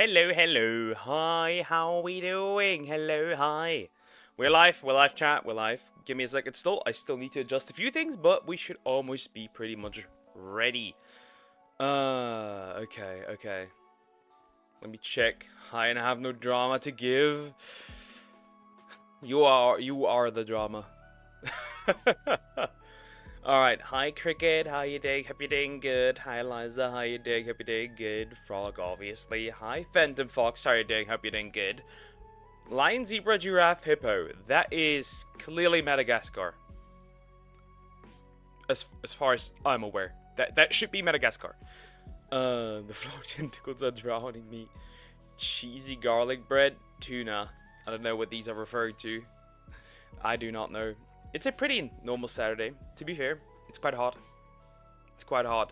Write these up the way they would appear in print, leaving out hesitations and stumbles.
Hello, hello, hi, how are we doing? Hello, hi. We're live chat, we're live. Give me a second still, I still need to adjust a few things, but we should almost be pretty much ready. Okay. Let me check. Hi, and I have no drama to give. You are the drama. Alright, hi Cricket, how you doing? Hope you're doing good. Hi Liza, how you doing? Hope you're doing good. Frog, obviously. Hi Phantom Fox, how you doing? Hope you're doing good. Lion, Zebra, Giraffe, Hippo. That is clearly Madagascar. As far as I'm aware. That should be Madagascar. The floor tentacles are drowning me. Cheesy garlic bread, tuna. I don't know what these are referring to. I do not know. It's a pretty normal Saturday, to be fair. It's quite hot. It's quite hot.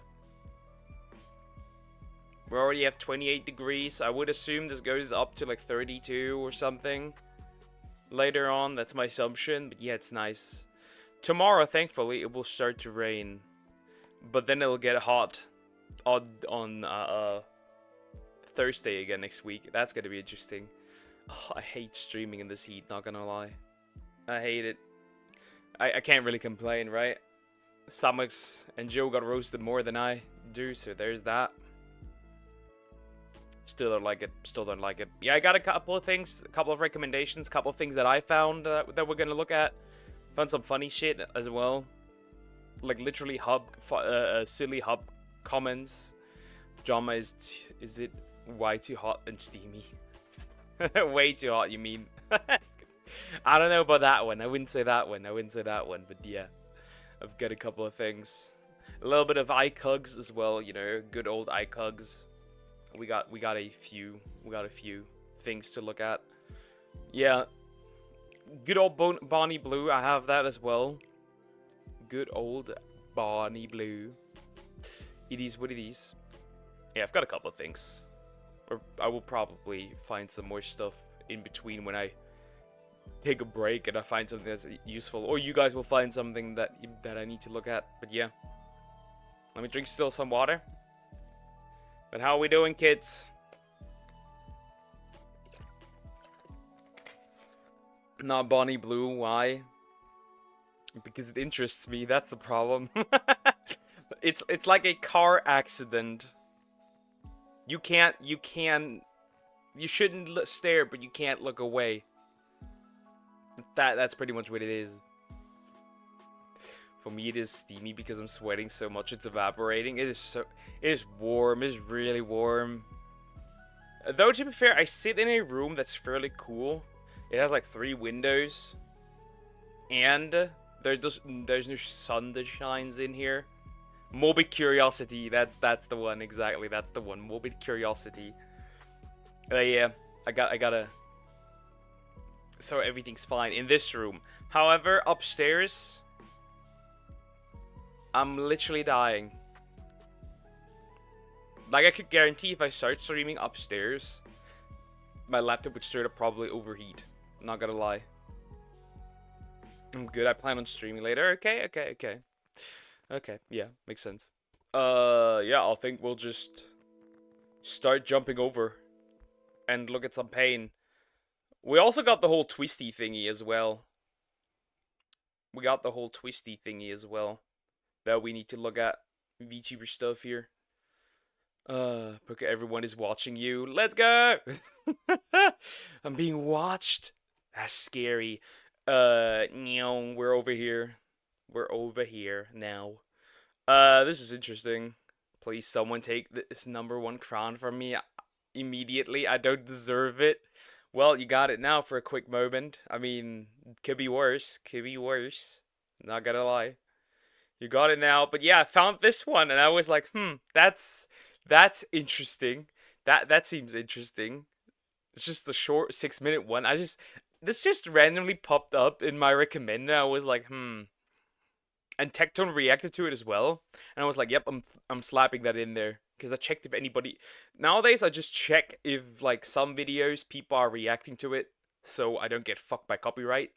We already have 28 degrees. I would assume this goes up to like 32 or something later on. That's my assumption. But yeah, it's nice. Tomorrow, thankfully, it will start to rain. But then it'll get hot on Thursday again next week. That's going to be interesting. Oh, I hate streaming in this heat, not gonna lie. I hate it. I can't really complain, right? Samus and Joe got roasted more than I do, so there's that. Still don't like it. Still don't like it. Yeah, I got a couple of things, a couple of recommendations, a couple of things that I found that we're gonna look at. Found some funny shit as well. Like literally silly hub comments. Drama is it way too hot and steamy? Way too hot, you mean? I don't know about that one. I wouldn't say that one. But yeah, I've got a couple of things. A little bit of iCugs as well. You know, good old iCugs. We got a few things to look at. Yeah, good old Bonnie Blue. I have that as well. Good old Bonnie Blue. It is what it is. Yeah, I've got a couple of things. Or I will probably find some more stuff in between when I take a break and I find something that's useful, or you guys will find something that I need to look at. But yeah, let me drink still some water. But how are we doing, kids? Not Bonnie Blue. Why? Because it interests me. That's the problem. It's like a car accident. You shouldn't stare, but you can't look away. That's pretty much what it is. For me, it is steamy because I'm sweating so much it's evaporating. It is warm. It's really warm. Though to be fair, I sit in a room that's fairly cool. It has like 3 windows, and there's no sun that shines in here. Morbid curiosity. That's the one exactly. That's the one. Morbid curiosity. Yeah, I gotta. So everything's fine in this room. However, upstairs, I'm literally dying. Like, I could guarantee if I start streaming upstairs, my laptop would start to probably overheat. Not gonna lie. I'm good. I plan on streaming later. Okay. Yeah, makes sense. Yeah, I think we'll just start jumping over and look at some pain. We also got the whole twisty thingy as well. That we need to look at. VTuber stuff here. Because everyone is watching you. Let's go! I'm being watched. That's scary. We're over here. We're over here now. This is interesting. Please, someone take this #1 crown from me immediately. I don't deserve it. Well, you got it now for a quick moment. I mean, could be worse. Not gonna lie. You got it now. But yeah, I found this one and I was like, that's interesting. That seems interesting. It's just a short 6-minute one. This just randomly popped up in my recommended. I was like, And Tectone reacted to it as well. And I was like, yep, I'm slapping that in there. Because I checked if anybody... Nowadays, I just check if, like, some videos, people are reacting to it. So I don't get fucked by copyright.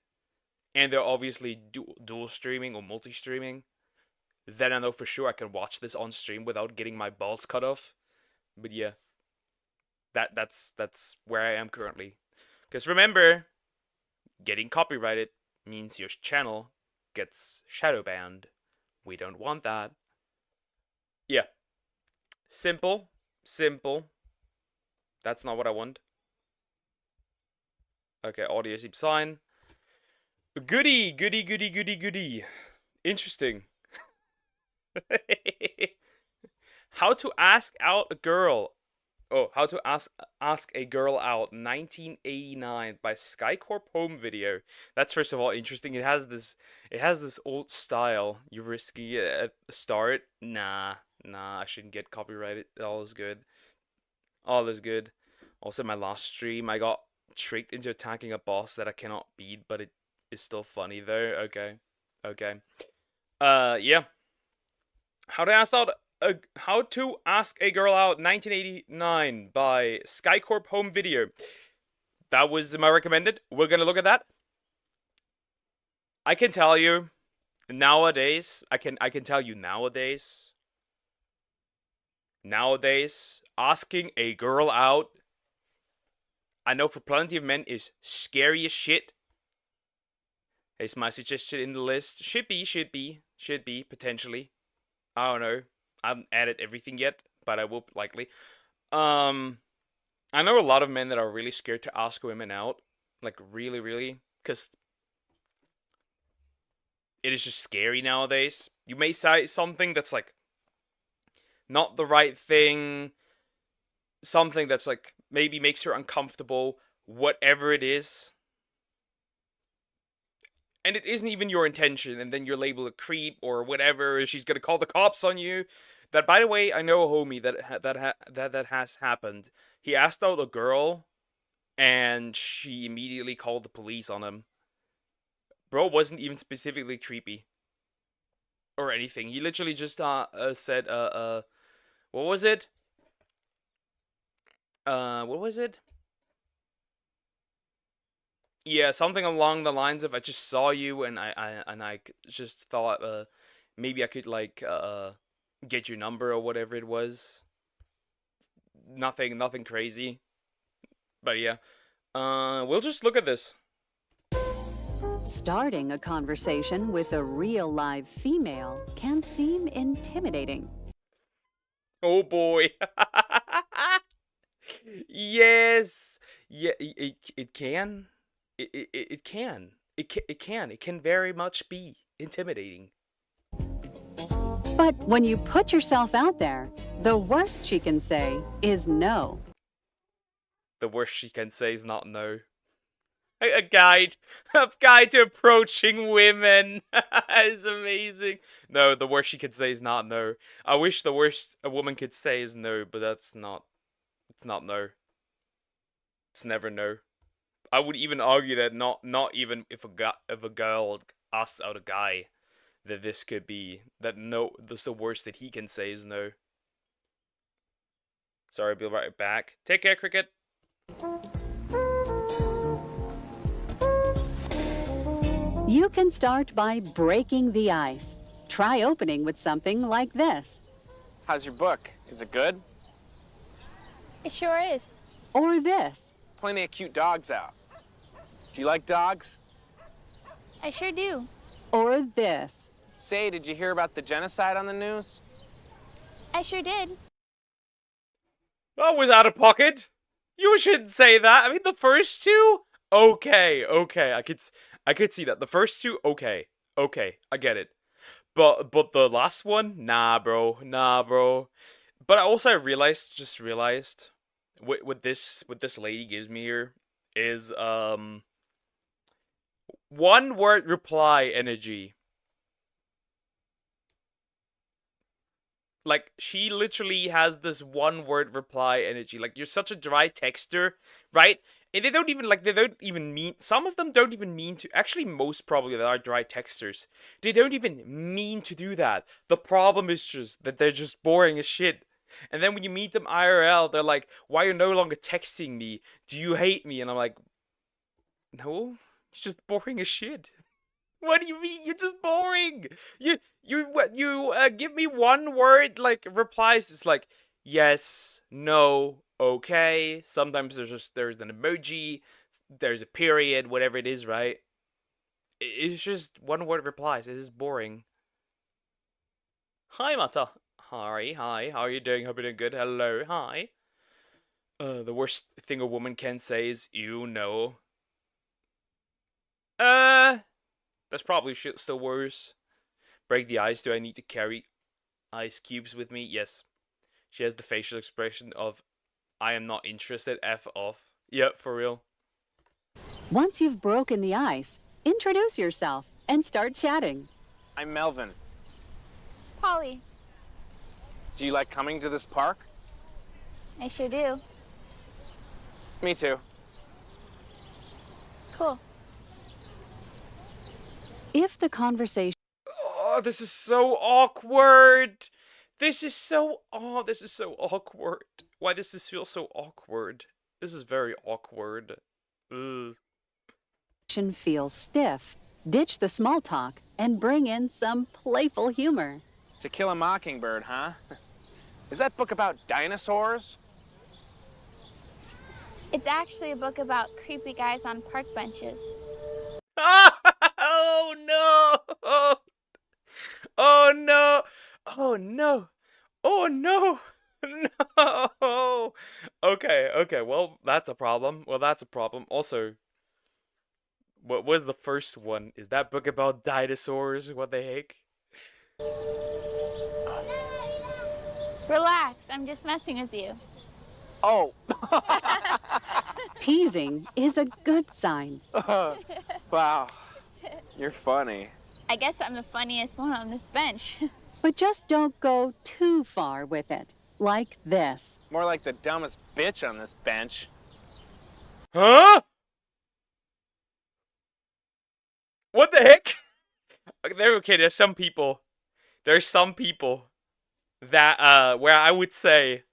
And they're obviously dual streaming or multi-streaming. Then I know for sure I can watch this on stream without getting my balls cut off. But yeah. That's where I am currently. Because remember, getting copyrighted means your channel gets shadow banned. We don't want that. Yeah, simple, simple. That's not what I want. Okay, audio seems fine. Goody, goody, goody, goody, goody. Interesting. How to ask out a girl. Oh, how to ask a girl out. 1989 by Skycorp Home Video. That's first of all interesting. It has this old style. You're risky at the start. Nah, I shouldn't get copyrighted. All is good. All is good. Also, my last stream, I got tricked into attacking a boss that I cannot beat, but it is still funny though. Okay, okay. Yeah. How to ask a girl out 1989 by Skycorp Home Video. That was my recommended. We're gonna look at that. I can tell you nowadays, I can tell you nowadays asking a girl out, I know for plenty of men, is scary as shit. Is my suggestion in the list. Should be, potentially. I don't know. I haven't added everything yet, but I will likely. Um, I know a lot of men that are really scared to ask women out. Like, really, really. Because it is just scary nowadays. You may say something that's, like, not the right thing. Something that's, like, maybe makes her uncomfortable. Whatever it is. And it isn't even your intention, and then you're labeled a creep or whatever. She's gonna call the cops on you. That, by the way, I know a homie that has happened. He asked out a girl, and she immediately called the police on him. Bro wasn't even specifically creepy or anything. He literally just said what was it? What was it? Yeah, something along the lines of, I just saw you and I just thought maybe I could, like, get your number or whatever it was. Nothing crazy. But yeah. We'll just look at this. Starting a conversation with a real live female can seem intimidating. Oh boy. Yes. Yeah, it can. It can. It can very much be intimidating. But when you put yourself out there, the worst she can say is no. The worst she can say is not no. A guide to approaching women. It's amazing. No, the worst she could say is not no. I wish the worst a woman could say is no, but that's not. It's not no. It's never no. I would even argue that not even if a girl asks out a guy, that this could be that no. That's the worst that he can say is no. Sorry, I'll be right back. Take care, Cricket. You can start by breaking the ice. Try opening with something like this. How's your book? Is it good? It sure is. Or this. Plenty of cute dogs out. Do you like dogs? I sure do. Or this. Say, did you hear about the genocide on the news? I sure did. That was out of pocket. You shouldn't say that. I mean, the first two, okay. I could see that. The first two, okay, I get it. But the last one, nah, bro. But I just realized, what this lady gives me here is one word reply energy. Like, she literally has this one word reply energy. Like, you're such a dry texter, right? And they don't even mean, some of them don't even mean to, actually most probably that are dry texters, they don't even mean to do that. The problem is just that they're just boring as shit. And then when you meet them IRL, they're like, why are you no longer texting me? Do you hate me? And I'm like, no, it's just boring as shit. What do you mean? You're just boring. You give me one word like replies. It's like yes, no, okay. Sometimes there's an emoji, there's a period, whatever it is, right? It's just one word replies. It is boring. Hi, Mata. Hi. How are you doing? Hope you're doing good. Hello, hi. The worst thing a woman can say is "you know." That's probably still worse. Break the ice. Do I need to carry ice cubes with me? Yes. She has the facial expression of "I am not interested." F off. Yep, for real. Once you've broken the ice, introduce yourself and start chatting. I'm Melvin. Polly, Do you like coming to this park? I sure do. Me too. Cool. If the conversation Oh, this is so awkward. This is so awkward. Why does this feel so awkward? This is very awkward. Ugh. feels stiff, ditch the small talk and bring in some playful humor. To Kill a Mockingbird, huh? Is that book about dinosaurs? It's actually a book about creepy guys on park benches. Oh no! Oh no! Oh no! Oh no! No! Okay, well, that's a problem. Also, what was the first one? Is that book about dinosaurs? What the heck? Relax, I'm just messing with you. Oh. Teasing is a good sign. Wow. You're funny. I guess I'm the funniest one on this bench. But just don't go too far with it. Like this. More like the dumbest bitch on this bench. Huh? What the heck? Okay, there's some people that where I would say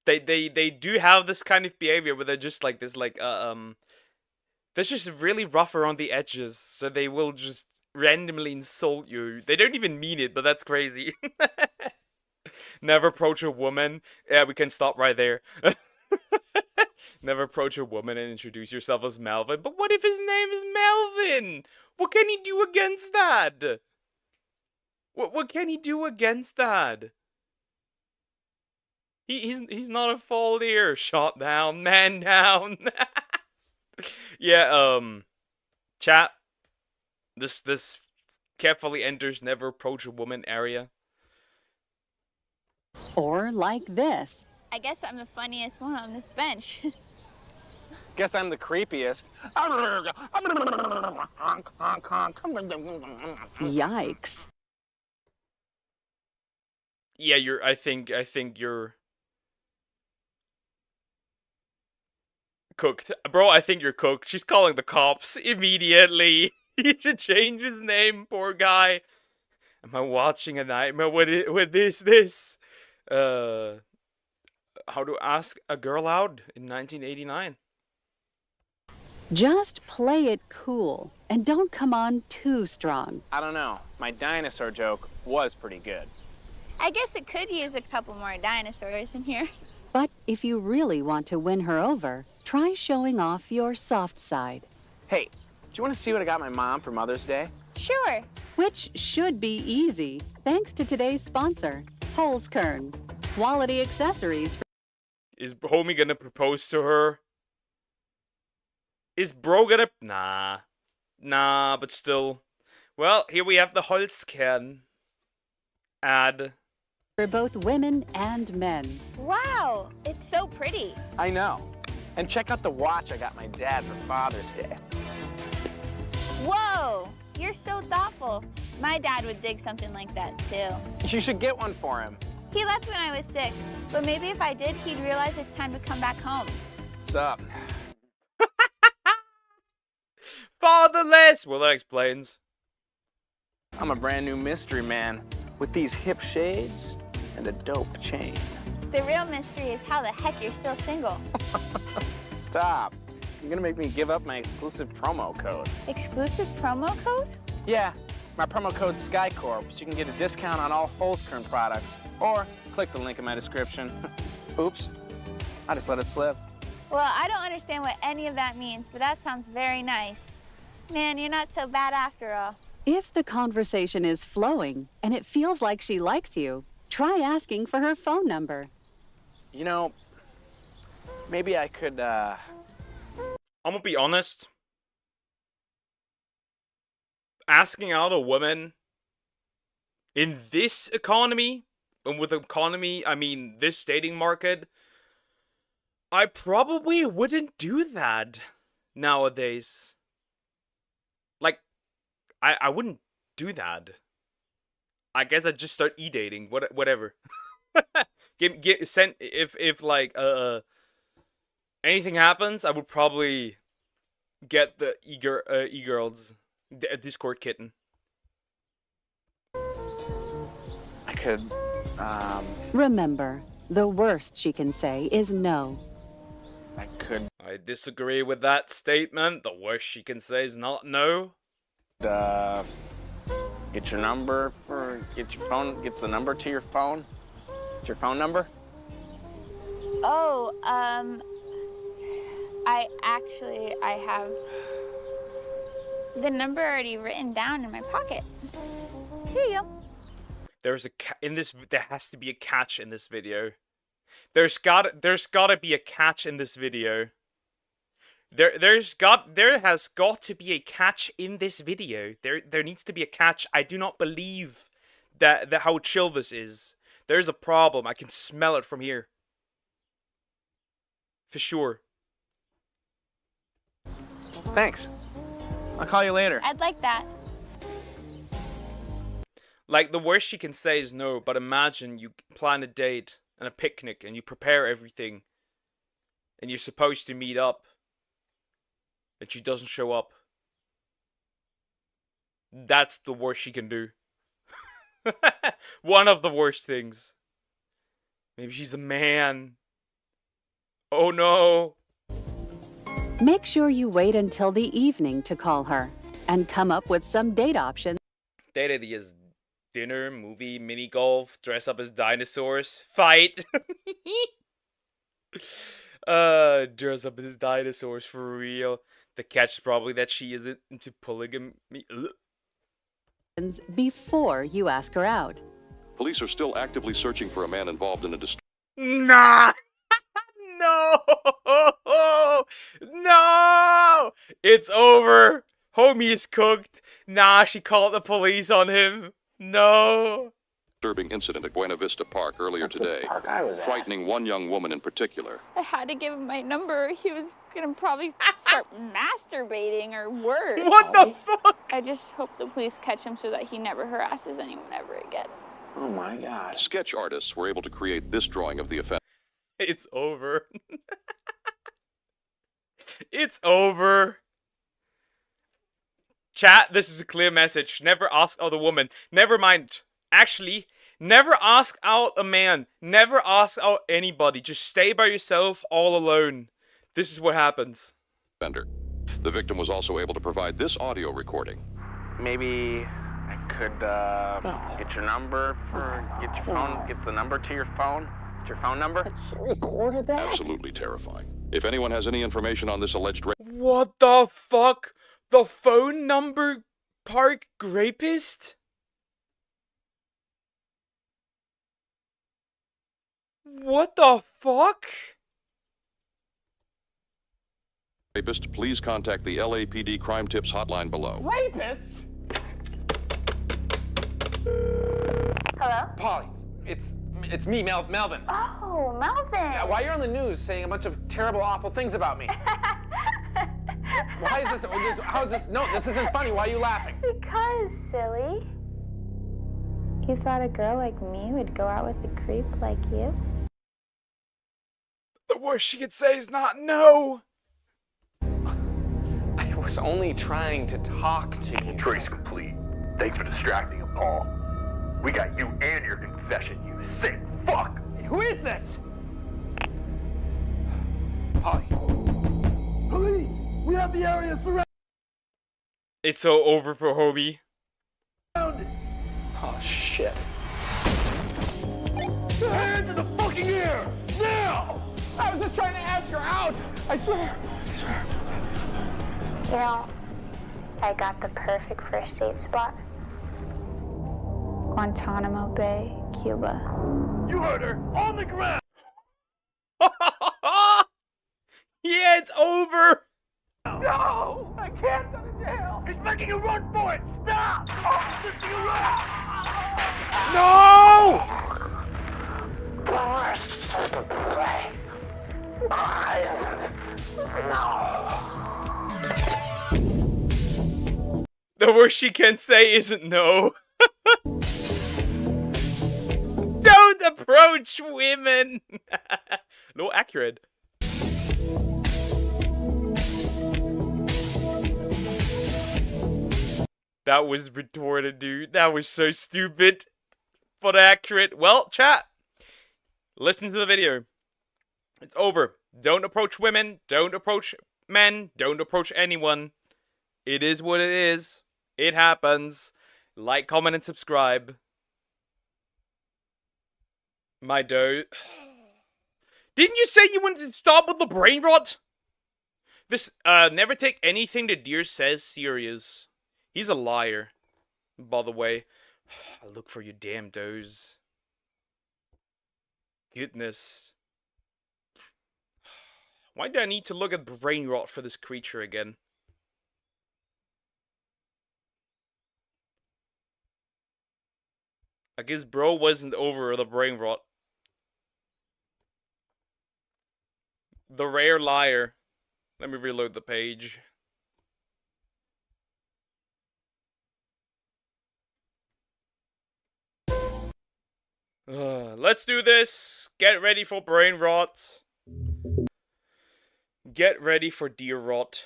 they do have this kind of behavior where they're just like this they're just really rough around the edges, so they will just randomly insult you. They don't even mean it, but that's crazy. Never approach a woman. Yeah, we can stop right there. Never approach a woman and introduce yourself as Melvin. But what if his name is Melvin? What can he do against that? What can he do against that? He's not a fall deer. Shot down, man down. Yeah, chat. This carefully enters never approach a woman area. Or like this. I guess I'm the funniest one on this bench. Guess I'm the creepiest. Yikes. Yeah, I think you're cooked. Bro, I think you're cooked. She's calling the cops immediately. He should change his name, poor guy. Am I watching a nightmare? What is this? How to ask a girl out in 1989. Just play it cool and don't come on too strong. I don't know. My dinosaur joke was pretty good. I guess it could use a couple more dinosaurs in here. But if you really want to win her over, try showing off your soft side. Hey, do you want to see what I got my mom for Mother's Day? Sure. Which should be easy, thanks to today's sponsor, Holzkern. Quality accessories. Is homie gonna propose to her? Is bro gonna... Nah, but still. Well, here we have the Holzkern ad. For both women and men. Wow, it's so pretty. I know. And check out the watch I got my dad for Father's Day. Whoa, you're so thoughtful. My dad would dig something like that too. You should get one for him. He left when I was 6, but maybe if I did, he'd realize it's time to come back home. Sup? Fatherless! Well, that explains. I'm a brand new mystery man with these hip shades and a dope chain. The real mystery is how the heck you're still single. Stop. You're gonna make me give up my exclusive promo code. Exclusive promo code? Yeah, my promo code SkyCorp so you can get a discount on all Holzkern products. Or click the link in my description. Oops, I just let it slip. Well, I don't understand what any of that means, but that sounds very nice. Man, you're not so bad after all. If the conversation is flowing and it feels like she likes you, try asking for her phone number. You know, maybe I could, I'm gonna be honest. Asking out a woman in this economy, and with economy, I mean this dating market, I probably wouldn't do that nowadays. Like, I wouldn't do that. I guess I'd just start e-dating, whatever. If like anything happens, I would probably get the e-girls, a Discord kitten. I could, Remember, the worst she can say is no. I could, I disagree with that statement. The worst she can say is not no. get your number get the number to your phone. It's your phone number? Oh, I have the number already written down in my pocket. Here you go. There has to be a catch in this video. There's gotta be a catch in this video. There has got to be a catch in this video. There needs to be a catch. I do not believe that how chill this is. There's a problem. I can smell it from here. For sure. Thanks. I'll call you later. I'd like that. Like, the worst she can say is no, but imagine you plan a date and a picnic and you prepare everything and you're supposed to meet up and she doesn't show up. That's the worst she can do. One of the worst things. Maybe she's a man. Oh no. Make sure you wait until the evening to call her and come up with some date options. Date ideas: dinner, movie, mini golf, dress up as dinosaurs, fight. Dress up as dinosaurs for real. The catch is probably that she isn't into polygamy. Before you ask her out. Police are still actively searching for a man involved in a Nah! No! No! It's over! Homie is cooked. Nah, she called the police on him. No! disturbing incident at Buena Vista Park earlier That's today, the park I was at. frightening one young woman in particular. I had to give him my number. He was gonna probably start masturbating or worse. What the fuck? I just hope the police catch him so that he never harasses anyone ever again. Oh my God. Sketch artists were able to create this drawing of the offender. It's over. It's over. Chat, this is a clear message. Never ask out a woman. Never mind. Actually, never ask out a man. Never ask out anybody. Just stay by yourself all alone. This is what happens. The victim was also able to provide this audio recording. Maybe I could get your number get the number to your phone. It's your phone number? She recorded that? Absolutely terrifying. If anyone has any information on this alleged What the fuck? The phone number park rapist? What the fuck? rapist, please contact the LAPD Crime Tips hotline below. Rapist? Hello? Polly, it's me, Melvin. Oh, Melvin. Yeah, why you're on the news saying a bunch of terrible, awful things about me? Why is this? How is this? No, this isn't funny. Why are you laughing? Because, silly. You thought a girl like me would go out with a creep like you? The worst she could say is not no. I was only trying to talk to you. Trace complete. Thanks for distracting him, Paul. We got you and your confession, you sick fuck! Who is this? Polly. Police! We have the area surrounded! It's so over for homie. Oh, shit. Hands in the fucking air! Now! I was just trying to ask her out. I swear. You know, I got the perfect first date spot. Guantanamo Bay, Cuba. You heard her! On the ground! Yeah, it's over. No! I can't go to jail! He's making a run for it! Stop! Oh, just you run! No! The worst stupid thing. No. The worst she can say isn't no. Don't approach women. No, accurate. That was retorted, dude. That was so stupid, but accurate. Well, chat, listen to the video. It's over. Don't approach women. Don't approach men. Don't approach anyone. It is what it is. It happens. Like, comment, and subscribe. My doe. Didn't you say you wanted to stop with the brain rot? This, never take anything the deer says serious. He's a liar, by the way. I look for your damn does. Goodness. Why do I need to look at brain rot for this creature again? I guess bro wasn't over the brain rot. The rare liar. Let me reload the page. Let's do this. Get ready for brain rot. Get ready for deer rot.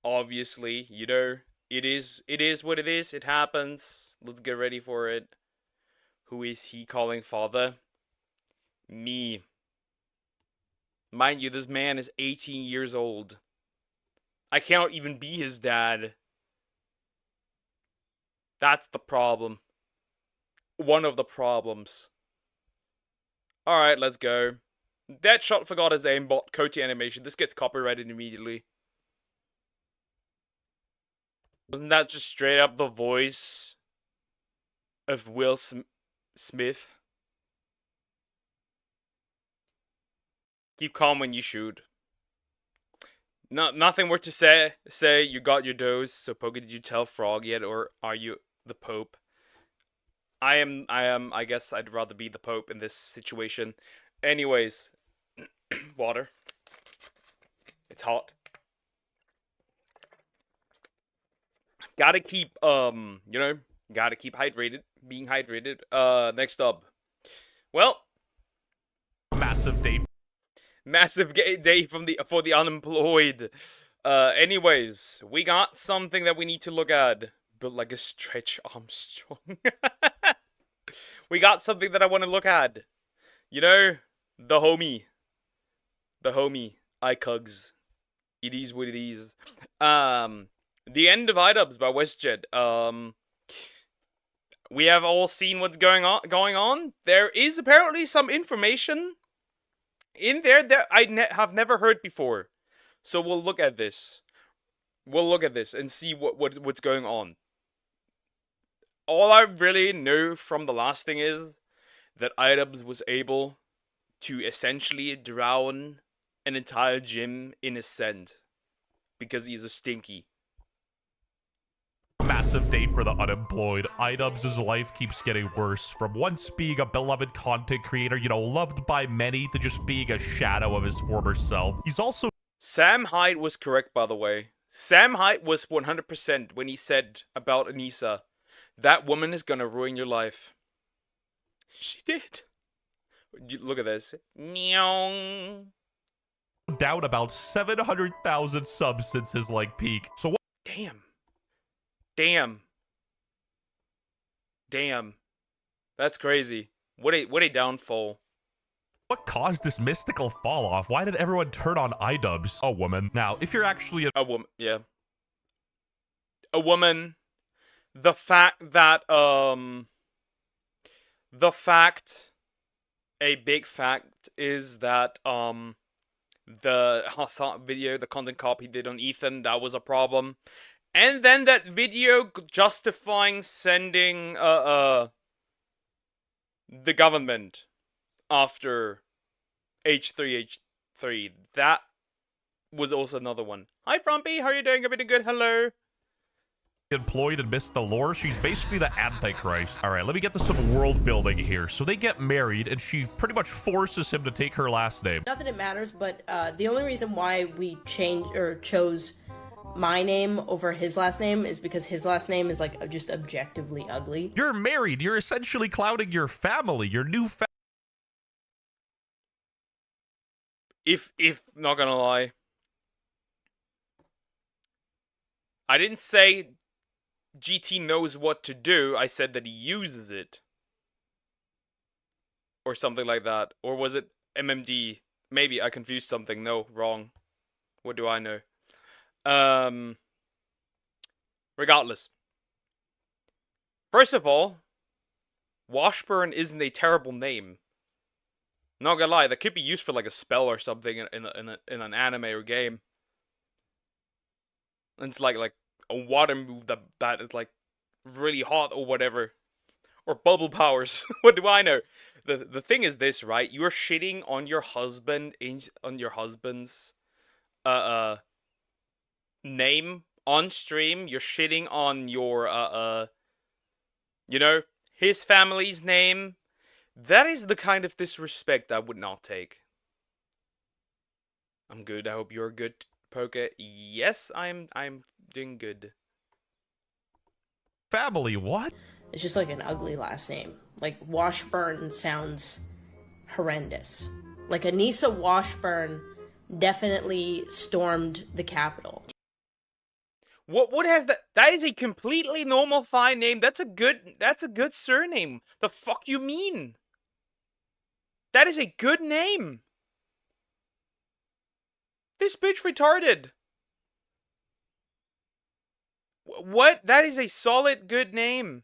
Obviously, you know, it is what it is. It happens. Let's get ready for it. Who is he calling father? Me. Mind you, this man is 18 years old. I cannot even be his dad. That's the problem. One of the problems. Alright, let's go. Deadshot forgot his aimbot. Coty animation. This gets copyrighted immediately. Wasn't that just straight up the voice of Will Smith? Keep calm when you shoot. Nothing more to say. You got your dose. So, Poke, did you tell Frog yet, or are you the Pope? I am. I guess I'd rather be the Pope in this situation. Anyways, water. It's hot. Gotta keep, you know, gotta keep hydrated. Being hydrated. Next up. Well, massive day. Massive day for the unemployed. Anyways, we got something that we need to look at. Built like a Stretch Armstrong. We got something that I want to look at. You know, the homie. The homie. iCugs. It is what it is. The End of iDubbbz by WestJet. We have all seen what's going on. There is apparently some information in there that I have never heard before. So we'll look at this. We'll look at this and see what's going on. All I really know from the last thing is that iDubbbz was able to essentially drown an entire gym in his scent because he's a stinky. Massive day for the unemployed. iDubbbz's life keeps getting worse. From once being a beloved content creator, you know, loved by many, to just being a shadow of his former self. He's also... Sam Hyde was correct, by the way. Sam Hyde was 100% when he said about Anissa, that woman is gonna ruin your life. She did. Look at this. Nyong. down about 700,000 subs since his, like, peak. So what... Damn. That's crazy. What a downfall. What caused this mystical fall off? Why did everyone turn on iDubbbz? A woman. Now, if you're actually a woman, yeah. A woman the fact that a big fact is that the Hassan video, the content copy did on Ethan, that was a problem. And then that video justifying sending the government after H3H3, that was also another one. Hi Frumpy, how are you doing? Everything good? Hello. Employed and missed the lore. She's basically the Antichrist. All right, let me get to some world building here. So they get married, and she pretty much forces him to take her last name. Not that it matters, but the only reason why we chose my name over his last name is because his last name is like just objectively ugly. You're married. You're essentially clouding your family, your new family. If not gonna lie, I didn't say GT knows what to do, I said that he uses it. Or something like that. Or was it MMD? Maybe I confused something. No, wrong. What do I know? Regardless. First of all, Washburn isn't a terrible name. Not gonna lie, that could be used for like a spell or something in an anime or game. And it's like a water move that is like really hot or whatever, or bubble powers. What do I know? The thing is this, right? You're shitting on your husband on your husband's name on stream. You're shitting on your you know, his family's name. That is the kind of disrespect I would not take. I'm good. I hope you're good, Poke. Yes, I'm doing good. Family, what? It's just like an ugly last name. Like Washburn sounds horrendous. Like Anissa Washburn definitely stormed the Capitol. What has that? That is a completely normal fine name. That's a good surname. The fuck you mean? That is a good name. This bitch retarded. What? That is a solid good name.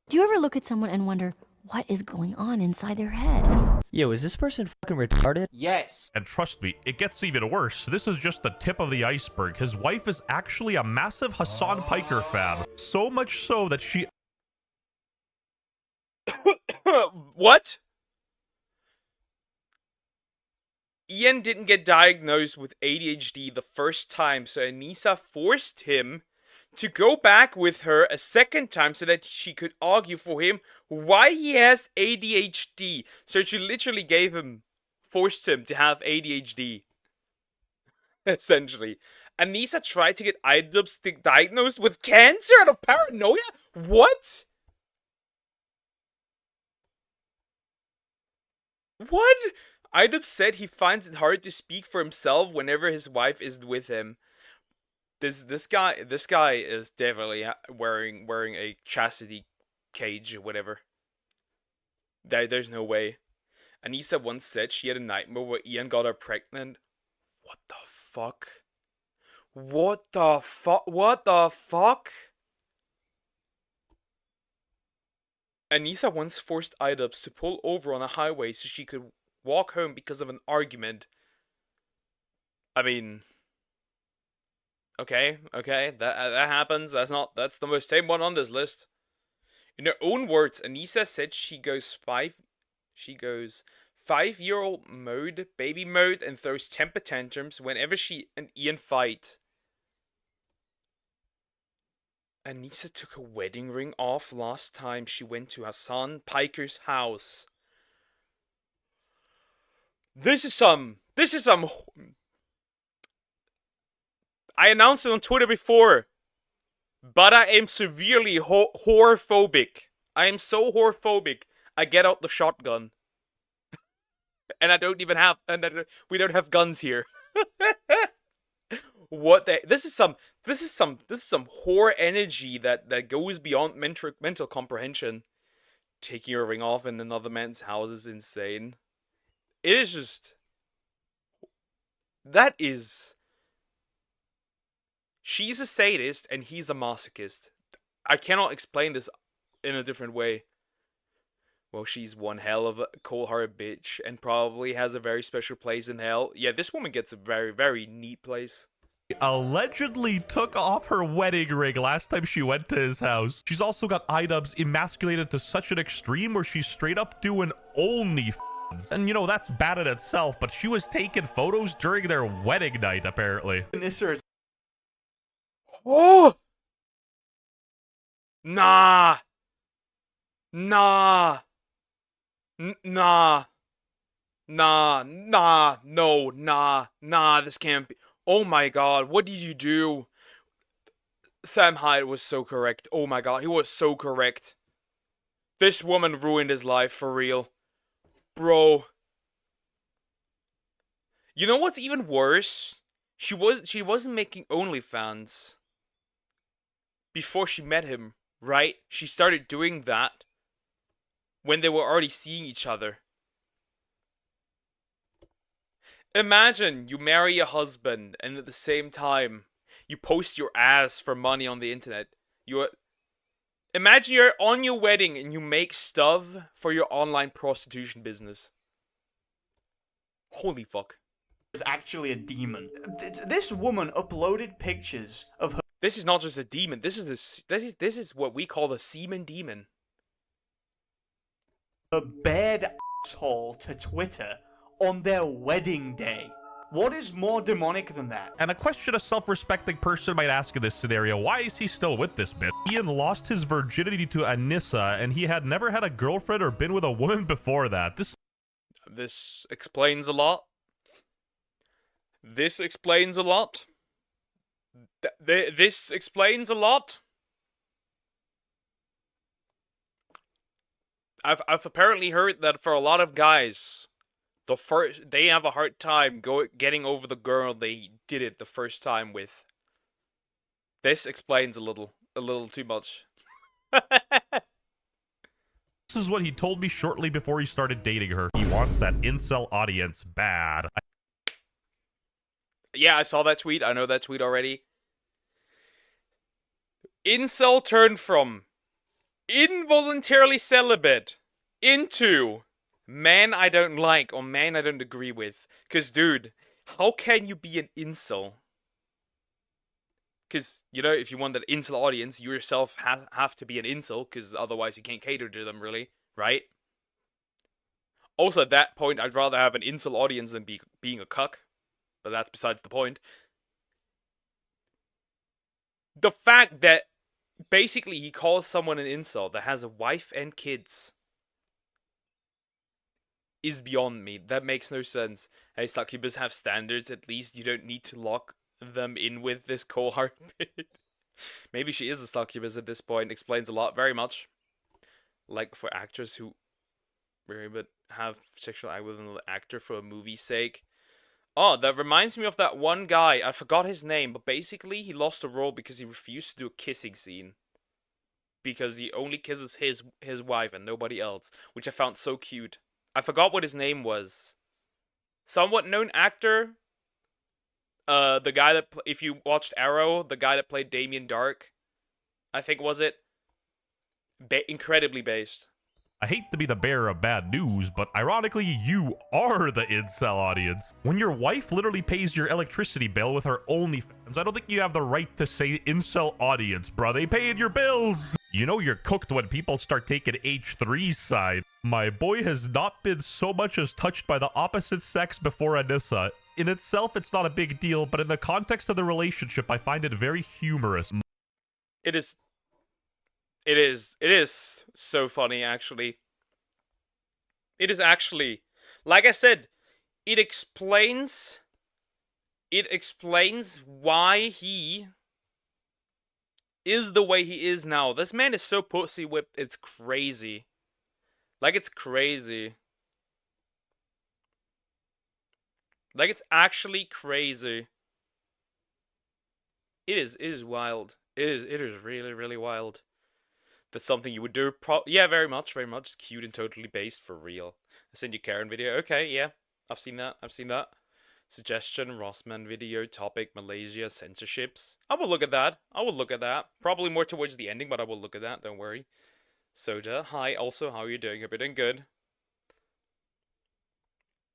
Do you ever look at someone and wonder what is going on inside their head? Yo, is this person fucking retarded? Yes. And trust me, it gets even worse. This is just the tip of the iceberg. His wife is actually a massive Hassan Piker fan. So much so that she... What? Ian didn't get diagnosed with ADHD the first time, so Anissa forced him to go back with her a second time so that she could argue for him why he has ADHD. So she literally forced him to have ADHD. Essentially. Anissa tried to get Idubs diagnosed with cancer out of paranoia? What? What? Idub said he finds it hard to speak for himself whenever his wife is with him. This guy is definitely wearing a chastity cage or whatever. There's no way. Anissa once said she had a nightmare where Ian got her pregnant. What the fuck? What the fuck? What the fuck? Anissa once forced Idubs to pull over on a highway so she could walk home because of an argument. I mean, okay, that happens. That's the most tame one on this list. In her own words, Anissa said she goes 5-year-old mode, baby mode, and throws temper tantrums whenever she and Ian fight. Anissa took her wedding ring off last time she went to Hassan Piker's house. This is some. I announced it on Twitter before, but I am severely horror-phobic. I am so horror-phobic. I get out the shotgun, and I don't even have. We don't have guns here. What the? This is some horror energy that goes beyond mental comprehension. Taking your ring off in another man's house is insane. It is just... That is... She's a sadist and he's a masochist. I cannot explain this in a different way. Well, she's one hell of a cold-hearted bitch and probably has a very special place in hell. Yeah, this woman gets a very, very neat place. Allegedly took off her wedding ring last time she went to his house. She's also got iDubbbz emasculated to such an extreme where she's straight up doing OnlyFans. And you know, that's bad in itself, but she was taking photos during their wedding night, apparently. Oh! Nah! Nah! Nah. Nah, no, nah, this can't be. Oh my god, what did you do? Sam Hyde was so correct. Oh my god, he was so correct. This woman ruined his life for real. Bro. You know what's even worse? She wasn't making OnlyFans before she met him, right? She started doing that when they were already seeing each other. Imagine you marry a husband and at the same time you post your ass for money on the internet. Imagine you're on your wedding and you make stuff for your online prostitution business. Holy fuck. Was actually a demon. This woman uploaded pictures of her. This is not just a demon. This is what we call the semen demon. A bad asshole to Twitter on their wedding day. What is more demonic than that? And a question a self-respecting person might ask in this scenario, why is he still with this bitch? Ian lost his virginity to Anissa, and he had never had a girlfriend or been with a woman before that. This explains a lot. This explains a lot. This explains a lot. I've apparently heard that for a lot of guys, they have a hard time getting over the girl they did it the first time with. This explains a little too much. This is what he told me shortly before he started dating her. He wants that incel audience bad. Yeah, I saw that tweet. I know that tweet already. Incel turned from involuntarily celibate into man I don't like or man I don't agree with. Because, dude, how can you be an incel? Because, you know, if you want that incel audience, you yourself have to be an incel, because otherwise you can't cater to them, really, right? Also, at that point, I'd rather have an incel audience than being a cuck. But that's besides the point. The fact that basically he calls someone an incel that has a wife and kids is beyond me. That makes no sense. Hey, succubus have standards, at least. You don't need to lock them in with this cold-hearted bitch. Maybe she is a succubus at this point. Explains a lot, very much. Like, for actors who have sexual act with another actor for a movie's sake. Oh, that reminds me of that one guy. I forgot his name, but basically he lost a role because he refused to do a kissing scene. Because he only kisses his wife and nobody else, which I found so cute. I forgot what his name was. Somewhat known actor. The guy that, if you watched Arrow, the guy that played Damien Dark, I think was it. Incredibly based. I hate to be the bearer of bad news, but ironically, you are the incel audience. When your wife literally pays your electricity bill with her OnlyFans, I don't think you have the right to say incel audience, bruh. They paying your bills. You know you're cooked when people start taking H3's side. My boy has not been so much as touched by the opposite sex before Anissa. In itself, it's not a big deal, but in the context of the relationship, I find it very humorous. It is so funny, actually. It is actually, like I said, it explains why he is the way he is now. This man is so pussy whipped, it's crazy. Like, it's crazy. Like, it's actually crazy. It is wild. It is really, really wild. That's something you would do. Yeah, very much. It's cute and totally based for real. I sent you Karen video. Okay, yeah. I've seen that. Suggestion, Rossman video, topic, Malaysia, censorships. I will look at that. I will look at that. Probably more towards the ending, but I will look at that, don't worry. Soda, hi, also, how are you doing? Hope you're doing good.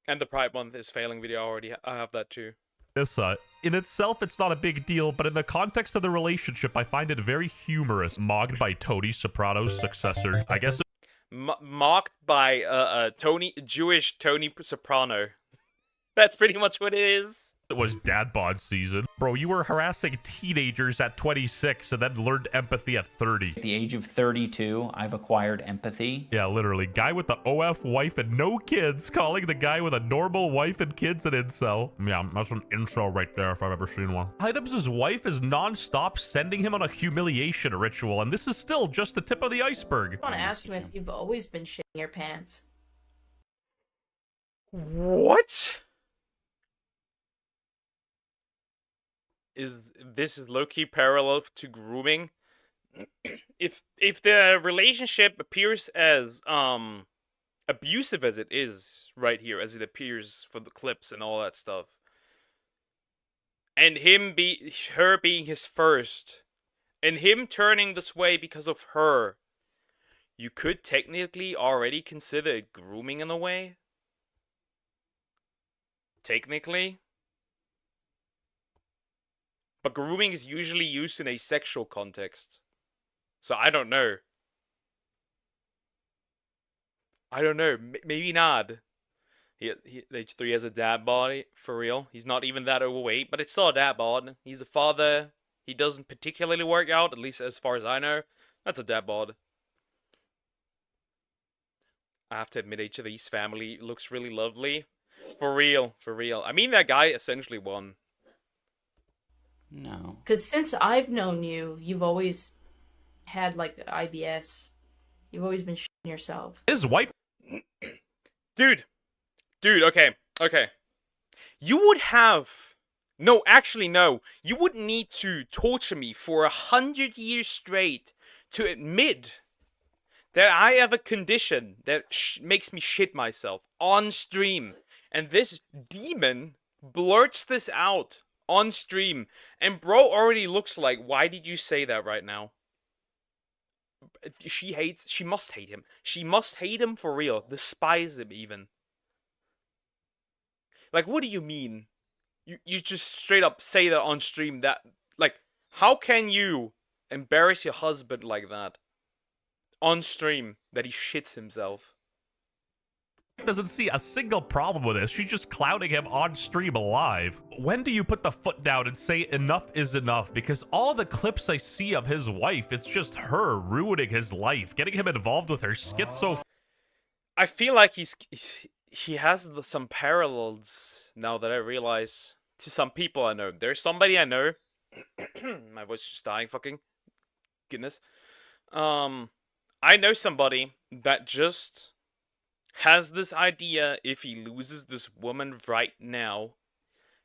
And the Pride Month is failing video, I have that too. In itself, it's not a big deal, but in the context of the relationship, I find it very humorous. Mocked by Tony Soprano's successor. I guess mocked by Jewish Tony Soprano. That's pretty much what it is. it was dad bod season. Bro, you were harassing teenagers at 26 and then learned empathy at 30. At the age of 32, I've acquired empathy. Yeah, literally. Guy with the OF wife and no kids calling the guy with a normal wife and kids an incel. Yeah, that's an incel right there if I've ever seen one. Items' wife is non-stop sending him on a humiliation ritual, and this is still just the tip of the iceberg. I want to ask him if you've always been shitting your pants. What? Is this low-key parallel to grooming? if the relationship appears as abusive as it is right here, as it appears for the clips and all that stuff, and her being his first, and him turning this way because of her, you could technically already consider it grooming in a way. Technically. But grooming is usually used in a sexual context. So I don't know. I don't know. Maybe not. H3 has a dad body, for real. He's not even that overweight, but it's still a dad bod. He's a father. He doesn't particularly work out, at least as far as I know. That's a dad bod. I have to admit, H3's family looks really lovely. For real, for real. I mean, that guy essentially won. No. Because since I've known you, you've always had, like, IBS. You've always been shitting yourself. His wife... Dude, okay. You would have... No, actually, no. You would need to torture me for 100 years straight to admit that I have a condition that makes me shit myself on stream. And this demon blurts this out on stream. And bro already looks like, why did you say that right now? She must hate him. She must hate him for real. Despise him even. Like, what do you mean? You just straight up say that on stream that, like, how can you embarrass your husband like that? On stream, that he shits himself. Doesn't see a single problem with this. She's just clowning him on stream live. When do you put the foot down and say enough is enough? Because all the clips I see of his wife, it's just her ruining his life, getting him involved with her schizo. I feel like he has some parallels now that I realize to some people I know. There's somebody I know. My voice is just dying. Fucking goodness. I know somebody that just has this idea: if he loses this woman right now,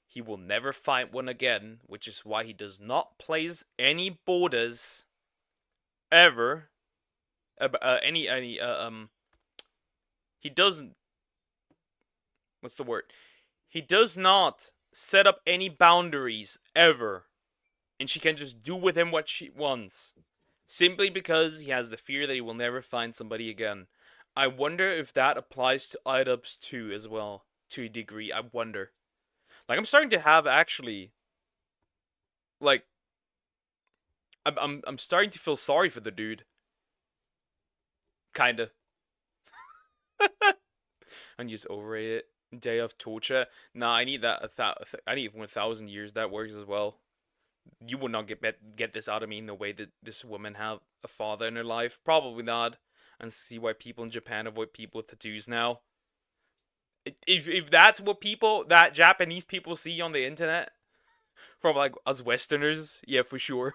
he will never find one again, which is why he does not place any borders ever. He doesn't. What's the word? He does not set up any boundaries ever, and she can just do with him what she wants, simply because he has the fear that he will never find somebody again. I wonder if that applies to IDUBS too as well, to a degree. I wonder. Like, I'm starting to have actually, like, I'm starting to feel sorry for the dude. Kinda. I'm just overrated. Day of torture. Nah, I need that. I need 1,000 years. That works as well. You would not get this out of me in the way that this woman have a father in her life. Probably not. And see why people in Japan avoid people with tattoos now. If that's what that Japanese people see on the internet, from like us Westerners, yeah, for sure.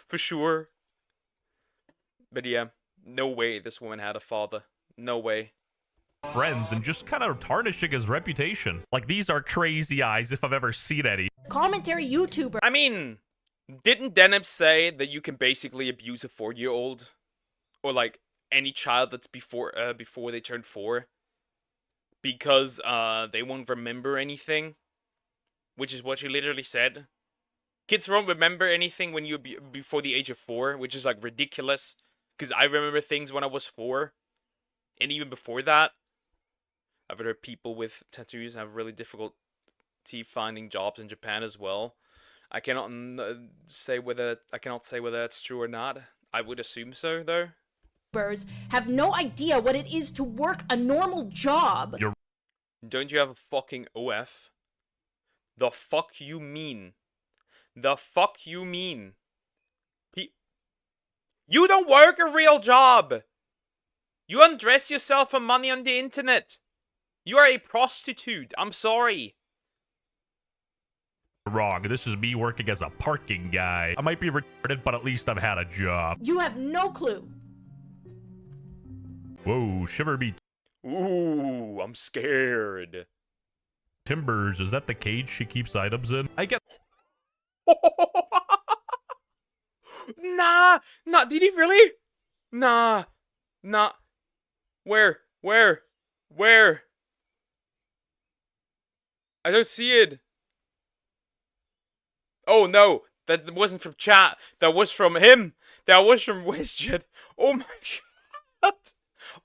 For sure. But yeah, no way this woman had a father. No way. Friends and just kind of tarnishing his reputation. Like, these are crazy eyes if I've ever seen any. Commentary YouTuber. I mean, didn't Deneb say that you can basically abuse a 4-year-old? Or like any child that's before they turn 4? because they won't remember anything, which is what she literally said. Kids won't remember anything when you're before the age of 4, which is like ridiculous. Because I remember things when I was 4, and even before that. I've heard people with tattoos have really difficulty finding jobs in Japan as well. I cannot say whether that's true or not. I would assume so, though. Have no idea what it is to work a normal job. Don't you have a fucking OF? The fuck you mean? The fuck you mean? You don't work a real job! You undress yourself for money on the internet! You are a prostitute! I'm sorry! Wrong. This is me working as a parking guy. I might be retarded, but at least I've had a job. You have no clue. Whoa, shiver me. Ooh, I'm scared. Timbers, is that the cage she keeps items in? I get... Nah! Did he really? Nah. Where? I don't see it. Oh no, that wasn't from chat. That was from him. That was from WestJet. Oh my god.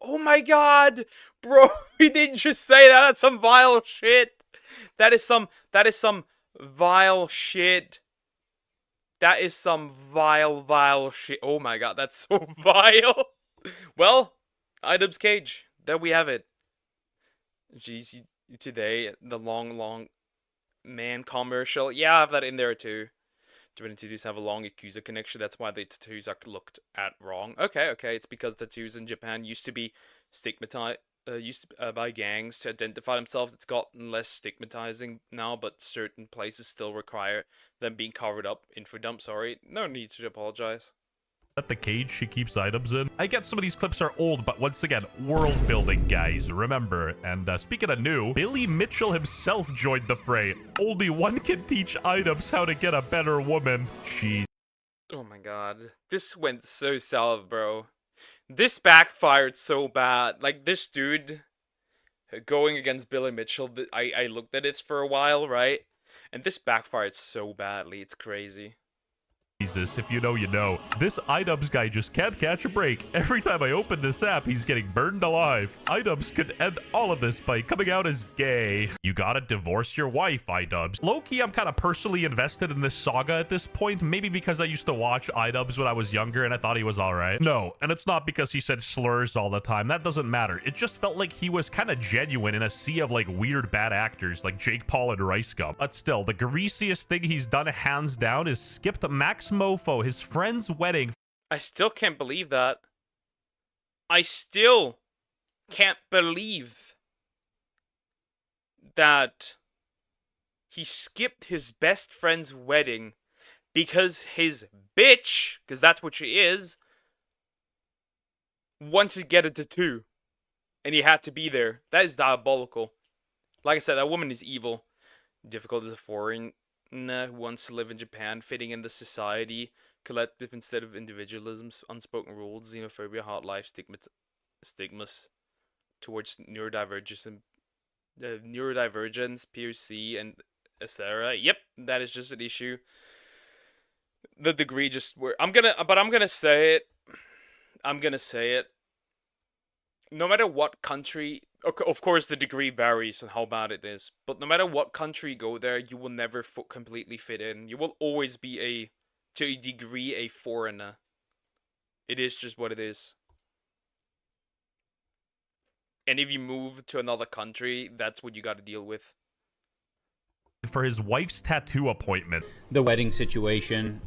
Oh my god. Bro, he didn't just say that. That's some vile shit. That is some vile shit. That is some vile shit. Oh my god, that's so vile. Well, items cage. There we have it. Jeez, today, the long man commercial. Yeah, I have that in there too. Do tattoos have a long Yakuza connection? That's why the tattoos are looked at wrong. Okay. It's because tattoos in Japan used to be stigmatized, by gangs to identify themselves. It's gotten less stigmatizing now, but certain places still require them being covered up. Info dump, sorry. No need to apologize. At the cage she keeps items in. I get some of these clips are old, but once again, world building, guys, remember. And speaking of new, Billy Mitchell himself joined the fray. Only one can teach items how to get a better woman. Jeez. Oh my god. This went so south, bro. This backfired so bad. Like, this dude going against Billy Mitchell, I looked at it for a while, right? And this backfired so badly, it's crazy. Jesus, if you know, you know. This items guy just can't catch a break. Every time I open this app, he's getting burned alive. Items could end all of this by coming out as gay. You gotta divorce your wife, items. Low-key, I'm kind of personally invested in this saga at this point. Maybe because I used to watch items when I was younger and I thought he was alright. No, and it's not because he said slurs all the time. That doesn't matter. It just felt like he was kind of genuine in a sea of like weird bad actors like Jake Paul and Rice Gum. But still, the greasiest thing he's done hands down is skipped Max Mofo, his friend's wedding. I still can't believe that. I still can't believe that he skipped his best friend's wedding because his bitch, because that's what she is, wanted to get a tattoo. And he had to be there. That is diabolical. Like I said, that woman is evil. Difficult as a foreigner who wants to live in Japan, fitting in the society, collective instead of individualism, unspoken rules, xenophobia, hard life, stigmas towards neurodivergence, POC, and etc. Yep, that is just an issue. The degree just I'm gonna say it. No matter what country, of course the degree varies on how bad it is, but no matter what country you go there, you will never completely fit in. You will always be to a degree, a foreigner. It is just what it is. And if you move to another country, that's what you gotta deal with. For his wife's tattoo appointment. The wedding situation,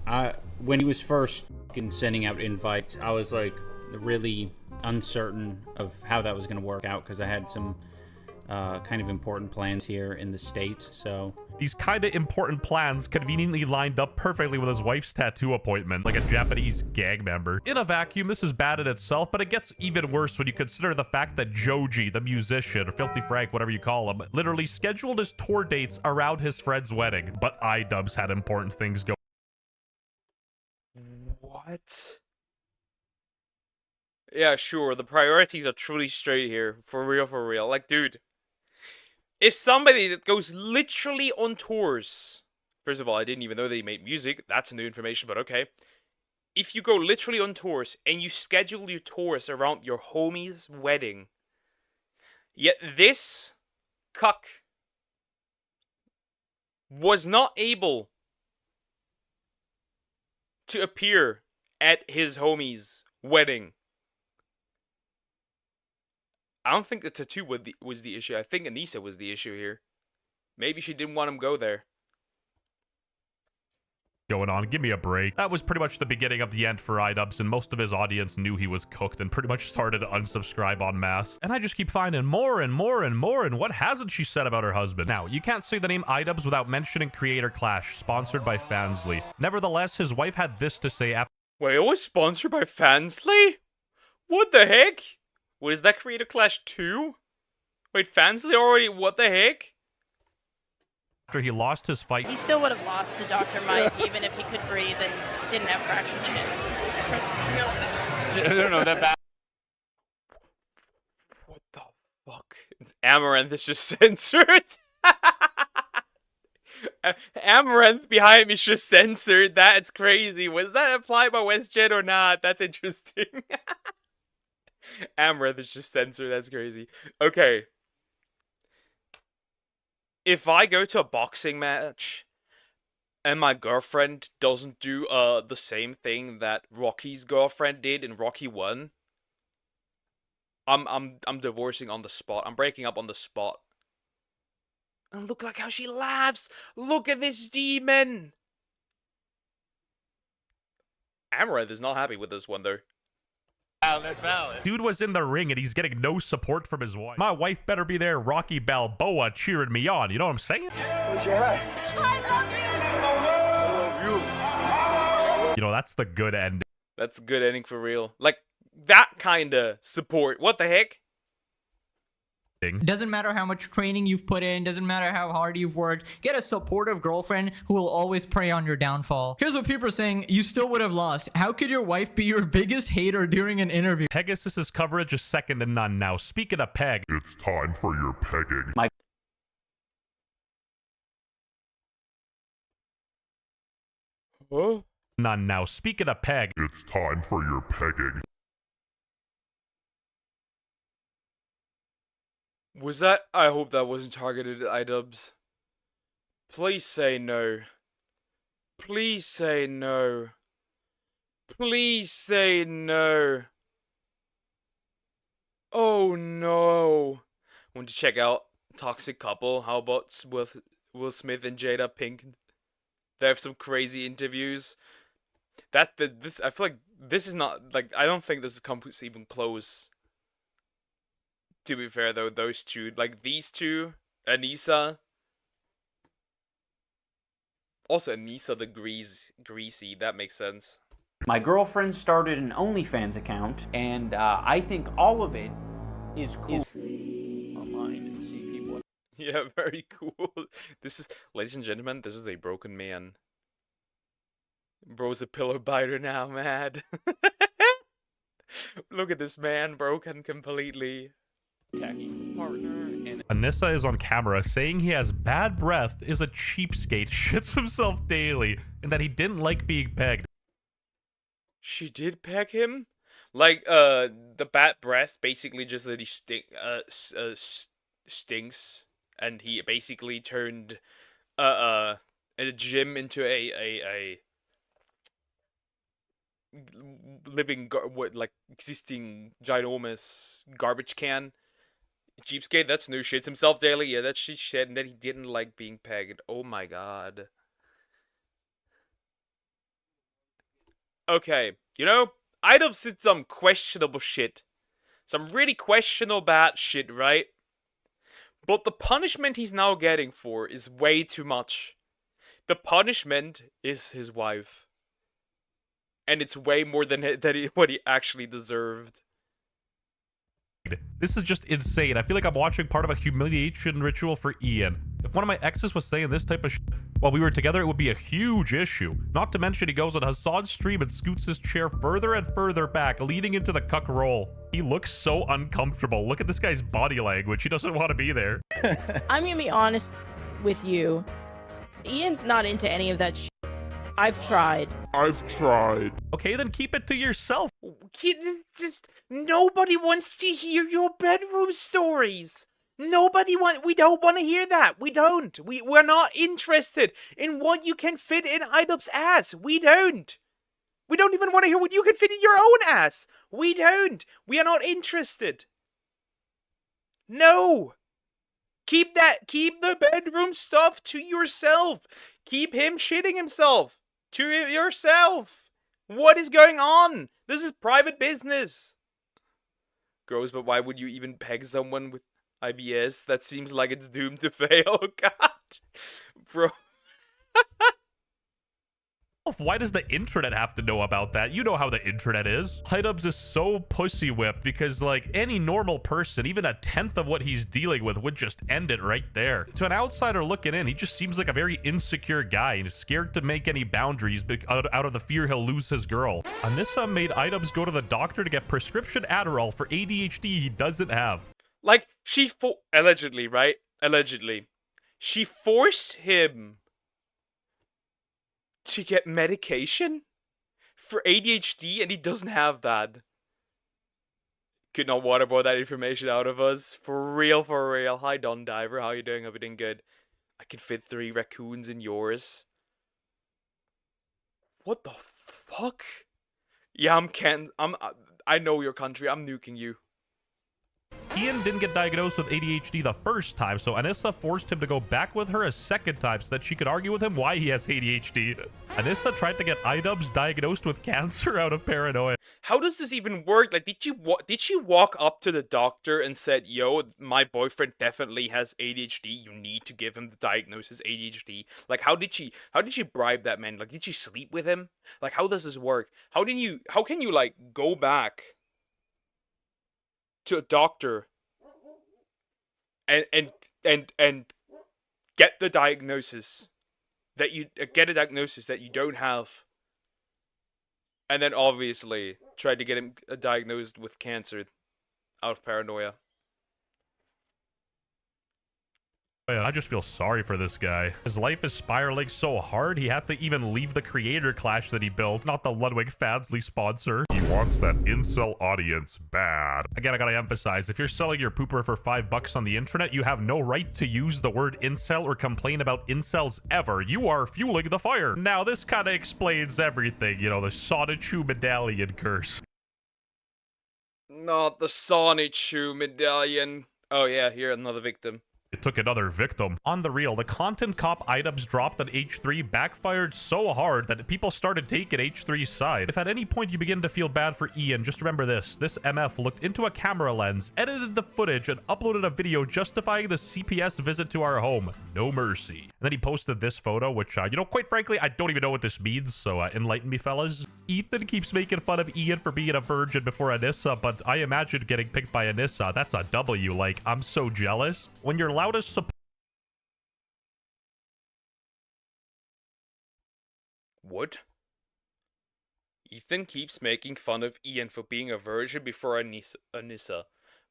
when he was first sending out invites, I was like really uncertain of how that was going to work out because I had some kind of important plans here in the States, so... These kind of important plans conveniently lined up perfectly with his wife's tattoo appointment, like a Japanese gang member. In a vacuum, this is bad in itself, but it gets even worse when you consider the fact that Joji, the musician, or Filthy Frank, whatever you call him, literally scheduled his tour dates around his friend's wedding, but iDubbbz had important things going. What? Yeah, sure, the priorities are truly straight here. For real. Like, dude, If somebody that goes literally on tours, first of all, I didn't even know they made music. That's new information, but okay. If you go literally on tours and you schedule your tours around your homie's wedding, yet this cuck was not able to appear at his homie's wedding. I don't think the tattoo was the issue. I think Anissa was the issue here. Maybe she didn't want him go there. Going on, give me a break. That was pretty much the beginning of the end for iDubbbz, and most of his audience knew he was cooked and pretty much started to unsubscribe en masse. And I just keep finding more and more and more, and what hasn't she said about her husband? Now, you can't say the name iDubbbz without mentioning Creator Clash, sponsored by Fansly. Nevertheless, his wife had this to say after— Wait, it was sponsored by Fansly? What the heck? What is that, Creator Clash 2? Wait, Fansly already? What the heck? after he lost his fight. He still would have lost to Dr. Mike even if he could breathe and didn't have fractured shins. No, that bad. What the fuck? It's Amaranth is just censored. Amaranth behind me is just censored. That's crazy. Was that applied by WestJet or not? That's interesting. Amaranth is just censored. That's crazy. Okay. If I go to a boxing match and my girlfriend doesn't do the same thing that Rocky's girlfriend did in Rocky 1, I'm divorcing on the spot. I'm breaking up on the spot. And look like how she laughs. Look at this demon. Amaranth is not happy with this one though. That's valid. Dude was in the ring and he's getting no support from his wife. My wife better be there, Rocky Balboa, cheering me on. You know what I'm saying? What's your hat? I love you. You know, that's the good ending. That's a good ending for real. Like, that kind of support. What the heck? Doesn't matter how much training you've put in, doesn't matter how hard you've worked, get a supportive girlfriend who will always prey on your downfall. Here's what people are saying: you still would have lost. How could your wife be your biggest hater during an interview? Pegasus's coverage is second to none now. Speaking of peg, it's time for your pegging. Huh? None now. Speaking of peg, it's time for your pegging. Was that? I hope that wasn't targeted at iDubbbz. Please say no. Please say no. Please say no. Oh no. Want to check out Toxic Couple? How about Will Smith and Jada Pinkett? They have some crazy interviews. I feel like this is not, like, I don't think this is even close. To be fair, though, those two, like these two, Anissa. Also, Anissa the greasy, that makes sense. My girlfriend started an OnlyFans account, and I think all of it is cool. Online and see people. Yeah, very cool. This is, ladies and gentlemen, this is a broken man. Bro's a pillow biter now, mad. Look at this man, broken completely. Attacking the partner and Anissa is on camera saying he has bad breath, is a cheapskate, shits himself daily, and that he didn't like being pegged. She did peg him? Like, the bad breath basically just that he stinks, and he basically turned, a gym into a living, existing ginormous garbage can. Cheapskate, that's new. Shits himself daily. Yeah, that she said, and that he didn't like being pegged. Oh my god. Okay, you know, iDubbbz did some questionable shit. Some really questionable bad shit, right? But the punishment he's now getting for is way too much. The punishment is his wife. And it's way more than what he actually deserved. This is just insane. I feel like I'm watching part of a humiliation ritual for Ian. If one of my exes was saying this type of shit, While we were together, it would be a huge issue. Not to mention he goes on Hassan's stream and scoots his chair further and further back, leaning into the cuck role. He looks so uncomfortable. Look at this guy's body language. He doesn't want to be there. I'm gonna be honest with you. Ian's not into any of that shit. I've tried. Okay, then keep it to yourself. Just nobody wants to hear your bedroom stories. We don't want to hear that. We're not interested in what you can fit in Idub's ass. We don't even want to hear what you can fit in your own ass. We are not interested. No. Keep the bedroom stuff to yourself. Keep him shitting himself to yourself. What is going on? This is private business. Gross, but why would you even peg someone with IBS? That seems like it's doomed to fail. God. Bro. Why does the internet have to know about that? You know how the internet is. Hydubs is so pussy whipped because, like, any normal person, even a tenth of what he's dealing with would just end it right there. To an outsider looking in, he just seems like a very insecure guy and is scared to make any boundaries out of the fear he'll lose his girl. Anissa made Hydubs go to the doctor to get prescription Adderall for ADHD he doesn't have. Like, allegedly, right? Allegedly. She forced him to get medication for ADHD, and he doesn't have that. Could not waterboard that information out of us. For real, for real. Hi, Don Diver. How you doing? Hope you're doing good. I can fit 3 raccoons in yours. What the fuck? Yeah, I know your country. I'm nuking you. Ian didn't get diagnosed with ADHD the first time, so Anissa forced him to go back with her a second time so that she could argue with him why he has ADHD. Anissa tried to get Idubs diagnosed with cancer out of paranoia. How does this even work? Like, did she walk up to the doctor and said, "Yo, my boyfriend definitely has ADHD. You need to give him the diagnosis ADHD." Like, how did she bribe that man? Like, did she sleep with him? Like, how does this work? How can you like go back to a doctor and get the diagnosis that you don't have, and then obviously tried to get him diagnosed with cancer out of paranoia? I just feel sorry for this guy. His life is spiraling so hard, he had to even leave the creator clash that he built, not the Ludwig Fadsley sponsor. He wants that incel audience bad. Again, I gotta emphasize, if you're selling your pooper for $5 on the internet, you have no right to use the word incel or complain about incels ever. You are fueling the fire. Now, this kind of explains everything, you know, the Sonichu medallion curse. Not the Sonichu medallion. Oh yeah, here, another victim. It took another victim. On the real, the content cop items dropped on H3 backfired so hard that people started taking H3's side. If at any point you begin to feel bad for Ian, just remember this. This MF looked into a camera lens, edited the footage, and uploaded a video justifying the CPS visit to our home. No mercy. And then he posted this photo, which, you know, quite frankly, I don't even know what this means, so enlighten me, fellas. Ethan keeps making fun of Ian for being a virgin before Anissa, but I imagine getting picked by Anissa. That's a W. Like, I'm so jealous. When your loudest support... What? Ethan keeps making fun of Ian for being a virgin before Anissa.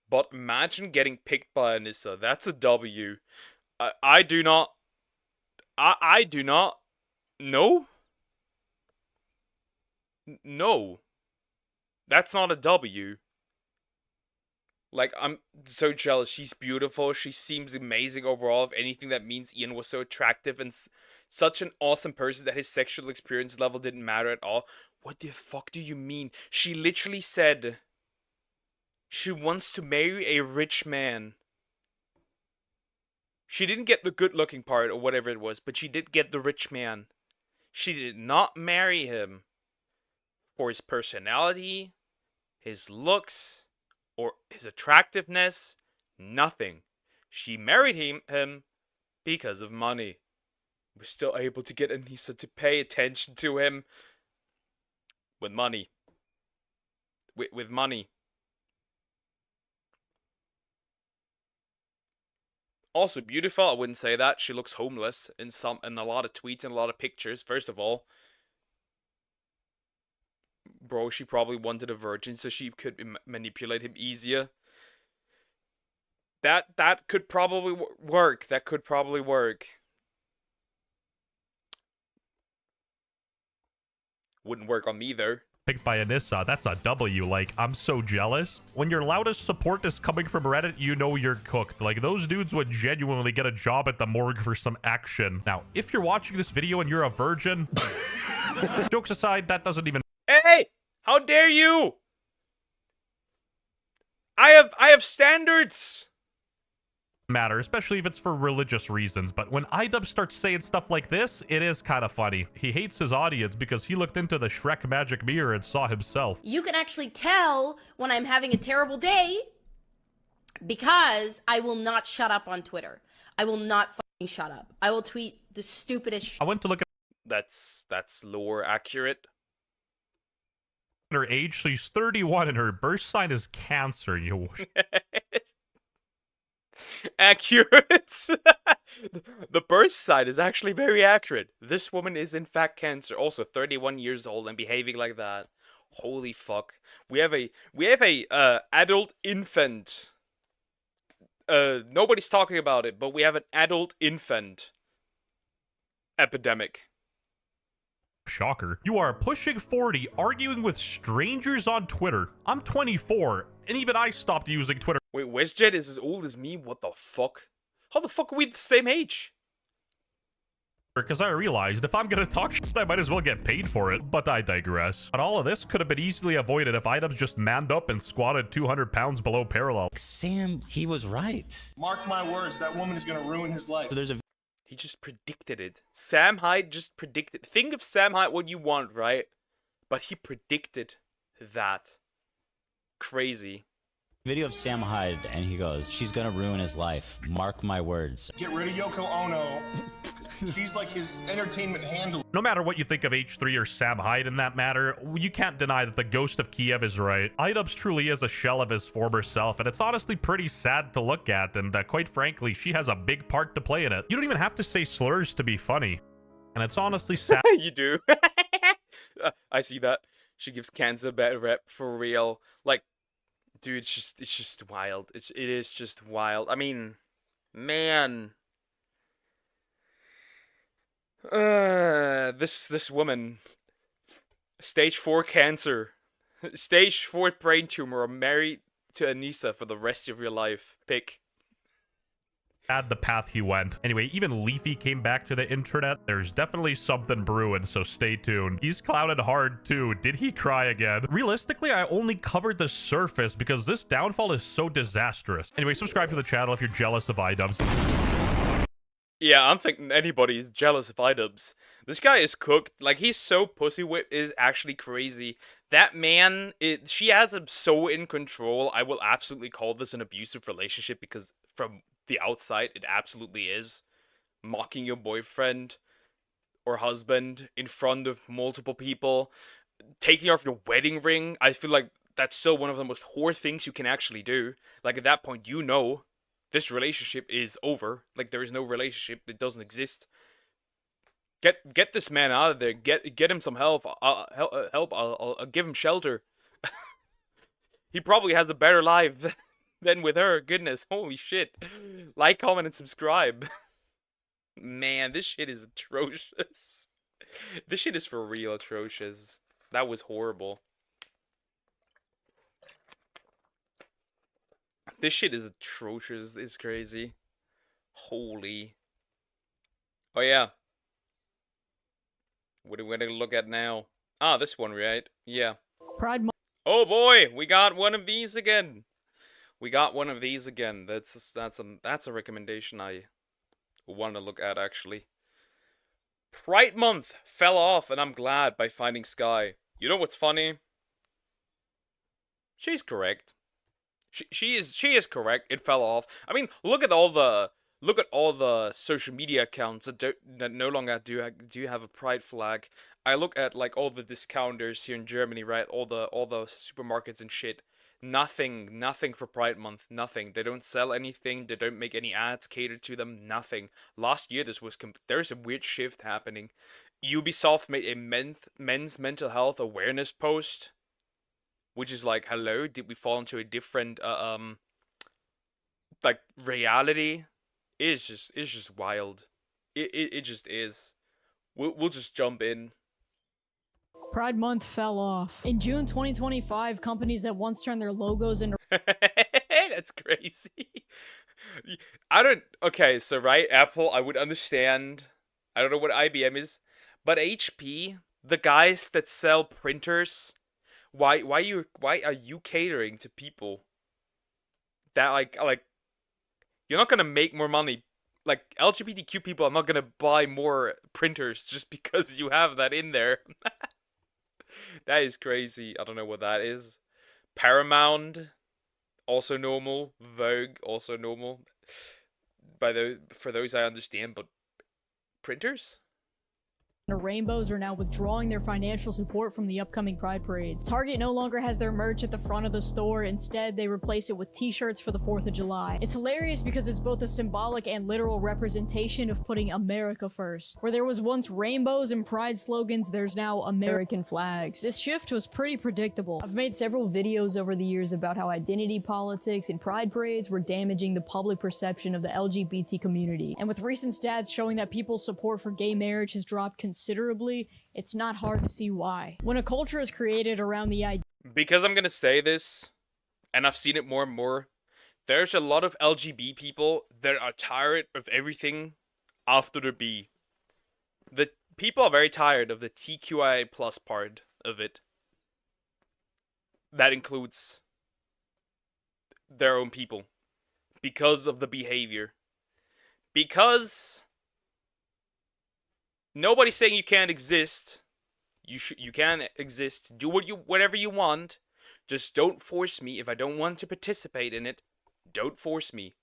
But imagine getting picked by Anissa. That's a W. I do not... I do not... No? No. That's not a W. Like, I'm so jealous. She's beautiful. She seems amazing overall. If anything, that means Ian was so attractive and such an awesome person that his sexual experience level didn't matter at all. What the fuck do you mean? She literally said she wants to marry a rich man. She didn't get the good-looking part or whatever it was, but she did get the rich man. She did not marry him for his personality, his looks, or his attractiveness. Nothing. She married him because of money. We're still able to get Anissa to pay attention to him with money. With money. Also beautiful, I wouldn't say that. She looks homeless in a lot of tweets and a lot of pictures. First of all, bro, she probably wanted a virgin so she could manipulate him easier. That could probably work. That could probably work. Wouldn't work on me though. Picked by Anissa, that's a W. Like, I'm so jealous. When your loudest support is coming from Reddit, you know you're cooked. Like, those dudes would genuinely get a job at the morgue for some action. Now, if you're watching this video and you're a virgin, jokes aside, that doesn't even... Hey! How dare you! I have standards! matter, especially if it's for religious reasons. But when iDub starts saying stuff like this, it is kind of funny. He hates his audience because he looked into the Shrek magic mirror and saw himself. You can actually tell when I'm having a terrible day because I will not shut up on Twitter. I will not fucking shut up. I will tweet the stupidest shit. I went to look at That's lore accurate. her age. She's 31 and her birth sign is Cancer. You accurate. The birth sign is actually very accurate. This woman is in fact Cancer, also 31 years old and behaving like that. Holy fuck. We have a adult infant. Nobody's talking about it, but we have an adult infant epidemic. Shocker. You are pushing 40, arguing with strangers on Twitter. I'm 24, and even I stopped using Twitter. Wait, WestJet is as old as me? What the fuck? How the fuck are we the same age? Because I realized if I'm gonna talk shit, I might as well get paid for it. But I digress. But all of this could have been easily avoided if items just manned up and squatted 200 pounds below parallel. Sam, he was right. Mark my words, that woman is gonna ruin his life. So there's a He just predicted it. Sam Hyde just predicted. Think of Sam Hyde what you want, right? But he predicted that. Crazy. video of Sam Hyde, and he goes, "She's gonna ruin his life. Mark my words." Get rid of Yoko Ono. She's like his entertainment handler. No matter what you think of H3 or Sam Hyde in that matter, you can't deny that the ghost of Kiev is right. iDubbbz truly is a shell of his former self, and it's honestly pretty sad to look at, and quite frankly, she has a big part to play in it. You don't even have to say slurs to be funny. And it's honestly sad. You do. I see that. She gives Cancer a bad rep for real. Like, dude, it's just wild. It is just wild. I mean, man. This woman, stage 4 cancer, stage 4 brain tumor, or married to Anissa for the rest of your life. Pick. Add the path he went. Anyway, even Leafy came back to the internet. There's definitely something brewing, so stay tuned. He's clouded hard too. Did he cry again? Realistically, I only covered the surface because this downfall is so disastrous. Anyway, subscribe to the channel if you're jealous of iDubbbz. Yeah, I'm thinking anybody is jealous of iDubbbz. This guy is cooked. Like, he's so pussy whipped is actually crazy. That man, she has him so in control. I will absolutely call this an abusive relationship because from the outside, it absolutely is. Mocking your boyfriend or husband in front of multiple people. Taking off your wedding ring. I feel like that's still one of the most whore things you can actually do. Like, at that point, you know this relationship is over. Like, there is no relationship. It doesn't exist. Get this man out of there. Get him some help. I'll give him shelter. He probably has a better life than with her. Goodness, holy shit. Like, comment, and subscribe. Man, this shit is atrocious. This shit is for real atrocious. That was horrible. This shit is atrocious. It's crazy. Holy. Oh, yeah. What are we gonna look at now? Ah, this one, right? Yeah. Pride Month. Oh boy, we got one of these again. We got one of these again. That's a recommendation I want to look at, actually. Pride Month fell off, and I'm glad, by Finding Sky. You know what's funny? She's correct. She is correct. It fell off. I mean, look at all the social media accounts that no longer do have a pride flag. I look at like all the discounters here in Germany, right? All the supermarkets and shit. Nothing for Pride Month. Nothing. They don't sell anything. They don't make any ads catered to them. Nothing. Last year, this was there's a weird shift happening. Ubisoft made a men's mental health awareness post, which is like, hello, did we fall into a different like reality? It's just wild. It just is. We'll just jump in. Pride Month fell off. In June 2025, companies that once turned their logos into That's crazy. Okay, so right, Apple, I would understand. I don't know what IBM is, but HP, the guys that sell printers, why are you catering to people that like you're not gonna make more money. Like LGBTQ people are not gonna buy more printers just because you have that in there. That is crazy. I don't know what that is. Paramount, also normal. Vogue, also normal. For those I understand, but printers? rainbows are now withdrawing their financial support from the upcoming Pride parades. Target no longer has their merch at the front of the store. Instead, they replace it with t-shirts for the 4th of July. It's hilarious because it's both a symbolic and literal representation of putting America first. Where there was once rainbows and Pride slogans, there's now American flags. This shift was pretty predictable. I've made several videos over the years about how identity politics and Pride parades were damaging the public perception of the LGBT community. And with recent stats showing that people's support for gay marriage has dropped considerably, it's not hard to see why. When a culture is created around the idea— Because I'm gonna say this, and I've seen it more and more, there's a lot of LGBT people that are tired of everything after the B. The people are very tired of the TQIA plus part of it. That includes their own people. Because of the behavior. Because nobody's saying you can't exist. You can exist. Do whatever you want. Just don't force me. If I don't want to participate in it, don't force me.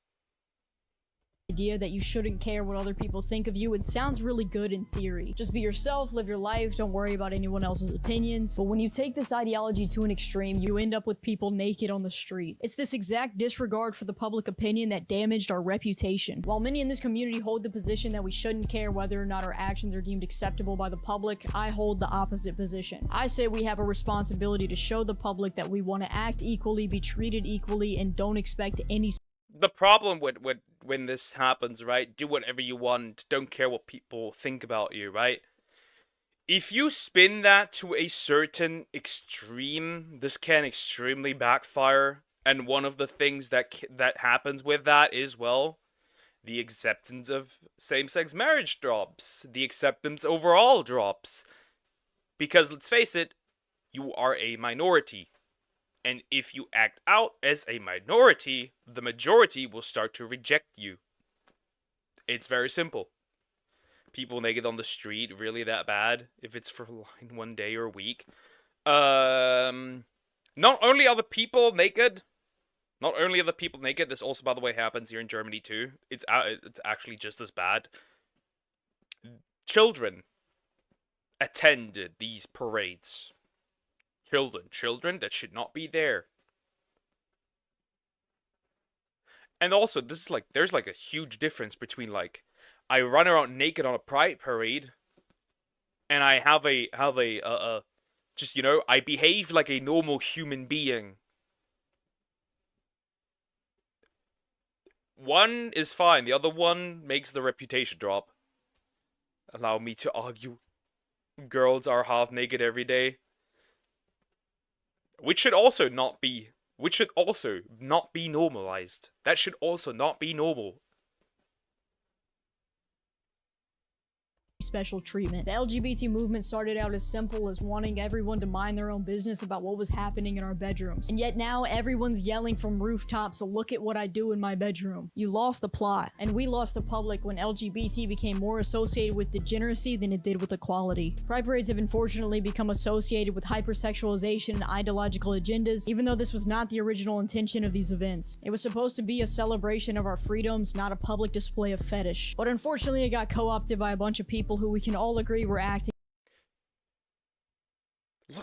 idea that you shouldn't care what other people think of you. It sounds really good in theory. Just be yourself, live your life, don't worry about anyone else's opinions. But when you take this ideology to an extreme, you end up with people naked on the street. It's this exact disregard for the public opinion that damaged our reputation. While many in this community hold the position that we shouldn't care whether or not our actions are deemed acceptable by the public, I hold the opposite position. I say we have a responsibility to show the public that we want to act equally, be treated equally, and don't expect any— The problem with when this happens, right? Do whatever you want. Don't care what people think about you, right? If you spin that to a certain extreme, this can extremely backfire. And one of the things that happens with that is, well, the acceptance of same-sex marriage drops. The acceptance overall drops. Because, let's face it, you are a minority. And if you act out as a minority, the majority will start to reject you. It's very simple. People naked on the street, really that bad? If it's for one day or a week. Not only are the people naked, this also, by the way, happens here in Germany too. It's actually just as bad. Children attend these parades. Children that should not be there. And also, this is like, there's like a huge difference between like, I run around naked on a pride parade, and I have just, you know, I behave like a normal human being. One is fine, the other one makes the reputation drop. Allow me to argue. Girls are half naked every day. Which should also not be normalized. That should also not be normal. special treatment. The LGBT movement started out as simple as wanting everyone to mind their own business about what was happening in our bedrooms. And yet now everyone's yelling from rooftops, look at what I do in my bedroom. You lost the plot. And we lost the public when LGBT became more associated with degeneracy than it did with equality. Pride parades have unfortunately become associated with hypersexualization and ideological agendas, even though this was not the original intention of these events. It was supposed to be a celebration of our freedoms, not a public display of fetish. But unfortunately it got co-opted by a bunch of people who we can all agree were acting.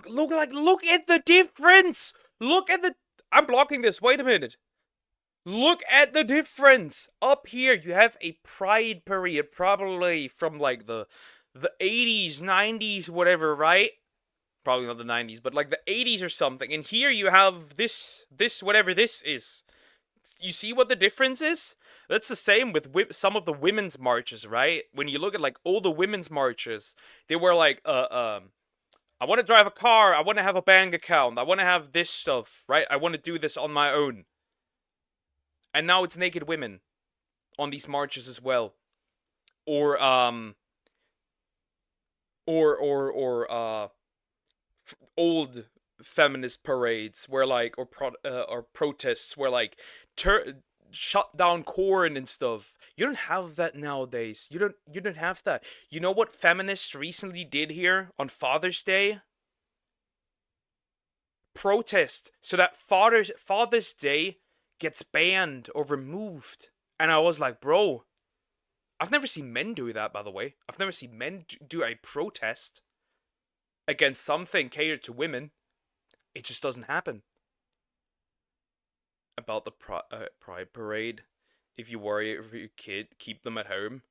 Look at the difference! Look at the I'm blocking this. Wait a minute. Look at the difference. Up here, you have a pride parade, probably from like the 80s, 90s, whatever, right? Probably not the 90s, but like the 80s or something. And here you have this whatever this is. You see what the difference is? That's the same with some of the women's marches, right? When you look at like all the women's marches, they were like, I want to drive a car, I want to have a bank account, I want to have this stuff, right? I want to do this on my own. And now it's naked women on these marches as well. Or old feminist parades where like or protests where like shut down corn and stuff. You don't have that nowadays. You don't have that. You know what feminists recently did here on Father's Day? Protest so that Father's Day gets banned or removed. And I was like, bro, I've never seen men do that, by the way. I've never seen men do a protest against something catered to women. It just doesn't happen. About the pride parade, if you worry over your kid, keep them at home.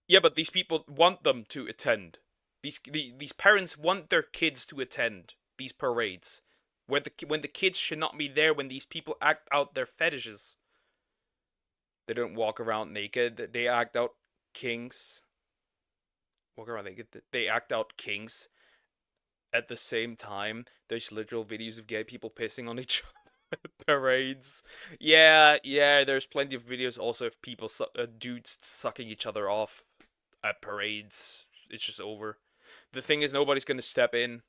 Yeah, but these people want them to attend. These parents want their kids to attend these parades, when the kids should not be there when these people act out their fetishes. They don't walk around naked. They act out kings. Walk around naked. They act out kings. At the same time, there's literal videos of gay people pissing on each other at parades. Yeah, there's plenty of videos also of people, dudes sucking each other off at parades. It's just over. The thing is, nobody's gonna step in.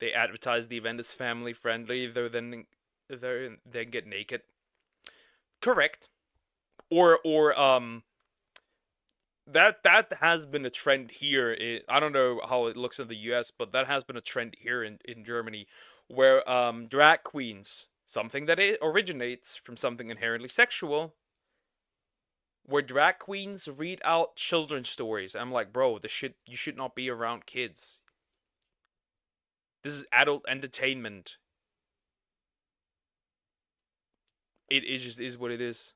They advertise the event as family friendly, though then get naked. Correct. Or that has been a trend here. I don't know how it looks in the US, but that has been a trend here in Germany, where drag queens, something that originates from something inherently sexual, where drag queens read out children's stories. I'm like, bro, you should not be around kids. This is adult entertainment. It just is what it is.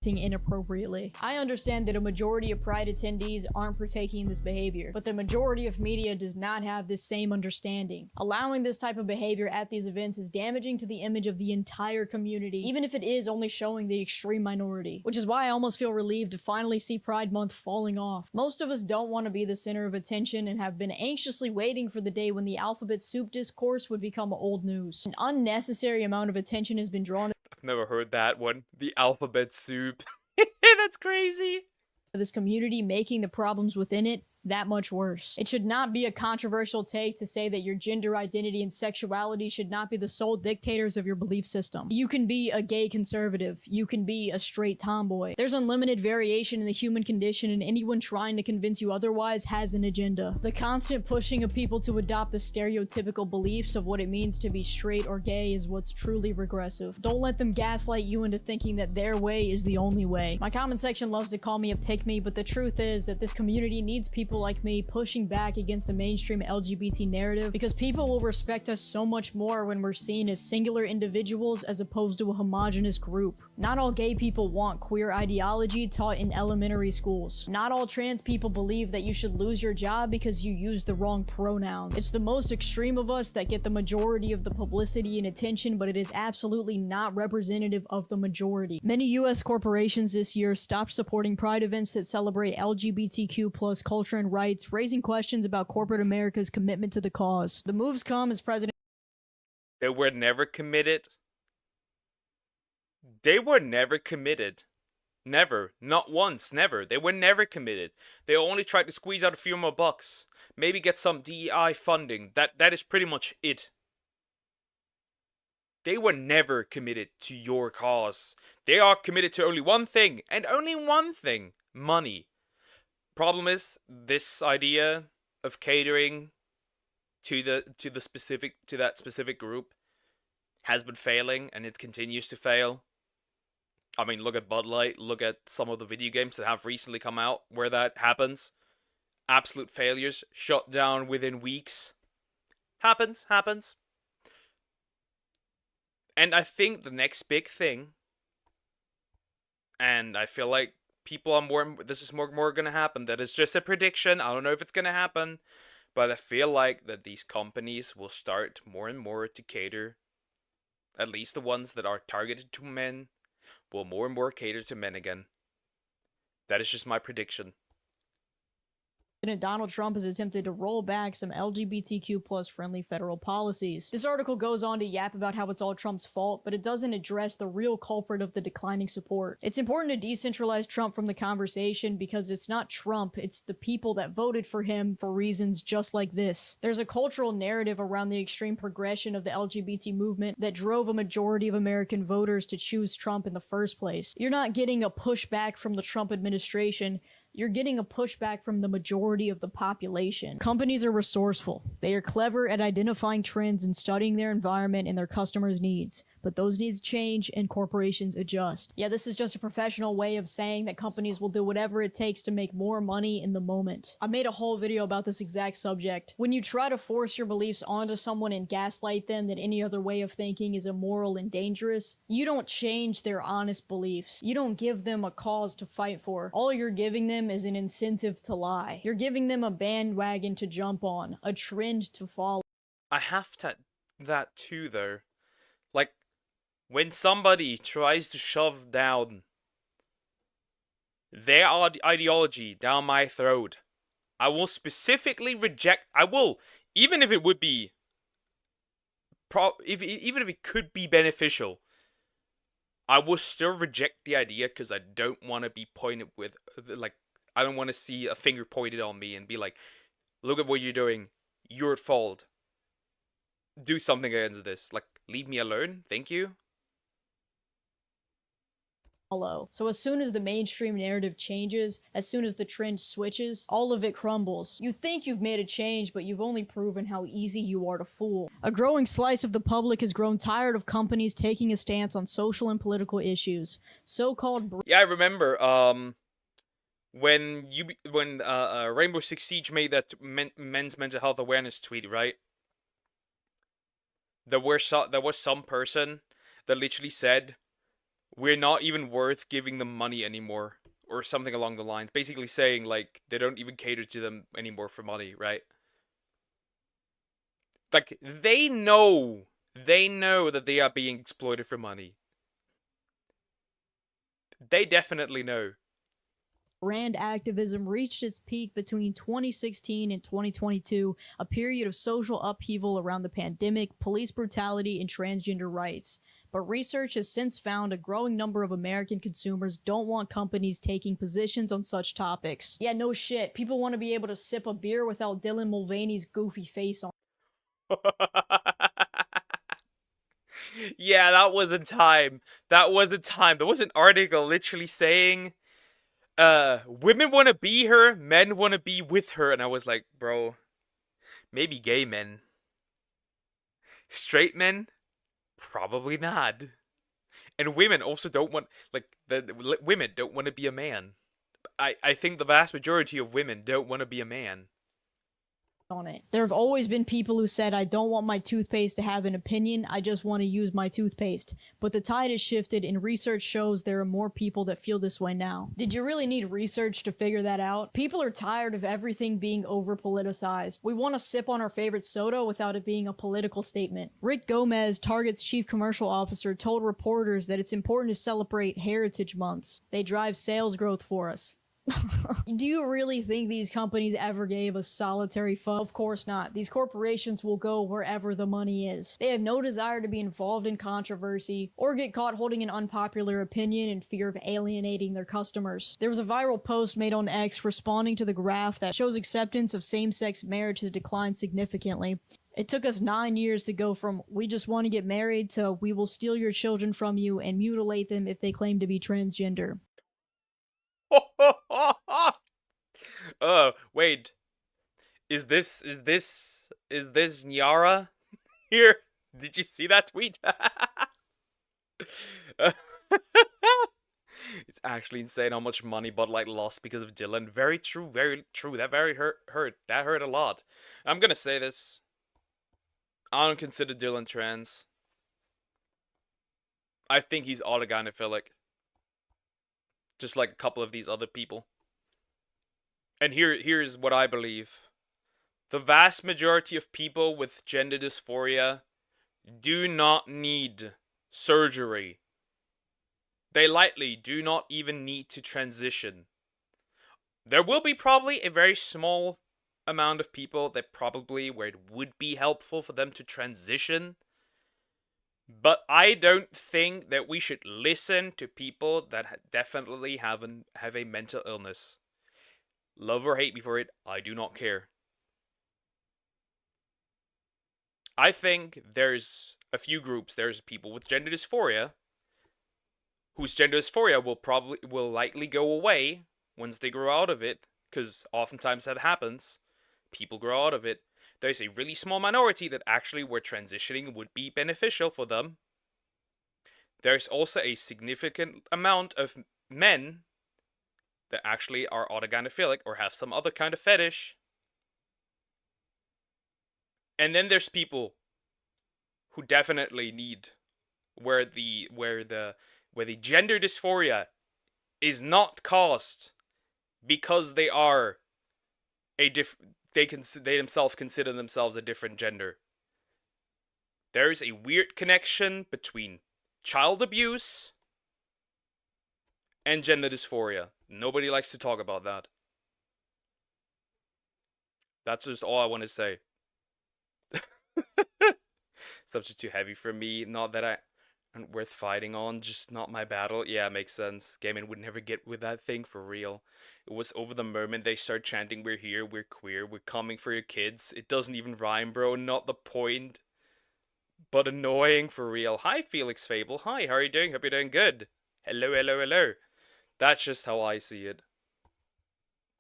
Inappropriately. I understand that a majority of Pride attendees aren't partaking in this behavior, but the majority of media does not have this same understanding. Allowing this type of behavior at these events is damaging to the image of the entire community, even if it is only showing the extreme minority, which is why I almost feel relieved to finally see Pride Month falling off. Most of us don't want to be the center of attention and have been anxiously waiting for the day when the alphabet soup discourse would become old news. An unnecessary amount of attention has been drawn. I've never heard that one. The alphabet soup. That's crazy. This community, making the problems within it that much worse. It should not be a controversial take to say that your gender identity and sexuality should not be the sole dictators of your belief system. You can be a gay conservative. You can be a straight tomboy. There's unlimited variation in the human condition, and anyone trying to convince you otherwise has an agenda. The constant pushing of people to adopt the stereotypical beliefs of what it means to be straight or gay is what's truly regressive. Don't let them gaslight you into thinking that their way is the only way. My comment section loves to call me a pick-me, but the truth is that this community needs people like me pushing back against the mainstream LGBT narrative, because people will respect us so much more when we're seen as singular individuals as opposed to a homogenous group. Not all gay people want queer ideology taught in elementary schools. Not all trans people believe that you should lose your job because you use the wrong pronouns. It's the most extreme of us that get the majority of the publicity and attention, but it is absolutely not representative of the majority. Many US corporations this year stopped supporting Pride events that celebrate LGBTQ+ culture and rights, raising questions about corporate America's commitment to the cause. The moves come as President They were never committed. They were never committed. Never. Not once. Never. They were never committed. They only tried to squeeze out a few more bucks. Maybe get some DEI funding. That is pretty much it. They were never committed to your cause. They are committed to only one thing, and only one thing. Money. Problem is, this idea of catering to that specific group has been failing, and it continues to fail. I mean, look at Bud Light, look at some of the video games that have recently come out where that happens. Absolute failures, shut down within weeks. Happens. And I think the next big thing, and I feel like people are this is more gonna happen. That is just a prediction. I don't know if it's gonna happen, but I feel like that these companies will start more and more to cater, at least the ones that are targeted to men, will more and more cater to men again. That is just my prediction. President Donald Trump has attempted to roll back some LGBTQ plus friendly federal policies. This article goes on to yap about how it's all Trump's fault, but it doesn't address the real culprit of the declining support. It's important to decentralize Trump from the conversation because it's not Trump, it's the people that voted for him for reasons just like this. There's a cultural narrative around the extreme progression of the LGBT movement that drove a majority of American voters to choose Trump in the first place. You're not getting a pushback from the Trump administration, you're getting a pushback from the majority of the population. Companies are resourceful. They are clever at identifying trends and studying their environment and their customers' needs. But those needs change and corporations adjust. Yeah, this is just a professional way of saying that companies will do whatever it takes to make more money in the moment. I made a whole video about this exact subject. When you try to force your beliefs onto someone and gaslight them that any other way of thinking is immoral and dangerous, you don't change their honest beliefs. You don't give them a cause to fight for. All you're giving them is an incentive to lie. You're giving them a bandwagon to jump on, a trend to follow. I have that too, though. Like, when somebody tries to shove down their ideology down my throat, I will specifically reject. I will, even if it would be, even if it could be beneficial, I will still reject the idea because I don't want to be pointed with, like, I don't want to see a finger pointed on me and be like, look at what you're doing. You're at fault. Do something against this. Like, leave me alone. Thank you. So as soon as the mainstream narrative changes, as soon as the trend switches, all of it crumbles. You think you've made a change, but you've only proven how easy you are to fool. A growing slice of the public has grown tired of companies taking a stance on social and political issues. So-called Yeah, I remember when Rainbow Six Siege made that men's mental health awareness tweet, right? There was some person that literally said, we're not even worth giving them money anymore, or something along the lines. Basically saying, like, they don't even cater to them anymore for money, right? Like, they know that they are being exploited for money. They definitely know. Brand activism reached its peak between 2016 and 2022, a period of social upheaval around the pandemic, police brutality, and transgender rights. But research has since found a growing number of American consumers don't want companies taking positions on such topics. Yeah, no shit. People want to be able to sip a beer without Dylan Mulvaney's goofy face on. Yeah, that was a time. There was an article literally saying, women want to be her, men want to be with her. And I was like, bro, maybe gay men. Straight men? Probably not. And women also don't want, like, women don't want to be a man. I think the vast majority of women don't want to be a man. On it. There have always been people who said, I don't want my toothpaste to have an opinion, I just want to use my toothpaste. But the tide has shifted and research shows there are more people that feel this way now. Did you really need research to figure that out? People are tired of everything being over-politicized. We want to sip on our favorite soda without it being a political statement. Rick Gomez, Target's chief commercial officer, told reporters that it's important to celebrate Heritage Months. They drive sales growth for us. Do you really think these companies ever gave a solitary fuck? Of course not. These corporations will go wherever the money is. They have no desire to be involved in controversy or get caught holding an unpopular opinion in fear of alienating their customers. There was a viral post made on X responding to the graph that shows acceptance of same-sex marriage has declined significantly. It took us 9 years to go from we just want to get married to we will steal your children from you and mutilate them if they claim to be transgender. Wait. Is this Nyara here? Did you see that tweet? It's actually insane how much money Bud Light lost because of Dylan. Very true, very true. That hurt. That hurt a lot. I'm gonna say this. I don't consider Dylan trans. I think he's autogynephilic. Just like a couple of these other people. And here's what I believe. The vast majority of people with gender dysphoria do not need surgery. They likely do not even need to transition. There will be probably a very small amount of people that probably where it would be helpful for them to transition. But I don't think that we should listen to people that definitely have a mental illness. Love or hate me for it, I do not care. I think there's a few groups. There's people with gender dysphoria, whose gender dysphoria will likely go away once they grow out of it, because oftentimes that happens. People grow out of it. There's a really small minority that actually where transitioning would be beneficial for them. There's also a significant amount of men that actually are autogynephilic or have some other kind of fetish. And then there's people who definitely need where the gender dysphoria is not caused because they are they themselves consider themselves a different gender. There is a weird connection between child abuse and gender dysphoria. Nobody likes to talk about that. That's just all I want to say. Subject too heavy for me. Not that I aren't worth fighting on, just not my battle. Yeah, makes sense. Gaiman would never get with that thing for real. It was over the moment they start chanting, "We're here, we're queer, we're coming for your kids." It doesn't even rhyme, bro. Not the point. But annoying for real. Hi, Felix Fable. Hi, how are you doing? Hope you're doing good. Hello, hello, hello. That's just how I see it.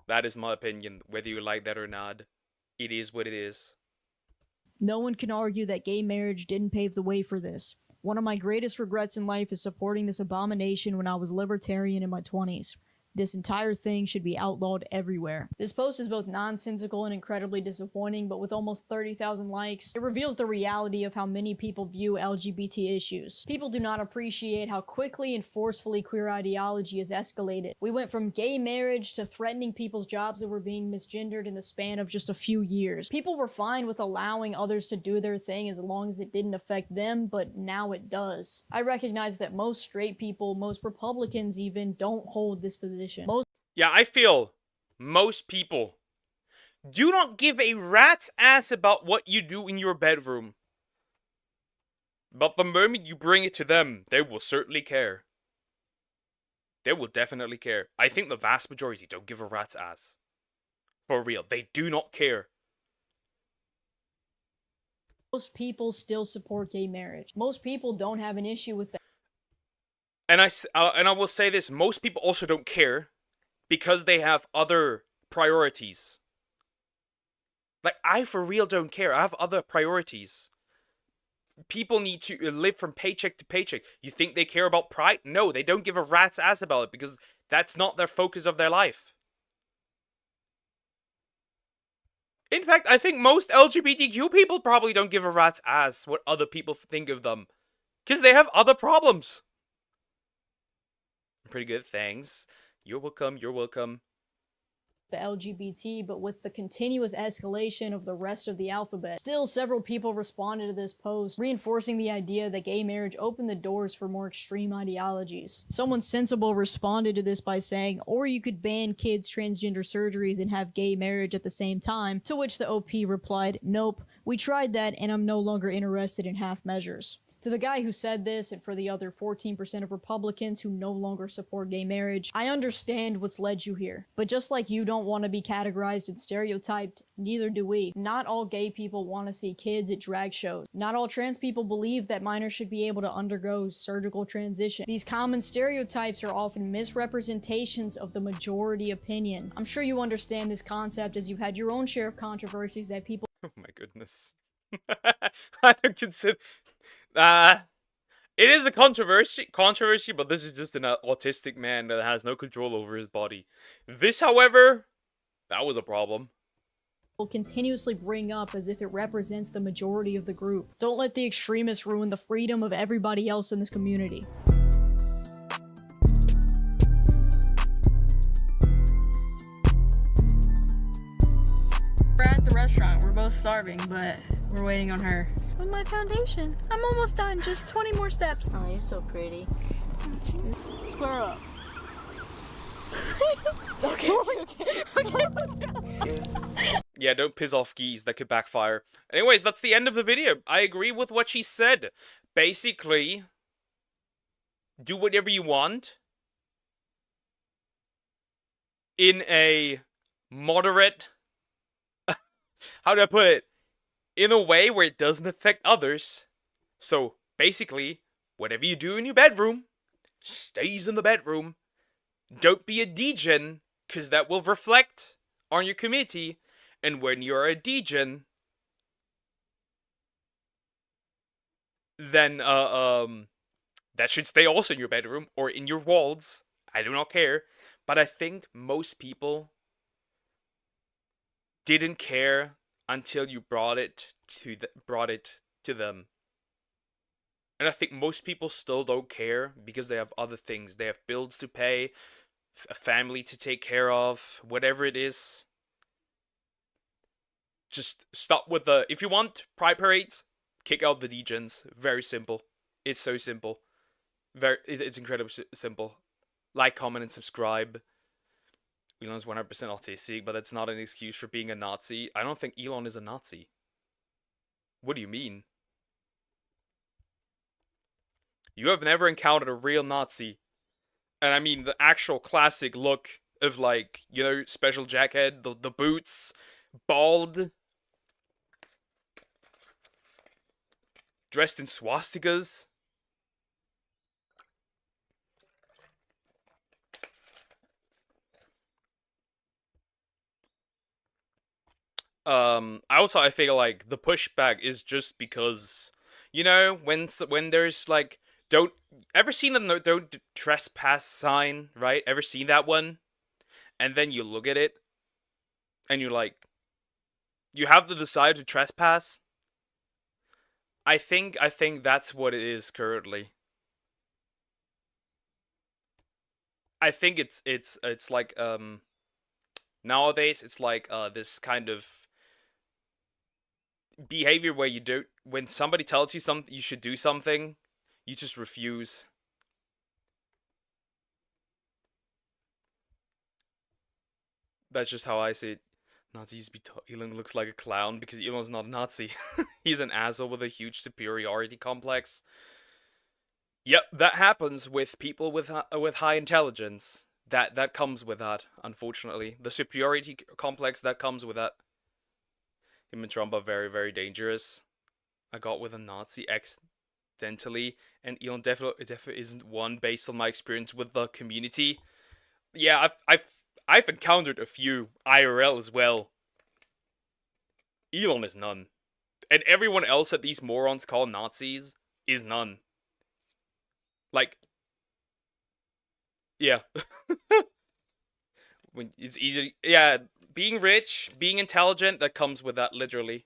That is my opinion, whether you like that or not. It is what it is. No one can argue that gay marriage didn't pave the way for this. One of my greatest regrets in life is supporting this abomination when I was libertarian in my 20s. This entire thing should be outlawed everywhere. This post is both nonsensical and incredibly disappointing, but with almost 30,000 likes, it reveals the reality of how many people view LGBT issues. People do not appreciate how quickly and forcefully queer ideology has escalated. We went from gay marriage to threatening people's jobs that were being misgendered in the span of just a few years. People were fine with allowing others to do their thing as long as it didn't affect them, but now it does. I recognize that most straight people, most Republicans even, don't hold this position. Yeah, I feel most people do not give a rat's ass about what you do in your bedroom. But the moment you bring it to them, they will certainly care. They will definitely care. I think the vast majority don't give a rat's ass. For real, they do not care. Most people still support gay marriage. Most people don't have an issue with that. And I will say this, most people also don't care because they have other priorities. Like, I for real don't care. I have other priorities. People need to live from paycheck to paycheck. You think they care about pride? No, they don't give a rat's ass about it because that's not their focus of their life. In fact, I think most LGBTQ people probably don't give a rat's ass what other people think of them. Because they have other problems. Pretty good, thanks. You're welcome, you're welcome. The LGBT, but with the continuous escalation of the rest of the alphabet. Still, several people responded to this post, reinforcing the idea that gay marriage opened the doors for more extreme ideologies. Someone sensible responded to this by saying, or you could ban kids' transgender surgeries and have gay marriage at the same time, to which the OP replied, nope, we tried that and I'm no longer interested in half measures. To the guy who said this, and for the other 14% of Republicans who no longer support gay marriage, I understand what's led you here. But just like you don't want to be categorized and stereotyped, neither do we. Not all gay people want to see kids at drag shows. Not all trans people believe that minors should be able to undergo surgical transition. These common stereotypes are often misrepresentations of the majority opinion. I'm sure you understand this concept as you've had your own share of controversies that people— Oh my goodness. I don't consider... it is a controversy, but this is just an autistic man that has no control over his body. This, however, that was a problem. will continuously bring up as if it represents the majority of the group. Don't let the extremists ruin the freedom of everybody else in this community. We're at the restaurant. We're both starving, but we're waiting on her. With my foundation. I'm almost done. Just 20 more steps. Oh, you're so pretty. Square up. Okay. Yeah, don't piss off geese, that could backfire. Anyways, that's the end of the video. I agree with what she said. Basically, do whatever you want in a moderate... how do I put it? In a way where it doesn't affect others. So, basically, whatever you do in your bedroom, stays in the bedroom. Don't be a degen, because that will reflect on your community. And when you're a degen, then, that should stay also in your bedroom, or in your walls. I do not care. But I think most people didn't care until you brought it to them. And I think most people still don't care because they have other things. They have bills to pay, a family to take care of, whatever it is. Just stop with the... if you want pride parades, kick out the degens. Very simple. It's so simple. It's incredibly simple. Like, comment, and subscribe. Elon's 100% autistic, but that's not an excuse for being a Nazi. I don't think Elon is a Nazi. What do you mean? You have never encountered a real Nazi. And I mean the actual classic look of, like, you know, special jacket, the boots, bald, dressed in swastikas. I feel like the pushback is just because, you know, when there's like, don't ever seen the don't trespass sign, right? Ever seen that one? And then you look at it, and you're like, you have to decide to trespass. I think that's what it is currently. I think it's like nowadays it's like this kind of behavior where you don't, when somebody tells you something you should do something, you just refuse. That's just how I see it. Nazis be Elon looks like a clown because Elon's not a Nazi. He's an asshole with a huge superiority complex. Yep, that happens with people with high intelligence. That comes with that, unfortunately. The superiority complex that comes with that. Him and Trump are very, very dangerous. I got with a Nazi accidentally, and Elon definitely isn't one based on my experience with the community. Yeah, I've encountered a few IRL as well. Elon is none. And everyone else that these morons call Nazis is none. Like, yeah. When it's easy, yeah, being rich, being intelligent, that comes with that, literally.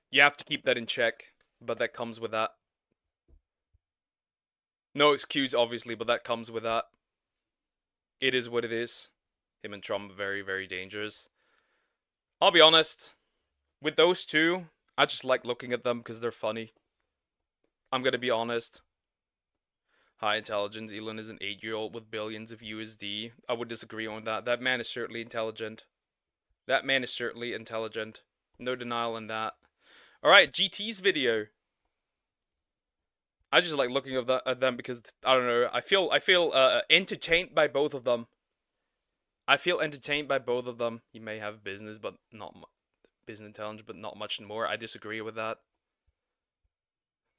You have to keep that in check, but that comes with that. No excuse, obviously, but that comes with that. It is what it is. Him and Trump are very, very dangerous. I'll be honest, with those two, I just like looking at them because they're funny. I'm gonna be honest. High intelligence, Elon is an 8-year-old with billions of USD. I would disagree on that. That man is certainly intelligent. That man is certainly intelligent. No denial in that. Alright, GT's video. I just like looking at them because, I don't know, I feel entertained by both of them. I feel entertained by both of them. He may have business, but not business intelligence, but not much more. I disagree with that.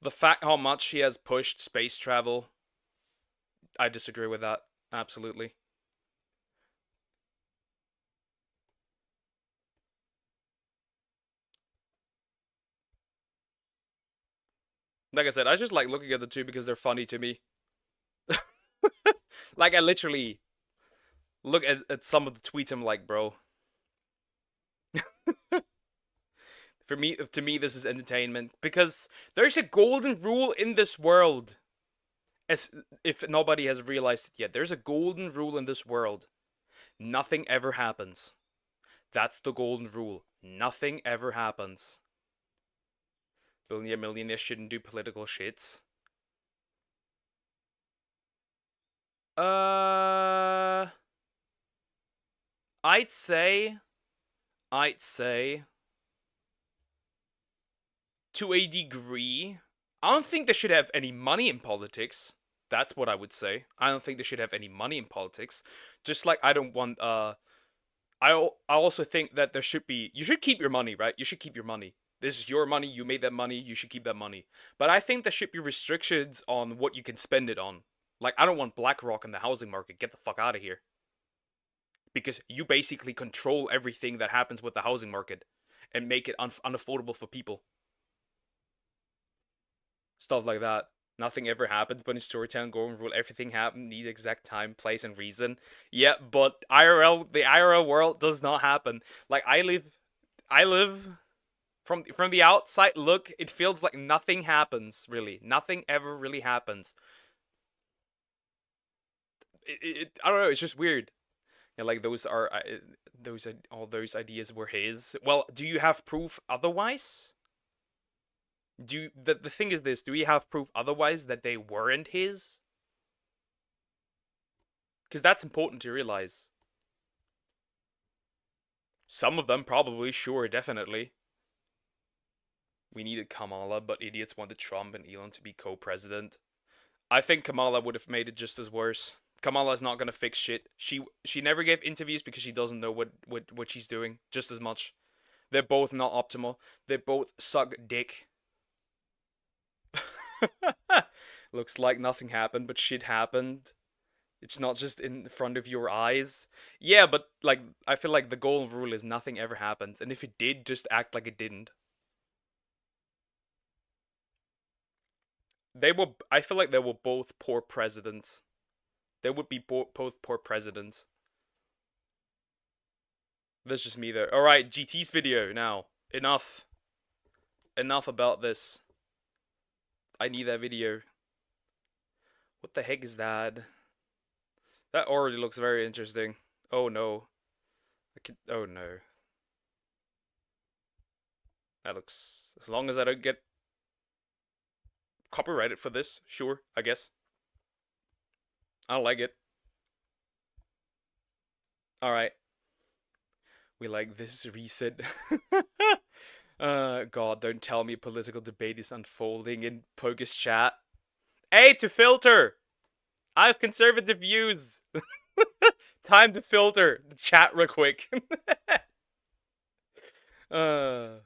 The fact how much he has pushed space travel, I disagree with that. Absolutely. Like I said, I just like looking at the two because they're funny to me. Like, I literally... Look at some of the tweets I'm like, bro. To me, this is entertainment because there's a golden rule in this world. As if nobody has realized it yet, there's a golden rule in this world. Nothing ever happens. That's the golden rule. Nothing ever happens. Millionaires shouldn't do political shits. I'd say to a degree. I don't think they should have any money in politics. That's what I would say. I don't think they should have any money in politics. Just like I don't want I also think that there should be, you should keep your money, right? You should keep your money. This is your money, you made that money, you should keep that money. But I think there should be restrictions on what you can spend it on. Like, I don't want BlackRock in the housing market. Get the fuck out of here. Because you basically control everything that happens with the housing market and make it unaffordable for people. Stuff like that. Nothing ever happens, but in storytelling, golden rule, everything happens, need exact time, place, and reason. Yeah, but the IRL world does not happen. Like, I live from the outside look, it feels like nothing happens, really. Nothing ever really happens. I don't know, it's just weird. Yeah, like all those ideas were his. Well, do you have proof otherwise? The thing is this, do we have proof otherwise that they weren't his? Because that's important to realize. Some of them probably, sure, definitely. We needed Kamala, but idiots wanted Trump and Elon to be co-president. I think Kamala would have made it just as worse. Kamala's not gonna fix shit. She never gave interviews because she doesn't know what she's doing just as much. They're both not optimal. They both suck dick. Looks like nothing happened, but shit happened. It's not just in front of your eyes. Yeah, but like I feel like the golden rule is nothing ever happens, and if it did, just act like it didn't. I feel like they were both poor presidents. They would be both poor presidents. That's just me though. Alright, GT's video now. Enough. Enough about this. I need that video. What the heck is that? That already looks very interesting. Oh no. Oh no. That looks... As long as I don't get copyrighted for this, sure, I guess. I don't like it. Alright. We like this reset. God, don't tell me political debate is unfolding in Pogus chat. Hey, to filter! I have conservative views! Time to filter the chat real quick. I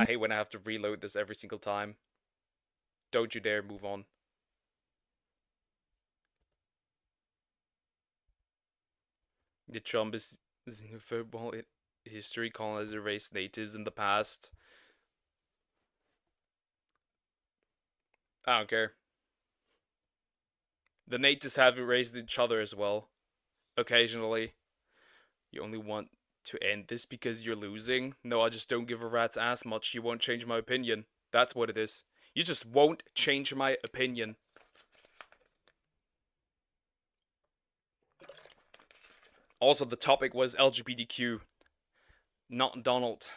hate when I have to reload this every single time. Don't you dare move on. The Trump is xenophobe history, colonizers erased natives in the past. I don't care. The natives have erased each other as well. Occasionally. You only want to end this because you're losing? No, I just don't give a rat's ass much. You won't change my opinion. That's what it is. You just won't change my opinion. Also, the topic was LGBTQ, not Donald.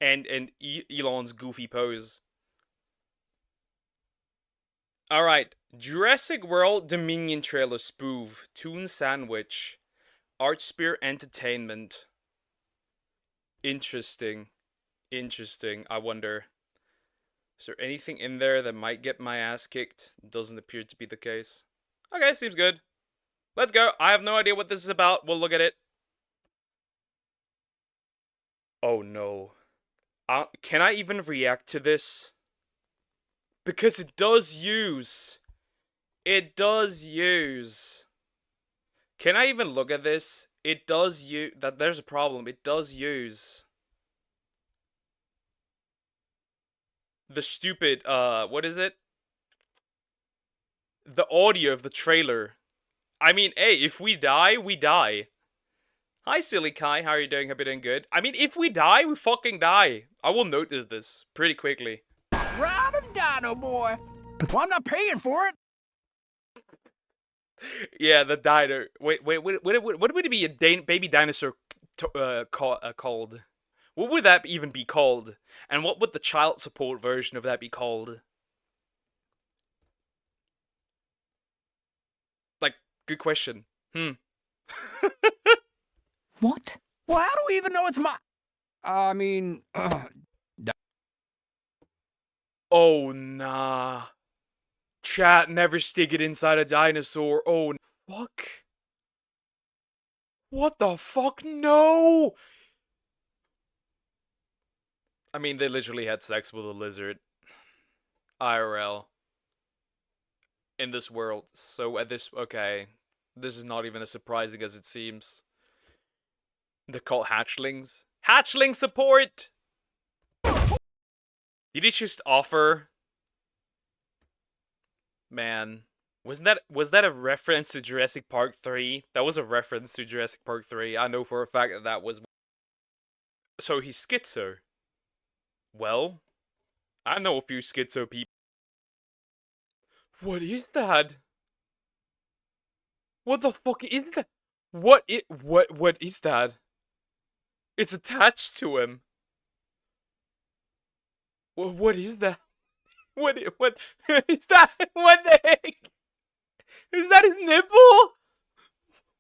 And Elon's goofy pose. Alright, Jurassic World Dominion trailer spoof, Toon Sandwich, Artspear Entertainment. Interesting. Interesting, I wonder. Is there anything in there that might get my ass kicked? Doesn't appear to be the case. Okay, seems good. Let's go. I have no idea what this is about. We'll look at it. Oh no. Can I even react to this? Because it does use. It does use. Can I even look at this? It does use. There's a problem. It does use. The stupid, what is it? the audio of the trailer. I mean, hey, if we die, we die. Hi, Silly Kai. How are you doing? Hope you're doing good. I mean, if we die, we fucking die. I will notice this pretty quickly. Ride 'em, Dino Boy. Well, I'm not paying for it. Yeah, the dino. Wait. What would it be a baby dinosaur called? What would that even be called? And what would the child support version of that be called? Like, good question. What? Well, how do we even know it's my... I mean... Oh, nah. Chat, never stick it inside a dinosaur. Oh, fuck. What the fuck? No! I mean, they literally had sex with a lizard. IRL. In this world. So at this... Okay. This is not even as surprising as it seems. They're called hatchlings. Hatchling support! Did he just offer... Man. Was that a reference to Jurassic Park 3? That was a reference to Jurassic Park 3. I know for a fact that that was... So he's schizo. Well, I know a few schizo people. What is that? What the fuck is that? What is that? It's attached to him. What is that? What is that? What the heck? Is that his nipple?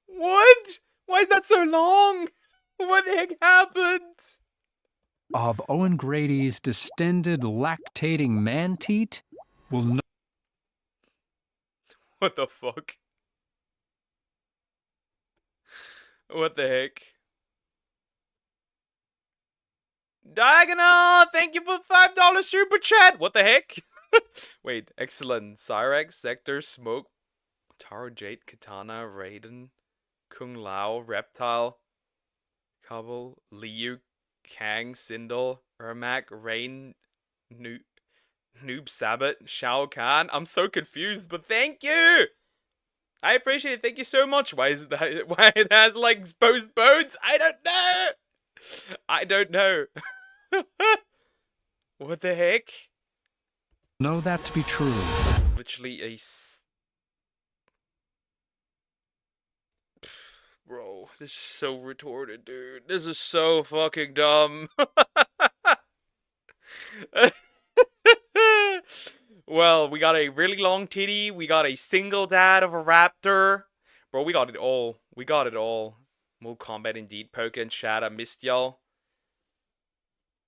What? Why is that so long? What the heck happened? Of Owen Grady's distended lactating man-teat will no... What the fuck? What the heck? Diagonal! Thank you for the $5 super chat! What the heck? Wait, excellent. Cyrex, Sector, Smoke, Taro Jade, Katana, Raiden, Kung Lao, Reptile, Kabul, Liu, Kang, Sindel, Ermac, Rain, Noob Sabbat, Shao Kahn. I'm so confused, but thank you! I appreciate it. Thank you so much. Why is that? Why it has like exposed bones? I don't know. I don't know. What the heck? know that to be true. Literally a... Bro, this is so retarded, dude. This is so fucking dumb. Well, we got a really long titty. We got a single dad of a raptor. Bro, we got it all. We got it all. Mortal Kombat indeed. Poke and chat. I missed y'all.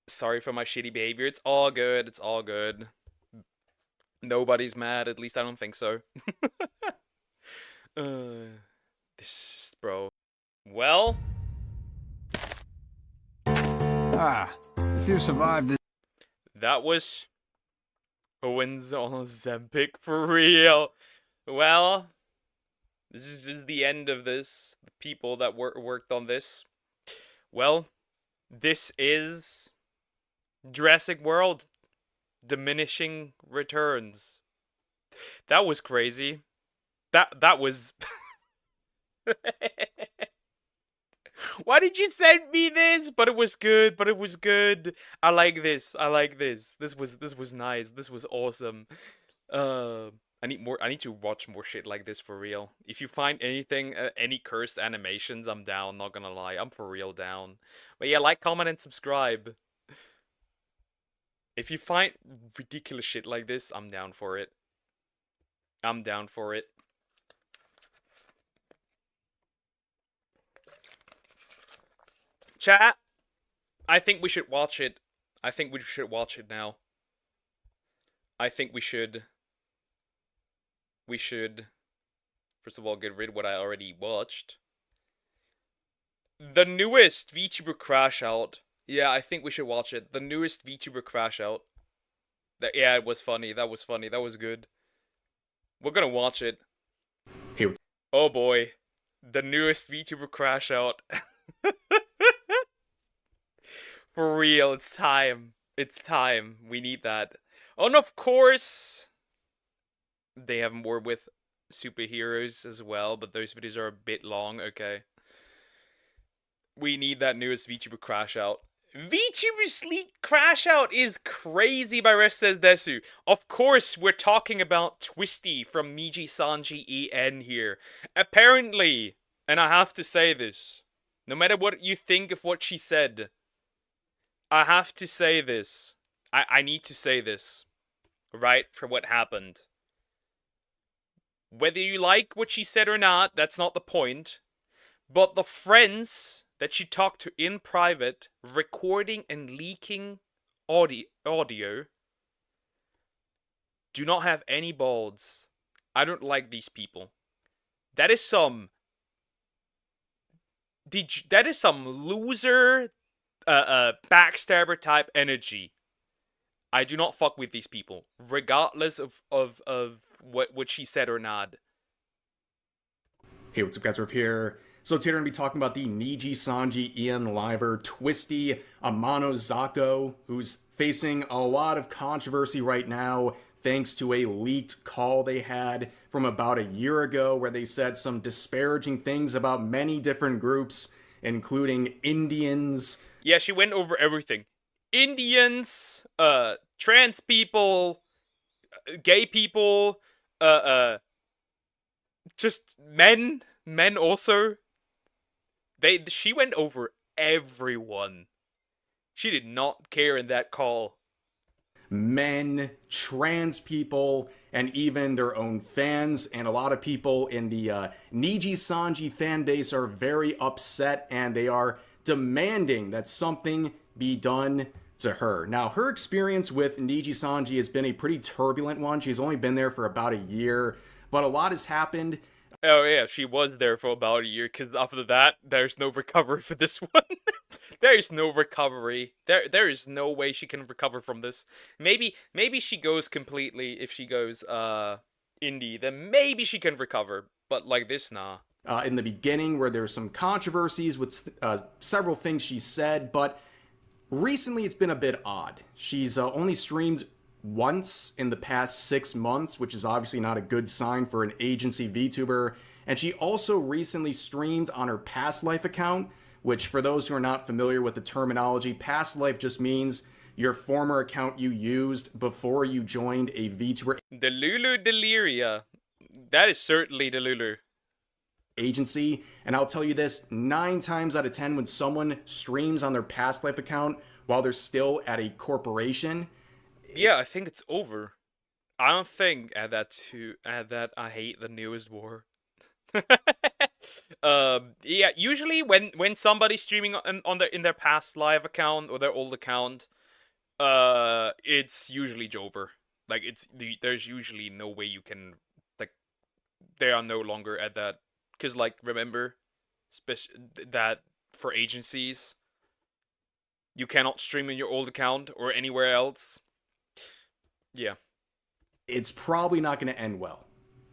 Sorry for my shitty behavior. It's all good. It's all good. Nobody's mad. At least I don't think so. This, bro. Well. If you survive this... That was Owen's on Ozempic for real. Well, this is the end of this. The people that worked on this. Well, this is Jurassic World Diminishing Returns. That was crazy. That was... Why did you send me this? But it was good. But it was good. I like this. I like this. This was nice. This was awesome. I need more. I need to watch more shit like this for real. If you find anything, any cursed animations, I'm down. Not gonna lie, I'm for real down. But yeah, like, comment, and subscribe. If you find ridiculous shit like this, I'm down for it. I'm down for it. Chat, I think we should watch it. I think we should watch it now. I think we should, first of all, get rid of what I already watched. The newest VTuber Crash Out. Yeah, I think we should watch it. The newest VTuber Crash Out. Yeah, it was funny. That was funny. That was good. We're gonna watch it. Here. Oh boy. The newest VTuber Crash Out. For real, it's time. It's time. We need that. Oh, and of course, they have more with superheroes as well, but those videos are a bit long. Okay. We need that newest VTuber crash out. VTuber Sleek Crash Out is crazy by Rest Says Desu. Of course, we're talking about Twisty from Niji Sanji EN here. Apparently, and I have to say this, no matter what you think of what she said, I have to say this. I need to say this, right, for what happened. Whether you like what she said or not, that's not the point. But the friends that she talked to in private, recording and leaking audio, do not have any balls. I don't like these people. That is some... that is some loser, backstabber type energy. I do not fuck with these people, regardless of what she said or not. Hey, what's up, guys? We're here. So today we're going to be talking about the Niji Sanji EN Liver Twisty Amano Zako, who's facing a lot of controversy right now thanks to a leaked call they had from about a year ago where they said some disparaging things about many different groups, including Indians. Yeah, she went over everything. Indians, trans people, gay people, just men also. She went over everyone. She did not care in that call. Men, trans people, and even their own fans, and a lot of people in the Niji Sanji fan base are very upset, and they are demanding that something be done to her. Now, her experience with Niji Sanji has been a pretty turbulent one. She's only been there for about a year, but a lot has happened. Oh yeah, she was there for about a year, because after that, there's no recovery for this one. There is no recovery. There is no way she can recover from this. Maybe she goes completely, if she goes indie, then maybe she can recover. But like this, nah. In the beginning, where there's some controversies with several things she said, but recently it's been a bit odd. She's only streamed once in the past 6 months, which is obviously not a good sign for an agency VTuber. And she also recently streamed on her Past Life account, which for those who are not familiar with the terminology, Past Life just means your former account you used before you joined a VTuber. Delulu Deliria. That is certainly Delulu. Agency. And I'll tell you this, 9 times out of 10 when someone streams on their Past Life account while they're still at a corporation, yeah, I think it's over. I don't think add that I hate the newest war. Yeah, usually when somebody's streaming in their Past Live account or their old account, it's usually over. Like there's usually no way you can, like, they are no longer at that, because like remember, that for agencies, you cannot stream in your old account or anywhere else. Yeah. It's probably not going to end well.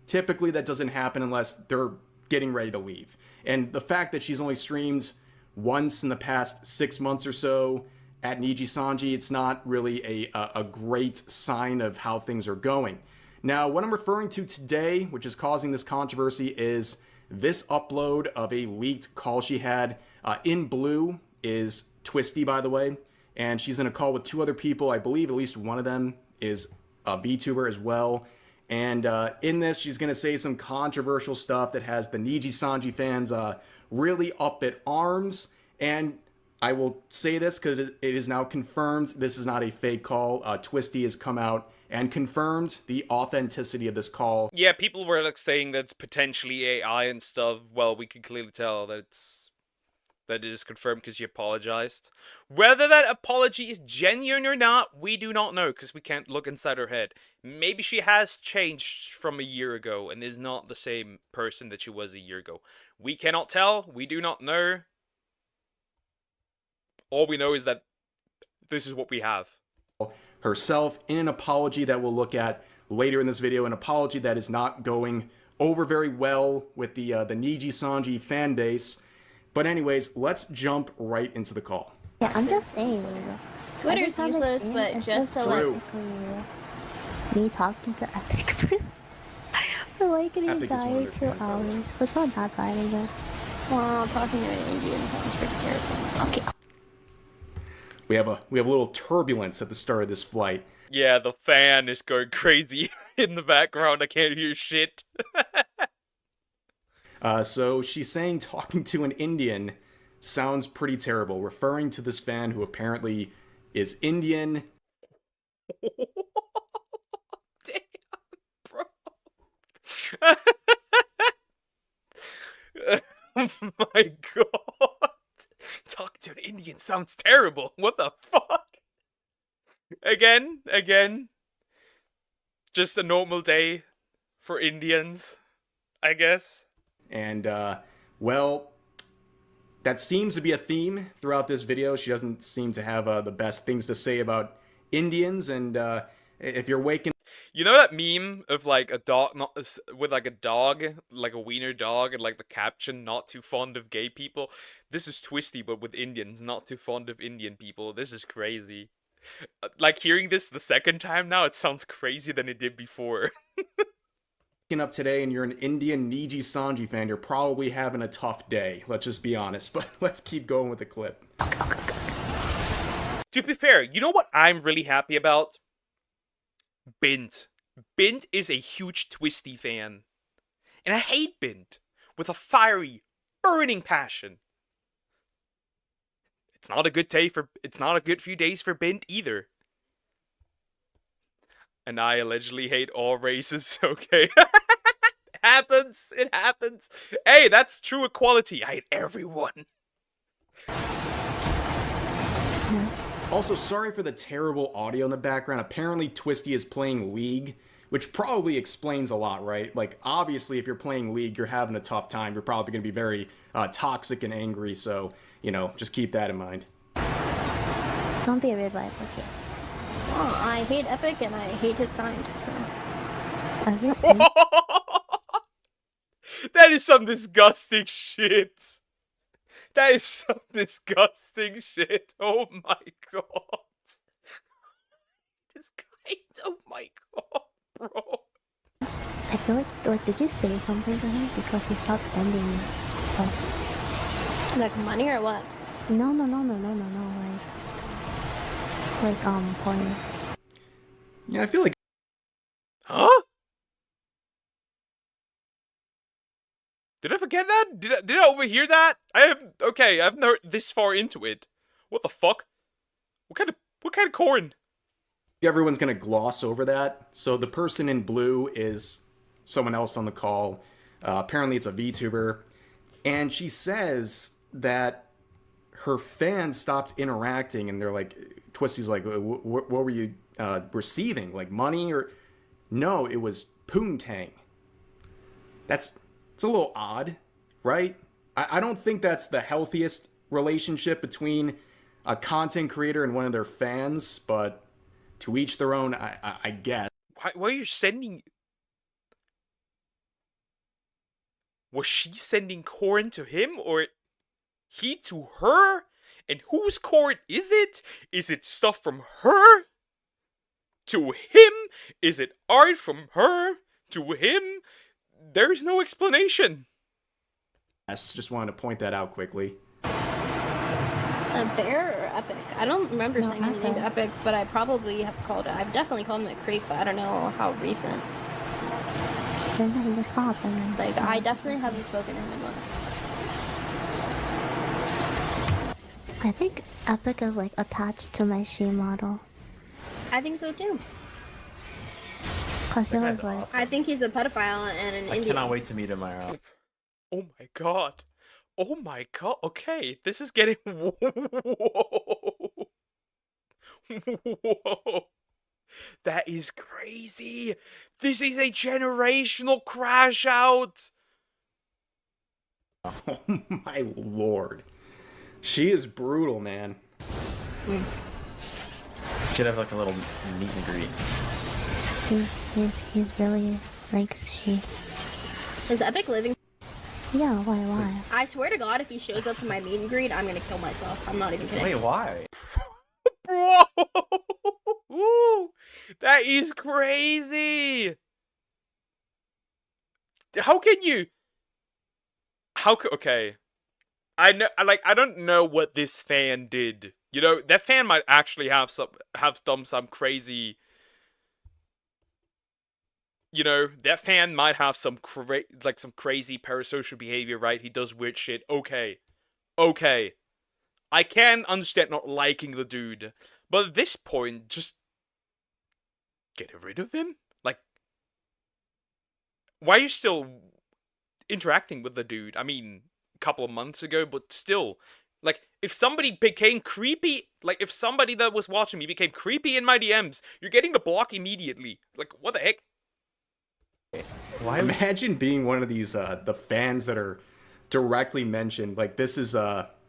Typically, that doesn't happen unless they're getting ready to leave. And the fact that she's only streamed once in the past 6 months or so at Niji Sanji, it's not really a great sign of how things are going. Now, what I'm referring to today, which is causing this controversy, is this upload of a leaked call she had. In blue is Twisty, by the way, and she's in a call with 2 other people. I believe at least one of them is a VTuber as well. And in this, she's going to say some controversial stuff that has the Niji Sanji fans really up at arms. And I will say this because it is now confirmed this is not a fake call. Twisty has come out and confirmed the authenticity of this call. Yeah, people were like saying that it's potentially AI and stuff. Well, we can clearly tell that it is confirmed because she apologized. Whether that apology is genuine or not, we do not know because we can't look inside her head. Maybe she has changed from a year ago and is not the same person that she was a year ago. We cannot tell. We do not know. All we know is that this is what we have. Herself in an apology that we'll look at later in this video, an apology that is not going over very well with the Niji Sanji fan base. But anyways, let's jump right into the call. Yeah, I'm just saying. Twitter's useless, but just to listen. Me talking to Epic. I like it. He Epic is one died of 2 their fans, by the way. hours, but it's not that bad either. Well, talking to an Indian sounds pretty terrible. Okay. We have a little turbulence at the start of this flight. Yeah, the fan is going crazy in the background. I can't hear shit. So she's saying talking to an Indian sounds pretty terrible, referring to this fan who apparently is Indian. Damn, bro. Oh my god. Talking to an Indian sounds terrible. What the fuck? Again. Just a normal day for Indians, I guess. And, well, that seems to be a theme throughout this video. She doesn't seem to have the best things to say about Indians, and if you're waking... You know that meme of like a dog with like a dog, like a wiener dog, and like the caption, "Not too fond of gay people"? This is Twisty, but with Indians, not too fond of Indian people. This is crazy. Like, hearing this the second time now, it sounds crazier than it did before. Waking up today and you're an Indian Niji Sanji fan, you're probably having a tough day. Let's just be honest, but let's keep going with the clip. To be fair, you know what I'm really happy about? Bint. Bint is a huge Twisty fan. And I hate Bint with a fiery, burning passion. It's not a good few days for Bint either. And I allegedly hate all races, okay? It happens. Hey, that's true equality. I hate everyone. Also, sorry for the terrible audio in the background. Apparently, Twisty is playing League, which probably explains a lot, right? Like, obviously, if you're playing League, you're having a tough time. You're probably going to be very toxic and angry, so, you know, just keep that in mind. Don't be a red light, okay? Well, I hate Epic and I hate his kind, so. Have you seen? That is some disgusting shit. That is some disgusting shit. Oh my god. This guy, oh my god, bro. I feel like, did you say something to him? Because he stopped sending me stuff. Like money or what? No, porn. Yeah, I feel like... Huh? Did I forget that? Did I overhear that? I've not this far into it. What the fuck? What kind of corn? Everyone's gonna gloss over that. So the person in blue is someone else on the call. Apparently it's a VTuber. And she says that her fans stopped interacting, and they're like, Twisty's like, what were you receiving? Like money or... No, it was poontang. It's a little odd, right? I don't think that's the healthiest relationship between a content creator and one of their fans, but to each their own, I guess. Why are you sending... Was she sending corn to him, or he to her? And whose corn is it? Is it stuff from her to him? Is it art from her to him? There's no explanation. Yes, just wanted to point that out quickly. A bear or Epic? I don't remember saying he named Epic, but I probably have called it. I've definitely called him a creep, but I don't know how recent. Then he just stopped and then... Like, I definitely haven't spoken to him in months. I think Epic is like attached to my She model. I think so too. Cause he was like... I think he's a pedophile and an Indian. I cannot wait to meet him tomorrow. Oh my god. Oh my god. Okay, this is getting... Whoa. Whoa. That is crazy. This is a generational crash out. Oh my lord. She is brutal, man. Should have like a little meet and greet. He's really likes she. Is Epic living? Yeah, why? I swear to God, if he shows up to my meet and greet, I'm gonna kill myself. I'm not even kidding. Wait, why? Whoa! That is crazy! How can you? Okay. I know, I don't know what this fan did. You know, that fan might actually have done some crazy. You know, that fan might have some some crazy parasocial behavior, right? He does weird shit. Okay. I can understand not liking the dude, but at this point, just get rid of him. Like, why are you still interacting with the dude? I mean, a couple of months ago, but still. Like, if somebody became creepy, like, if somebody that was watching me became creepy in my DMs, you're getting the block immediately. Like, what the heck? Why? Imagine being one of these, the fans that are directly mentioned. Like, this is,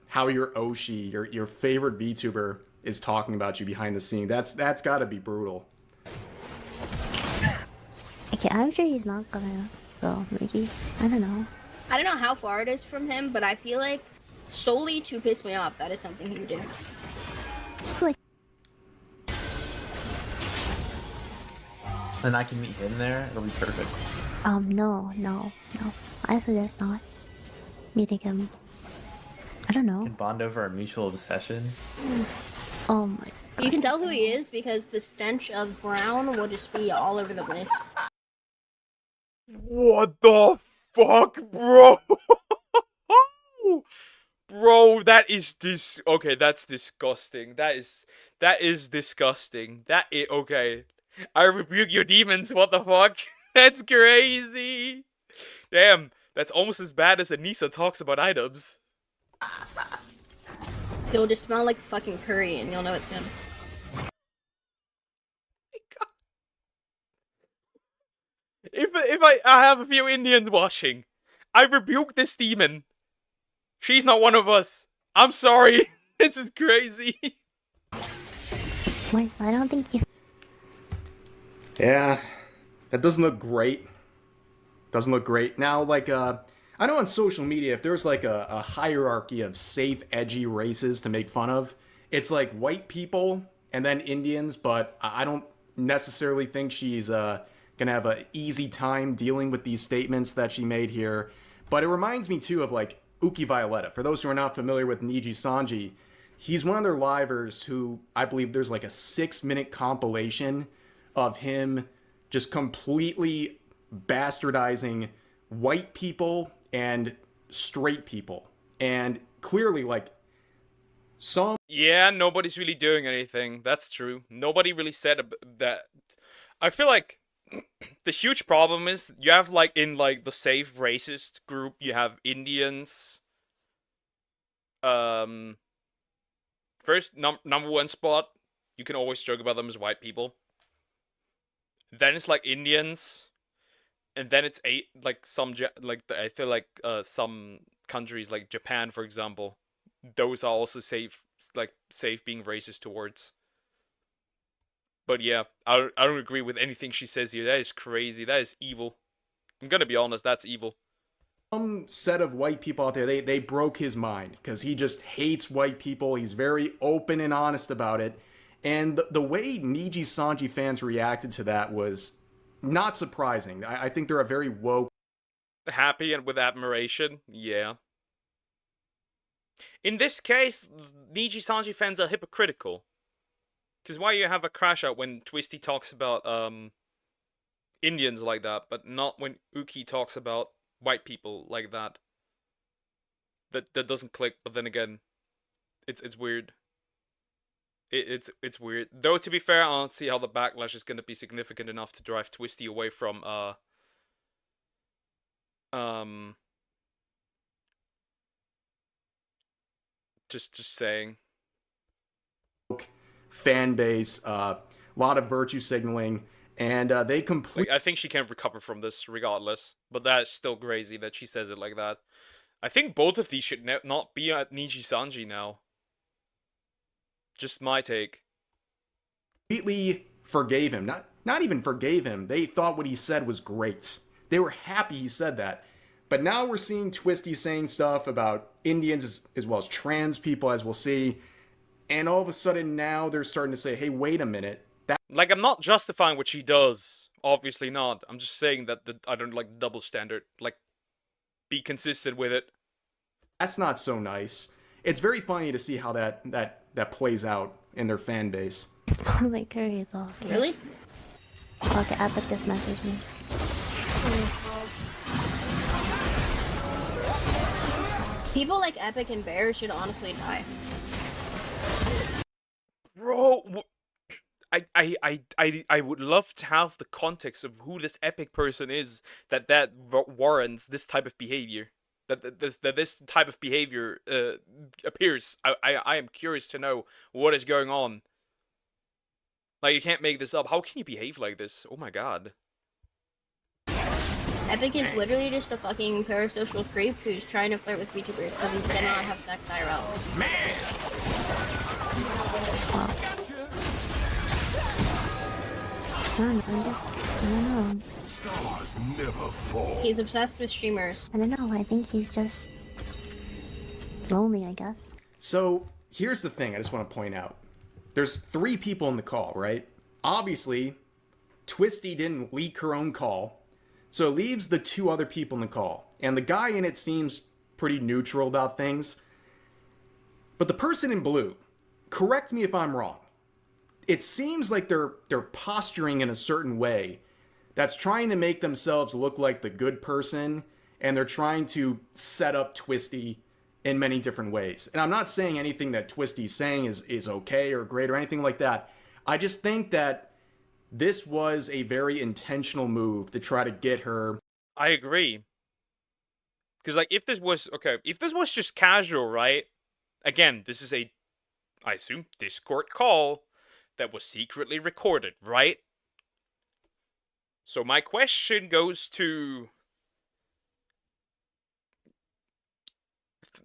how your Oshi, your favorite VTuber, is talking about you behind the scene. That's gotta be brutal. Okay, I'm sure he's not gonna go, maybe. I don't know. I don't know how far it is from him, but I feel like solely to piss me off, that is something he would do. Like, And I can meet him there. It'll be perfect. no. I suggest not meeting him. I don't know. We can bond over our mutual obsession. Oh my god. You can tell who he is because the stench of brown will just be all over the place. What the fuck, bro? Bro, that is okay, that's disgusting. That is disgusting. Okay. I rebuke your demons, what the fuck? That's crazy. Damn, that's almost as bad as Anissa talks about items. It'll just smell like fucking curry and you'll know it's him. If I have a few Indians watching, I rebuke this demon. She's not one of us. I'm sorry. This is crazy. Wait, I don't think he's... Yeah, that doesn't look great. Doesn't look great. Now, like, I know on social media, if there's like a hierarchy of safe, edgy races to make fun of, it's like white people and then Indians, but I don't necessarily think she's gonna have an easy time dealing with these statements that she made here. But it reminds me too of like Uki Violetta. For those who are not familiar with Niji Sanji, he's one of their livers who I believe there's like a 6-minute compilation of him just completely bastardizing white people and straight people. And clearly, like, some... Yeah, nobody's really doing anything. That's true. Nobody really said that. I feel like the huge problem is you have, like, in, like, the safe racist group, you have Indians. First, number one spot, you can always joke about them as white people. Then it's, like, Indians. And then it's I feel like some countries like Japan, for example, those are also safe being racist towards. But yeah, I don't agree with anything she says here. That is crazy. That is evil. I'm gonna be honest, that's evil. Some set of white people out there, they broke his mind because he just hates white people. He's very open and honest about it. And the way Niji Sanji fans reacted to that was not surprising. I think they're a very woke... Happy and with admiration, yeah. In this case, Niji Sanji fans are hypocritical. Because why you have a crash out when Twisty talks about Indians like that, but not when Uki talks about white people like that? That doesn't click, but then again, it's weird. It's weird. Though, to be fair, I don't see how the backlash is going to be significant enough to drive Twisty away from, just saying. Fan base, a lot of virtue signaling, and they completely... I think she can recover from this regardless, but that's still crazy that she says it like that. I think both of these should not be at Niji Sanji now. Just my take. Completely forgave him. Not even forgave him. They thought what he said was great. They were happy he said that. But now we're seeing Twisty saying stuff about Indians as well as trans people, as we'll see. And all of a sudden now they're starting to say, hey, wait a minute. Like, I'm not justifying what she does. Obviously not. I'm just saying that I don't like double standard. Like, be consistent with it. That's not so nice. It's very funny to see how that plays out in their fan base. Smells like curry though. Really? Okay, Epic just messaged me. People like Epic and Bear should honestly die. Bro, I would love to have the context of who this epic person is that warrants this type of behavior. That this type of behavior appears. I am curious to know what is going on. Like, you can't make this up. How can you behave like this? Oh my god. Epic is literally just a fucking parasocial creep who's trying to flirt with VTubers because he cannot have sex IRL. I don't know. Stars never fall. He's obsessed with streamers. I don't know, I think he's just lonely, I guess. So here's the thing I just want to point out. There's 3 people in the call, right? Obviously, Twisty didn't leak her own call, so it leaves the 2 other people in the call. And the guy in it seems pretty neutral about things. But the person in blue, correct me if I'm wrong, it seems like they're posturing in a certain way that's trying to make themselves look like the good person, and they're trying to set up Twisty in many different ways. And I'm not saying anything that Twisty's saying is okay or great or anything like that. I just think that this was a very intentional move to try to get her. I agree. Because, like, if this was just casual, right? Again, this is I assume, Discord call that was secretly recorded, right? So my question goes to,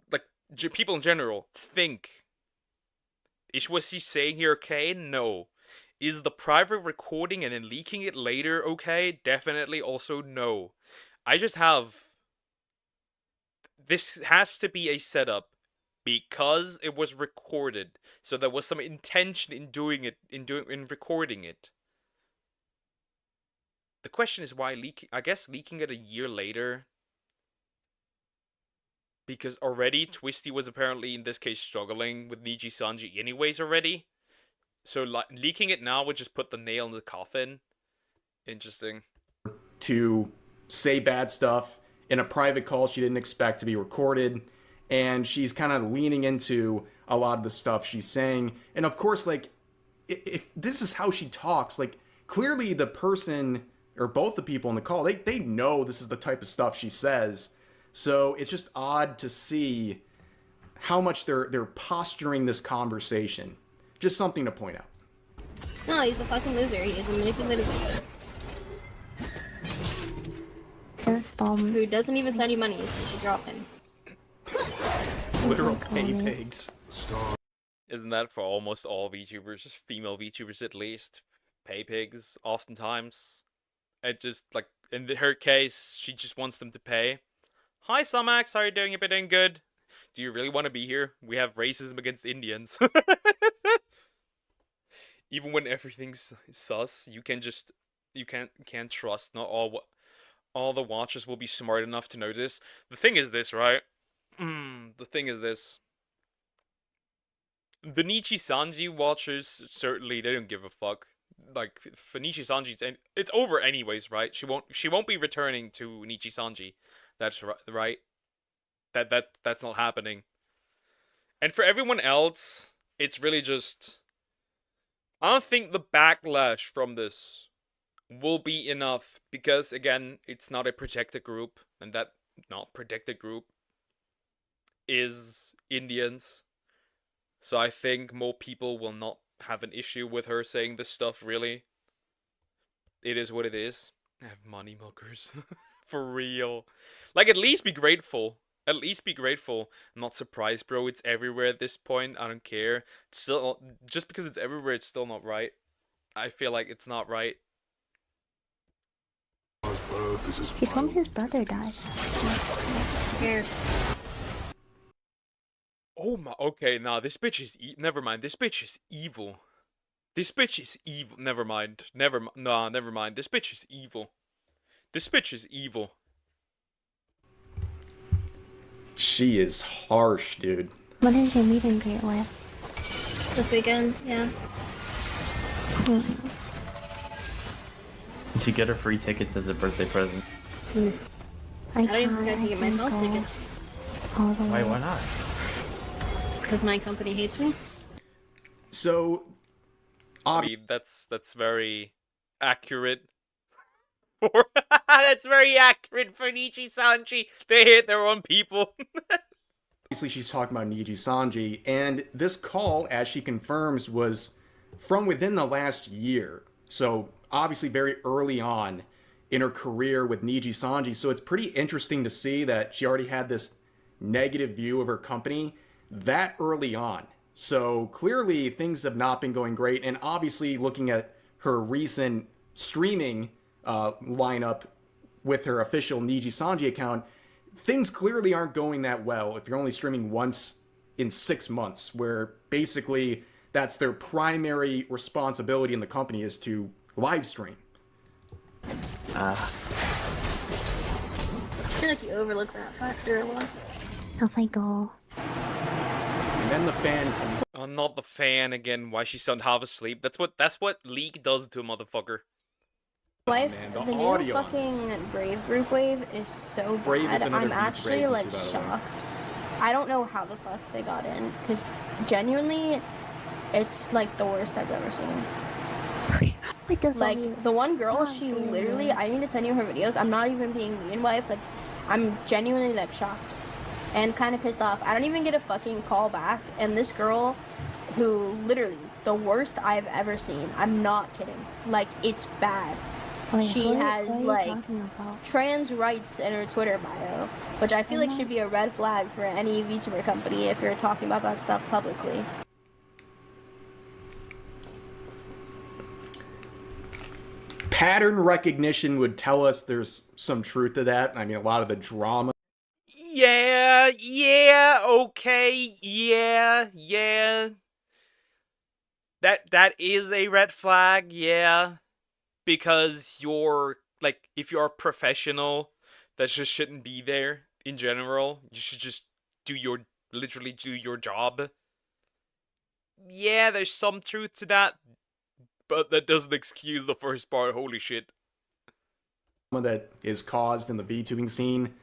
like, people in general. Think. Is what he's saying here okay? No. Is the private recording and then leaking it later okay? Definitely also no. I just have... This has to be a setup because it was recorded. So there was some intention in doing it, in recording it. The question is why leaking... I guess leaking it a year later. Because already Twisty was apparently, in this case, struggling with Niji Sanji anyways already. So leaking it now would just put the nail in the coffin. Interesting. To say bad stuff in a private call she didn't expect to be recorded. And she's kind of leaning into a lot of the stuff she's saying. And of course, like, if this is how she talks, like, clearly the person, or both the people in the call, they know this is the type of stuff she says. So it's just odd to see how much they're posturing this conversation. Just something to point out. No, he's a fucking loser. He is a manipulative loser. Just, who doesn't even send you money, so you should drop him. Literal pay pigs. Isn't that for almost all VTubers, female VTubers at least? Pay pigs, oftentimes. It just, like, in her case, she just wants them to pay. Hi, Sumax, how are you doing? You've been doing good. Do you really want to be here? We have racism against Indians. Even when everything's sus, you can't trust. Not all the watchers will be smart enough to notice. The thing is this, right? The thing is this. The Nichi Sanji watchers, certainly, they don't give a fuck. Like, for Nichi Sanji, it's over anyways, right? She won't be returning to Nichi Sanji. That's right. That's not happening. And for everyone else, it's really just... I don't think the backlash from this will be enough. Because, again, it's not a protected group. And that not protected group is Indians. So I think more people will not have an issue with her saying this stuff, really. It is what it is. I have money milkers. For real. Like, at least be grateful. At least be grateful. I'm not surprised, bro. It's everywhere at this point. I don't care. It's still, just because it's everywhere, it's still not right. I feel like it's not right. He told me his brother died. Who cares? Oh my, okay, nah, this bitch is never mind, this bitch is evil. This bitch is evil. Never mind. Never mind. This bitch is evil. This bitch is evil. She is harsh, dude. What is your meet and greet with? This weekend, yeah. You should get her free tickets as a birthday present. I don't even think I can get myself tickets. Why not? Because my company hates me. So, I mean, that's very accurate. That's very accurate for Nichi Sanji. They hate their own people. obviously she's talking about Niji Sanji, and this call, as she confirms, was from within the last year. So obviously very early on in her career with Niji Sanji. So it's pretty interesting to see that she already had this negative view of her company that early on. So clearly things have not been going great. And obviously looking at her recent streaming lineup with her official Niji Sanji account, things clearly aren't going that well if you're only streaming once in 6 months, where basically that's their primary responsibility in the company, is to live stream. I feel like you overlook that factor a lot. Off I go. And then the fan comes. Oh, not the fan again. Why she's sound half asleep? That's what League does to a motherfucker. Wife, man, the the new audio on fucking Brave group wave is so Brave bad. is another I'm huge actually Brave like issue, by the way. shocked. I don't know how the fuck they got in, because genuinely, it's like the worst I've ever seen. Like the one girl, she literally, I need to send you her videos. I'm not even being mean, wife. Like, I'm genuinely like shocked and kind of pissed off. I don't even get a fucking call back, and this girl, who literally the worst I've ever seen. I'm not kidding. Like, it's bad. Wait, She what has are you like talking about? trans rights in her Twitter bio, which I feel like should be a red flag for any VTuber company if you're talking about that stuff publicly. Pattern recognition would tell us there's some truth to that. I mean, a lot of the drama. Yeah, okay, yeah. That is a red flag, yeah. Because you're, like, if you're a professional, that just shouldn't be there in general. You should just literally do your job. Yeah, there's some truth to that, but that doesn't excuse the first part. Holy shit. That is caused in the VTubing scene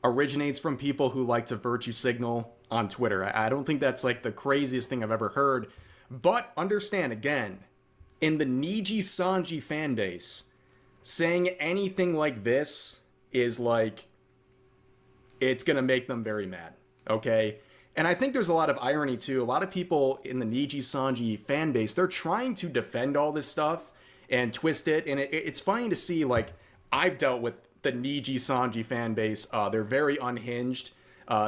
originates from people who like to virtue signal on Twitter. I don't think that's like the craziest thing I've ever heard. But understand, again, in the Niji Sanji fan base, saying anything like this is like, it's gonna make them very mad, okay? And I think there's a lot of irony too. A lot of people in the Niji Sanji fan base, they're trying to defend all this stuff and twist it, and it's funny to see, like, I've dealt with the Niji Sanji fan base. They're very unhinged.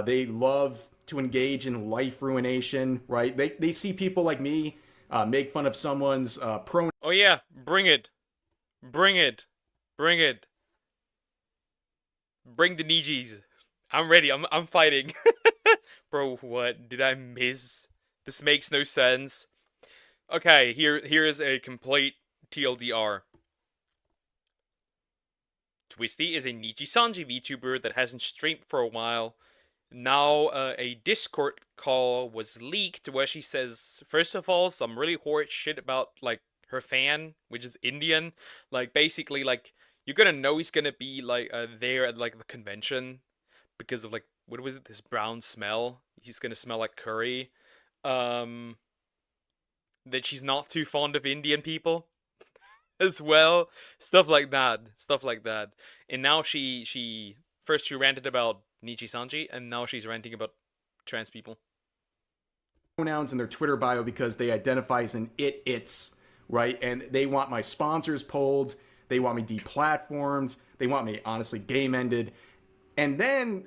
They love to engage in life ruination, right? They see people like me make fun of someone's pronoun. Oh yeah, bring it. Bring it. Bring it. Bring the Nijis. I'm ready. I'm fighting. Bro, what did I miss? This makes no sense. Okay, here is a complete TLDR. Twisty is a Niji Sanji VTuber that hasn't streamed for a while. Now, a Discord call was leaked where she says, first of all, some really horrid shit about, like, her fan, which is Indian. Like, basically, like, you're gonna know he's gonna be, like, there at, like, the convention because of, like, what was it, this brown smell? He's gonna smell like curry. That she's not too fond of Indian people as well. Stuff like that. And now she first she ranted about Niji Sanji, and now she's ranting about trans people. Pronouns in their Twitter bio because they identify as an it's, right? And they want my sponsors pulled. They want me deplatformed. They want me, honestly, game ended. And then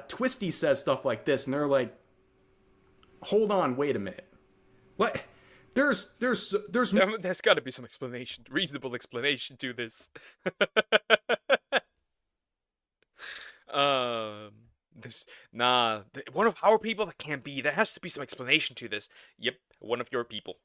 Twisty says stuff like this, and they're like, hold on, wait a minute. What? There's got to be some explanation, reasonable explanation to this. One of our people, that can't be. There has to be some explanation to this. Yep, one of your people.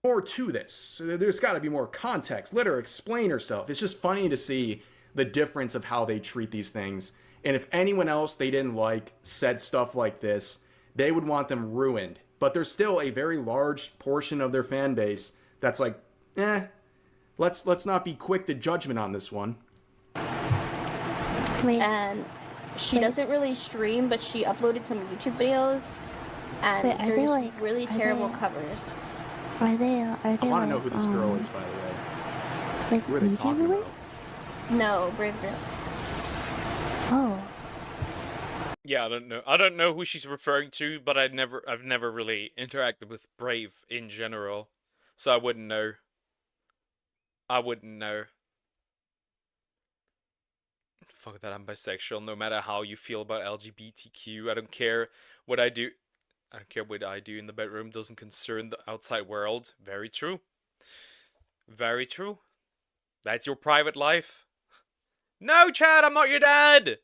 more to this. There's got to be more context. Let her explain herself. It's just funny to see the difference of how they treat these things. And if anyone else they didn't like said stuff like this, they would want them ruined. But there's still a very large portion of their fan base that's like, let's not be quick to judgment on this one. And she doesn't really stream, but she uploaded some YouTube videos, and are they like really terrible covers. Are they? I want to know who this girl is, by the way. Like who are they talking about? No, Brave Girl. Oh. Yeah, I don't know who she's referring to, but I've never really interacted with Brave in general, so I wouldn't know. Fuck that, I'm bisexual. No matter how you feel about LGBTQ, I don't care what I do. I don't care what I do in the bedroom doesn't concern the outside world. Very true. Very true. That's your private life. No, Chad, I'm not your dad!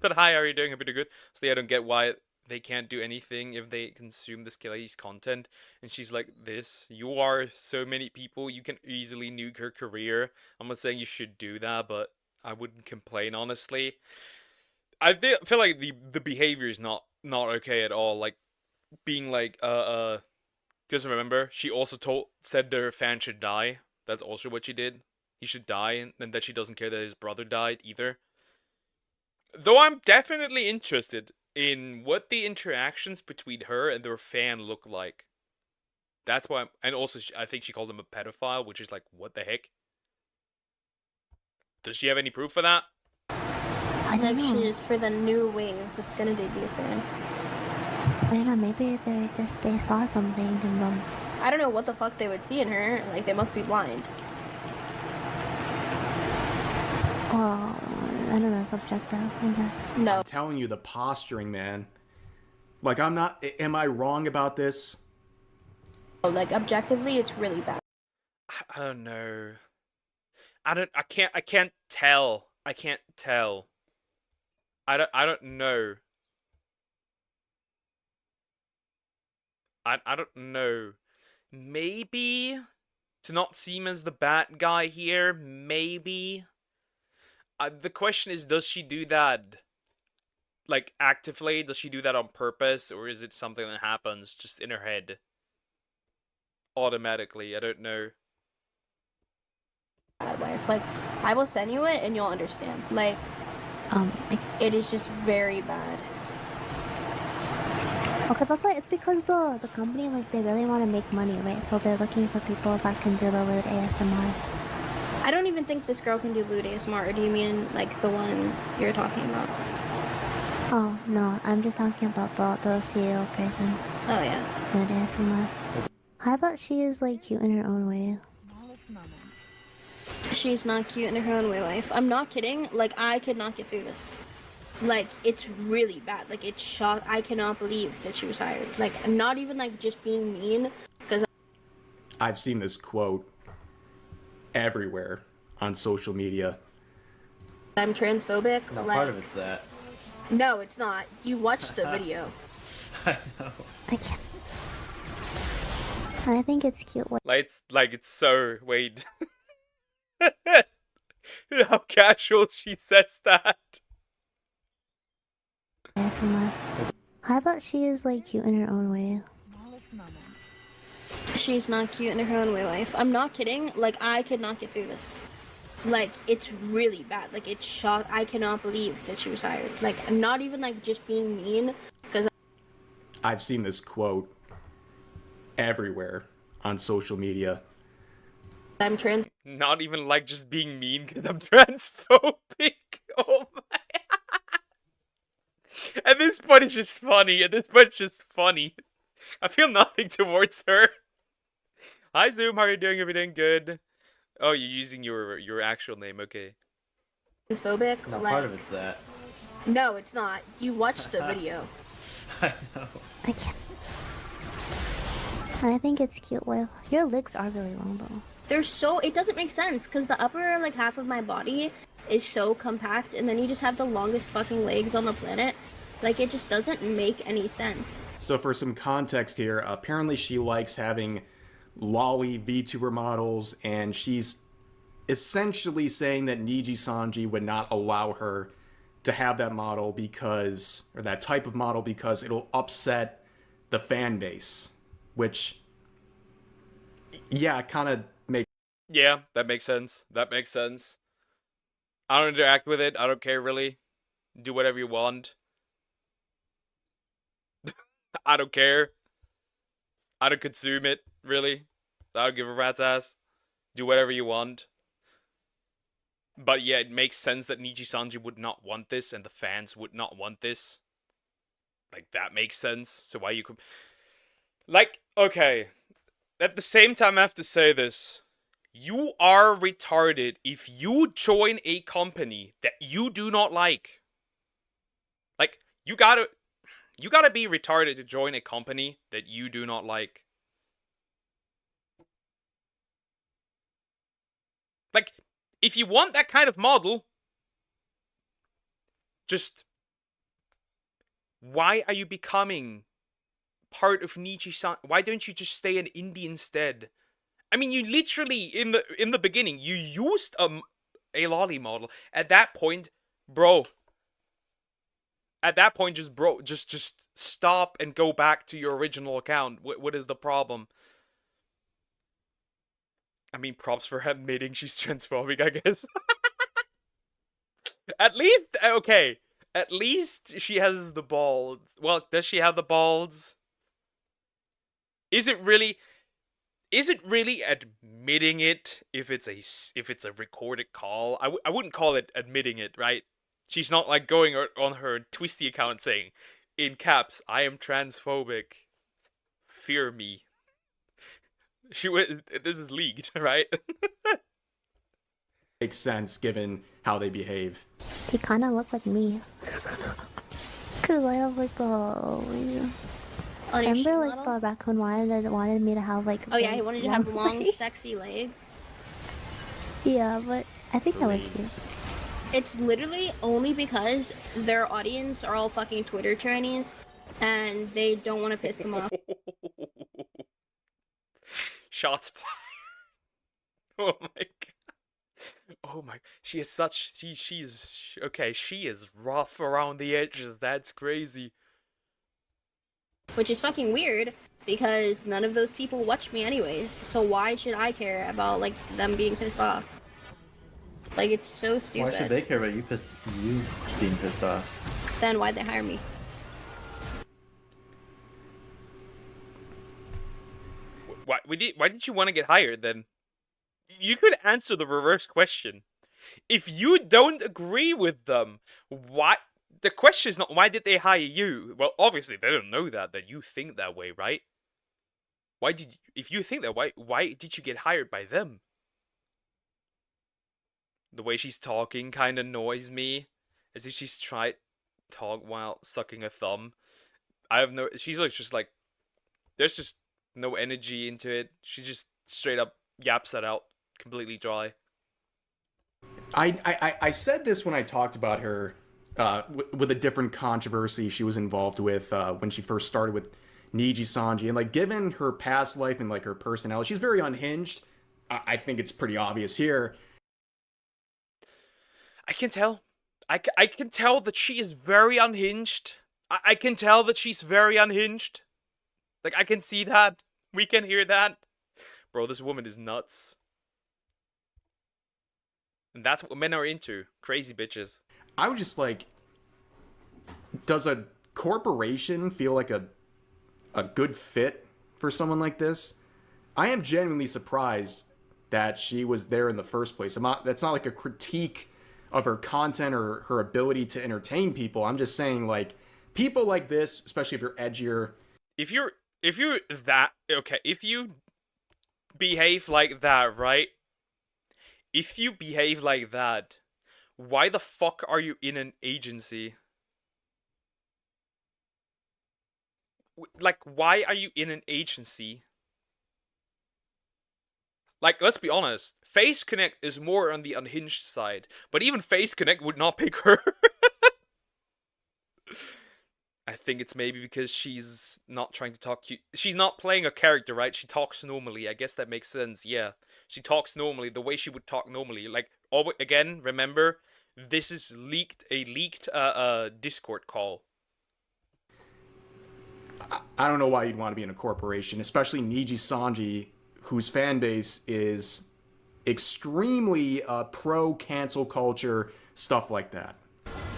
But hi, how are you doing? Hope you're good. So yeah, I don't get why they can't do anything if they consume this lady's content. And she's like, this, you are so many people, you can easily nuke her career. I'm not saying you should do that, but I wouldn't complain, honestly. I feel like the behavior is not okay at all. Like, being like, because remember, she also said that her fan should die. That's also what she did. He should die, and that she doesn't care that his brother died either. Though I'm definitely interested in what the interactions between her and their fan look like. That's why, and also I think she called him a pedophile, which is like, what the heck? Does she have any proof for that? I think she's for the new wave that's gonna debut soon. I don't know, maybe they saw something in them. I don't know what the fuck they would see in her. Like, they must be blind. Well, I don't know, it's objective, I guess. No. I'm telling you, the posturing, man. Like, am I wrong about this? Like, objectively, it's really bad. I don't know. I can't tell. I can't tell. I don't know. I don't know. Maybe to not seem as the bad guy here, maybe. The question is, does she do that, like, actively? Does she do that on purpose? Or is it something that happens just in her head? Automatically, I don't know. Like, I will send you it and you'll understand. Like, it is just very bad. Okay, that's why it's because the company, like, they really want to make money, right? So they're looking for people that can do the lewd ASMR. I don't even think this girl can do lewd ASMR, or do you mean, like, the one you're talking about? Oh, no, I'm just talking about the CEO person. Oh, yeah. Lewd ASMR. How about she is, like, cute in her own way? She's not cute in her own way, wife. I'm not kidding. Like, I could not get through this. Like, it's really bad. Like, it's shock. I cannot believe that she was hired. Like, I'm not even, like, just being mean, because I've seen this quote everywhere on social media. I'm transphobic. No, like, part of it's that. No, it's not. You watched the video. I know. I can't. I think it's cute. Like it's so, wait. How casual she says that. ASMR. How about she is, like, cute in her own way? She's not cute in her own way, wife. I'm not kidding. Like, I could not get through this. Like, it's really bad. Like, it's shock. I cannot believe that she was hired. Like, I'm not even, like, just being mean, because I've seen this quote everywhere on social media. I'm trans. Not even like just being mean because I'm transphobic. Oh my. At this point, it's just funny. I feel nothing towards her. Hi, Zoom. How are you doing? Everything good? Oh, you're using your actual name. Okay. Transphobic. No, like, part of it's that. No, it's not. You watched the video. I know. I can't. I think it's cute. Well, your legs are really long, though. They're so, it doesn't make sense, because the upper, like, half of my body is so compact, and then you just have the longest fucking legs on the planet. Like, it just doesn't make any sense. So for some context here, apparently she likes having lolly VTuber models, and she's essentially saying that Niji Sanji would not allow her to have that model because, or that type of model, because it'll upset the fan base, which, yeah, kind of makes. Yeah, that makes sense. That makes sense. I don't interact with it. I don't care really. Do whatever you want. I don't care. I don't consume it, really. I don't give a rat's ass. Do whatever you want. But yeah, it makes sense that Niji Sanji would not want this and the fans would not want this. Like, that makes sense. So why you could... Like, okay. At the same time, I have to say this. You are retarded if you join a company that you do not like. Like, you gotta be retarded to join a company that you do not like. Like, if you want that kind of model, just... Why are you becoming part of Niji-san? Why don't you just stay an indie instead? I mean, you literally, in the beginning, you used a lolly model. At that point, bro. At that point, just stop and go back to your original account. What is the problem? I mean, props for her admitting she's transphobic, I guess. At least, okay. At least she has the balls. Well, does she have the balls? Is it really admitting it if it's a recorded call? I wouldn't call it admitting it, right? She's not like going on her Twisty account saying, in caps, I am transphobic. Fear me. This is leaked, right? Makes sense given how they behave. They kind of look like me. Cause I have like remember like the raccoon wanted me to have like. Oh yeah, he wanted to have long, legs. sexy legs. Yeah, but I think I like you. It's literally only because their audience are all fucking Twitter trannies, and they don't want to piss them off. Shots fired. Oh my god. Oh my. She is such. She's okay. She is rough around the edges. That's crazy. Which is fucking weird because none of those people watch me anyways. So why should I care about like them being pissed off? Like, it's so stupid. Why should they care about you being pissed off? Then why'd they hire me? Why did you want to get hired then? You could answer the reverse question. If you don't agree with them, why? The question is not why did they hire you? Well, obviously they don't know that you think that way, right? If you think that, why did you get hired by them? The way she's talking kind of annoys me, as if she's tried to talk while sucking a thumb. She's like just like, there's just no energy into it. She just straight up yaps that out, completely dry. I said this when I talked about her with a different controversy she was involved with when she first started with Niji Sanji, and like given her past life and like her personality, she's very unhinged. I think it's pretty obvious here. I can tell. I can tell that she is very unhinged. I can tell that she's very unhinged. Like, I can see that. We can hear that. Bro, this woman is nuts. And that's what men are into. Crazy bitches. I would just like, does a corporation feel like a good fit for someone like this? I am genuinely surprised that she was there in the first place. That's not like a critique of her content or her ability to entertain people. I'm just saying, like, people like this, especially if you're edgier. If you behave like that, right? If you behave like that, why the fuck are you in an agency? Like, why are you in an agency? Like, let's be honest. Face Connect is more on the unhinged side. But even Face Connect would not pick her. I think it's maybe because she's not trying to talk cute. She's not playing a character, right? She talks normally. I guess that makes sense. Yeah, she talks normally, the way she would talk normally. Like, again, remember, this is a leaked Discord call. I don't know why you'd want to be in a corporation, especially Niji Sanji, whose fan base is extremely pro cancel culture, stuff like that.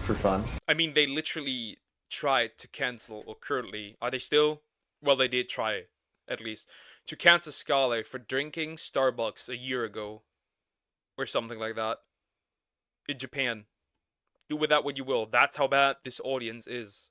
For fun. I mean, they literally tried to cancel, or currently, are they still? Well, they did try, at least, to cancel Scarlet for drinking Starbucks a year ago, or something like that, in Japan. Do with that what you will. That's how bad this audience is.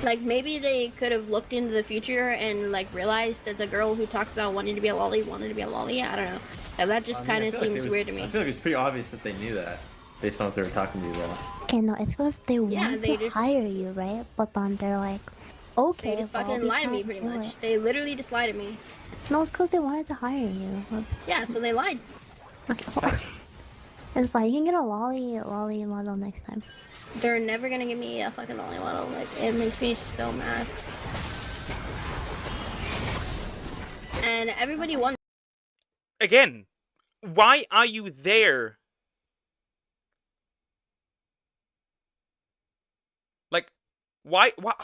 Like, maybe they could have looked into the future and, like, realized that the girl who talked about wanting to be a lolly wanted to be a lolly. I don't know. And that just kind of seems weird to me. I feel like it's pretty obvious that they knew that, based on what they were talking to you about. Okay, no, it's because they want they to just- hire you, right? But then they're like, okay, They just well, fucking we lied to me, can't pretty do much. it. They literally just lied to me. No, it's because they wanted to hire you. Yeah, so they lied. It's fine. You can get a lolly model next time. They're never gonna give me a fucking lolly model. Like, it makes me so mad. And everybody wants. Again, why are you there? Like, why, bro,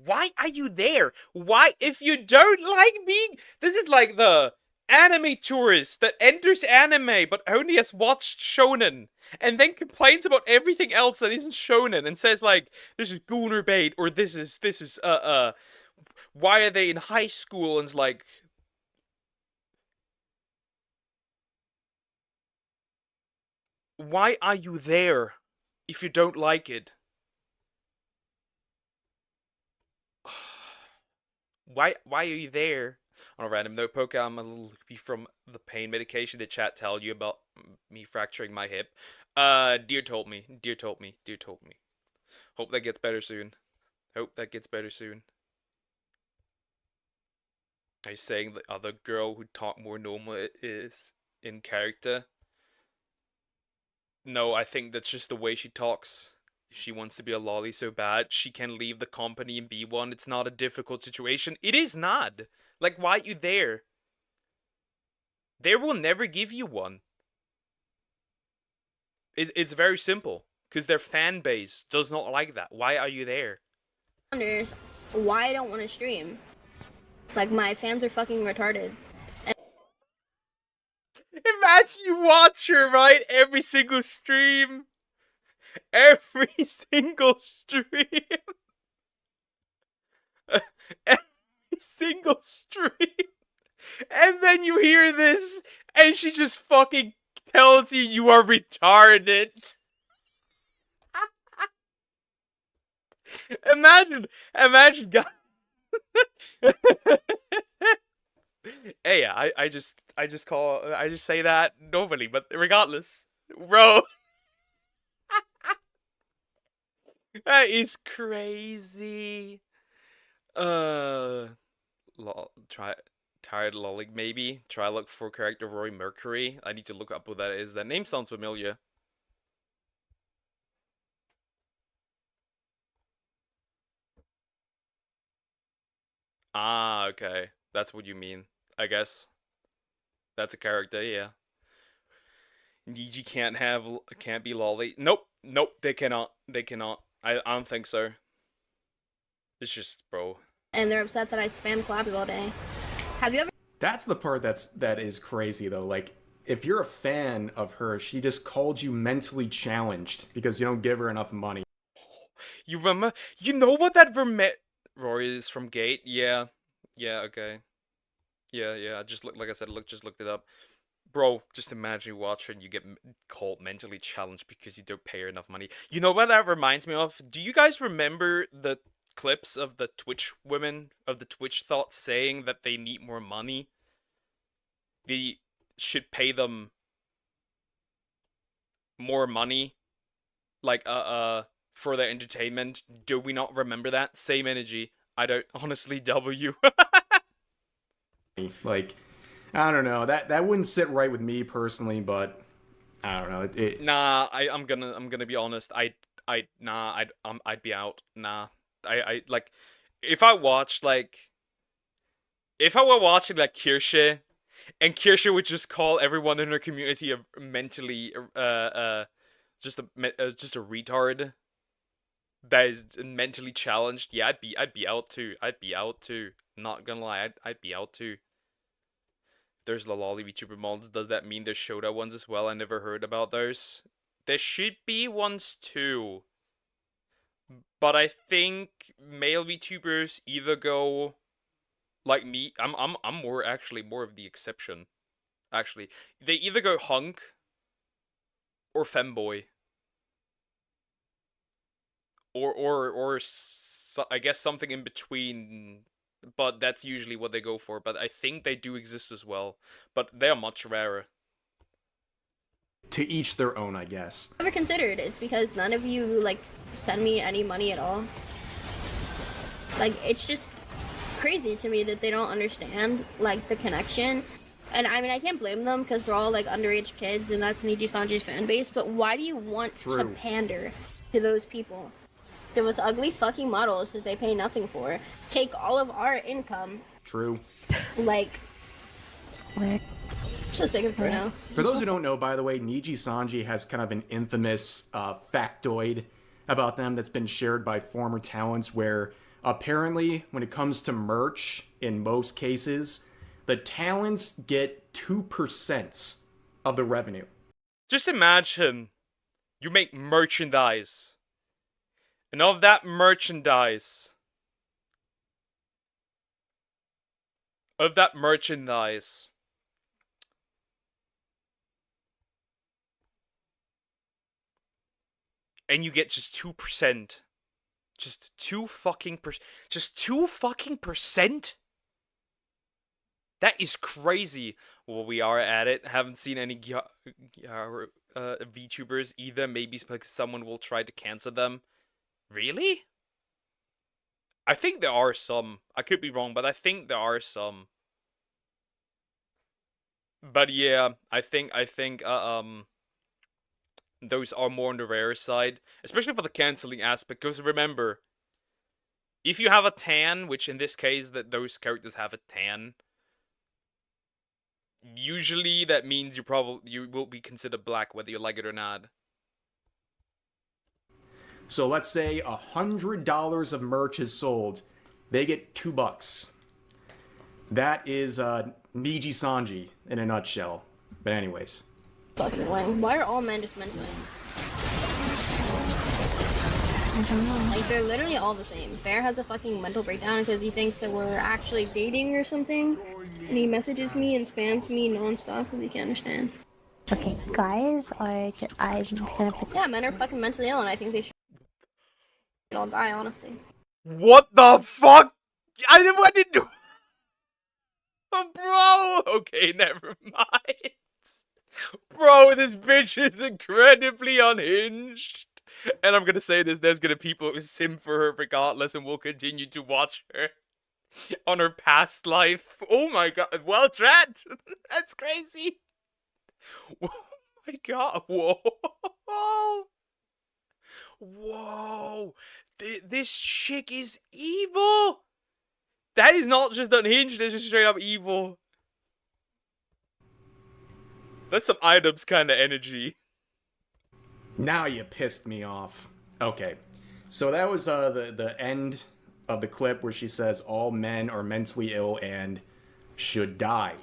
why are you there? Why, if you don't like being, this is like the anime tourist that enters anime but only has watched shonen and then complains about everything else that isn't shonen and says like, this is gooner bait, or this is, why are they in high school, and it's like, why are you there if you don't like it? Why are you there? On a random note, Poke, I'm a little loopy from the pain medication. Did chat tell you about me fracturing my hip? Dear told me. Hope that gets better soon. Are you saying the other girl who talked more normal is in character? No, I think that's just the way she talks. If she wants to be a lolly so bad, she can leave the company and be one. It's not a difficult situation. It is not. Like, why are you there? They will never give you one. It's very simple. Because their fan base does not like that. Why are you there? Wonders why I don't want to stream. Like, my fans are fucking retarded. Imagine you watch her, right? Every single stream. Every single stream. Every single stream. And then you hear this, and she just fucking tells you you are retarded. Imagine, guys. Hey, I just say that normally, but regardless, bro. That is crazy. Tired lolling maybe. Try look for character Rory Mercury. I need to look up what that is. That name sounds familiar. Ah, okay. That's what you mean, I guess. That's a character, yeah. Niji can't be lolly. Nope, they cannot. I don't think so. It's just, bro. And they're upset that I spam collabs all day. Have you ever? That's the part that is crazy though. Like, if you're a fan of her, she just called you mentally challenged because you don't give her enough money. You remember? You know what that Rory is from Gate? Yeah, okay. Yeah. Just like I said, just looked it up. Bro, just imagine you watch her and you get called mentally challenged because you don't pay her enough money. You know what that reminds me of? Do you guys remember the clips of the Twitch women, of the Twitch thoughts saying that they need more money? They should pay them more money, like, for their entertainment. Do we not remember that? Same energy. I don't, honestly, W. Like, I don't know. That wouldn't sit right with me personally, but I don't know. Nah, I'm gonna be honest. I'd be out. Nah, I like, if I watched like, if I were watching like Kirsche, and Kirsche would just call everyone in her community a mentally just a retard that is mentally challenged, yeah, I'd be out too. I'd be out too. Not gonna lie, I'd be out too. There's the lolly VTuber mods. Does that mean there's Shota ones as well? I never heard about those. There should be ones too. But I think male VTubers either go like me. I'm more actually more of the exception. Actually, they either go hunk or femboy. Or I guess something in between, but that's usually what they go for. But I think they do exist as well, but they are much rarer. To each their own, I guess. Never considered. It's because none of you like send me any money at all. Like, it's just crazy to me that they don't understand like the connection. And I mean, I can't blame them because they're all like underage kids, and that's Niji Sanji's fan base. But why do you want to pander to those people? Those ugly fucking models that they pay nothing for. Take all of our income. True. Like, I'm so sick of pronouns. For those who don't know, by the way, Niji Sanji has kind of an infamous factoid about them that's been shared by former talents, where apparently when it comes to merch, in most cases, the talents get 2% of the revenue. Just imagine you make merchandise. And of that merchandise, and you get just 2%, just 2%? That is crazy. Well, we are at it. Haven't seen any VTubers either. Maybe because someone will try to cancel them. Really? I think there are some. I could be wrong, but I think there are some. But yeah, I think those are more on the rare side, especially for the canceling aspect. Because remember, if you have a tan, which in this case that those characters have a tan, usually that means you will be considered black whether you like it or not. So let's say $100 of merch is sold, they get $2. That is Niji Sanji in a nutshell. But anyways. Fucking lame. Why are all men just men lame? I don't know. Like, they're literally all the same. Bear has a fucking mental breakdown because he thinks that we're actually dating or something. And he messages me and spams me nonstop because he can't understand. Okay, guys are just, I'm gonna put... Yeah, men are fucking mentally ill, and I think they should all die, honestly. What the fuck? I didn't do. Bro! Okay, never mind. Bro, this bitch is incredibly unhinged. And I'm gonna say this, there's gonna be people who sim for her regardless and will continue to watch her on her past life. Oh my god, well trapped. That's crazy. Oh my god, whoa. Whoa. This chick is evil. That is not just unhinged, that's just straight up evil. That's some items kind of energy. Now you pissed me off. Okay, so that was the end of the clip where she says all men are mentally ill and should die.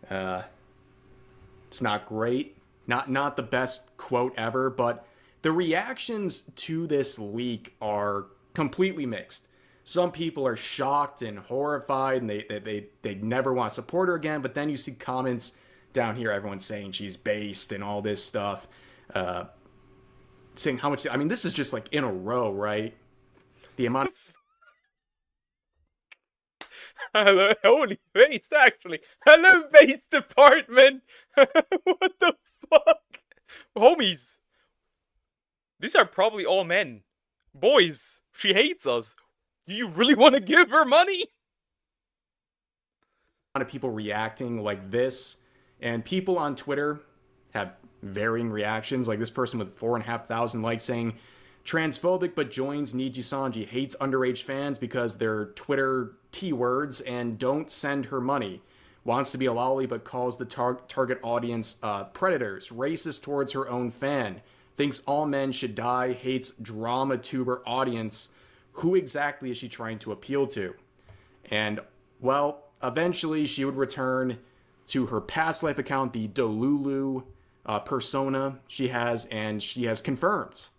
It's not great. Not the best quote ever, but the reactions to this leak are completely mixed. Some people are shocked and horrified, and they never want to support her again. But then you see comments down here, everyone's saying she's based and all this stuff, saying how much. I mean, this is just like in a row, right? The amount. Hello, holy face, actually. Hello, base department. What the fuck, homies? These are probably all men. Boys, she hates us. Do you really want to give her money? A lot of people reacting like this, and people on Twitter have varying reactions. Like this person with 4,500 likes saying, Transphobic but joins Niji Sanji. Hates underage fans because they're Twitter T-words and don't send her money. Wants to be a lolly but calls the target audience predators. Racist towards her own fan. Thinks all men should die. Hates drama tuber audience. Who exactly is she trying to appeal to? And, well, eventually she would return to her past life account, the Delulu persona she has, and she has confirmed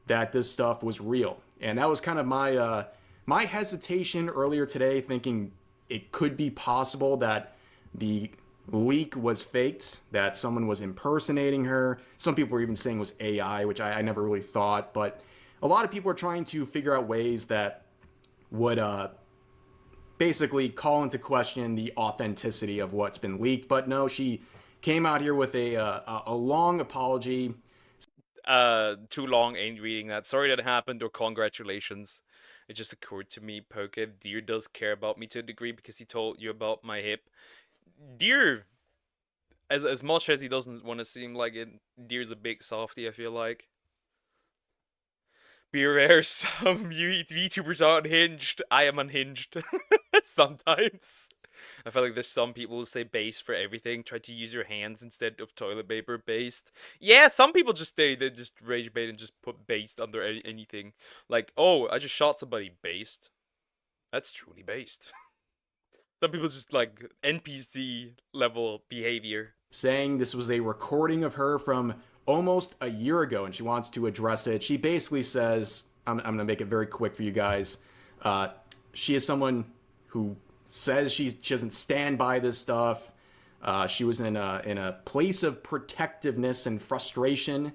that this stuff was real. And that was kind of my my hesitation earlier today, thinking it could be possible that the leak was faked, that someone was impersonating her. Some people were even saying it was AI, which I never really thought, but a lot of people are trying to figure out ways that would basically call into question the authenticity of what's been leaked. But no, she came out here with a long apology. Too long ain't reading that. Sorry that happened, or congratulations. It just occurred to me, Poke, Deer does care about me to a degree because he told you about my hip. Deer, as much as he doesn't want to seem like it, Deer's a big softie, I feel like. Beware, some VTubers are unhinged. I am unhinged. Sometimes. I feel like there's some people who say based for everything. Try to use your hands instead of toilet paper based. Yeah, some people just they just rage bait and just put based under anything. Like, oh, I just shot somebody based. That's truly based. Some people just like NPC level behavior. Saying this was a recording of her from almost a year ago and she wants to address it. She basically says, I'm going to make it very quick for you guys. She is someone who says she doesn't stand by this stuff. She was in a place of protectiveness and frustration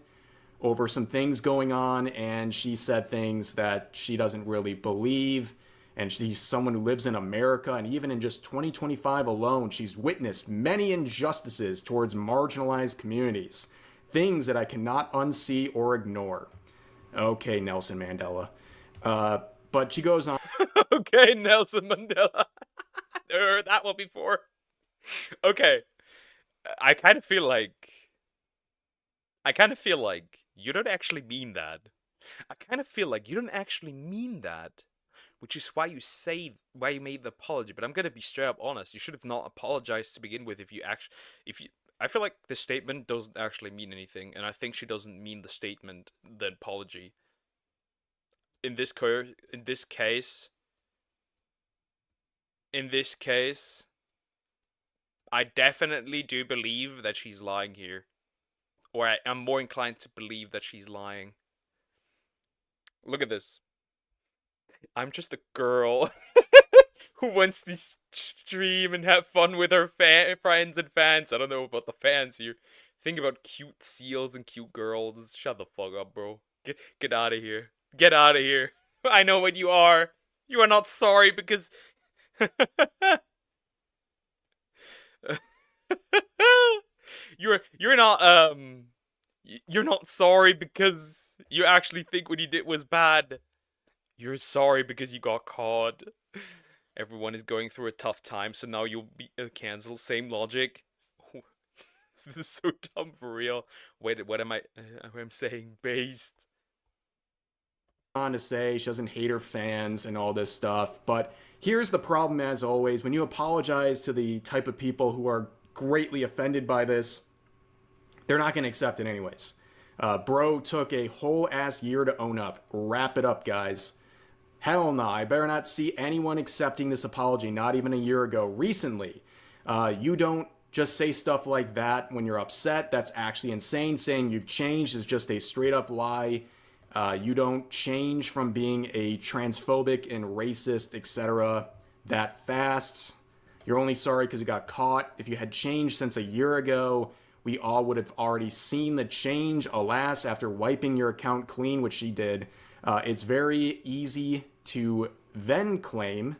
over some things going on, and she said things that she doesn't really believe. And she's someone who lives in America, and even in just 2025 alone, she's witnessed many injustices towards marginalized communities. Things that I cannot unsee or ignore. Okay, Nelson Mandela. But she goes on. Okay, Nelson Mandela. I heard that one before. Okay. I kind of feel like you don't actually mean that. I kind of feel like you don't actually mean that. Which is why you made the apology. But I'm gonna be straight up honest. You should have not apologized to begin with. I feel like the statement doesn't actually mean anything, and I think she doesn't mean the statement, the apology. In this case, I definitely do believe that she's lying here, or I'm more inclined to believe that she's lying. Look at this. I'm just a girl who wants to stream and have fun with her friends and fans. I don't know about the fans here. Think about cute seals and cute girls. Shut the fuck up, bro. Get out of here. Get out of here. I know what you are. You are not sorry because... You're not sorry because you actually think what you did was bad. You're sorry because you got caught. Everyone is going through a tough time, so now you'll be cancelled. Same logic. This is so dumb for real. Wait, what am I'm saying? Based. On to say she doesn't hate her fans and all this stuff, but here's the problem as always. When you apologize to the type of people who are greatly offended by this, they're not going to accept it anyways. Bro took a whole ass year to own up. Wrap it up, guys. Hell no, I better not see anyone accepting this apology, not even a year ago. Recently, you don't just say stuff like that when you're upset. That's actually insane. Saying you've changed is just a straight up lie. You don't change from being a transphobic and racist, etc. that fast. You're only sorry because you got caught. If you had changed since a year ago, we all would have already seen the change. Alas, after wiping your account clean, which she did, it's very easy to then claim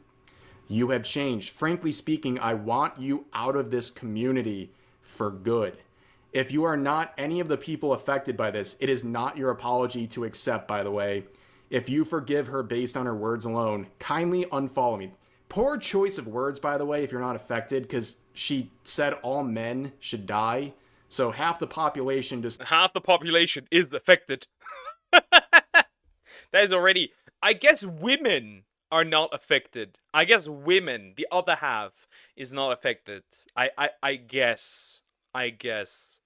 you have changed. Frankly speaking, I want you out of this community for good. If you are not any of the people affected by this, it is not your apology to accept, by the way. If you forgive her based on her words alone, kindly unfollow me. Poor choice of words, by the way, if you're not affected, because she said all men should die. So half the population just... Half the population is affected. That is already... I guess women are not affected. I guess women, the other half, is not affected. I guess. I guess.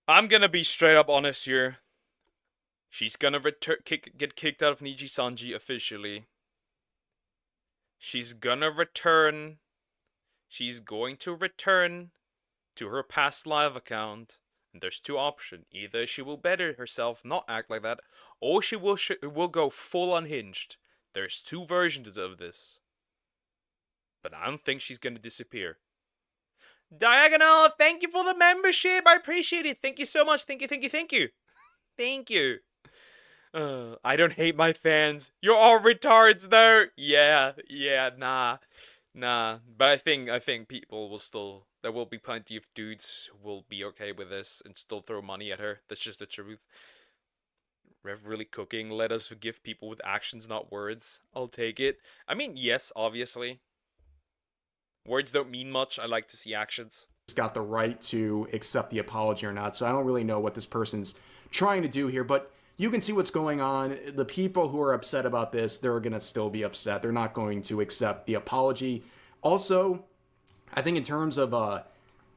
I'm gonna be straight up honest here. She's gonna get kicked out of Niji Sanji officially. She's gonna return. She's going to return to her past live account. And there's two options. Either she will better herself, not act like that, or she will go full unhinged. There's two versions of this. But I don't think she's gonna disappear. Diagonal, thank you for the membership. I appreciate it. Thank you so much. Thank you, thank you, thank you. Thank you. I don't hate my fans. You're all retards though. Yeah, nah. But I think people will still... There will be plenty of dudes who will be okay with this and still throw money at her. That's just the truth. Rev really cooking. Let us forgive people with actions, not words. I'll take it. I mean, yes, obviously. Words don't mean much. I like to see actions. Got the right to accept the apology or not, so I don't really know what this person's trying to do here, but you can see what's going on. The people who are upset about this, they're going to still be upset. They're not going to accept the apology. Also, I think in terms of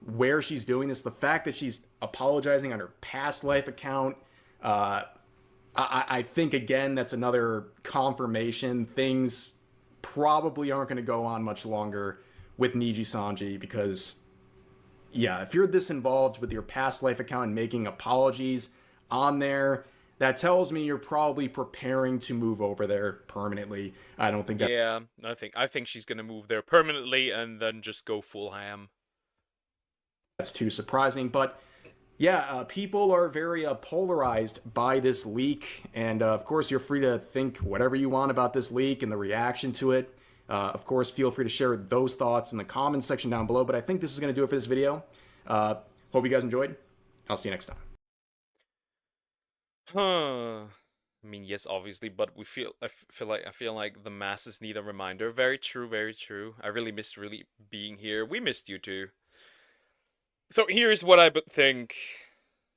where she's doing this, the fact that she's apologizing on her past life account, I think, again, that's another confirmation. Things probably aren't going to go on much longer with Niji Sanji because, yeah, if you're this involved with your past life account and making apologies on there, that tells me you're probably preparing to move over there permanently. I don't think that... Yeah, I think she's gonna move there permanently and then just go full ham. That's too surprising, but yeah, people are very polarized by this leak, and of course you're free to think whatever you want about this leak and the reaction to it. Of course, feel free to share those thoughts in the comments section down below, but I think this is going to do it for this video. Hope you guys enjoyed. I'll see you next time. Huh. I mean, yes, obviously, but I feel like the masses need a reminder. Very true, very true. I really missed being here. We missed you too. So here's what I think.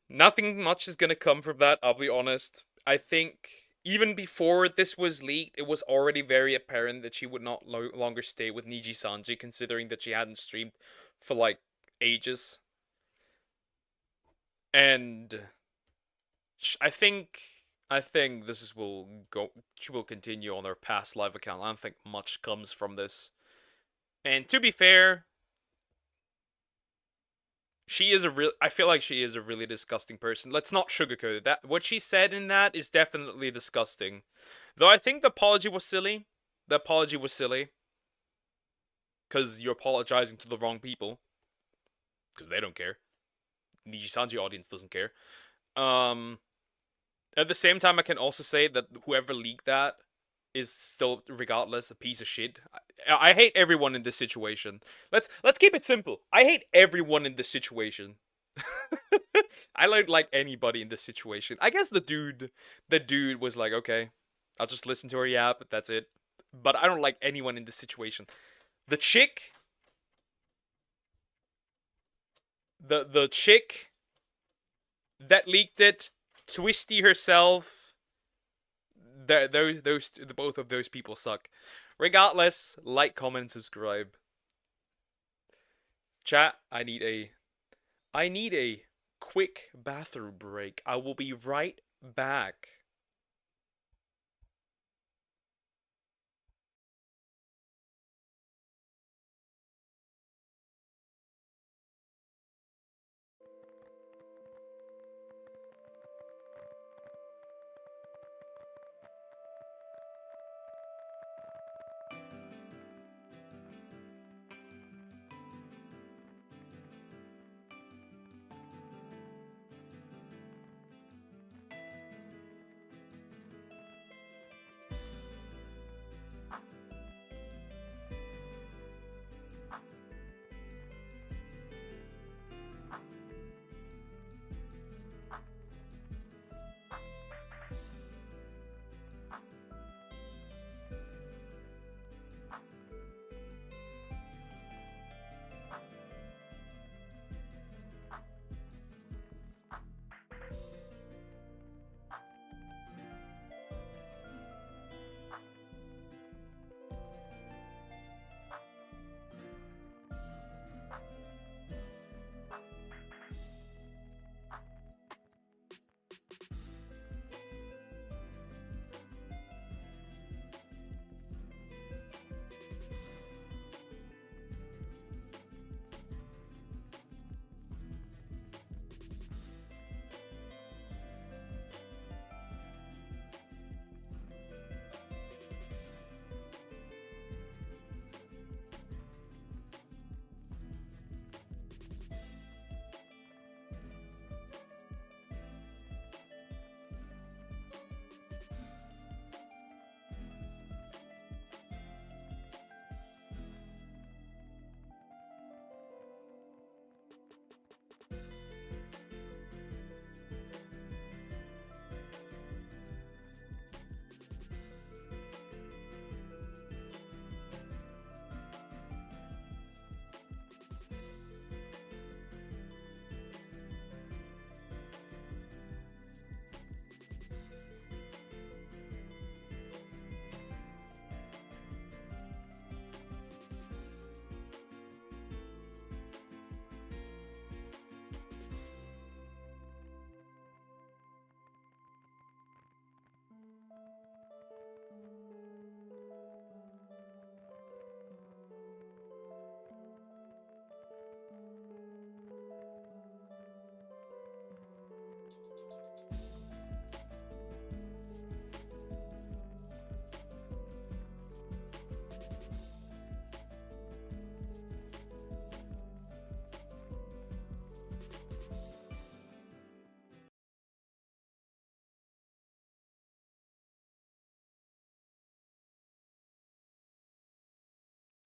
Nothing much is gonna come from that, I'll be honest. I think even before this was leaked, it was already very apparent that she would not longer stay with Niji Sanji, considering that she hadn't streamed for like ages. And I think this she will continue on her past live account. I don't think much comes from this. And to be fair, I feel like she is a really disgusting person. Let's not sugarcoat it. That what she said in that is definitely disgusting. Though I think the apology was silly. The apology was silly. Because you're apologizing to the wrong people. Because they don't care. Niji Sanji audience doesn't care. At the same time, I can also say that whoever leaked that is still, regardless, a piece of shit. I hate everyone in this situation. Let's keep it simple. I hate everyone in this situation. I don't like anybody in this situation. I guess the dude was like, okay, I'll just listen to her yap, that's it. But I don't like anyone in this situation. The chick, the chick that leaked it, Twisty herself, both of those people suck. Regardless, like, comment, subscribe. Chat, I need a quick bathroom break. I will be right back.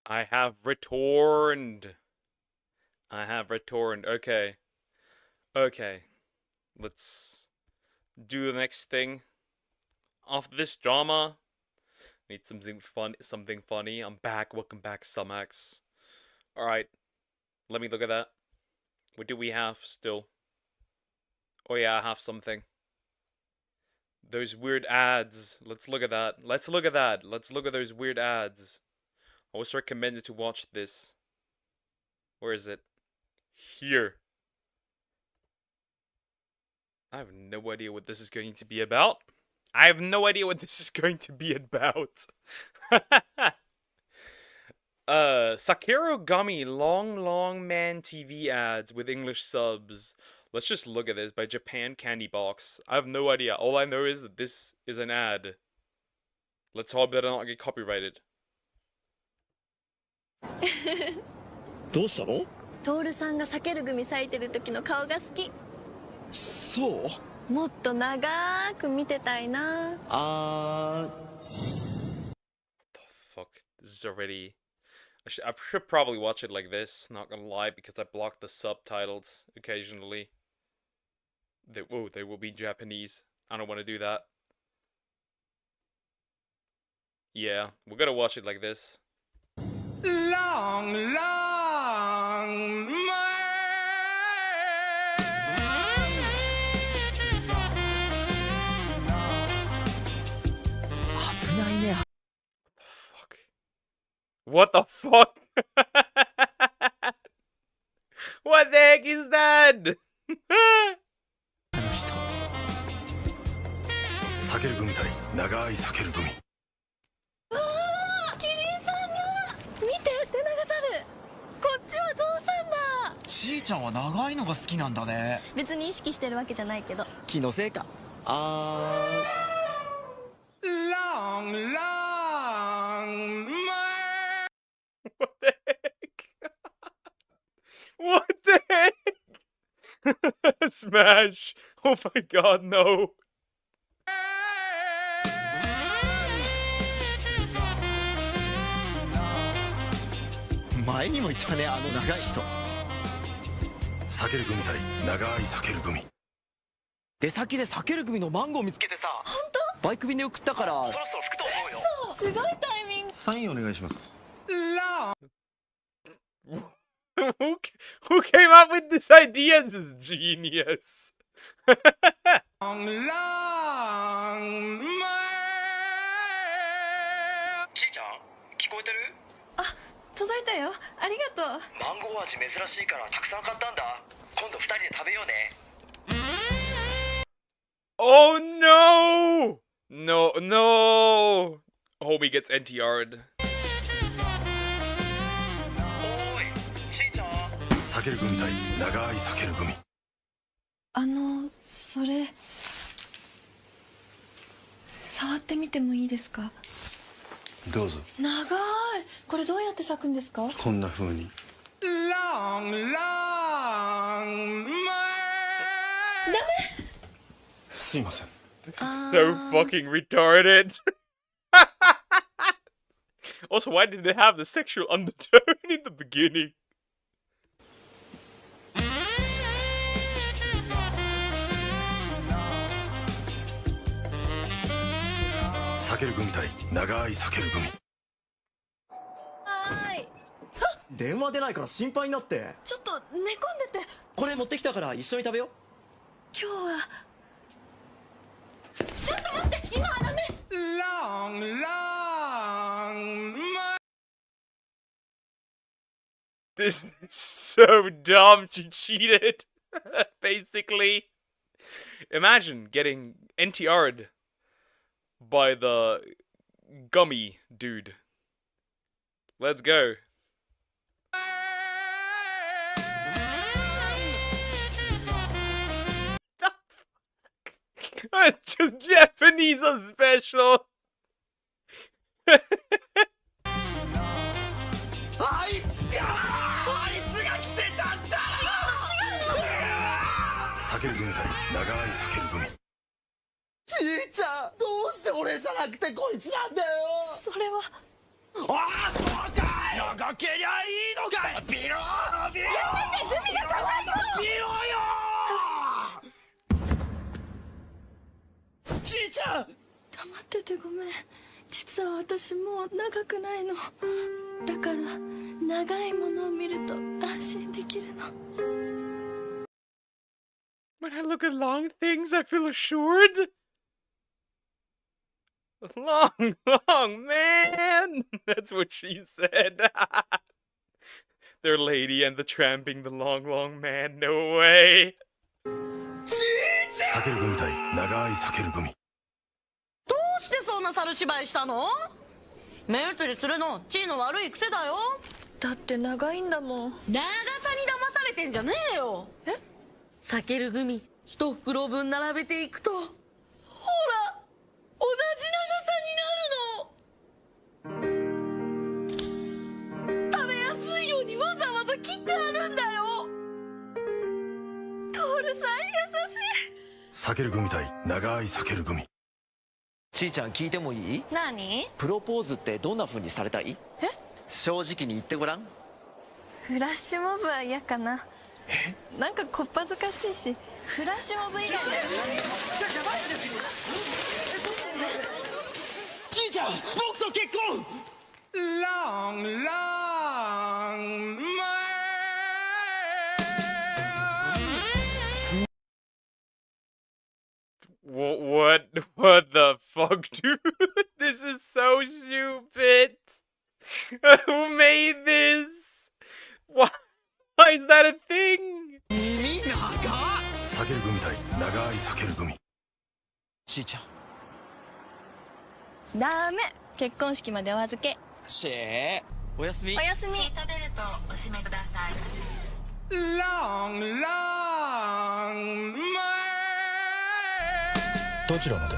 I have returned. I have returned. Okay. Okay. Let's do the next thing. After this drama, need something fun, something funny. I'm back. Welcome back, Sumax. All right. Let me look at that. What do we have still? Oh yeah, I have something. Those weird ads. Let's look at that. Let's look at that. Let's look at those weird ads. I was recommended to watch this. Where is it? Here. I have no idea what this is going to be about. I have no idea what this is going to be about. Sakura Gummy Long Man TV ads with English subs. Let's just look at this by Japan Candy Box. I have no idea. All I know is that this is an ad. Let's hope that I don't get copyrighted. どうしたの？トールさんが避けるグミ咲いてる時の顔が好き。そう？もっと長く見てたいな。あー。 Fuck, this is already... I should probably watch it like this, not gonna lie, because I block the subtitles occasionally. They will be Japanese. I don't want to do that. Yeah, we're gonna watch it like this. Long, What the fuck? What the heck is that? 避けるグミ対長い避けるグミ。わあ、キリンさんが見て、テナガザル。こっちはゾウさんだ。ちーちゃんは長いのが好きなんだね。別に意識してるわけじゃないけど。気のせいか。あー。long, What the heck? Smash! Oh my god, no! 前にも言ったね、あの長い人。避けるグミ対長い避けるグミ。出先で避けるグミのマンゴー見つけてさ。本当？バイク便で送ったから。そろそろ吹くと思うよ。すごいタイミング。サインお願いします。Who came up with this idea? This is genius. long, ちーちゃん、聞こえてる？あ、届いたよ。ありがとう。マンゴー味珍しいからたくさん買ったんだ。今度2人で食べようね。Oh no! No, no! Homie gets NTR'd. 避けるグミ対長い避けるグミ。それ触ってみてもいいですか？どうぞ。長い。これどうやって咲くんですか？こんな風に。long, ダメ。すいません。This is so fucking retarded. Also, why did it have the sexual undertone in the beginning? 避けるグミ対長い避けるグミ。はーい。電話出ないから心配になって。ちょっと寝込んでて。これ持ってきたから一緒に食べよう。今日は。ちょっと待って、今はダメ。long, This is so dumb. She cheated. Basically. Imagine getting NTR'd by the gummy dude. Let's go. Japanese are special. あいつが来てたんだ。違うの。避けるグミ対長い避けるグミ。ちーちゃん、どうして俺じゃなくてこいつなんだよ。それは。ああ、そうかい。長けりゃいいのかい。ビロービロー。やめて、グミがかわいそう。ビローよ。ちいちゃん。黙っててごめん。実は私もう長くないの。だから長いものを見ると安心できるの。When I look at long things, I feel assured. Long, long man. That's what she said. Their lady and the tramping the long, long man. No way. 避ける組対長い避ける組。どうしてそんな猿芝居したの？目移りするのチーの悪い癖だよ。だって長いんだもん。長さに騙されてんじゃねえよ。え？避ける組一袋分並べていくとほら同じ長さになるの。食べやすいようにわざわざ切ってあるんだよ。トールさん優しい。避ける組対長い避ける組。ちーちゃん聞いてもいい？何？プロポーズってどんな風にされたい？え？正直に言ってごらん。フラッシュモブは嫌かな。なんかこっぱずかしいし、フラッシュモブ以外。ちいちゃん、僕と結婚。Long, long, What the fuck, dude? This is so stupid. Who made this? Why is that a thing? 耳長っ。避ける組対長い避ける組。ちーちゃん。ダメ。結婚式までお預け。シェー。おやすみ。おやすみ。シートベルトをお締めください。Long, long, どちらまで？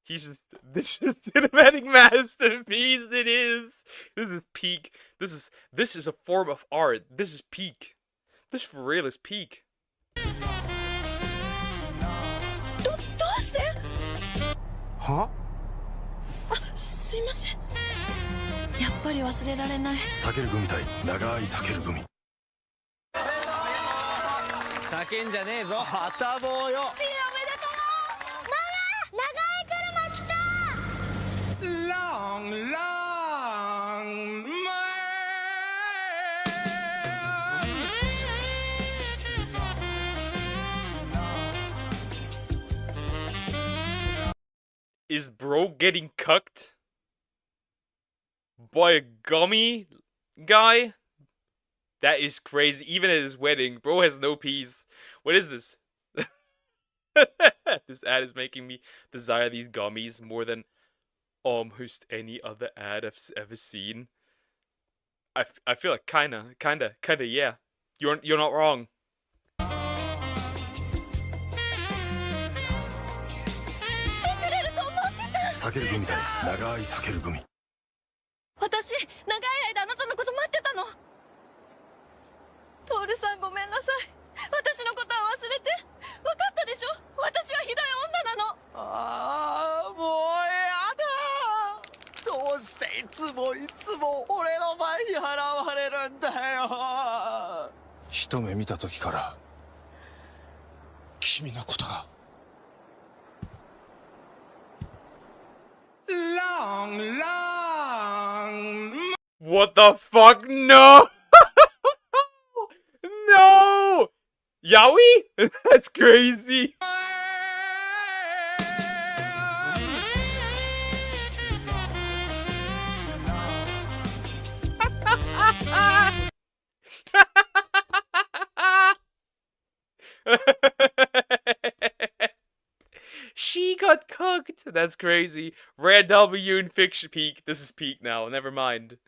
This is cinematic masterpiece. It is. This is peak. This is a form of art. This is peak. This for real is peak. どうして？は？あ、すいません。やっぱり忘れられない。避ける組対長い避ける組。叫んじゃねえぞ、はたぼうよ。おめでとう。ママ、長い車来た。Long, long, Is bro getting cucked by a gummy guy? That is crazy. Even at his wedding, bro has no peace. What is this? This ad is making me desire these gummies more than almost any other ad I've ever seen. I feel like kinda, yeah. You're not wrong. 避ける組対長い避ける組。私、長い間あなたのこと待ってたの。トールさんごめんなさい。私のことは忘れて。分かったでしょ？私はひどい女なの。ああ、もうやだ。どうしていつも俺の前に現れるんだよ。一目見た時から君のことが。Long, long. What the fuck? No! No! Yowie? That's crazy. She got cooked. That's crazy. Rare W in fiction peak. This is peak now. Never mind.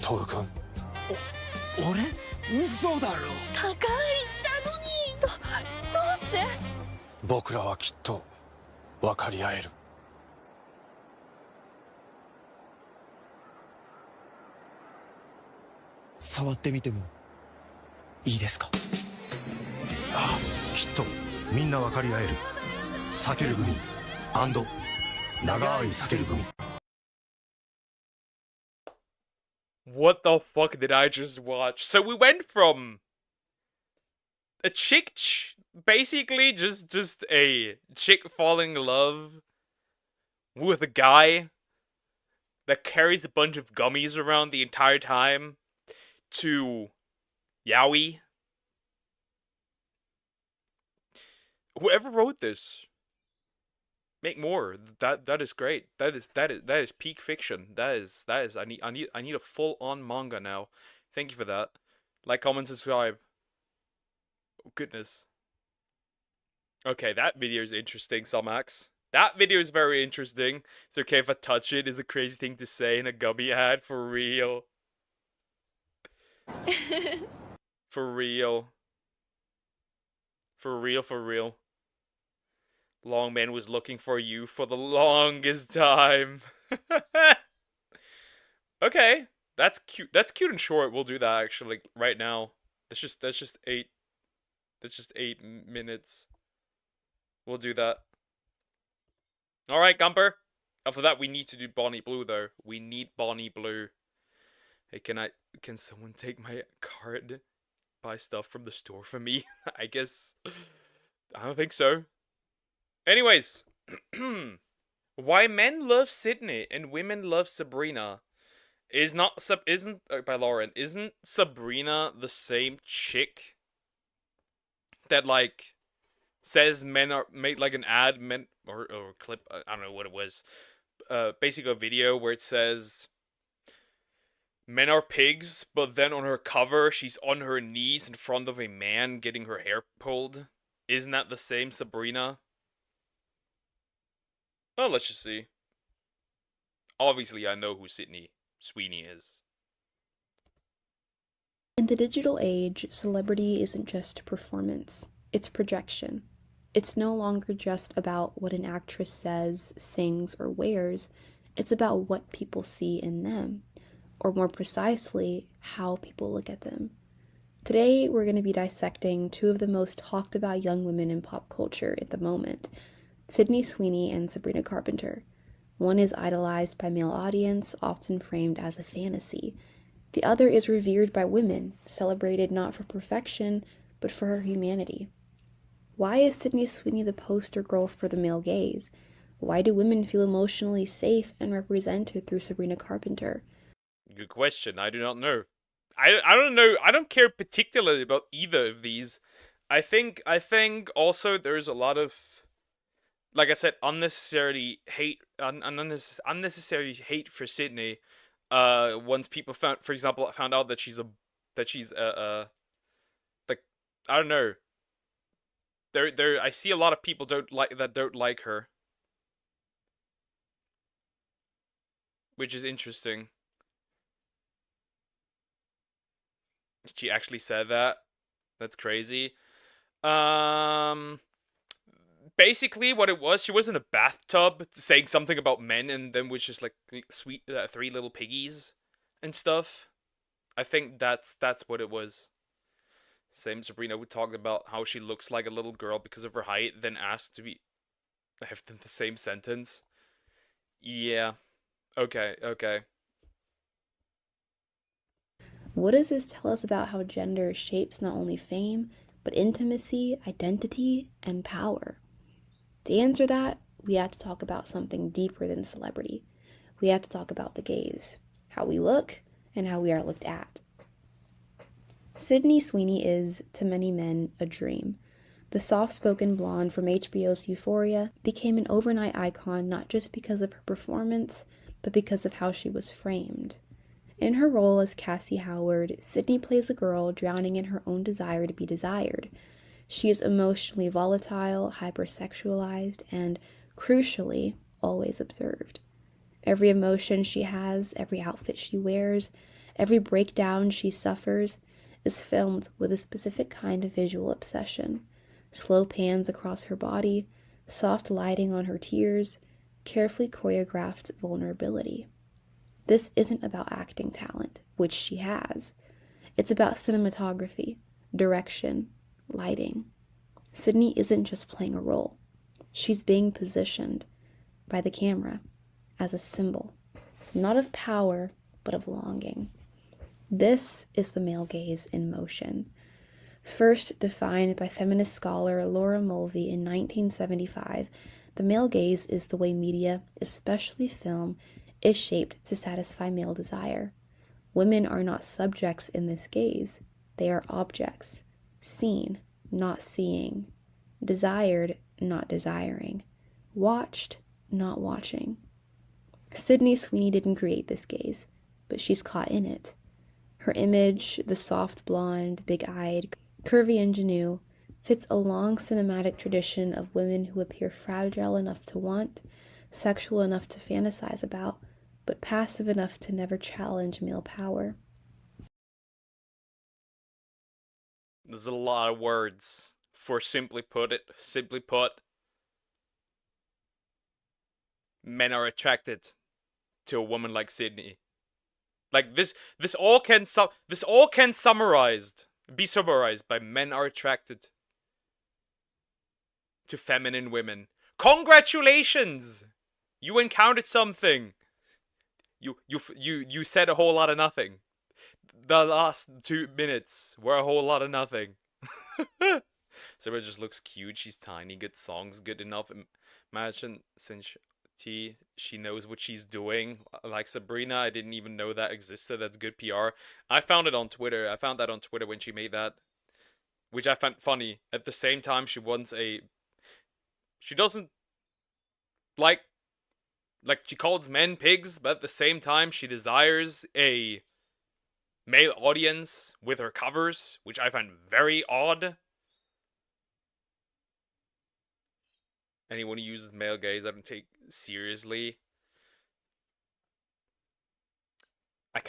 Toru君。俺？嘘だろ。高い言ったのに。どうして？僕らはきっと分かり合える。触ってみてもいいですか？ああ、きっとみんな分かり合える避ける組長い避ける組。 What the fuck did I just watch? So we went from a chick, basically just a chick falling in love with a guy that carries a bunch of gummies around the entire time, to yaoi. Whoever wrote this, make more. That is great. That is peak fiction. That is I need a full on manga now. Thank you for that. Like, comment, subscribe. Oh, goodness. Okay, that video is interesting, Sumax. That video is very interesting. It's okay if I touch it. Is a crazy thing to say in a gummy ad, for real. For real. For real, for real. Longman was looking for you for the longest time. Okay, that's cute. That's cute and short. We'll do that actually right now. That's just 8 minutes. We'll do that. Alright, Gumper. After that, we need to do Bonnie Blue, though. We need Bonnie Blue. Hey, can someone take my card? Buy stuff from the store for me? I guess. I don't think so. Anyways. Why men love Sydney and women love Sabrina by Lauren. Isn't Sabrina the same chick that, like, says men are made, like, an ad, men or clip, I don't know what it was, basically a video where it says men are pigs, but then on her cover she's on her knees in front of a man getting her hair pulled? Isn't that the same Sabrina? Oh, let's just see. Obviously I know who Sydney Sweeney is. In the digital age, celebrity isn't just a performance, it's projection. It's no longer just about what an actress says, sings, or wears. It's about what people see in them, or more precisely, how people look at them. Today, we're going to be dissecting two of the most talked about young women in pop culture at the moment, Sydney Sweeney and Sabrina Carpenter. One is idolized by male audience, often framed as a fantasy. The other is revered by women, celebrated not for perfection, but for her humanity. Why is Sydney Sweeney the poster girl for the male gaze? Why do women feel emotionally safe and represented through Sabrina Carpenter? Good question. I do not know. I don't know. I don't care particularly about either of these. I think also there's a lot of, like I said, unnecessary hate for Sydney. Once people found out that she's like, I don't know. I see a lot of people don't like her, which is interesting. She actually said that. That's crazy. Basically what it was, she was in a bathtub saying something about men, and then was just like sweet 3 little piggies and stuff. I think that's what it was. Same Sabrina, who talked about how she looks like a little girl because of her height, then asked to be have them the same sentence. Yeah. Okay. What does this tell us about how gender shapes not only fame, but intimacy, identity, and power? To answer that, we have to talk about something deeper than celebrity. We have to talk about the gaze, how we look, and how we are looked at. Sydney Sweeney is, to many men, a dream. The soft-spoken blonde from HBO's Euphoria became an overnight icon not just because of her performance, but because of how she was framed. In her role as Cassie Howard, Sydney plays a girl drowning in her own desire to be desired. She is emotionally volatile, hypersexualized, and, crucially, always observed. Every emotion she has, every outfit she wears, every breakdown she suffers, is filmed with a specific kind of visual obsession. Slow pans across her body, soft lighting on her tears, carefully choreographed vulnerability. This isn't about acting talent, which she has. It's about cinematography, direction, lighting. Sydney isn't just playing a role. She's being positioned by the camera as a symbol, not of power, but of longing. This is the male gaze in motion. First defined by feminist scholar Laura Mulvey in 1975, the male gaze is the way media, especially film, is shaped to satisfy male desire. Women are not subjects in this gaze. They are objects, seen, not seeing, desired, not desiring, watched, not watching. Sydney Sweeney didn't create this gaze, but she's caught in it. Her image, the soft blonde, big-eyed, curvy ingenue, fits a long cinematic tradition of women who appear fragile enough to want, sexual enough to fantasize about, but passive enough to never challenge male power. There's a lot of words for simply put, men are attracted to a woman like Sydney. Like this all can be summarized by men are attracted to feminine women. Congratulations! You encountered something. You said a whole lot of nothing. The last 2 minutes were a whole lot of nothing. Sarah just looks cute. She's tiny. Good songs, good enough. Imagine since she knows what she's doing. Like Sabrina, I didn't even know that existed. That's good PR. I found it on Twitter. I found that on Twitter when she made that, which I found funny. At the same time, she doesn't like she calls men pigs, but at the same time, she desires a male audience with her covers, which I find very odd. Anyone who uses male gaze, I don't take seriously. I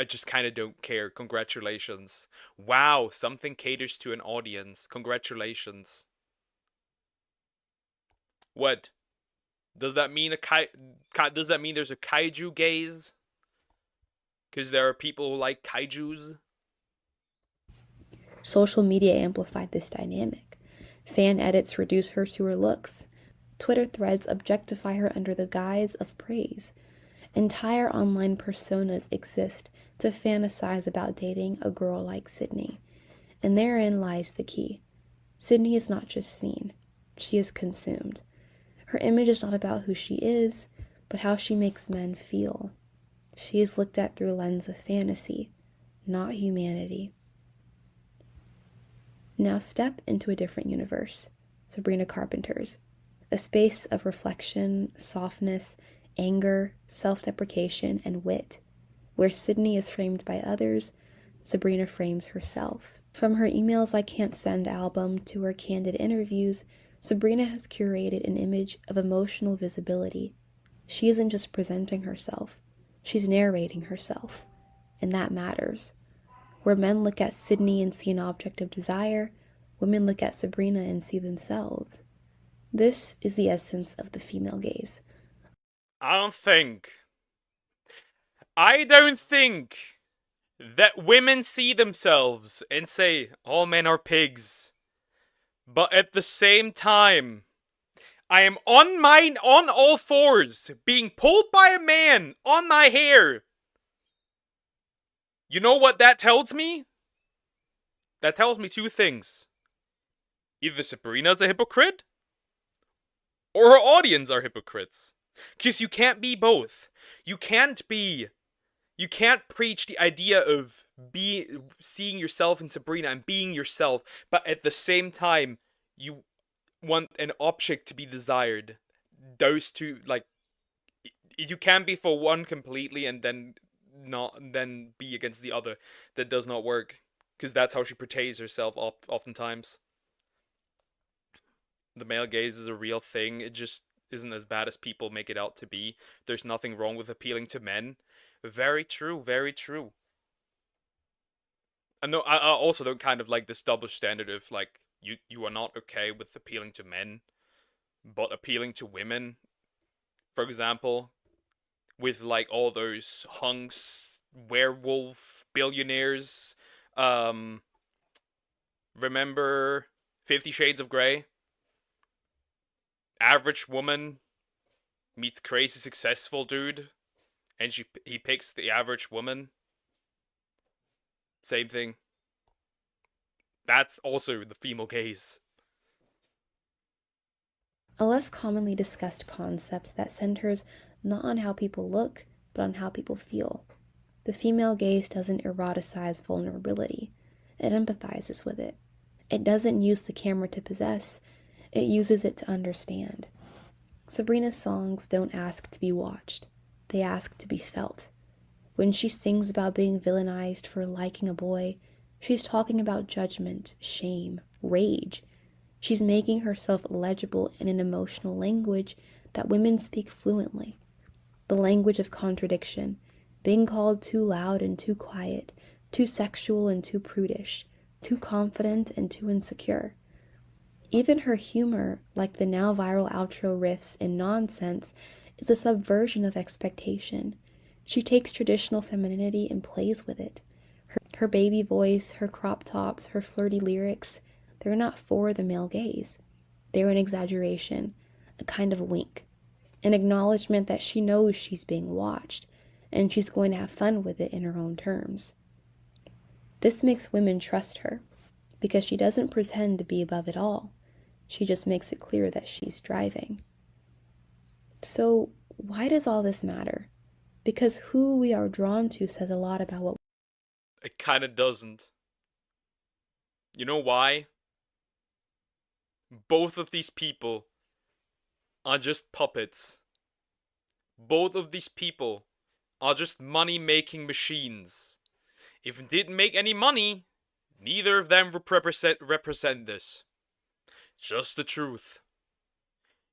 just kind of don't care. Congratulations. Wow, something caters to an audience. Congratulations. What? Does that mean does that mean there's a kaiju gaze? Because there are people who like kaijus? Social media amplified this dynamic. Fan edits reduce her to her looks. Twitter threads objectify her under the guise of praise. Entire online personas exist to fantasize about dating a girl like Sydney. And therein lies the key. Sydney is not just seen, she is consumed. Her image is not about who she is, but how she makes men feel. She is looked at through a lens of fantasy, not humanity. Now step into a different universe, Sabrina Carpenter's, a space of reflection, softness, anger, self-deprecation, and wit, where Sydney is framed by others, Sabrina frames herself. From her Emails I Can't Send album to her candid interviews, Sabrina has curated an image of emotional visibility. She isn't just presenting herself, she's narrating herself, and that matters. Where men look at Sydney and see an object of desire, women look at Sabrina and see themselves. This is the essence of the female gaze. I don't think that women see themselves and say, all men are pigs. But at the same time, I am on all fours, being pulled by a man on my hair. You know what that tells me? That tells me two things. Either Sabrina's a hypocrite, or her audience are hypocrites. Because you can't be both. You can't preach the idea of seeing yourself in Sabrina and being yourself, but at the same time, you want an object to be desired. Those two, like, you can't be for one completely and then be against the other. That does not work, because that's how she portrays herself oftentimes. The male gaze is a real thing. It just isn't as bad as people make it out to be. There's nothing wrong with appealing to men. Very true, very true. I know, I also don't kind of like this double standard of, like, you are not okay with appealing to men, but appealing to women, for example, with, like, all those hunks werewolf billionaires. Remember 50 Shades of Grey? Average woman meets crazy successful dude, and he picks the average woman. Same thing. That's also the female gaze. A less commonly discussed concept that centers not on how people look, but on how people feel. The female gaze doesn't eroticize vulnerability. It empathizes with it. It doesn't use the camera to possess. It uses it to understand. Sabrina's songs don't ask to be watched. They ask to be felt. When she sings about being villainized for liking a boy, she's talking about judgment, shame, rage. She's making herself legible in an emotional language that women speak fluently. The language of contradiction, being called too loud and too quiet, too sexual and too prudish, too confident and too insecure. Even her humor, like the now viral outro riffs in Nonsense, is a subversion of expectation. She takes traditional femininity and plays with it. Her baby voice, her crop tops, her flirty lyrics, they're not for the male gaze. They're an exaggeration, a kind of wink, an acknowledgement that she knows she's being watched, and she's going to have fun with it in her own terms. This makes women trust her, because she doesn't pretend to be above it all. She just makes it clear that she's driving. So, why does all this matter? Because who we are drawn to says a lot about what... It kinda doesn't. You know why? Both of these people are just puppets. Both of these people are just money-making machines. If it didn't make any money, neither of them would represent this. Just the truth.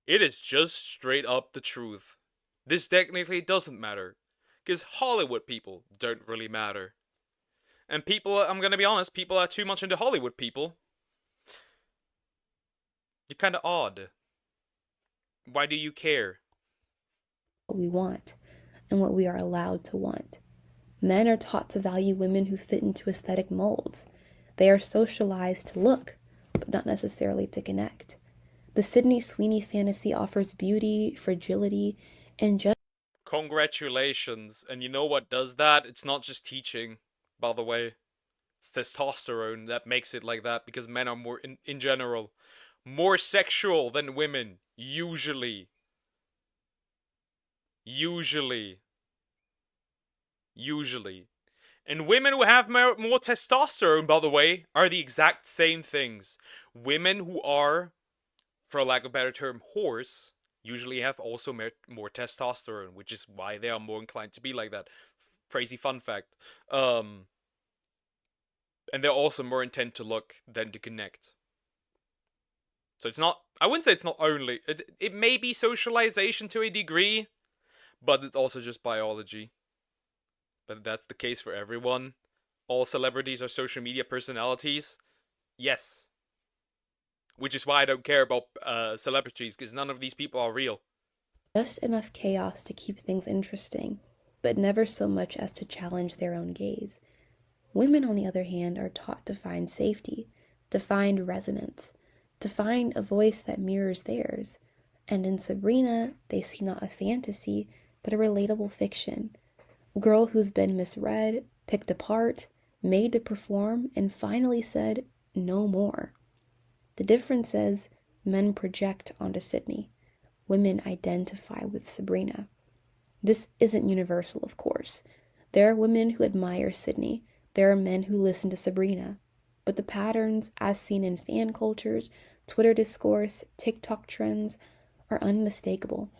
It is just straight up the truth. This technically doesn't matter, because Hollywood people don't really matter. And people, I'm gonna be honest, people are too much into Hollywood people. You're kinda odd. Why do you care? What we want, and what we are allowed to want. Men are taught to value women who fit into aesthetic molds. They are socialized to look, but not necessarily to connect. The Sydney Sweeney fantasy offers beauty, fragility, and just... Congratulations. And you know what does that? It's not just teaching, by the way. It's testosterone that makes it like that, because men are more, in general, more sexual than women. Usually. And women who have more testosterone, by the way, are the exact same things. Women who are, for lack of a better term, whores, usually have also more testosterone, which is why they are more inclined to be like that. Crazy fun fact. And they're also more intent to look than to connect. So it's not, I wouldn't say it's not only, it may be socialization to a degree, but it's also just biology. But that's the case for everyone. All celebrities are social media personalities. Yes. Which is why I don't care about celebrities, because none of these people are real. Just enough chaos to keep things interesting, but never so much as to challenge their own gaze. Women, on the other hand, are taught to find safety, to find resonance, to find a voice that mirrors theirs. And in Sabrina, they see not a fantasy, but a relatable fiction. A girl who's been misread, picked apart, made to perform, and finally said, no more. The difference is, men project onto Sydney. Women identify with Sabrina. This isn't universal, of course. There are women who admire Sydney. There are men who listen to Sabrina. But the patterns, as seen in fan cultures, Twitter discourse, TikTok trends, are unmistakable.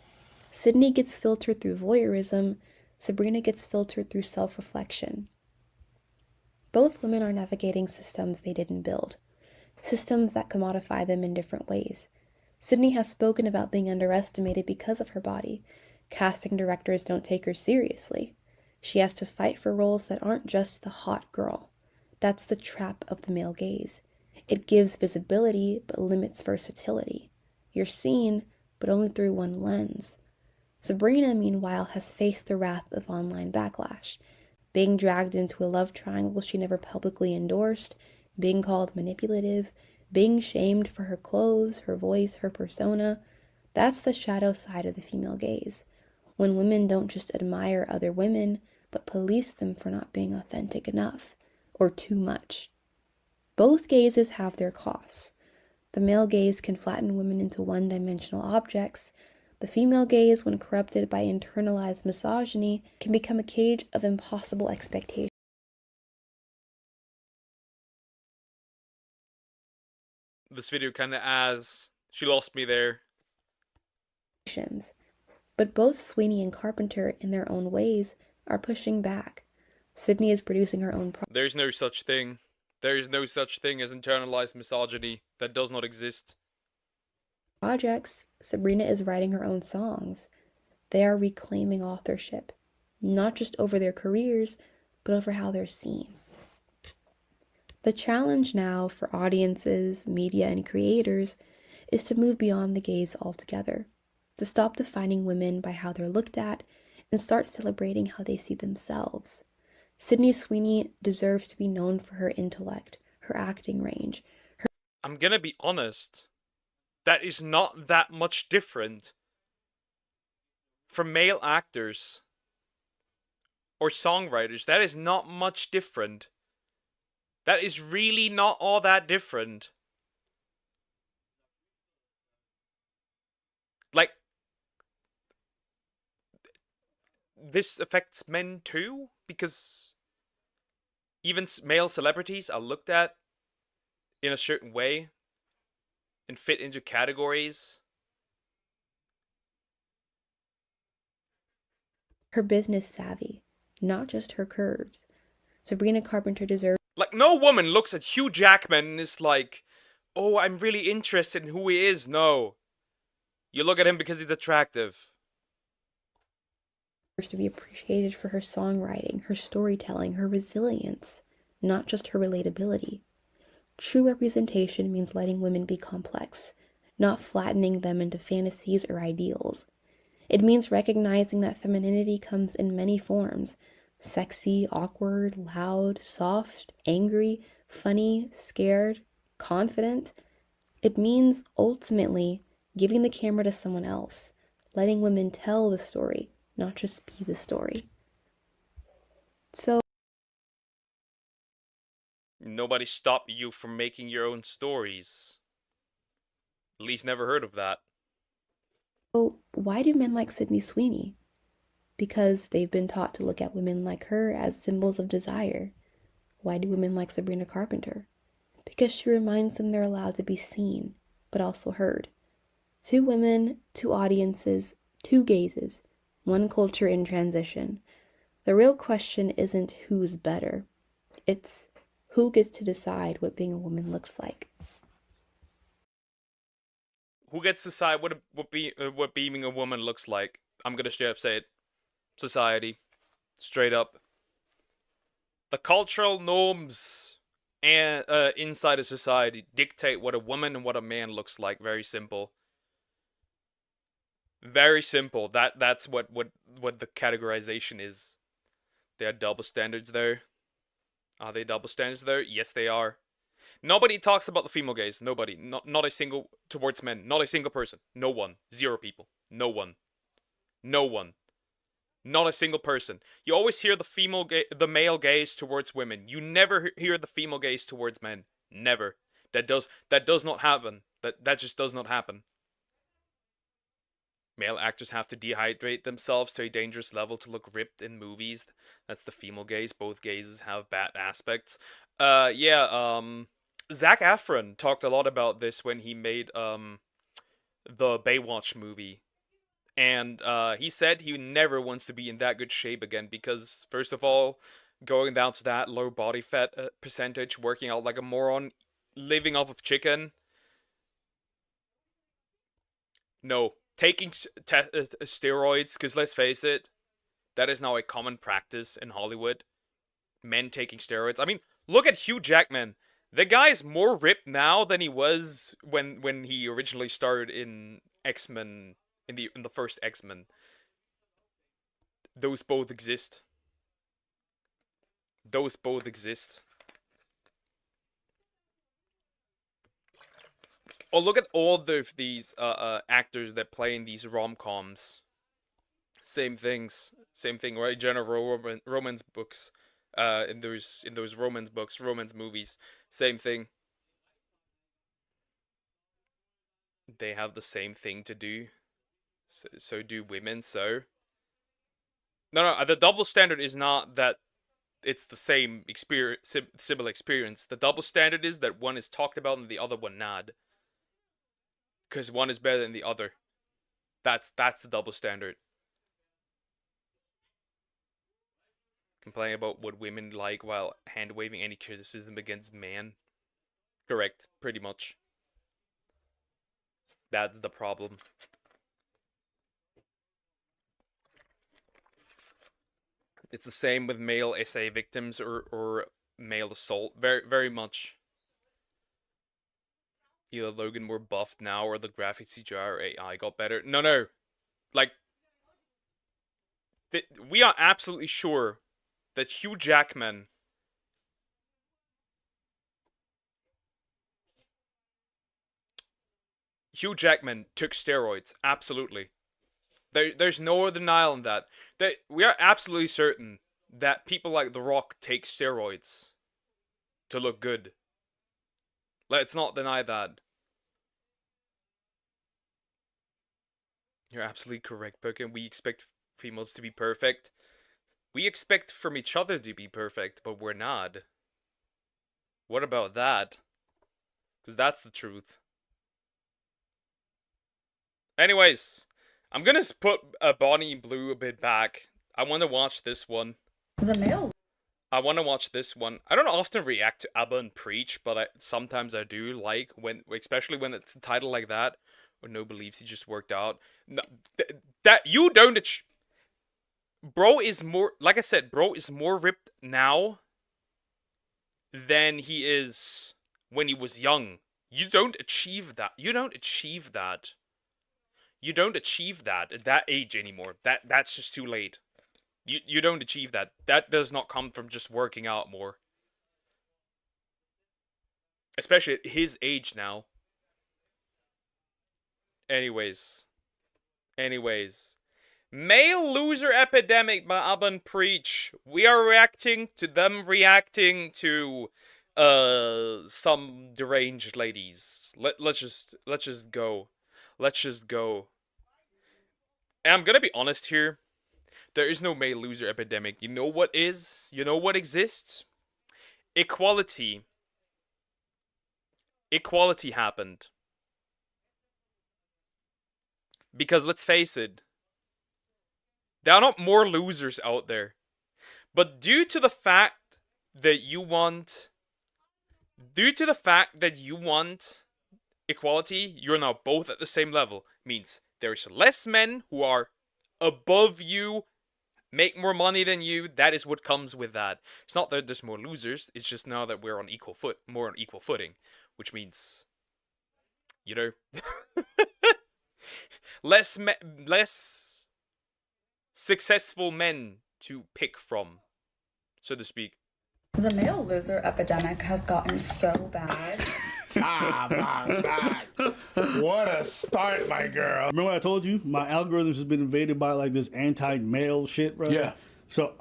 Sydney gets filtered through voyeurism. Sabrina gets filtered through self-reflection. Both women are navigating systems they didn't build. Systems that commodify them in different ways. Sydney has spoken about being underestimated because of her body. Casting directors don't take her seriously. She has to fight for roles that aren't just the hot girl. That's the trap of the male gaze. It gives visibility, but limits versatility. You're seen, but only through one lens. Sabrina, meanwhile, has faced the wrath of online backlash. being dragged into a love triangle she never publicly endorsed, being called manipulative, being shamed for her clothes, her voice, her persona. That's the shadow side of the female gaze, when women don't just admire other women, but police them for not being authentic enough, or too much. Both gazes have their costs. The male gaze can flatten women into one-dimensional objects. The female gaze, when corrupted by internalized misogyny, can become a cage of impossible expectations. This video kind of as she lost me there. But both Sweeney and Carpenter, in their own ways, are pushing back. Sydney is producing her own There's no such thing. There is no such thing as internalized misogyny. That does not exist. projects. Sabrina is writing her own songs. They are reclaiming authorship, not just over their careers, but over how they're seen. The challenge now for audiences, media, and creators is to move beyond the gaze altogether, to stop defining women by how they're looked at and start celebrating how they see themselves. Sydney Sweeney deserves to be known for her intellect, her acting range. I'm gonna be honest. That is not that much different from male actors or songwriters. That is not much different. That is really not all that different. Like, this affects men too, because even male celebrities are looked at in a certain way and fit into categories. Her business savvy, not just her curves. Sabrina Carpenter deserves. Like, no woman looks at Hugh Jackman and is like, oh, I'm really interested in who he is. No. You look at him because he's attractive. To be appreciated for her songwriting, her storytelling, her resilience, not just her relatability. True representation means letting women be complex, not flattening them into fantasies or ideals. It means recognizing that femininity comes in many forms: sexy, awkward, loud, soft, angry, funny, scared, confident. It means, ultimately, giving the camera to someone else, letting women tell the story, not just be the story. So, nobody stopped you from making your own stories. At least never heard of that. Why do men like Sydney Sweeney? Because they've been taught to look at women like her as symbols of desire. Why do women like Sabrina Carpenter? Because she reminds them they're allowed to be seen, but also heard. Two women, two audiences, two gazes, one culture in transition. The real question isn't who's better. It's who gets to decide what being a woman looks like. Who gets to decide what being a woman looks like? I'm gonna straight up say it. Society. Straight up. The cultural norms and inside a society dictate what a woman and what a man looks like. Very simple. Very simple. That's what the categorization is. There are double standards there. Are they double standards there? Yes, they are. Nobody talks about the female gaze. Nobody. Not a single towards men. Not a single person. No one. Zero people. No one. No one. Not a single person. You always hear the male gaze towards women. You never hear the female gaze towards men. Never. That does not happen. That just does not happen. Male actors have to dehydrate themselves to a dangerous level to look ripped in movies. That's the female gaze. Both gazes have bad aspects. Zac Efron talked a lot about this when he made the Baywatch movie. And he said he never wants to be in that good shape again because, first of all, going down to that low body fat percentage, working out like a moron, living off of chicken. No. Taking steroids, because let's face it, that is now a common practice in Hollywood. Men taking steroids. I mean, look at Hugh Jackman. The guy is more ripped now than he was when he originally started in X-Men, in the first X-Men. Those both exist. Those both exist. Oh, look at all these actors that play in these rom-coms. Same things, same thing, right? General romance books, in those romance books, romance movies, same thing. They have the same thing to do. So do women. So no, the double standard is not that it's the same experience, similar experience. The double standard is that one is talked about and the other one not. Because one is better than the other. That's the double standard. Complaining about what women like while hand-waving any criticism against men. Correct, pretty much. That's the problem. It's the same with male SA victims or male assault. Very much. Either Logan more buffed now or the graphic CGI or AI got better. No. Like, we are absolutely sure that Hugh Jackman took steroids. Absolutely. There's no denial on that. We are absolutely certain that people like The Rock take steroids to look good. Let's not deny that. You're absolutely correct, Pokken. We expect females to be perfect. We expect from each other to be perfect, but we're not. What about that? Because that's the truth. Anyways, I'm gonna put Bonnie Blue a bit back. I want to watch this one. The male. I want to watch this one. I don't often react to Abba and Preach, but sometimes I do, like, especially when it's a title like that, or No Beliefs He Just Worked Out. No, that you don't... Bro is more... Like I said, bro is more ripped now than he is when he was young. You don't achieve that. You don't achieve that. You don't achieve that at that age anymore. That's just too late. You don't achieve that. That does not come from just working out more. Especially at his age now. Anyways. Male loser epidemic by Abba Preach. We are reacting to them reacting to some deranged ladies. Let's just go. Let's just go. And I'm gonna be honest here. There is no male loser epidemic. You know what is? You know what exists? Equality. Equality happened. Because let's face it, there are not more losers out there. But due to the fact that you want equality, you're now both at the same level. Means there's less men who are above you, make more money than you. That is what comes with that. It's not that there's more losers. It's just now that we're on more on equal footing, which means, you know, less successful men to pick from, so to speak. The male loser epidemic has gotten so bad. My God. What a start, my girl. Remember what I told you? My algorithms has been invaded by like this anti-male shit, bro. Yeah. So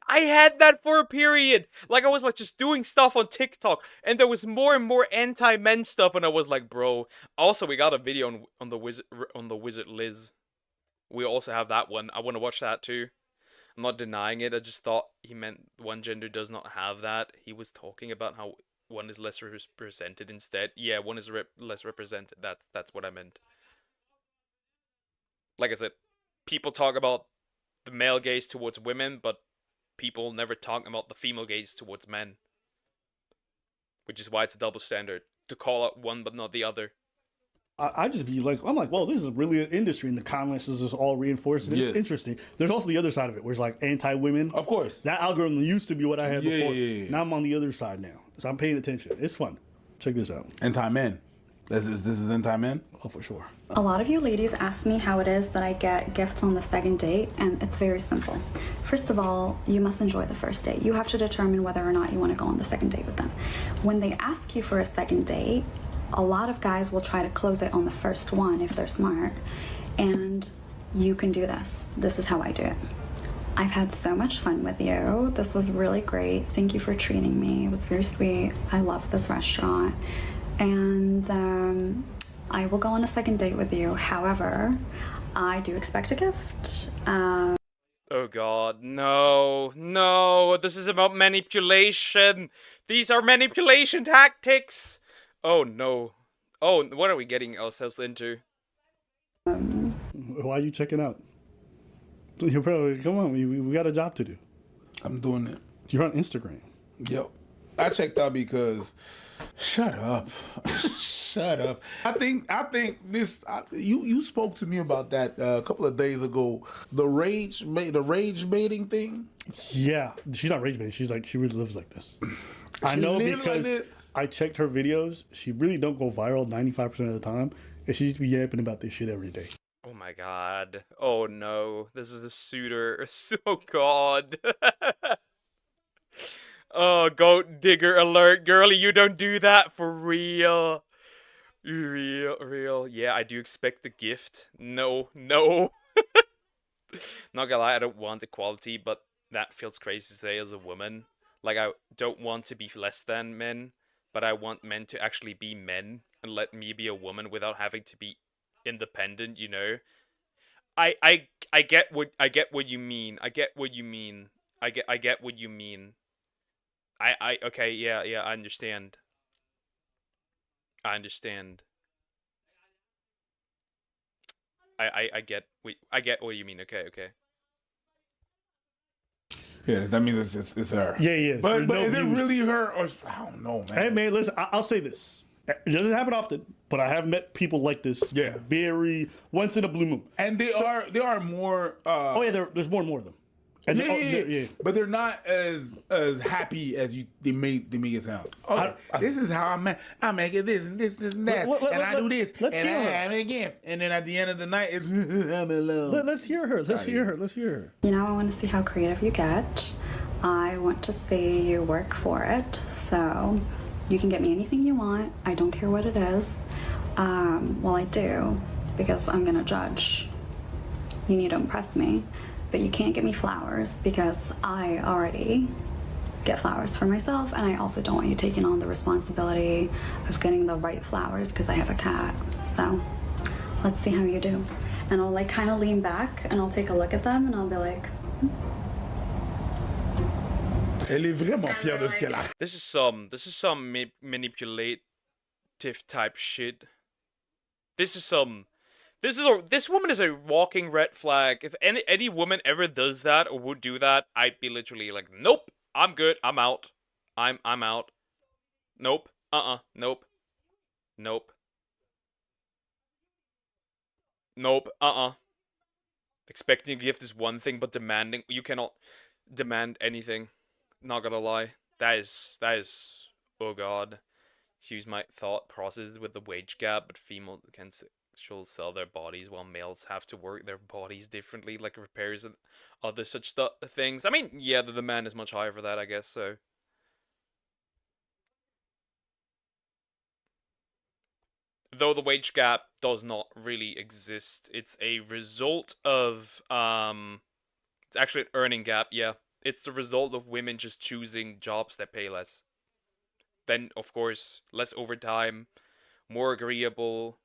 I had that for a period. Like, I was like just doing stuff on TikTok, and there was more and more anti-men stuff, and I was like, bro. Also, we got a video on the Wizard Liz. We also have that one. I want to watch that too. I'm not denying it. I just thought he meant one gender does not have that. He was talking about how one is less represented instead. Yeah, one is less represented. That's what I meant. Like I said, people talk about the male gaze towards women, but people never talk about the female gaze towards men. Which is why it's a double standard. To call out one but not the other. I just be like, I'm like, well, this is really an industry, and the comments is just all reinforcing. It's interesting. There's also the other side of it, where it's like anti-women. Of course. That algorithm used to be what I had before. Yeah. Now I'm on the other side now. So I'm paying attention. It's fun. Check this out. Anti-men. This is in time in? Oh, for sure. A lot of you ladies ask me how it is that I get gifts on the second date, and it's very simple. First of all, you must enjoy the first date. You have to determine whether or not you want to go on the second date with them. When they ask you for a second date, a lot of guys will try to close it on the first one if they're smart. And you can do this. This is how I do it. I've had so much fun with you. This was really great. Thank you for treating me. It was very sweet. I love this restaurant. And I will go on a second date with you. However, I do expect a gift. Oh god, no, no, this is about manipulation. These are manipulation tactics. Oh no. Oh, what are we getting ourselves into? Why are you checking out? Bro, come on, we got a job to do. I'm doing it. You're on Instagram. Yep. I checked out because shut up. Shut up. I think this you spoke to me about that a couple of days ago. The rage baiting thing. Yeah, she's not rage baiting. She really lives like this. I know because I checked her videos. She really don't go viral 95% of the time, and she just be yapping about this shit every day. Oh my god. Oh no. This is a suitor. Oh god. Oh, goat digger alert, girlie. You don't do that for real. Real. Yeah, I do expect the gift. No. Not gonna lie, I don't want equality, but that feels crazy to say as a woman. Like, I don't want to be less than men, but I want men to actually be men and let me be a woman without having to be independent, you know? I get what you mean. I get what you mean. Okay, yeah, I understand. I get what you mean. Okay. Yeah, that means it's her. Yeah. But is it really her or I don't know, man. Hey man, listen, I'll say this. It doesn't happen often, but I have met people like this. Yeah. Very once in a blue moon. And there are more oh yeah, there's more and more of them. And yeah. But they're not as happy as they make it sound. Okay, this is how I make it this and this and that, and I do this, and I have it again. And then at the end of the night, it's I'm alone. Let's hear her. Let's hear her. You know, I want to see how creative you get. I want to see you work for it. So you can get me anything you want. I don't care what it is. Well, I do, because I'm gonna judge. You need to impress me. But you can't get me flowers because I already get flowers for myself, and I also don't want you taking on the responsibility of getting the right flowers because I have a cat. So let's see how you do. And I'll like kind of lean back and I'll take a look at them and I'll be like, Elle est vraiment fière de ce qu'elle a. This is some manipulative type shit. This woman is a walking red flag. If any woman ever does that or would do that, I'd be literally like, nope, I'm good, I'm out. I'm out. Nope. Nope. Expecting a gift is one thing, but demanding, you cannot demand anything. Not gonna lie. That is oh god. Excuse my thought process with the wage gap, but female can sell their bodies while males have to work their bodies differently, like repairs and other such things. I mean, yeah, the demand is much higher for that, I guess, so. Though the wage gap does not really exist. It's a result of, it's actually an earning gap, yeah. It's the result of women just choosing jobs that pay less. Then, of course, less overtime, more agreeable,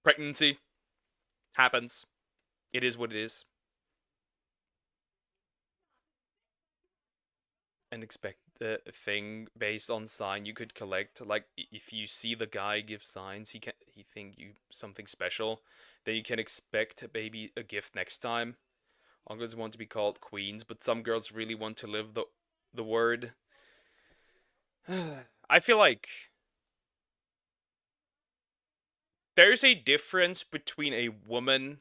pregnancy happens. It is what it is. And expect the thing based on sign you could collect. Like, if you see the guy give signs, he think you something special, then you can expect maybe a gift next time. All girls want to be called queens, but some girls really want to live the word. I feel like there's a difference between a woman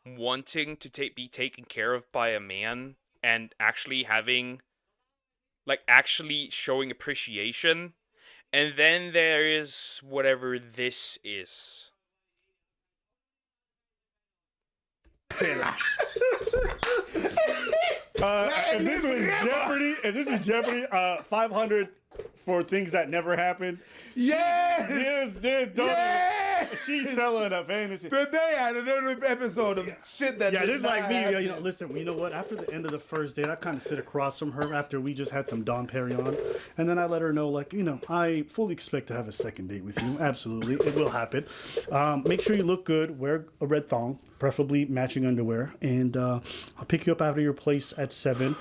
wanting to be taken care of by a man and actually having, like, actually showing appreciation, And then there is whatever this is. If this was Jeopardy, 500 for things that never happened. Yes! She's selling a fantasy. Today I had another episode of shit that Yeah, did this is not like me. happen. You know, listen, you know what? After the end of the first date, I kind of sit across from her after we just had some Dom Perignon. And then I let her know, like, you know, I fully expect to have a second date with you. Absolutely. It will happen. Make sure you look good. Wear a red thong, preferably matching underwear. And I'll pick you up out of your place at 7.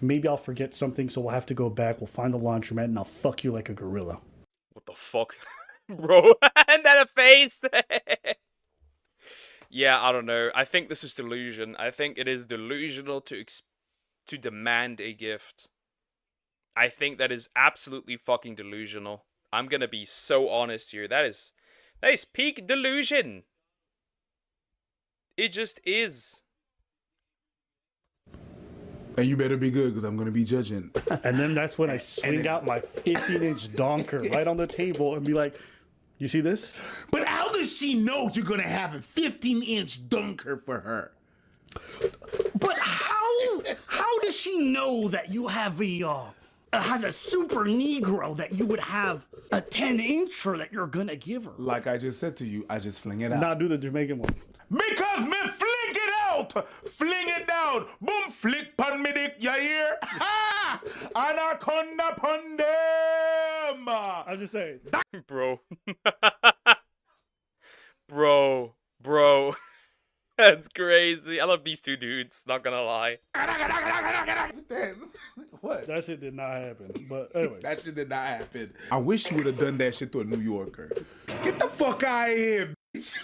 Maybe I'll forget something, so we'll have to go back. We'll find the laundromat, and I'll fuck you like a gorilla. What the fuck? Bro, and then a face! Yeah, I don't know. I think this is delusion. I think it is delusional to demand a gift. I think that is absolutely fucking delusional. I'm gonna be so honest here. That is peak delusion. It just is. And you better be good, because I'm going to be judging. And then that's when I swing out my 15-inch donker right on the table and be like, you see this? But how does she know you're going to have a 15-inch dunker for her? But how does she know that you have has a super Negro that you would have a 10-incher that you're going to give her? Like I just said to you, I just fling it out. Now do the Jamaican one. Because me fling it out, fling it down, boom, flick pon me dick, you hear? Ha! Anaconda pon them! I'm just saying. Bro. Bro. That's crazy. I love these two dudes, not gonna lie. What? That shit did not happen. But anyway. That shit did not happen. I wish you would have done that shit to a New Yorker. Get the fuck out of here, bitch.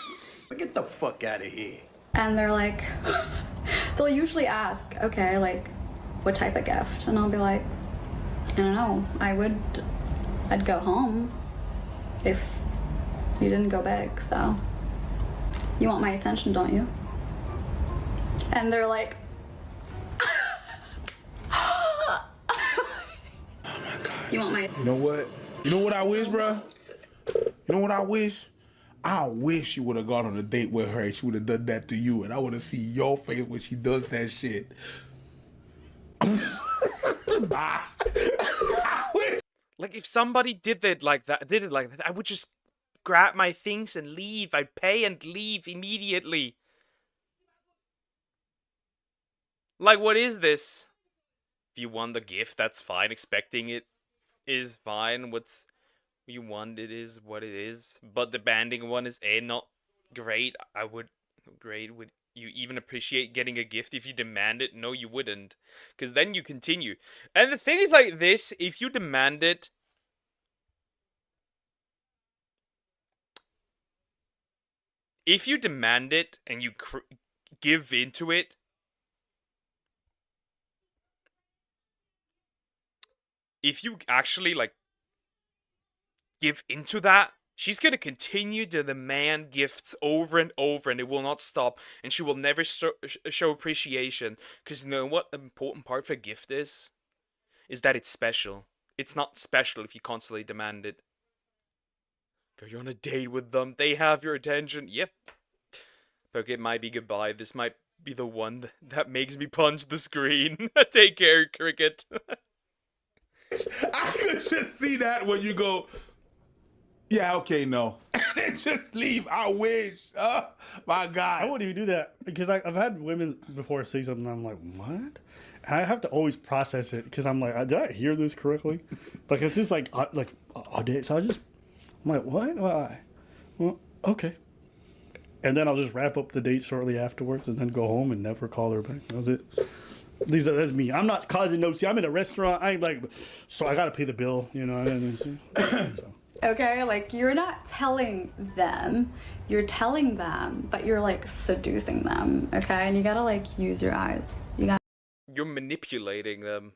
Get the fuck out of here. And they're like, they'll usually ask, okay, like, what type of gift? And I'll be like, I don't know. I'd go home if you didn't go big, so. You want my attention, don't you? And they're like, oh my God. You want my... You know what? You know what I wish, bro? You know what I wish? I wish you would have gone on a date with her and she would have done that to you, and I would have seen your face when she does that shit. Like, if somebody did it like that, I would just grab my things and leave. I'd pay and leave immediately. Like, what is this? If you want the gift, that's fine. Expecting it is fine. What you want, it is what it is. But the banding one is not great. Would you even appreciate getting a gift if you demand it? No, you wouldn't. Because then you continue. And the thing is like this, if you demand it, and you give into it, if you actually, like, give into that, she's gonna continue to demand gifts over and over, and it will not stop, and she will never show appreciation. Because you know what the important part for a gift is that it's special. It's not special if you constantly demand it. Go, you're on a date with them, they have your attention. Yep. Okay, it might be goodbye. This might be the one that makes me punch the screen. Take care, Cricket. I could just see that when you go, yeah, okay, no. And then just leave. I wish. Oh, my God. I wouldn't even do that. Because I've had women before say something, and I'm like, what? And I have to always process it, because I'm like, did I hear this correctly? Like, it's just like all day. So I'm like, what? Why? Well, okay. And then I'll just wrap up the date shortly afterwards and then go home and never call her back. That's it. That's me. I'm not causing no. See, I'm in a restaurant. I ain't like, so I gotta pay the bill. You know. So. Okay, like, you're not telling them, you're telling them, but you're like seducing them. Okay, and you gotta like use your eyes. You're manipulating them.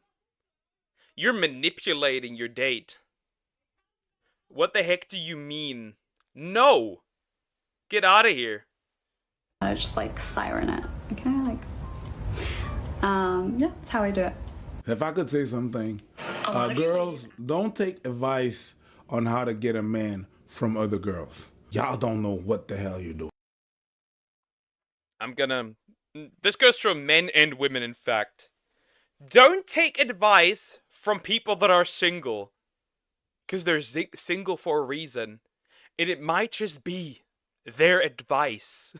You're manipulating your date. What the heck do you mean? No! Get out of here. I just like siren it. Okay, like, yeah, that's how I do it. If I could say something, girls, don't take advice on how to get a man from other girls. Y'all don't know what the hell you're doing. This goes for men and women, in fact. Don't take advice from people that are single. Because they're single for a reason. And it might just be their advice.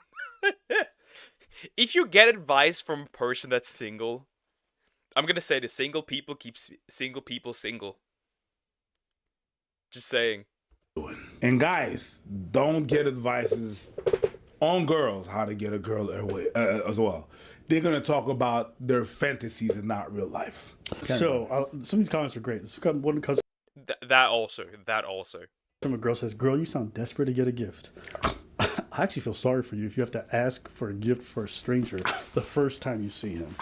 If you get advice from a person that's single, I'm gonna say the single people keep single people single. Just saying. And guys, don't get advices on girls how to get a girl as well. They're gonna talk about their fantasies and not real life. So some of these comments are great. This one comes that also. From a girl says, "Girl, you sound desperate to get a gift." I actually feel sorry for you if you have to ask for a gift for a stranger the first time you see him.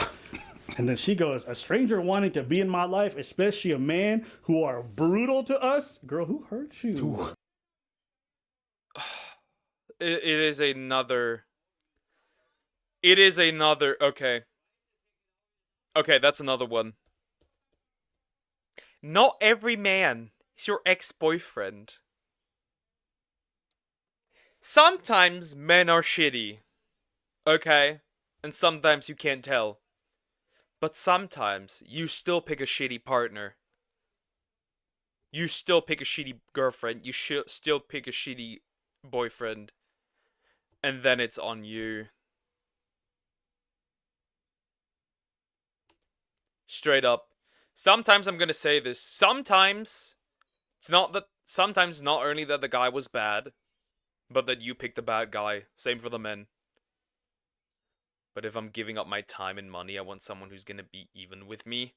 And then she goes, "A stranger wanting to be in my life, especially a man who are brutal to us." Girl, who hurt you? It is another. It is another. Okay. Okay, that's another one. Not every man is your ex-boyfriend. Sometimes men are shitty. Okay? And sometimes you can't tell. But sometimes you still pick a shitty partner. You still pick a shitty girlfriend. You still pick a shitty boyfriend. And then it's on you. Straight up. Sometimes I'm gonna say this. Sometimes sometimes not only that the guy was bad, but that you picked the bad guy. Same for the men. But if I'm giving up my time and money, I want someone who's gonna be even with me.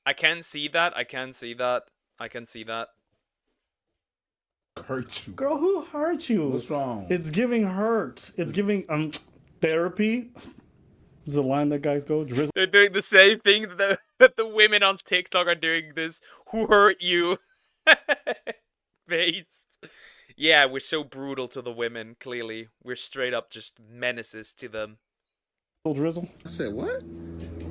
I can see that. I can see that. Hurt you. Girl, who hurt you? What's wrong? It's giving hurt. It's giving therapy. Is the line that guys go? Drizzle. They're doing the same thing that the women on TikTok are doing this. Who hurt you? Based. Yeah, we're so brutal to the women, clearly. We're straight up just menaces to them. Drizzle. I said what?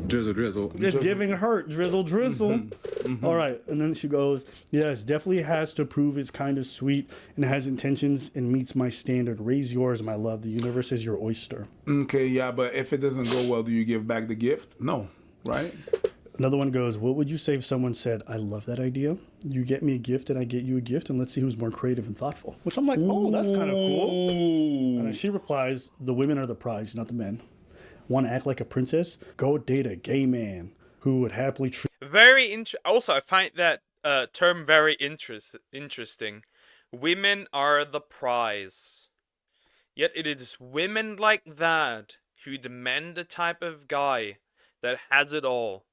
Drizzle. It's giving hurt. Drizzle. All right. And then she goes, "Yes, definitely has to prove it's kind of sweet and has intentions and meets my standard. Raise yours, my love. The universe is your oyster." Okay, yeah, but if it doesn't go well, do you give back the gift? No, right? Another one goes, "What would you say if someone said, 'I love that idea. You get me a gift and I get you a gift, and let's see who's more creative and thoughtful'?" Which I'm like, oh, that's kind of cool. And then she replies, "The women are the prize, not the men. Want to act like a princess? Go date a gay man who would happily treat." Also, I find that term very interesting. Women are the prize. Yet it is women like that who demand the type of guy that has it all.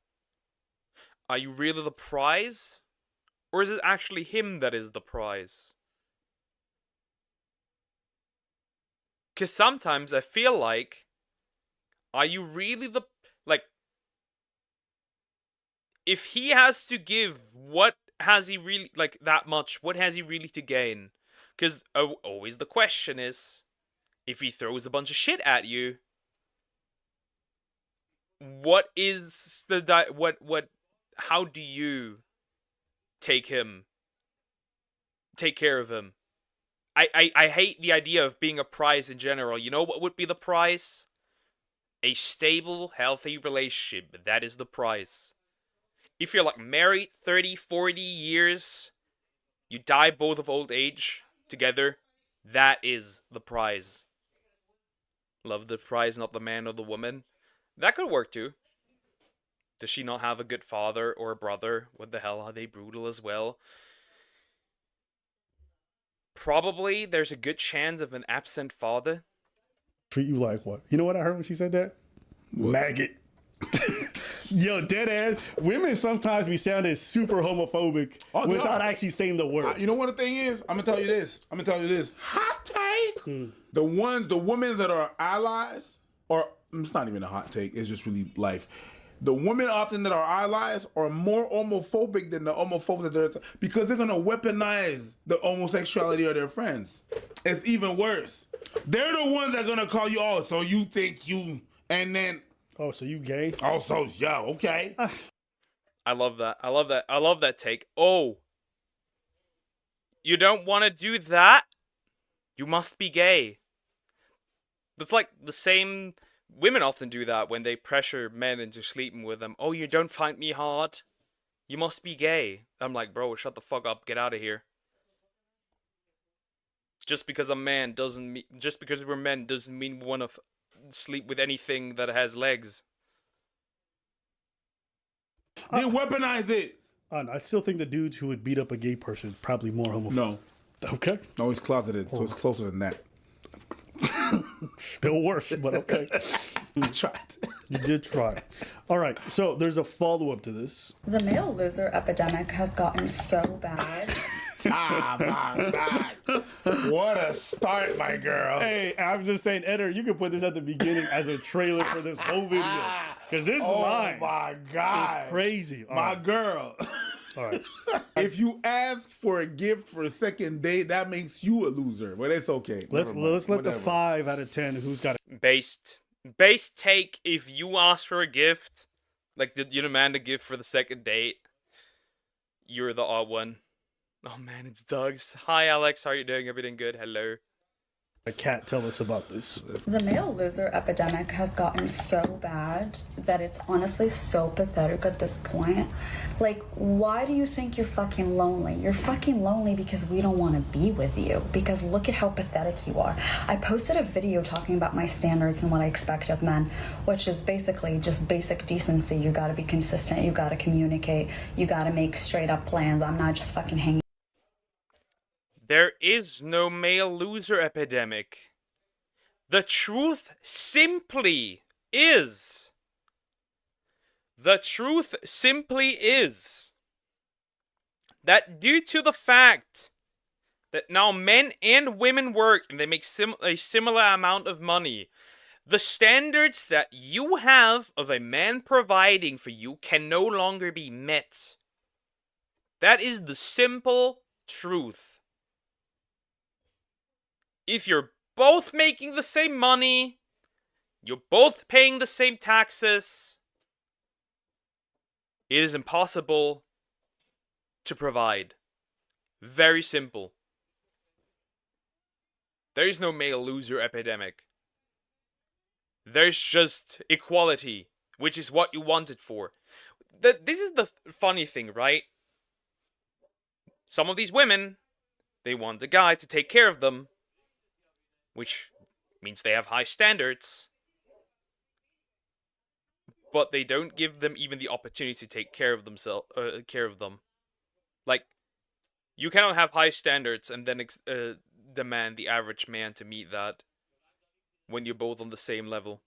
Are you really the prize? Or is it actually him that is the prize? Because sometimes I feel like, are you really the... Like, if he has to give, what has he really... Like, that much, what has he really to gain? Because always the question is, if he throws a bunch of shit at you, what is the... How do you take care of him? I hate the idea of being a prize in general. You know what would be the prize? A stable, healthy relationship. That is the prize. If you're like married 30, 40 years, you die both of old age together, that is the prize. Love the prize, not the man or the woman. That could work too. Does she not have a good father or a brother? What the hell, are they brutal as well? Probably there's a good chance of an absent father. Treat you like what? You know what I heard when she said that? What? Maggot. Yo, dead ass. Women sometimes be sounding super homophobic without actually saying the word. You know what the thing is? I'm gonna tell you this. Hot take. The women that are allies, or it's not even a hot take. It's just really life. The women often that are allies are more homophobic than the homophobes that they're because they're gonna weaponize the homosexuality of their friends. It's even worse. They're the ones that are gonna call you, "Oh, so you think you," and then, "Oh, so you gay?" "Oh, so yeah, okay." I love that. I love that take. Oh, You don't want to do that? You must be gay. That's like the same... Women often do that when they pressure men into sleeping with them. Oh, you don't find me hot? You must be gay. I'm like, bro, shut the fuck up. Get out of here. Just because a man doesn't mean... Just because we're men doesn't mean we want to sleep with anything that has legs. They weaponize it. I still think the dudes who would beat up a gay person is probably more homophobic. No. Okay. No, he's closeted, so it's closer than that. Still worse, but okay. I tried. You did try. All right, so there's a follow-up to this. The male loser epidemic has gotten so bad. My God. What a start, my girl. Hey, I'm just saying, Eder, you can put this at the beginning as a trailer for this whole video. Because this line my God. is crazy. All My right. girl. All right. If you ask for a gift for a second date, that makes you a loser. But it's okay. Let's let the 5 out of 10 who's got it. Based take, if you ask for a gift, like you demand a gift for the second date, you're the odd one. Oh man, it's Doug's. Hi Alex, how are you doing? Everything good? Hello. Kat, tell us about this. The male loser epidemic has gotten so bad that it's honestly so pathetic at this point. Like, why do you think you're fucking lonely? You're fucking lonely because we don't want to be with you. Because look at how pathetic you are. I posted a video talking about my standards and what I expect of men, which is basically just basic decency. You gotta be consistent, you gotta communicate, you gotta make straight up plans. I'm not just fucking hanging. There is no male loser epidemic. The truth simply is. The truth simply is that due to the fact that now men and women work and they make a similar amount of money, the standards that you have of a man providing for you can no longer be met. That is the simple truth. If you're both making the same money, you're both paying the same taxes, it is impossible to provide. Very simple. There is no male loser epidemic. There's just equality, which is what you wanted for. This is the funny thing, right? Some of these women, they want a guy to take care of them, which means they have high standards, but they don't give them even the opportunity to take care of themselves. Like, you cannot have high standards and then demand the average man to meet that when you're both on the same level.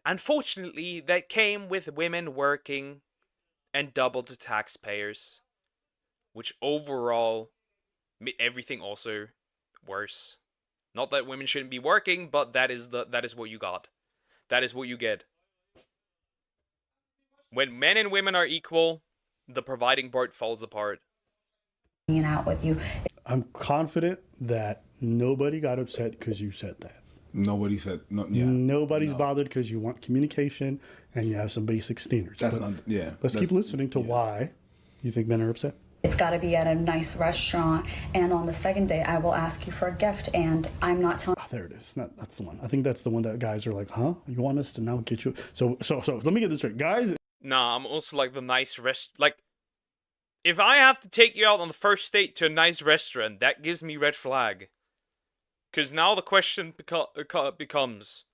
Unfortunately, that came with women working and doubled the taxpayers, which overall made everything also worse. Not that women shouldn't be working, but that is what you got. That is what you get. When men and women are equal, the providing part falls apart. Hanging out with you. I'm confident that nobody got upset because you said that. Nobody said no. Yeah. Nobody's bothered because you want communication and you have some basic standards. That's not. Yeah. Let's keep listening to why you think men are upset. It's got to be at a nice restaurant, and on the second day, I will ask you for a gift, and I'm not telling. Oh, there it is. That's the one. I think that's the one that guys are like, huh? You want us to now get you? So let me get this right, guys. Nah, I'm also like the nice like, if I have to take you out on the first date to a nice restaurant, that gives me red flag. Because now the question becomes,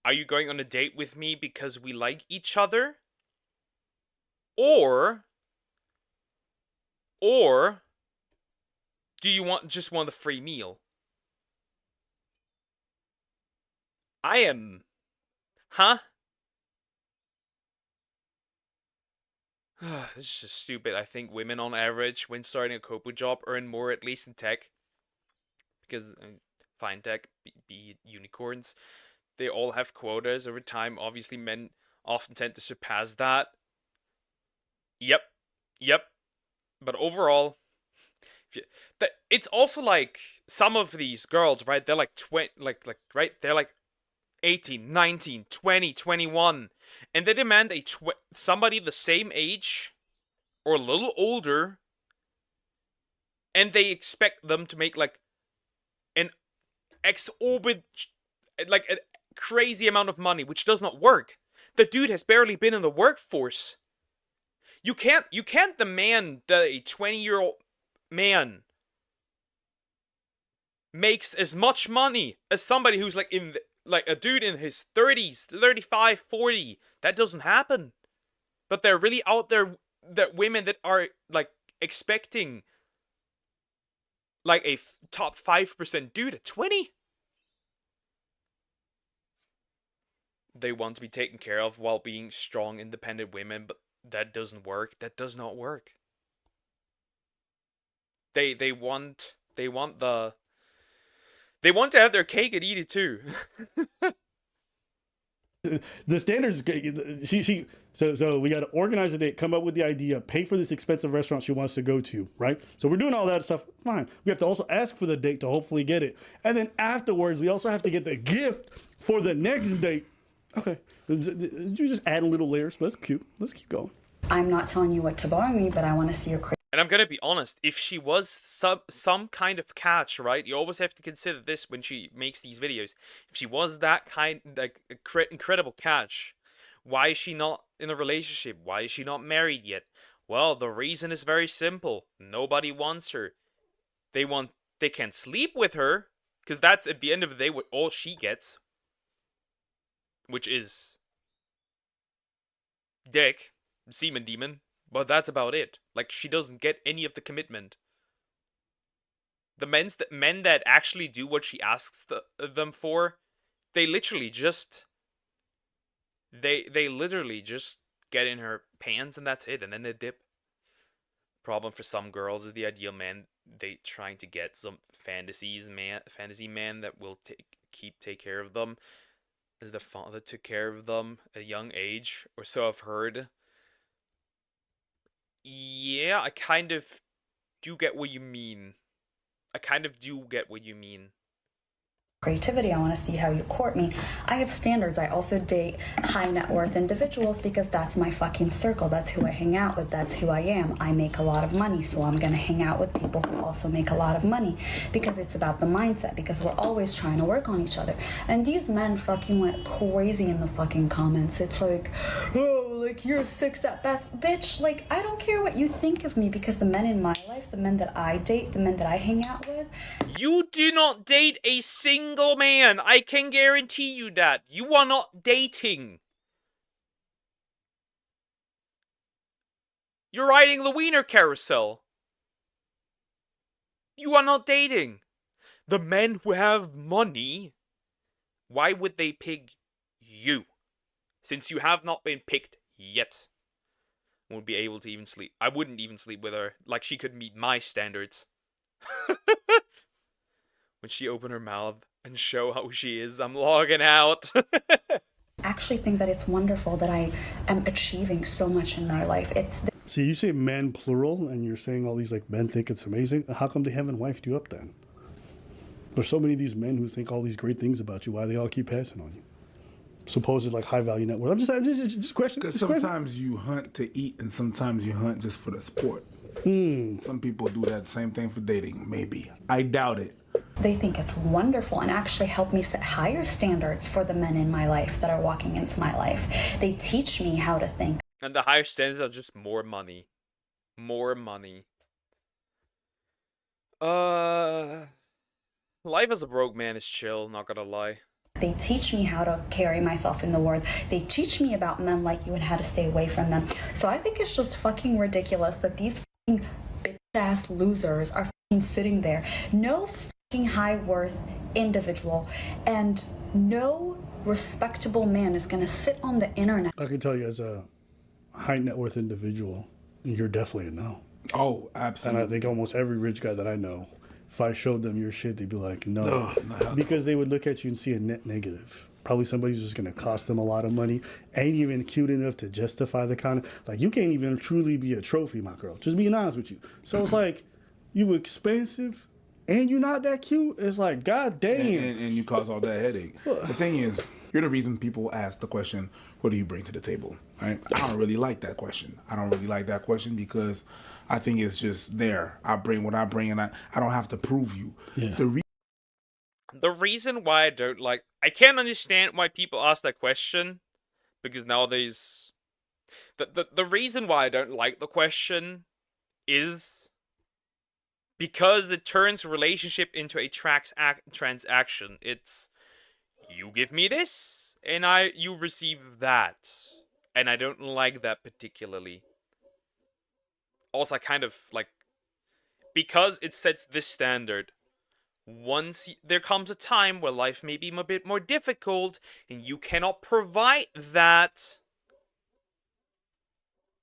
are you going on a date with me because we like each other? Or do you just want a free meal? Huh? This is just stupid. I think women on average, when starting a corporate job, earn more, at least in tech. Because, fine tech, be unicorns, they all have quotas over time. Obviously, men often tend to surpass that. Yep. But overall, it's also like some of these girls, right? They're like 20, right? They're like 18, 19, 20, 21, and they demand somebody the same age or a little older and they expect them to make like an exorbitant, like a crazy amount of money, which does not work. The dude has barely been in the workforce. You can't demand that a 20-year-old man makes as much money as somebody who's like like a dude in his 30s, 35, 40. That doesn't happen. But they're really out there, that women that are like expecting like a top 5% dude at 20. They want to be taken care of while being strong, independent women, but that doesn't work. That does not work. They want to have their cake and eat it too. The standards, so we got to organize a date, come up with the idea, pay for this expensive restaurant she wants to go to, right? So we're doing all that stuff, fine. We have to also ask for the date to hopefully get it. And then afterwards, we also have to get the gift for the next date. Okay, you just add a little layers, but that's cute. Let's keep going. I'm not telling you what to buy me, but I want to see your crazy. And I'm gonna be honest, if she was some kind of catch, right? You always have to consider this when she makes these videos. If she was that kind, like incredible catch, why is she not in a relationship? Why is she not married yet? Well, the reason is very simple. Nobody wants her. They can sleep with her, because that's at the end of the day what all she gets, which is dick, semen demon. But that's about it. Like, she doesn't get any of the commitment. The men that actually do what she asks them for, they literally just literally just get in her pants and that's it, and then they dip. Problem for some girls is the ideal man they trying to get some fantasy man that will take care of them, as the father took care of them at a young age, or so I've heard. Yeah, I kind of do get what you mean. Creativity. I want to see how you court me. I have standards. I also date high net worth individuals because that's my fucking circle. That's who I hang out with. That's who I am. I make a lot of money, so I'm going to hang out with people who also make a lot of money, because it's about the mindset, because we're always trying to work on each other. And these men fucking went crazy in the fucking comments. It's like, oh, like you're 6 at best. Bitch, like I don't care what you think of me, because the men in my life, the men that I date, the men that I hang out with. You do not date a single man. I can guarantee you that. You are not dating. You're riding the wiener carousel. You are not dating. The men who have money, why would they pick you? Since you have not been picked yet. Won't be able to even sleep. I wouldn't even sleep with her. Like, she could meet my standards. When she opened her mouth and show how she is, I'm logging out. Actually think that it's wonderful that I am achieving so much in my life. So you say men plural, and you're saying all these like men think it's amazing. How come they haven't wifed you up then? There's so many of these men who think all these great things about you. Why they all keep passing on you? Supposed like high value network. I'm just questioning. Because sometimes you hunt to eat, and sometimes you hunt just for the sport. Some people do that same thing for dating. Maybe. I doubt it. They think it's wonderful and actually help me set higher standards for the men in my life that are walking into my life. They teach me how to think. And the higher standards are just more money. More money. Life as a broke man is chill, not gonna lie. They teach me how to carry myself in the world. They teach me about men like you and how to stay away from them. So I think it's just fucking ridiculous that these fucking bitch-ass losers are fucking sitting there. No fucking high-worth individual and no respectable man is gonna sit on the internet. I can tell you, as a high net worth individual, you're definitely a no. Oh, absolutely. And I think almost every rich guy that I know, if I showed them your shit, they'd be like, no. Because they would look at you and see a net negative. Probably somebody who's just going to cost them a lot of money. Ain't even cute enough to justify the kind of... Like, you can't even truly be a trophy, my girl. Just being honest with you. So it's like, you expensive and you're not that cute. It's like, god damn. And you cause all that headache. The thing is, You're the reason people ask the question, what do you bring to the table? Right? I don't really like that question. I don't really like that question because I think it's just there. I bring what I bring, and I don't have to prove you. Yeah. The reason why I don't like... I can't understand why people ask that question, because nowadays... The reason why I don't like the question is because it turns relationship into a transaction. It's, you give me this, and you receive that. And I don't like that particularly. Also, I kind of, like... Because it sets this standard, once there comes a time where life may be a bit more difficult, and you cannot provide that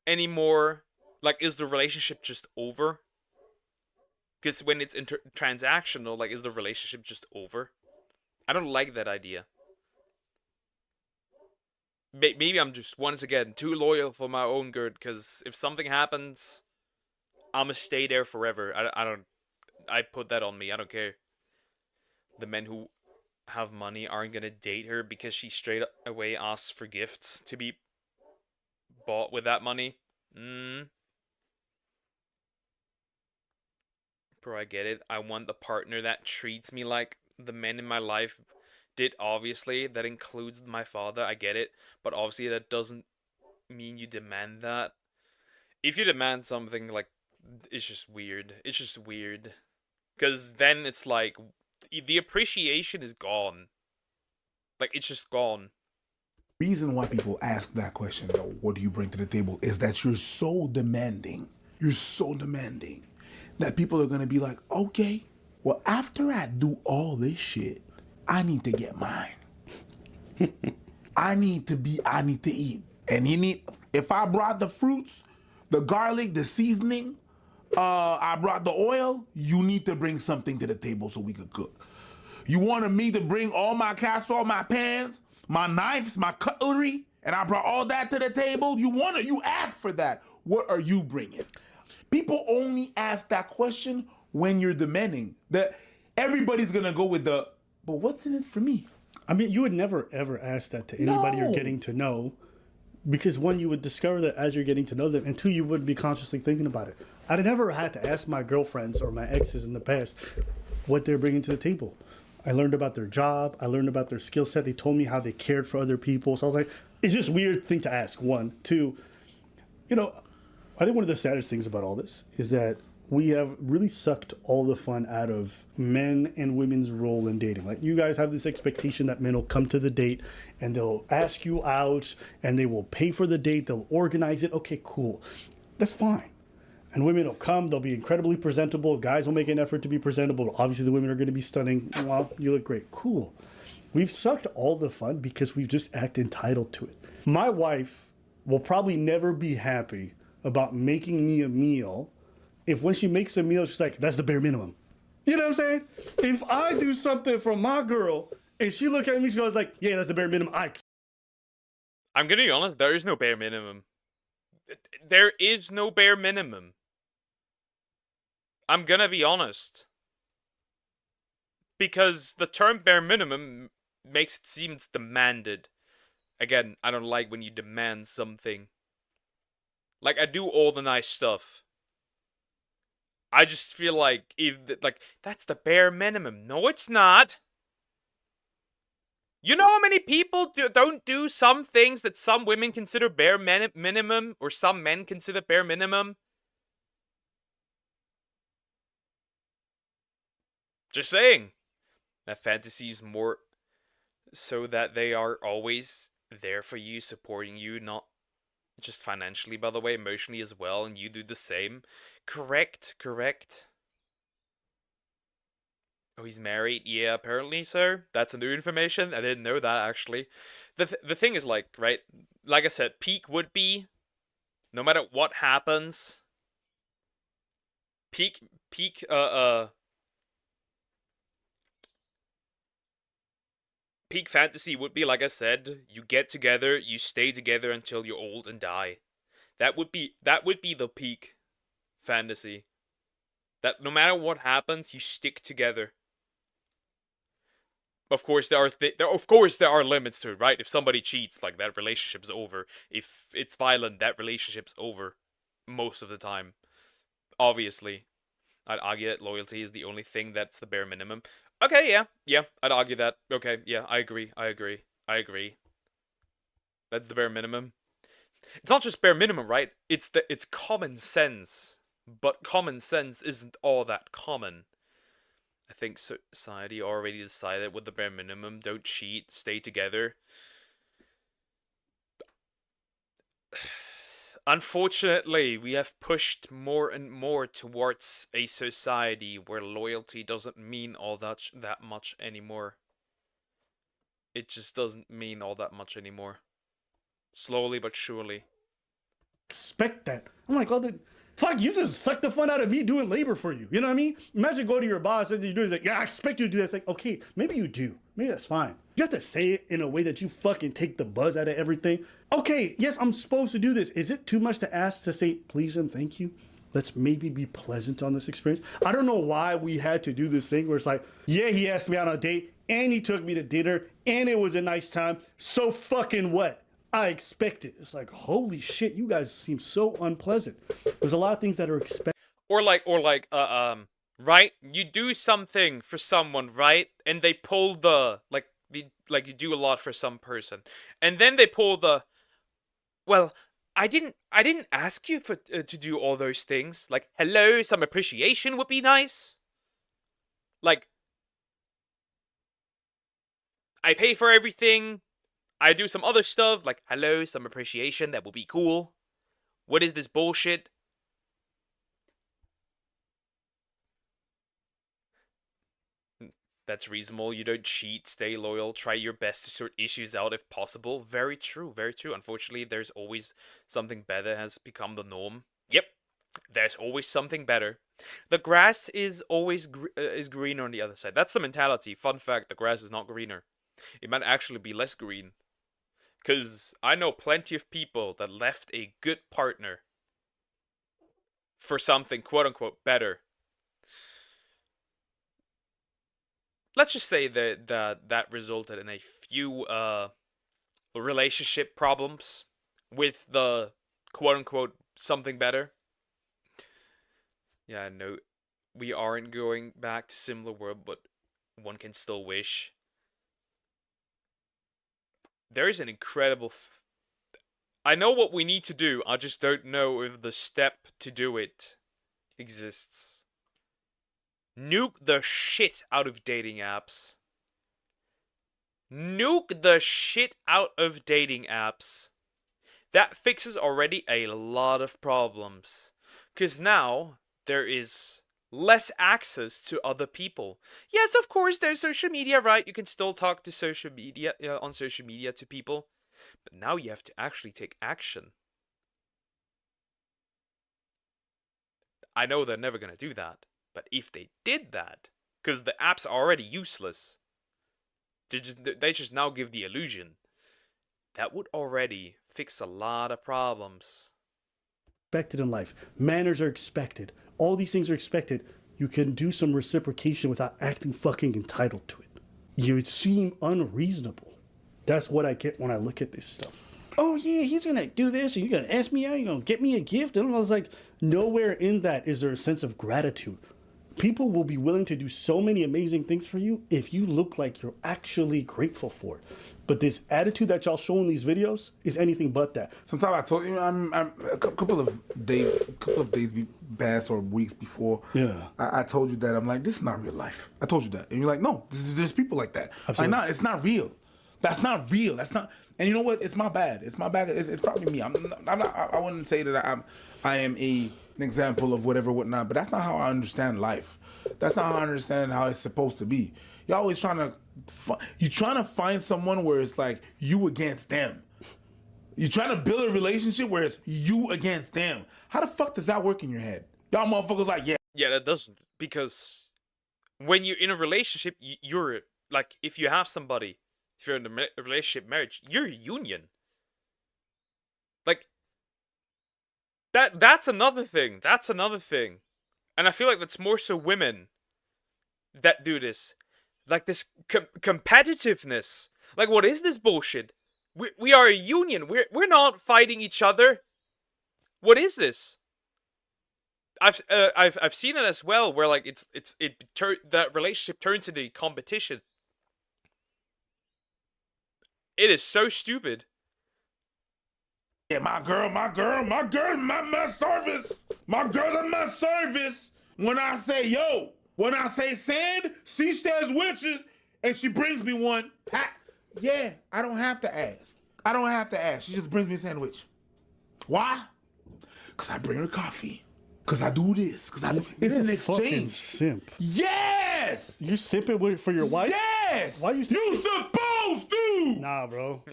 anymore, like, is the relationship just over? Because when it's transactional, like, is the relationship just over? I don't like that idea. Maybe I'm just, once again, too loyal for my own good, because if something happens, I'ma stay there forever. I put that on me, I don't care. The men who have money aren't gonna date her because she straight away asks for gifts to be bought with that money. Bro, I get it. I want the partner that treats me like the men in my life did, obviously. That includes my father, I get it. But obviously that doesn't mean you demand that. If you demand something, like, it's just weird. It's just weird. Because then it's like, the appreciation is gone. Like, it's just gone. Reason why people ask that question, though, what do you bring to the table, is that you're so demanding. You're so demanding that people are going to be like, okay, well, after I do all this shit, I need to get mine. I need to eat. And if I brought the fruits, the garlic, the seasoning, I brought the oil, you need to bring something to the table so we could cook. You wanted me to bring all my casserole, my pans, my knives, my cutlery, and I brought all that to the table? You asked for that. What are you bringing? People only ask that question when you're demanding. That everybody's gonna go with but what's in it for me? I mean, you would never ever ask that to anybody you're No. getting to know, because one, you would discover that as you're getting to know them, and two, you would be consciously thinking about it. I'd never had to ask my girlfriends or my exes in the past what they're bringing to the table. I learned about their job. I learned about their skill set. They told me how they cared for other people. So I was like, it's just a weird thing to ask. One, two, I think one of the saddest things about all this is that we have really sucked all the fun out of men and women's role in dating. Like, you guys have this expectation that men will come to the date and they'll ask you out and they will pay for the date. They'll organize it. Okay, cool. That's fine. And women will come, they'll be incredibly presentable. Guys will make an effort to be presentable. Obviously, the women are going to be stunning. Wow, you look great. Cool. We've sucked all the fun because we've just acted entitled to it. My wife will probably never be happy about making me a meal if when she makes a meal, she's like, that's the bare minimum. You know what I'm saying? If I do something for my girl and she look at me, she goes like, yeah, that's the bare minimum. I'm gonna be honest, there is no bare minimum. There is no bare minimum. I'm gonna be honest. Because the term bare minimum makes it seem it's demanded. Again, I don't like when you demand something. Like, I do all the nice stuff. I just feel like, that's the bare minimum. No, it's not. You know how many people don't do some things that some women consider bare minimum, or some men consider bare minimum? Just saying. That fantasy is more so that they are always there for you, supporting you, not just financially, by the way, emotionally as well, and you do the same. Correct. Oh, he's married? Yeah, apparently, sir. That's new information. I didn't know that, actually. The thing is, like, right? Like I said, peak would be, no matter what happens, peak fantasy would be, like I said, you get together, you stay together until you're old and die. That would be the peak fantasy. That no matter what happens, you stick together. Of course, there are limits to it, right? If somebody cheats, like, that relationship's over. If it's violent, that relationship's over most of the time. Obviously, I'd argue that loyalty is the only thing that's the bare minimum. Okay, yeah, I'd argue that. Okay, yeah, I agree. That's the bare minimum. It's not just bare minimum, right? It's common sense, but common sense isn't all that common. I think society already decided with the bare minimum: don't cheat, stay together. Unfortunately, we have pushed more and more towards a society where loyalty doesn't mean all that much anymore. It just doesn't mean all that much anymore. Slowly but surely. Expect that. I'm like, fuck, you just sucked the fun out of me doing labor for you. You know what I mean? Imagine going to your boss and you do this, like, yeah, I expect you to do this. Like, okay, maybe you do. Maybe that's fine. You have to say it in a way that you fucking take the buzz out of everything. Okay, yes, I'm supposed to do this. Is it too much to ask to say please and thank you? Let's maybe be pleasant on this experience. I don't know why we had to do this thing where it's like, yeah, he asked me out on a date and he took me to dinner and it was a nice time. So fucking what? I expect it. It's like, holy shit, you guys seem so unpleasant. There's a lot of things that are expected. Or right? You do something for someone, right? And they pull the, like you do a lot for some person. And then they pull the, well, I didn't ask you to do all those things. Like, hello, some appreciation would be nice. Like, I pay for everything. I do some other stuff, like, hello, some appreciation, that would be cool. What is this bullshit? That's reasonable. You don't cheat, stay loyal, try your best to sort issues out if possible. Very true, very true. Unfortunately, there's always something better has become the norm. Yep, there's always something better. The grass is always is greener on the other side. That's the mentality. Fun fact, the grass is not greener. It might actually be less green. Because I know plenty of people that left a good partner for something quote-unquote better. Let's just say that resulted in a few relationship problems with the quote-unquote something better. Yeah, no, we aren't going back to similar world, but one can still wish. There is an incredible... I know what we need to do, I just don't know if the step to do it exists. Nuke the shit out of dating apps. Nuke the shit out of dating apps. That fixes already a lot of problems. Because now, there is less access to other people. Yes, of course, there's social media, right? You can still talk to social media, on social media to people. But now you have to actually take action. I know they're never going to do that. But if they did that, because the apps are already useless, they just now give the illusion, that would already fix a lot of problems. Expected in life. Manners are expected. All these things are expected. You can do some reciprocation without acting fucking entitled to it. You seem unreasonable. That's what I get when I look at this stuff. Oh yeah, he's gonna do this and you're gonna ask me out, you're gonna get me a gift. And I was like, nowhere in that is there a sense of gratitude. People will be willing to do so many amazing things for you if you look like you're actually grateful for it. But this attitude that y'all show in these videos is anything but that. Sometimes I told you, I'm a couple of days past or weeks before. Yeah, I told you that I'm like, this is not real life. I told you that, and you're like, no, there's people like that. Absolutely. Like, it's not real. That's not real. That's not. And you know what? It's my bad. It's my bad. It's probably me. I'm not. I wouldn't say that I am an example of whatnot. But that's not how I understand life. That's not how I understand how it's supposed to be. You're always trying to find someone where it's like you against them. You're trying to build a relationship where it's you against them. How the fuck does that work in your head? Y'all motherfuckers like, yeah. Yeah, that doesn't. Because when you're in a relationship, you're like, if you have somebody, if you're in a relationship, marriage, you're a union. Like, that's another thing. That's another thing. And I feel like that's more so women that do this. Like this competitiveness. Like, what is this bullshit? We are a union. We're not fighting each other. What is this? I've seen it as well, where like that relationship turns into competition. It is so stupid. Yeah, my girl, my service. My girl's at my service. When I say sand, she says witches, and she brings me one. Yeah, I don't have to ask. She just brings me a sandwich. Why? Because I bring her coffee. Because I do this. Because it's an exchange. Fucking simp. Yes! You simping for your wife? Yes! Why you You supposed to! Nah, bro.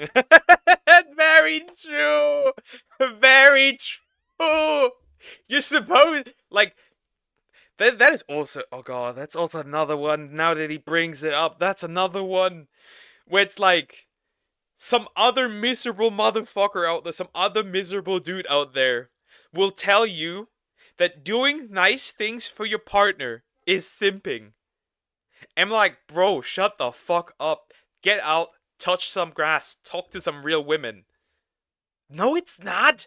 Very true. Very true. You're supposed, like, that is also, oh god, that's also another one. Now that he brings it up, that's another one where it's like some other miserable motherfucker out there, some other miserable dude out there will tell you that doing nice things for your partner is simping. I'm like, bro, shut the fuck up. Get out, touch some grass, talk to some real women. No, it's not.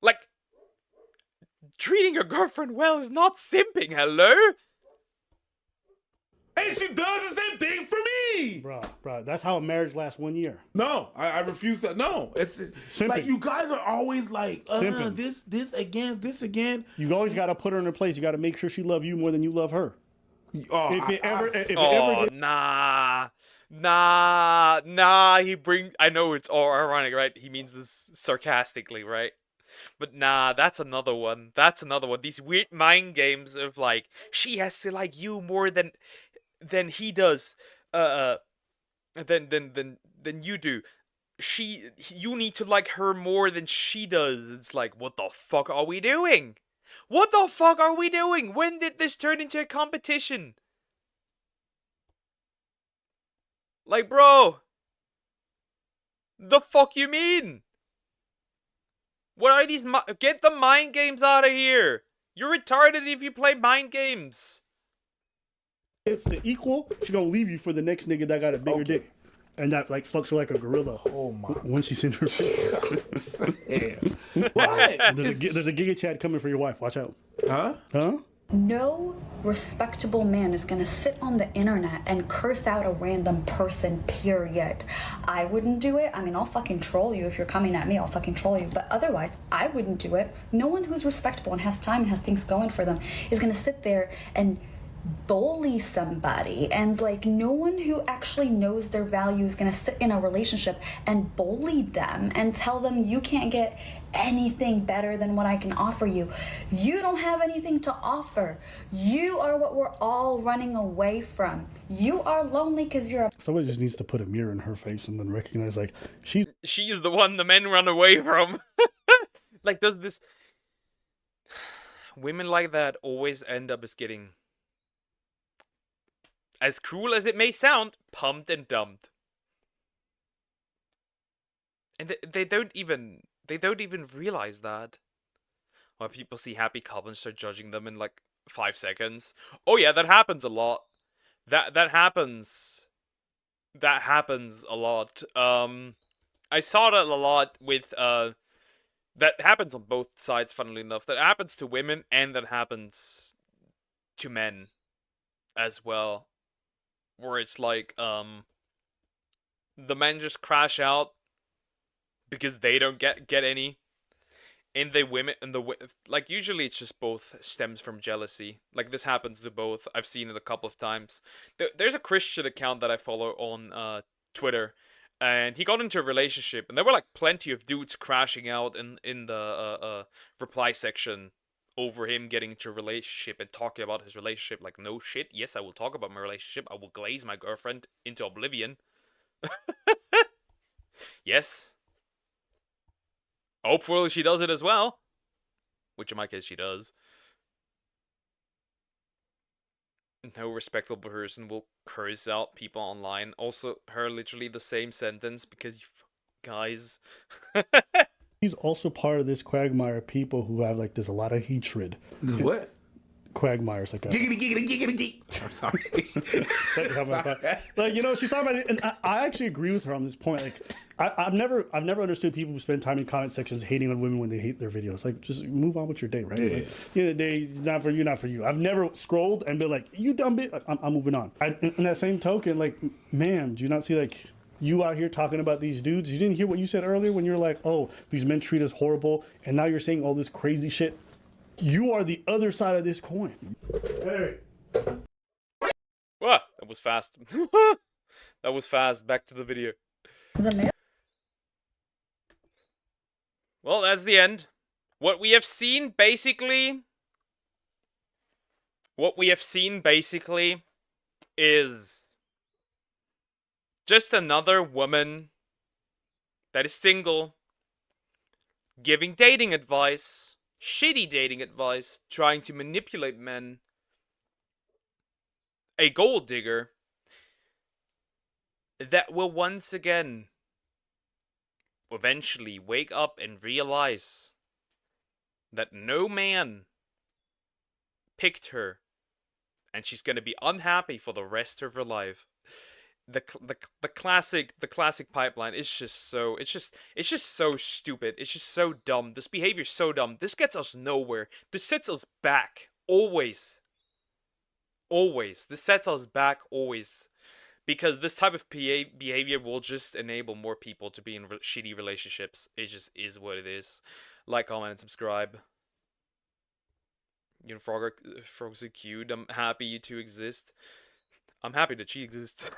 Like, treating your girlfriend well is not simping, hello? And she does the same thing for me! Bro, that's how a marriage lasts 1 year. No, I refuse that. No, it's simping. Like, you guys are always like, this again. You always got to put her in her place. You got to make sure she love you more than you love her. Nah, he brings, I know it's all ironic, right? He means this sarcastically, right? But nah, that's another one. These weird mind games of like, she has to like you more than he does, than you do. You need to like her more than she does. It's like, what the fuck are we doing? What the fuck are we doing? When did this turn into a competition? Like, bro, the fuck you mean? What are these? Get the mind games out of here! You're retarded if you play mind games. It's the equal. She gonna leave you for the next nigga that got a bigger dick, and that like fucks her like a gorilla. Oh my! When she's in her. What? There's a Giga Chat coming for your wife. Watch out. Huh? No respectable man is gonna sit on the internet and curse out a random person, period. I wouldn't do it. I mean, I'll fucking troll you if you're coming at me, I'll fucking troll you. But otherwise, I wouldn't do it. No one who's respectable and has time and has things going for them is gonna sit there and bully somebody. And like, no one who actually knows their value is gonna sit in a relationship and bully them and tell them you can't get anything better than what I can offer you. You don't have anything to offer. You are what we're all running away from. You are lonely because you're a... Somebody just needs to put a mirror in her face and then recognize like she's the one the men run away from. Like, does this... Women like that always end up as getting, as cruel as it may sound, pumped and dumped. And they don't even realize that. When people see happy couples, start judging them in like 5 seconds. Oh yeah, that happens a lot. That happens. That happens a lot. I saw that a lot with that happens on both sides, funnily enough. That happens to women and that happens to men as well. Where it's like the men just crash out because they don't get any, and like, usually it's just both stems from jealousy. Like, this happens to both. I've seen it a couple of times. There's a Christian account that I follow on Twitter, and he got into a relationship, and there were like plenty of dudes crashing out in the reply section over him getting into a relationship and talking about his relationship. Like, no shit, yes, I will talk about my relationship. I will glaze my girlfriend into oblivion. Yes. Hopefully she does it as well. Which in my case she does. No respectable person will curse out people online. Also, her literally the same sentence because you guys. He's also part of this quagmire of people who have like there's a lot of hatred. This what? Quagmire's like a... Giggity. I'm sorry. Like, you know, she's talking about it, and I actually agree with her on this point. Like, I've never understood people who spend time in comment sections hating on women when they hate their videos. Like, just move on with your day, right? Yeah. Like, the other day, not for you, not for you. I've never scrolled and been like, you dumb bitch. Like, I'm moving on. In that same token, like, ma'am, do you not see, like, you out here talking about these dudes? You didn't hear what you said earlier when you're like, oh, these men treat us horrible, and now you're saying all this crazy shit. You are the other side of this coin. Hey. Whoa, that was fast. That was fast. Back to the video. Well, that's the end. What we have seen basically is just another woman that is single, giving dating advice, shitty dating advice, trying to manipulate men, a gold digger that will once again eventually wake up and realize that no man picked her, and she's gonna be unhappy for the rest of her life. The classic pipeline is just so it's just so stupid. It's just so dumb. This behavior is so dumb. This gets us nowhere. This sets us back always. This sets us back always, because this type of behavior will just enable more people to be in shitty relationships. It just is what it is. Like, comment, and subscribe. You know, frogs are cute. I'm happy you two exist. I'm happy that she exists.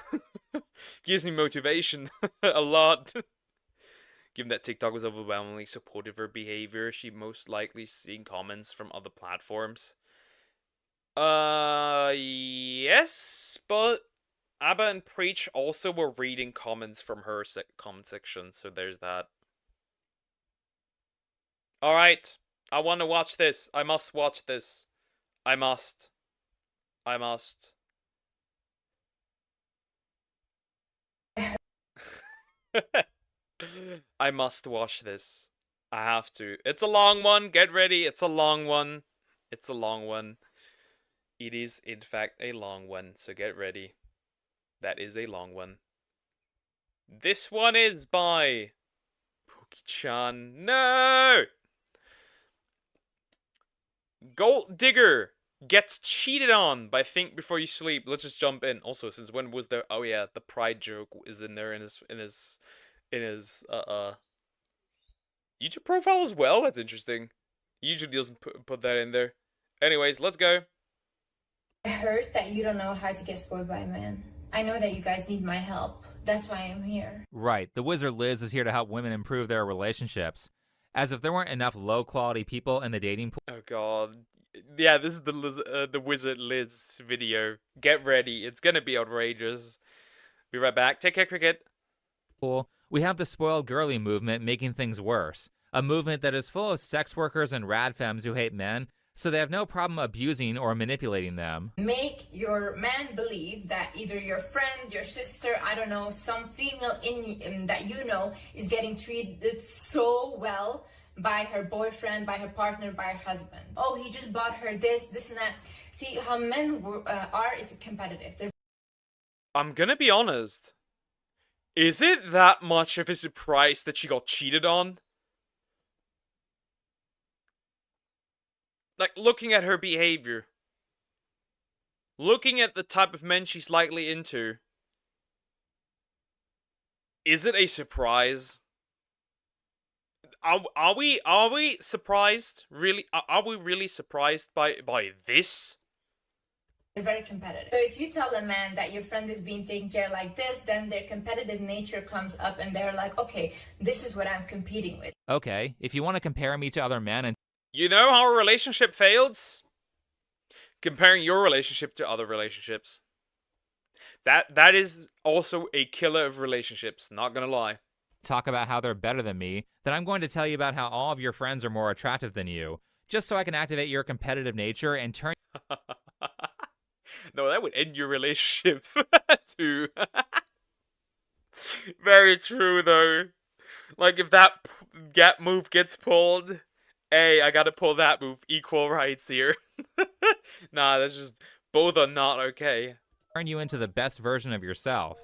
Gives me motivation a lot. Given that TikTok was overwhelmingly supportive of her behavior, she most likely seen comments from other platforms. Yes, but Abba and Preach also were reading comments from her comment section, so there's that. Alright, I want to watch this. I must watch this. I must. I must watch this. I have to. It's a long one. Get ready. It's a long one. It's a long one. It is, in fact, a long one. So get ready. That is a long one. This one is by Pookie-chan. No! Gold Digger gets cheated on by Think Before You Sleep. Let's just jump in. Also, since when was there? Oh yeah, the pride joke is in there in his YouTube profile as well. That's interesting. He usually doesn't put that in there. Anyways, let's go. I heard that you don't know how to get spoiled by a man. I know that you guys need my help. That's why I'm here. Right. The Wizard Liz is here to help women improve their relationships. As if there weren't enough low-quality people in the dating pool. Oh god. Yeah, this is the Wizard Liz video. Get ready. It's gonna be outrageous. Be right back. Take care, Cricket. We have the spoiled girly movement making things worse. A movement that is full of sex workers and rad femmes who hate men, so they have no problem abusing or manipulating them. Make your man believe that either your friend, your sister, I don't know, some female in that you know is getting treated so well by her boyfriend, by her partner, by her husband. Oh, he just bought her this and that. See, how men are is competitive. I'm gonna be honest. Is it that much of a surprise that she got cheated on? Like, looking at her behavior. Looking at the type of men she's likely into. Is it a surprise? Are we surprised? Really? Are we really surprised by this? They're very competitive. So if you tell a man that your friend is being taken care of like this, then their competitive nature comes up and they're like, okay, this is what I'm competing with. Okay, if you want to compare me to other men and... You know how a relationship fails? Comparing your relationship to other relationships. That is also a killer of relationships, not gonna lie. Talk about how they're better than me, then I'm going to tell you about how all of your friends are more attractive than you, just so I can activate your competitive nature and turn... No, that would end your relationship too. Very true, though. Like, if that gap move gets pulled, Hey, I gotta pull that move. Equal rights here. Nah, that's just... Both are not okay. Turn you into the best version of yourself.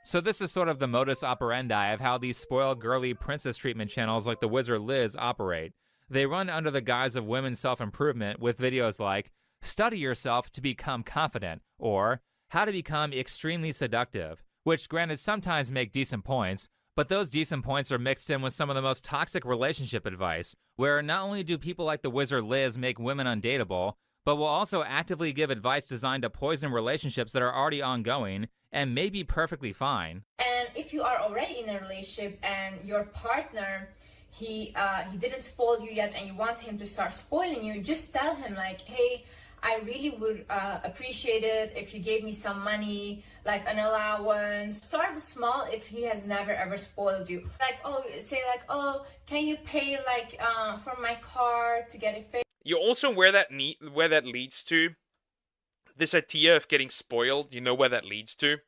So this is sort of the modus operandi of how these spoiled girly princess treatment channels like the Wizard Liz operate. They run under the guise of women's self-improvement with videos like, study yourself to become confident, or how to become extremely seductive, which granted sometimes make decent points, but those decent points are mixed in with some of the most toxic relationship advice, where not only do people like the Wizard Liz make women undateable, but will also actively give advice designed to poison relationships that are already ongoing and may be perfectly fine. And if you are already in a relationship and your partner, he didn't spoil you yet and you want him to start spoiling you, just tell him like, hey, I really would appreciate it if you gave me some money, like an allowance, sort of small if he has never ever spoiled you. Like, oh, say like, oh, can you pay like for my car to get it fixed? You also where that leads to, this idea of getting spoiled, you know where that leads to?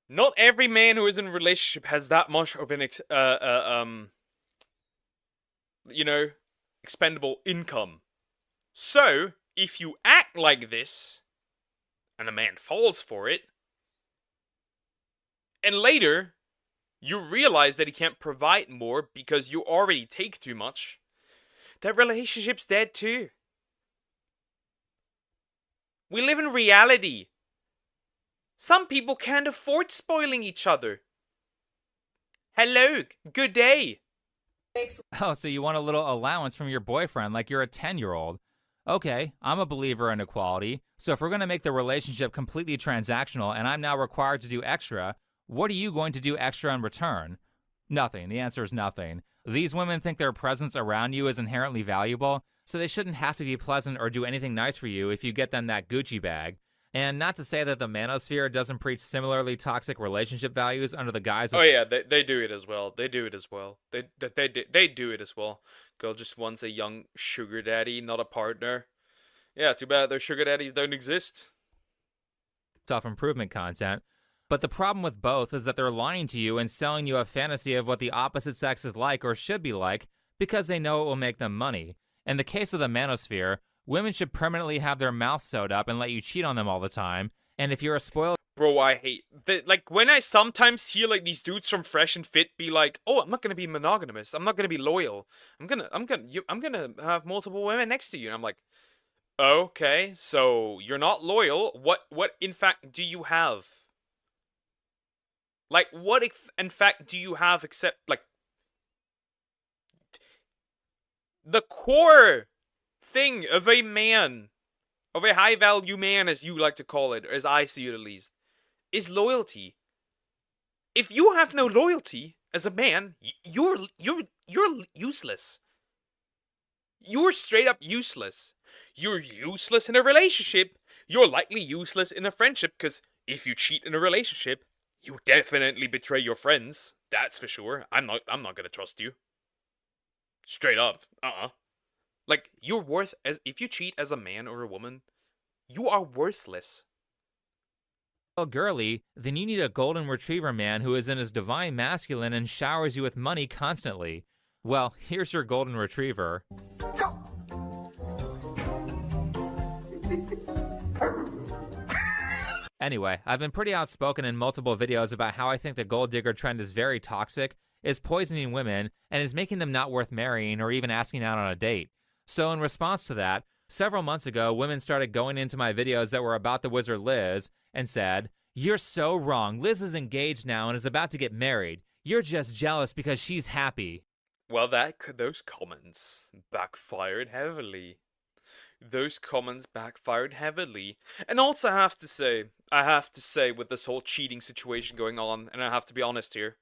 Not every man who is in a relationship has that much of an expendable income. So, if you act like this, and a man falls for it, and later, you realize that he can't provide more because you already take too much, that relationship's dead too. We live in reality. Some people can't afford spoiling each other. Hello, good day. Oh, so you want a little allowance from your boyfriend like you're a 10-year-old. Okay, I'm a believer in equality, so if we're going to make the relationship completely transactional and I'm now required to do extra, what are you going to do extra in return? Nothing. The answer is nothing. These women think their presence around you is inherently valuable, so they shouldn't have to be pleasant or do anything nice for you if you get them that Gucci bag. And not to say that the manosphere doesn't preach similarly toxic relationship values under the guise of... Oh yeah, they do it as well. They do it as well. They do it as well. Girl just wants a young sugar daddy, not a partner. Yeah, too bad their sugar daddies don't exist. Self-improvement content. But the problem with both is that they're lying to you and selling you a fantasy of what the opposite sex is like or should be like because they know it will make them money. In the case of the manosphere, women should permanently have their mouths sewed up and let you cheat on them all the time. And if you're a spoiled... Bro, I hate... like, when I sometimes hear, like, these dudes from Fresh and Fit be like, oh, I'm not gonna be monogamous. I'm not gonna be loyal. I'm gonna have multiple women next to you. And I'm like, okay, so you're not loyal. What in fact do you have? Like, what in fact do you have except, like... The core thing of a man, of a high-value man, as you like to call it, or as I see it at least, is loyalty. If you have no loyalty as a man, you're useless. You're straight up useless. You're useless in a relationship. You're likely useless in a friendship, because if you cheat in a relationship, you definitely betray your friends. That's for sure. I'm not gonna trust you. Straight up. Like, you're if you cheat as a man or a woman, you are worthless. girly, then you need a golden retriever man who is in his divine masculine and showers you with money constantly. Well, here's your golden retriever. Anyway, I've been pretty outspoken in multiple videos about how I think the gold digger trend is very toxic, is poisoning women, and is making them not worth marrying or even asking out on a date. So in response to that, several months ago, women started going into my videos that were about the Wizard Liz and said, "You're so wrong. Liz is engaged now and is about to get married. You're just jealous because she's happy." Well, those comments backfired heavily. Those comments backfired heavily. And also I have to say with this whole cheating situation going on, and I have to be honest here,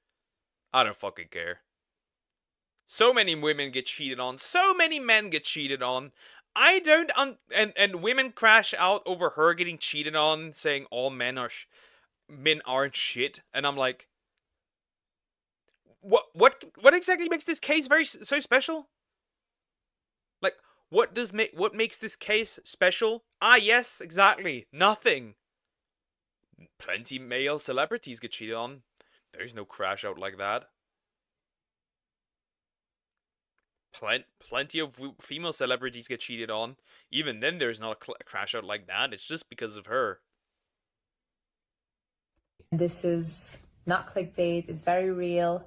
I don't fucking care. So many women get cheated on. So many men get cheated on. I don't and women crash out over her getting cheated on, saying all men aren't shit. And I'm like, what exactly makes this case so special? Like, what makes this case special? Yes, exactly. Nothing. Plenty male celebrities get cheated on. There's no crash out like that. plenty of female celebrities get cheated on. Even then, there's not a crash out like that. It's just because of her. This is not clickbait. It's very real.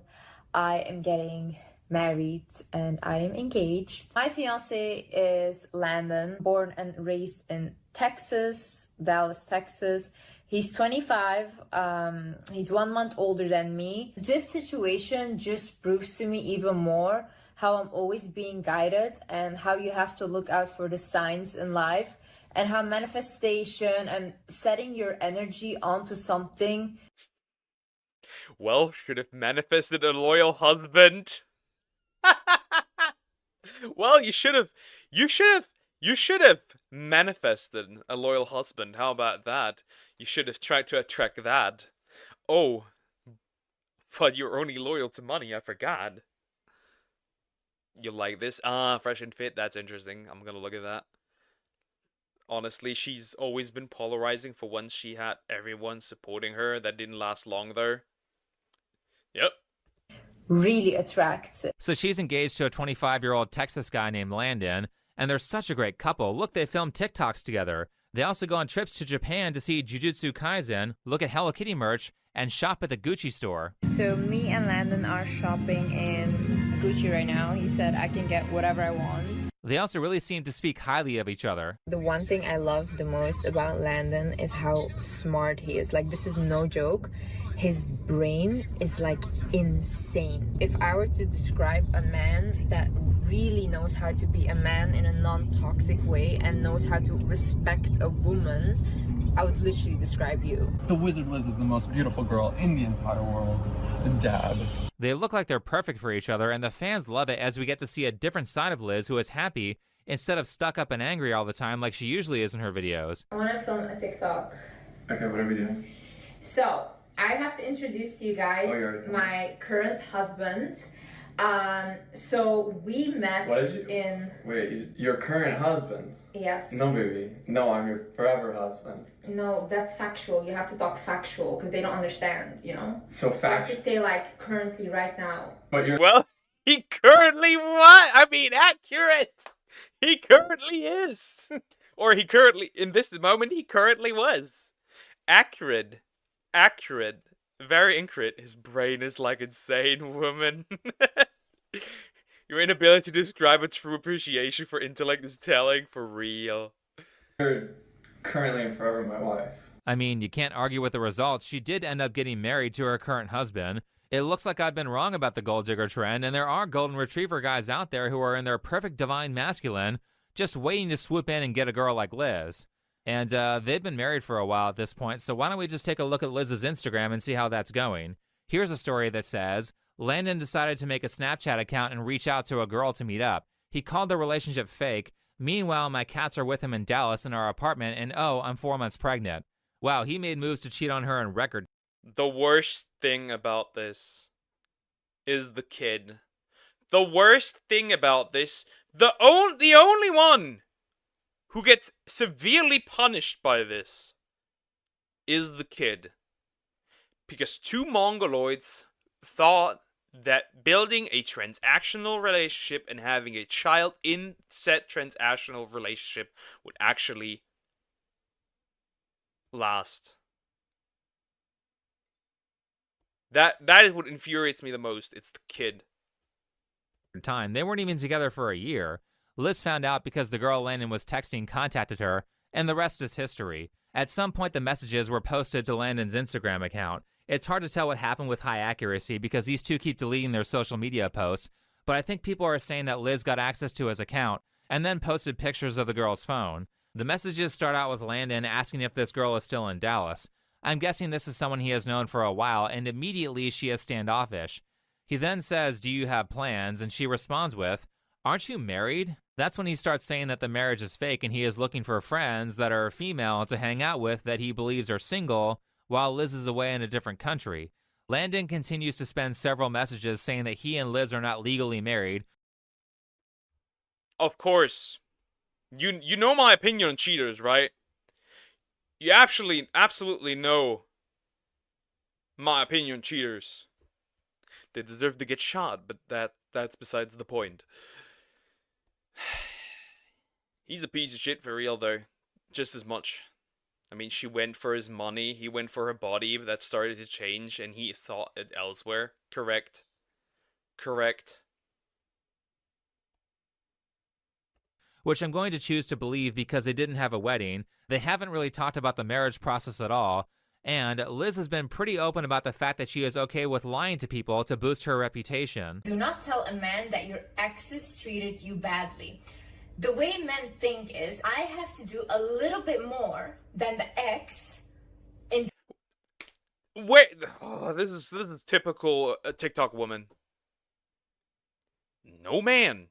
I am getting married and I am engaged. My fiance is Landon, born and raised in Texas, Dallas, Texas. He's 25. He's 1 month older than me. This situation just proves to me even more how I'm always being guided and how you have to look out for the signs in life and how manifestation and setting your energy onto something. Well, should have manifested a loyal husband. Well, you should have manifested a loyal husband. How about that? You should have tried to attract that. Oh, but you're only loyal to money, I forgot. You like this? Ah, fresh and fit, that's interesting. I'm gonna look at that. Honestly, she's always been polarizing for once she had everyone supporting her. That didn't last long, though. Yep. Really attractive. So she's engaged to a 25-year-old Texas guy named Landon, and they're such a great couple. Look, they film TikToks together. They also go on trips to Japan to see Jujutsu Kaisen, look at Hello Kitty merch, and shop at the Gucci store. So me and Landon are shopping in Gucci right now. He said I can get whatever I want. They also really seem to speak highly of each other. The one thing I love the most about Landon is how smart he is. Like, this is no joke. His brain is like insane. If I were to describe a man that really knows how to be a man in a non-toxic way and knows how to respect a woman, I would literally describe you. The Wizard Liz is the most beautiful girl in the entire world. Dab. They look like they're perfect for each other, and the fans love it as we get to see a different side of Liz, who is happy instead of stuck up and angry all the time like she usually is in her videos. I want to film a TikTok. Okay, what are we doing? So, I have to introduce to you guys my current husband. So we met in... Wait, your current husband? Yes. No, baby. No, I'm your forever husband. No, that's factual. You have to talk factual because they don't understand, you know? So You have to say like currently right now. But you're... Well, he currently what? I mean, accurate. He currently is. Or he currently, in this moment, he currently was. Accurate. Accurate. Very accurate. His brain is like insane, woman. Your inability to describe a true appreciation for intellect is telling, for real. You're currently and forever my wife. I mean, you can't argue with the results. She did end up getting married to her current husband. It looks like I've been wrong about the gold digger trend, and there are golden retriever guys out there who are in their perfect divine masculine, just waiting to swoop in and get a girl like Liz. And they've been married for a while at this point, so why don't we just take a look at Liz's Instagram and see how that's going. Here's a story that says, Landon decided to make a Snapchat account and reach out to a girl to meet up. He called the relationship fake. Meanwhile, my cats are with him in Dallas in our apartment, and oh, I'm 4 months pregnant. Wow, he made moves to cheat on her in record. The worst thing about this is the kid. The worst thing about this, the only one who gets severely punished by this is the kid. Because two mongoloids thought that building a transactional relationship and having a child in said transactional relationship would actually last. That is what infuriates me the most. It's the kid. Time. They weren't even together for a year. Liz found out because the girl Landon was texting contacted her, and the rest is history. At some point, the messages were posted to Landon's Instagram account. It's hard to tell what happened with high accuracy because these two keep deleting their social media posts, but I think people are saying that Liz got access to his account and then posted pictures of the girl's phone. The messages start out with Landon asking if this girl is still in Dallas. I'm guessing this is someone he has known for a while, and immediately she is standoffish. He then says, "Do you have plans?" And she responds with, "Aren't you married?" That's when he starts saying that the marriage is fake and he is looking for friends that are female to hang out with that he believes are single while Liz is away in a different country. Landon continues to spend several messages saying that he and Liz are not legally married. Of course. You know my opinion on cheaters, right? You absolutely know my opinion on cheaters. They deserve to get shot, but that's besides the point. He's a piece of shit for real, though. Just as much. I mean, she went for his money, he went for her body, but that started to change, and he sought it elsewhere. Correct. Correct. Which I'm going to choose to believe because they didn't have a wedding. They haven't really talked about the marriage process at all. And Liz has been pretty open about the fact that she is okay with lying to people to boost her reputation. Do not tell a man that your exes treated you badly. The way men think is, I have to do a little bit more than the ex. Wait, oh, this is typical TikTok woman. No man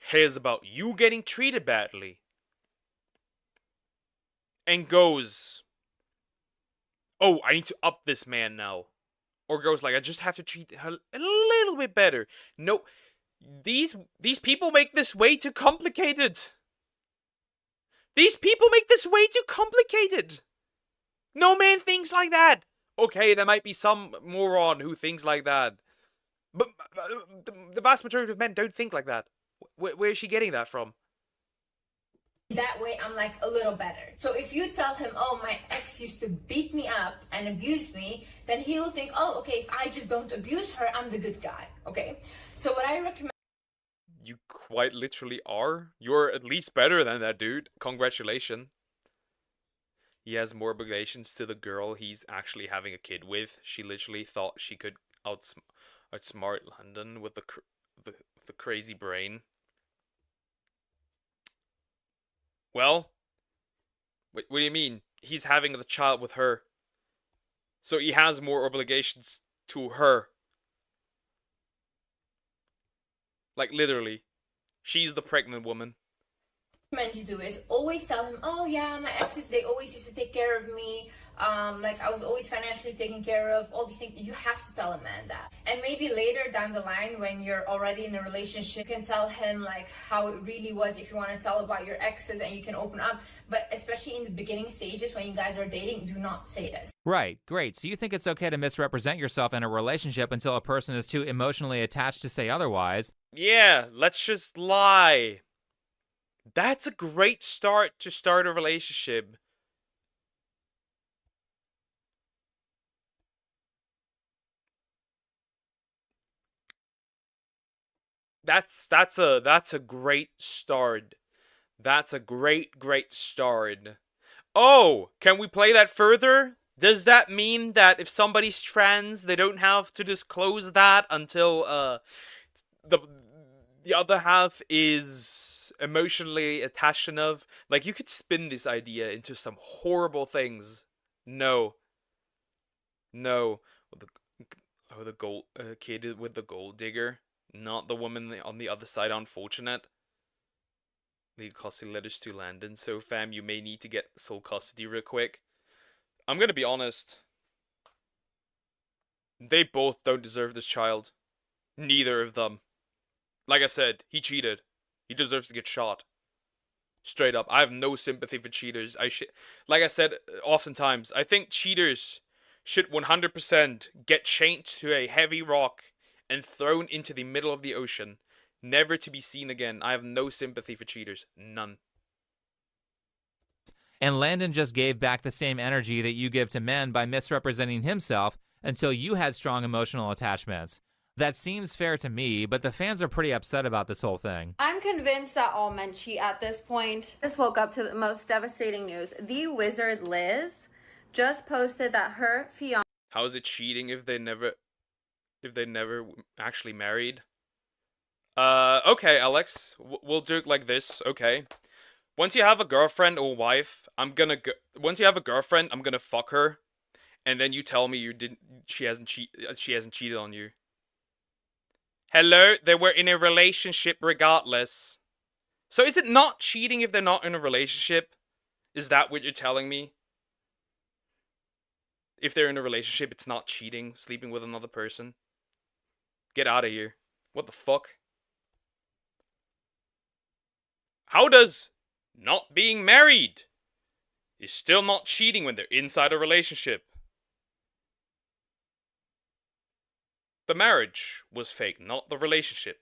cares about you getting treated badly and goes, oh, I need to up this man now. Or goes like, I just have to treat her a little bit better. No, these people make this way too complicated. These people make this way too complicated. No man thinks like that. Okay, there might be some moron who thinks like that. But the vast majority of men don't think like that. Where is she getting that from? That way I'm like a little better. So if you tell him, oh, my ex used to beat me up and abuse me, then he will think, oh, okay, if I just don't abuse her, I'm the good guy. Okay? So what I recommend... You quite literally are. You're at least better than that dude. Congratulations. He has more obligations to the girl he's actually having a kid with. She literally thought she could outsmart London with the crazy brain. Well, what do you mean? He's having the child with her. So he has more obligations to her. Like, literally. She's the pregnant woman. You do is always tell him, oh yeah, my exes, they always used to take care of me, like I was always financially taken care of, all these things. You have to tell a man that. And maybe later down the line, when you're already in a relationship, you can tell him like how it really was if you want to tell about your exes, and you can open up. But especially in the beginning stages when you guys are dating, do not say this. Right, great. So you think it's okay to misrepresent yourself in a relationship until a person is too emotionally attached to say otherwise. Yeah, let's just lie. That's a great start to start a relationship. That's a great start. That's a great start. Oh, can we play that further? Does that mean that if somebody's trans, they don't have to disclose that until the other half is emotionally attached enough? Like, you could spin this idea into some horrible things. No. No. The gold kid with the gold digger, not the woman on the other side. Unfortunate. Lead custody letters to Landon. So, fam, you may need to get sole custody real quick. I'm gonna be honest. They both don't deserve this child. Neither of them. Like I said, he cheated. He deserves to get shot. Straight up. I have no sympathy for cheaters. Like I said oftentimes, I think cheaters should 100% get chained to a heavy rock and thrown into the middle of the ocean, never to be seen again. I have no sympathy for cheaters. None. And Landon just gave back the same energy that you give to men by misrepresenting himself until you had strong emotional attachments. That seems fair to me, but the fans are pretty upset about this whole thing. I'm convinced that all men cheat at this point. Just woke up to the most devastating news. The wizard Liz just posted that her fiance... How is it cheating if they never actually married? Okay, Alex. We'll do it like this, okay? Once you have a girlfriend or wife, once you have a girlfriend, I'm gonna fuck her, and then you tell me she hasn't cheated on you. Hello, they were in a relationship regardless. So is it not cheating if they're not in a relationship? Is that what you're telling me? If they're in a relationship, it's not cheating, sleeping with another person? Get out of here. What the fuck? How does not being married is still not cheating when they're inside a relationship? The marriage was fake, not the relationship.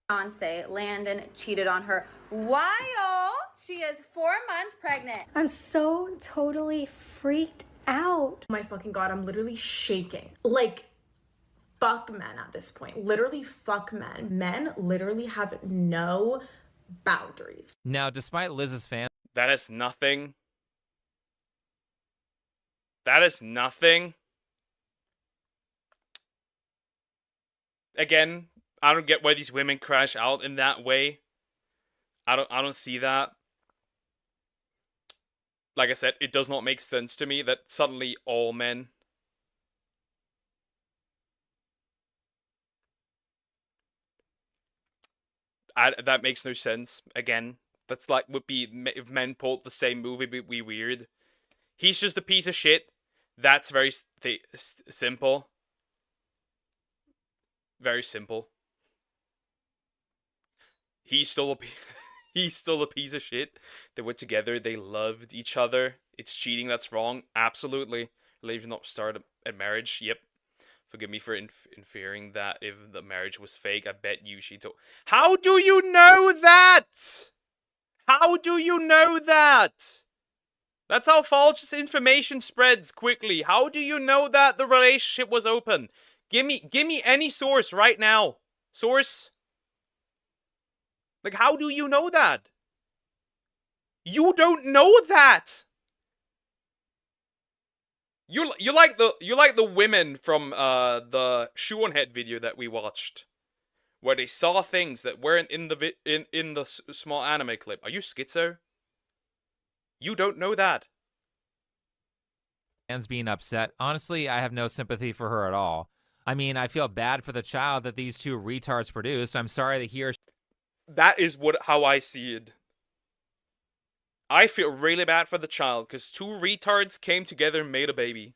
fiance, Landon, cheated on her while she is 4 months pregnant. I'm so totally freaked out. Oh my fucking god, I'm literally shaking. Like, fuck men at this point. Literally fuck men. Men literally have no boundaries. Now, despite Liz's fans, That is nothing. That is nothing. Again, I don't get why these women crash out in that way. I don't see that. Like I said, it does not make sense to me that suddenly all men. That makes no sense. Again, that's like would be if men pulled the same movie, it'd be weird. He's just a piece of shit. That's very simple. Very simple. He's still a he's still a piece of shit. They were together. They loved each other. It's cheating. That's wrong. Absolutely. Relationship not start a marriage. Yep. Forgive me for inferring that if the marriage was fake. I bet you she told. How do you know that? How do you know that? That's how false information spreads quickly. How do you know that the relationship was open? Give me any source right now. Source. Like, how do you know that? You don't know that. You're like the women from the Shoe on Head video that we watched, where they saw things that weren't in the small anime clip. Are you schizo? You don't know that. fans being upset, honestly, I have no sympathy for her at all. I mean, I feel bad for the child that these two retards produced. I'm sorry that he or That is how I see it. I feel really bad for the child because two retards came together and made a baby.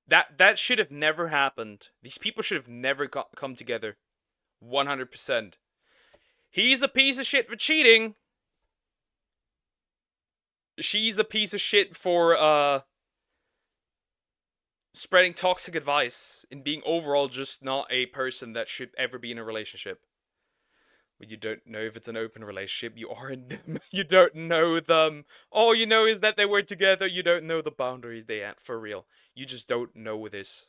That should have never happened. These people should have never come together. 100%. He's a piece of shit for cheating. She's a piece of shit for spreading toxic advice and being overall just not a person that should ever be in a relationship. When you don't know if it's an open relationship, you are in them. You don't know them. All you know is that they were together. You don't know the boundaries they had, for real. You just don't know this.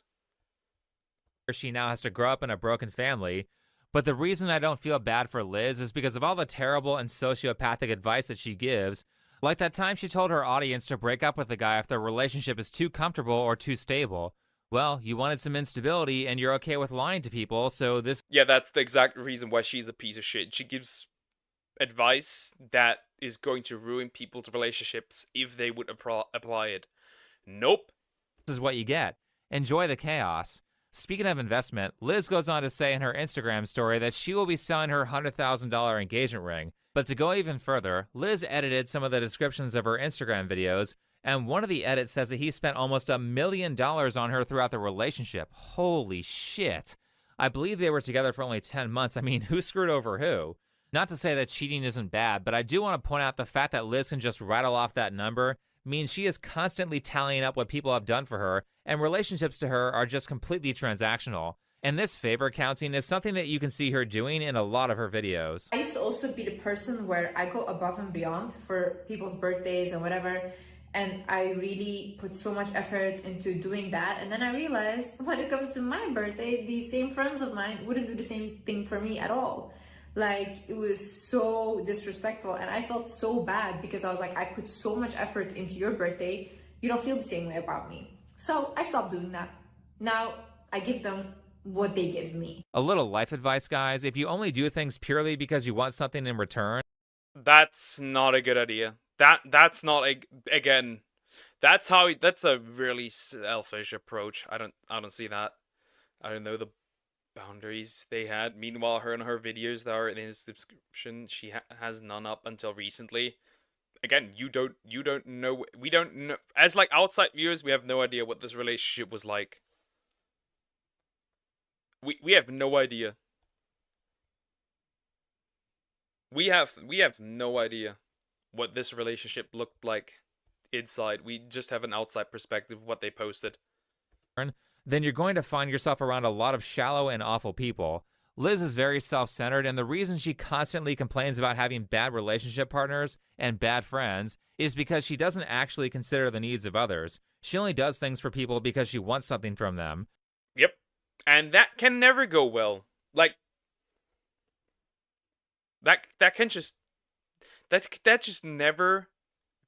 she now has to grow up in a broken family. But the reason I don't feel bad for Liz is because of all the terrible and sociopathic advice that she gives. Like that time she told her audience to break up with the guy if their relationship is too comfortable or too stable. Well, you wanted some instability and you're okay with lying to people, so this... Yeah, that's the exact reason why she's a piece of shit. She gives advice that is going to ruin people's relationships if they would apply it. Nope. This is what you get. Enjoy the chaos. Speaking of investment, Liz goes on to say in her Instagram story that she will be selling her $100,000 engagement ring. But to go even further, Liz edited some of the descriptions of her Instagram videos, and one of the edits says that he spent almost $1 million on her throughout the relationship. Holy shit. I believe they were together for only 10 months. I mean, who screwed over who? Not to say that cheating isn't bad, but I do want to point out the fact that Liz can just rattle off that number means she is constantly tallying up what people have done for her, and relationships to her are just completely transactional. And this favor counting is something that you can see her doing in a lot of her videos. I used to also be the person where I go above and beyond for people's birthdays and whatever, and I really put so much effort into doing that. And then I realized when it comes to my birthday, these same friends of mine wouldn't do the same thing for me at all. Like, it was so disrespectful, and I felt so bad because I was like, I put so much effort into your birthday, you don't feel the same way about me. So I stopped doing that. Now I give them what they give me. A little life advice, guys. If you only do things purely because you want something in return, that's not a good idea. That's not again. That's a really selfish approach. I don't see that. I don't know the boundaries they had. Meanwhile, her and her videos that are in his description, she has none up until recently. Again, you don't know. We don't know. As like outside viewers, we have no idea what this relationship was like. We have no idea. We have no idea what this relationship looked like inside. We just have an outside perspective of what they posted. then you're going to find yourself around a lot of shallow and awful people. Liz is very self-centered, and the reason she constantly complains about having bad relationship partners and bad friends is because she doesn't actually consider the needs of others. She only does things for people because she wants something from them. Yep. And that can never go well. Like, that can just... That just never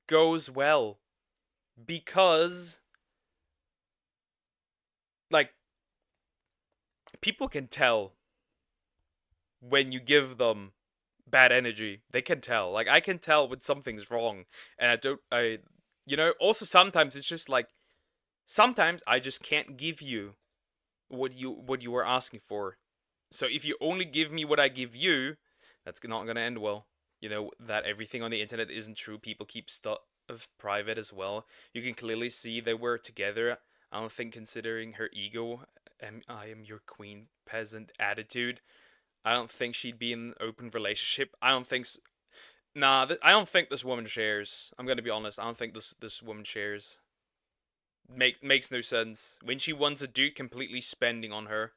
goes well. Because... like, people can tell when you give them bad energy. They can tell. Like, I can tell when something's wrong. And you know, also sometimes it's just like, sometimes I just can't give you what you were asking for. So if you only give me what I give you, that's not gonna end well. You know, that everything on the internet isn't true. People keep stuff private as well. You can clearly see they were together. I don't think, considering her ego, I am your queen peasant attitude, I don't think she'd be in an open relationship. I don't think... Nah, I don't think this woman shares. I'm gonna be honest. I don't think this woman shares. Makes no sense. When she wants a dude completely spending on her.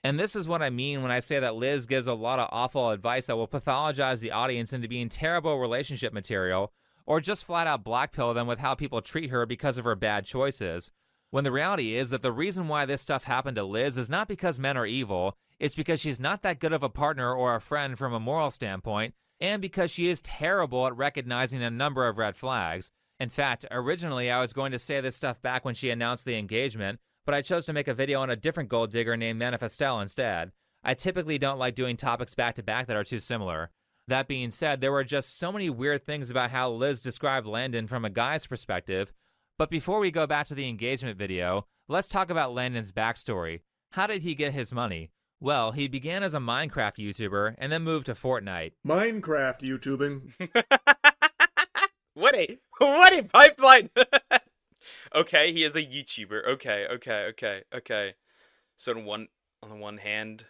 And this is what I mean when I say that Liz gives a lot of awful advice that will pathologize the audience into being terrible relationship material, or just flat out blackpill them with how people treat her because of her bad choices. When the reality is that the reason why this stuff happened to Liz is not because men are evil, it's because she's not that good of a partner or a friend from a moral standpoint, and because she is terrible at recognizing a number of red flags. In fact, originally I was going to say this stuff back when she announced the engagement, but I chose to make a video on a different gold digger named Manifestel instead. I typically don't like doing topics back to back that are too similar. That being said, there were just so many weird things about how Liz described Landon from a guy's perspective. But before we go back to the engagement video, let's talk about Landon's backstory. How did he get his money? Well, he began as a Minecraft YouTuber and then moved to Fortnite. Minecraft YouTubing. What a pipeline! Okay, he is a YouTuber. Okay. So on the one hand,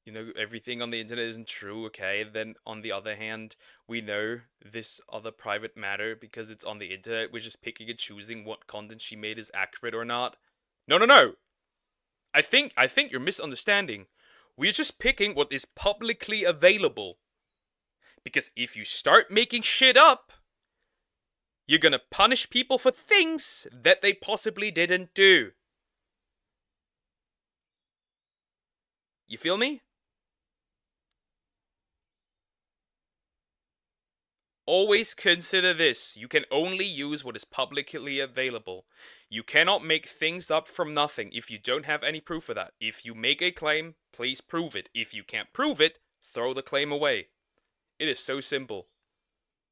you know, everything on the internet isn't true, okay? Then on the other hand, we know this other private matter because it's on the internet. We're just picking and choosing what content she made is accurate or not. No. I think you're misunderstanding. We're just picking what is publicly available. Because if you start making shit up, you're gonna punish people for things that they possibly didn't do. You feel me? Always consider this. You can only use what is publicly available. You cannot make things up from nothing if you don't have any proof of that. If you make a claim, please prove it. If you can't prove it, throw the claim away. It is so simple.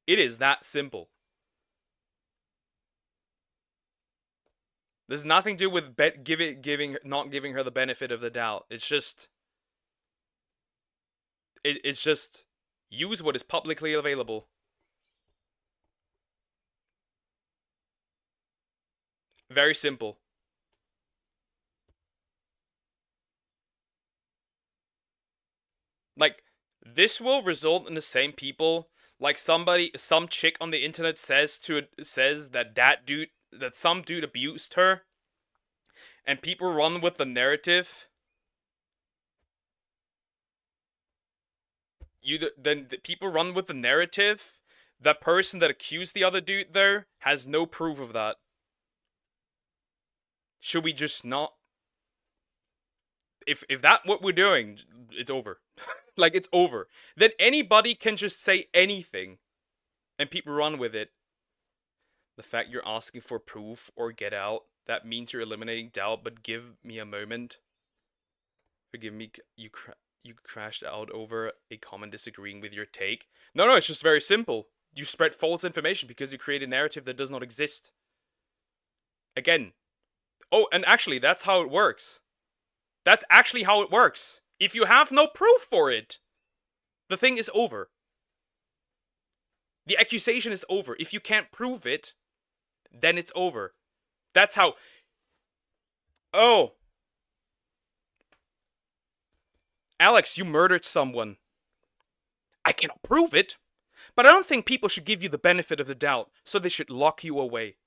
It is that simple. There's nothing to do with not giving her the benefit of the doubt. It's just... It's just... use what is publicly available. Very simple. Like, this will result in the same people. Like some chick on the internet says that some dude abused her, and people run with the narrative. People run with the narrative. That person that accused the other dude there has no proof of that. Should we just not? If that's what we're doing, it's over. Like, it's over. Then anybody can just say anything, and people run with it. The fact you're asking for proof or get out, that means you're eliminating doubt, but give me a moment. Forgive me, you crashed out over a comment disagreeing with your take. No, it's just very simple. You spread false information because you create a narrative that does not exist. Again. Oh, and actually, that's how it works. That's actually how it works. If you have no proof for it, the thing is over. The accusation is over. If you can't prove it, then it's over. That's how... Oh. Alex, you murdered someone. I cannot prove it, But I don't think people should give you the benefit of the doubt, so they should lock you away.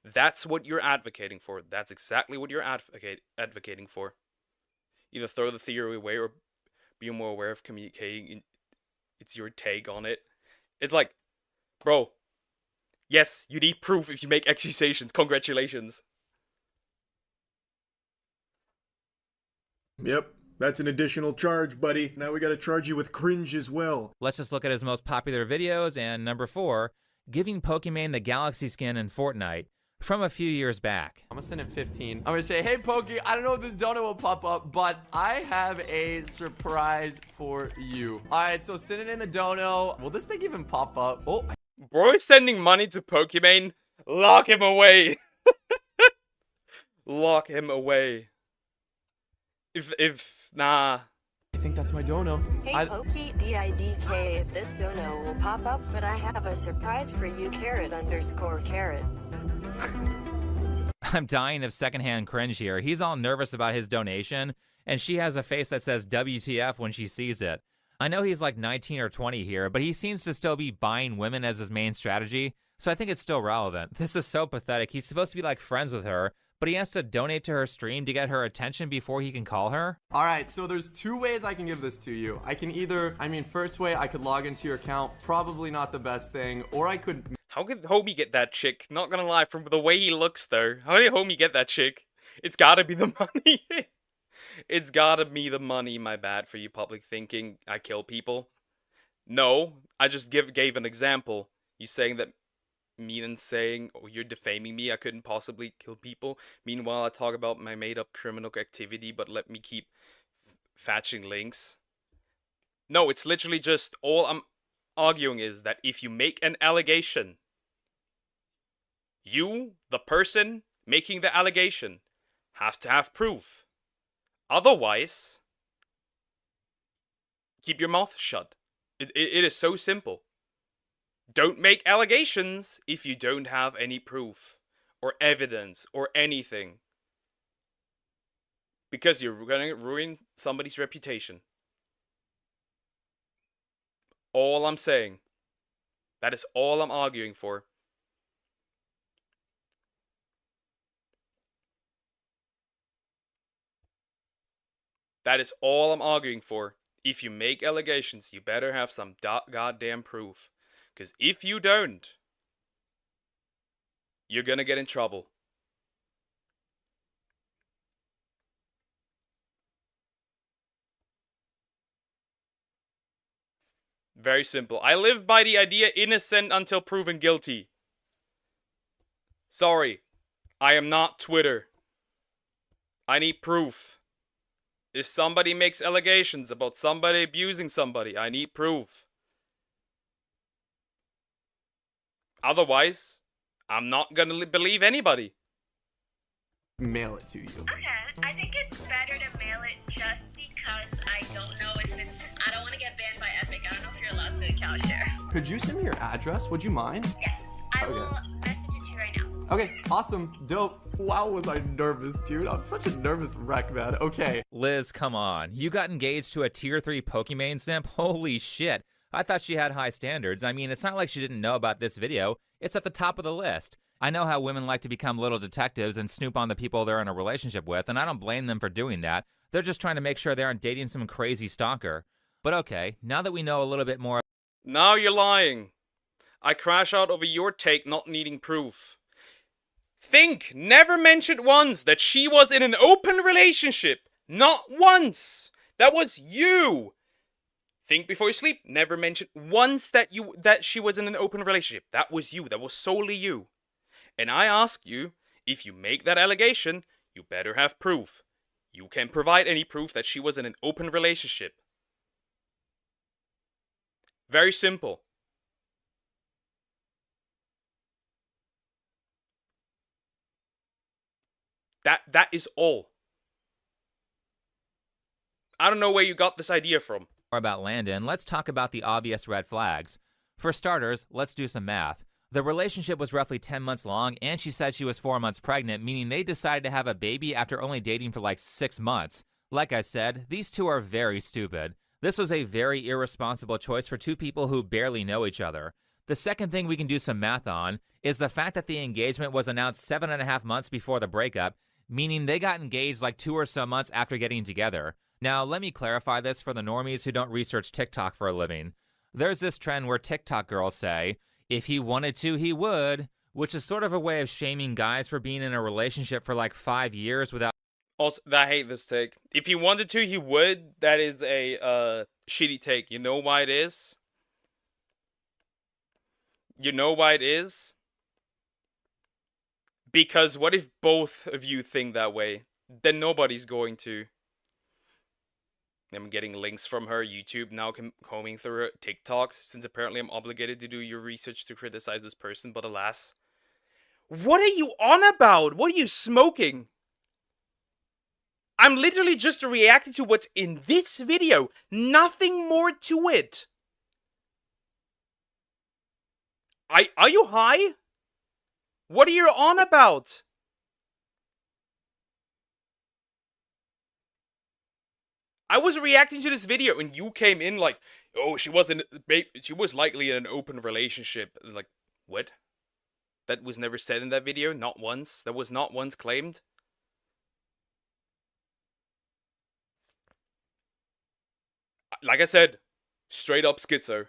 That's what you're advocating for. That's exactly what you're advocating for. Either throw the theory away or be more aware of communicating. It's your take on it. It's like, bro, yes, you need proof if you make accusations. Congratulations. Yep, that's an additional charge, buddy. Now we gotta charge you with cringe as well. Let's just look at his most popular videos, and number 4, giving Pokimane the Galaxy skin in Fortnite from a few years back. I'm gonna send him 15. I'm gonna say, hey Pokey, I don't know if this donut will pop up, but I have a surprise for you. Alright, so send it in the dono. Will this thing even pop up? Oh, Bro is sending money to Pokimane. Lock him away. Lock him away. Nah. I think that's my dono. Hey Pokey, DIDK, if this dono will pop up, but I have a surprise for you, carrot_carrot. I'm dying of secondhand cringe here. He's all nervous about his donation, and she has a face that says WTF when she sees it. I know he's like 19 or 20 here, but he seems to still be buying women as his main strategy, so I think it's still relevant. This is so pathetic. He's supposed to be like friends with her, but he has to donate to her stream to get her attention before he can call her? Alright, so there's 2 ways I can give this to you. I can either, first way, I could log into your account, probably not the best thing, or I could... How could Homie get that chick? Not gonna lie, from the way he looks though. How did Homie get that chick? It's gotta be the money. It's gotta be the money, my bad for you public thinking I kill people. No, I just gave an example. You saying that and saying, oh, you're defaming me, I couldn't possibly kill people. Meanwhile, I talk about my made-up criminal activity, but let me keep fetching links. No, it's literally just, all I'm arguing is that if you make an allegation, you, the person making the allegation, have to have proof. Otherwise, keep your mouth shut. It is so simple. Don't make allegations if you don't have any proof or evidence or anything. Because you're going to ruin somebody's reputation. All I'm saying. That is all I'm arguing for. That is all I'm arguing for. If you make allegations, you better have some goddamn proof. Because if you don't, you're gonna get in trouble. Very simple. I live by the idea innocent until proven guilty. Sorry, I am not Twitter. I need proof. If somebody makes allegations about somebody abusing somebody, I need proof. Otherwise, I'm not gonna believe anybody. Mail it to you. Okay, I think it's better to mail it just because I don't know if it's... I don't want to get banned by Epic. I don't know if you're allowed to account share. Could you send me your address? Would you mind? Yes, I will message it to you right now. Okay, awesome, dope. Wow, was I nervous, dude. I'm such a nervous wreck, man. Okay. Liz, come on. You got engaged to a tier 3 Pokimane simp? Holy shit. I thought she had high standards. I mean, it's not like she didn't know about this video. It's at the top of the list. I know how women like to become little detectives and snoop on the people they're in a relationship with, and I don't blame them for doing that. They're just trying to make sure they aren't dating some crazy stalker. But okay, now that we know a little bit more... Now you're lying. I crash out over your take not needing proof. Think, never mentioned once that she was in an open relationship. Not once. That was you. Think before you sleep. Never mention once that she was in an open relationship. That was you. That was solely you. And I ask you, if you make that allegation, you better have proof. You can provide any proof that she was in an open relationship. Very simple. That is all. I don't know where you got this idea from. About Landon, let's talk about the obvious red flags. For starters, let's do some math. The relationship was roughly 10 months long, and she said she was 4 months pregnant, meaning they decided to have a baby after only dating for like 6 months. Like I said, these two are very stupid. This was a very irresponsible choice for two people who barely know each other. The second thing we can do some math on is the fact that the engagement was announced 7.5 months before the breakup, meaning they got engaged like 2 or so months after getting together. Now, let me clarify this for the normies who don't research TikTok for a living. There's this trend where TikTok girls say, if he wanted to, he would, which is sort of a way of shaming guys for being in a relationship for like 5 years without. Also, I hate this take. If he wanted to, he would. That is a shitty take. You know why it is? You know why it is? Because what if both of you think that way? Then nobody's going to. I'm getting links from her YouTube now, combing through her TikToks, since apparently I'm obligated to do your research to criticize this person, but alas. What are you on about? What are you smoking? I'm literally just reacting to what's in this video. Nothing more to it. Are you high? What are you on about? I was reacting to this video and you came in like, oh, she was likely in an open relationship. Like, what? That was never said in that video, not once. That was not once claimed. Like I said, straight up schizo.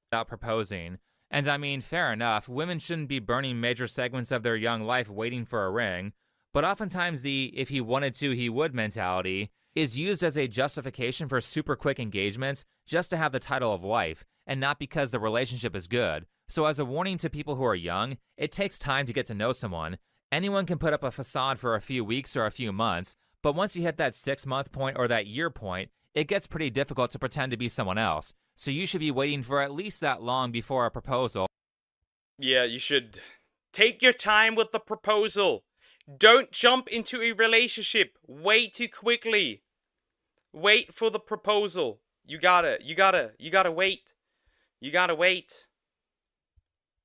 Without proposing. And I mean, fair enough, women shouldn't be burning major segments of their young life waiting for a ring, but oftentimes the if he wanted to, he would mentality is used as a justification for super quick engagements just to have the title of wife, and not because the relationship is good. So as a warning to people who are young, it takes time to get to know someone. Anyone can put up a facade for a few weeks or a few months, but once you hit that 6-month point or that year point, it gets pretty difficult to pretend to be someone else. So you should be waiting for at least that long before a proposal. Yeah, you should take your time with the proposal. Don't jump into a relationship way too quickly. Wait for the proposal. You gotta wait. You gotta wait.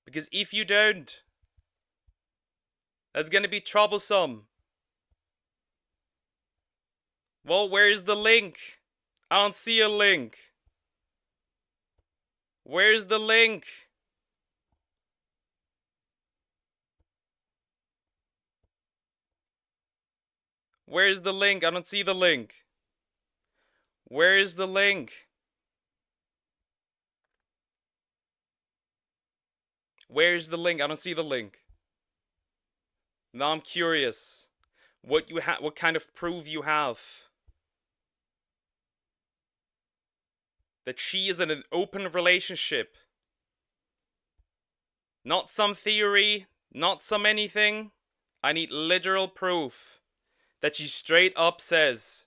Because if you don't, that's gonna be troublesome. Well, where's the link? I don't see a link. Where's the link? Where's the link? I don't see the link. Where is the link? Where's the link? I don't see the link. Now I'm curious. What kind of proof you have that she is in an open relationship? Not some theory, not some anything. I need literal proof that she straight up says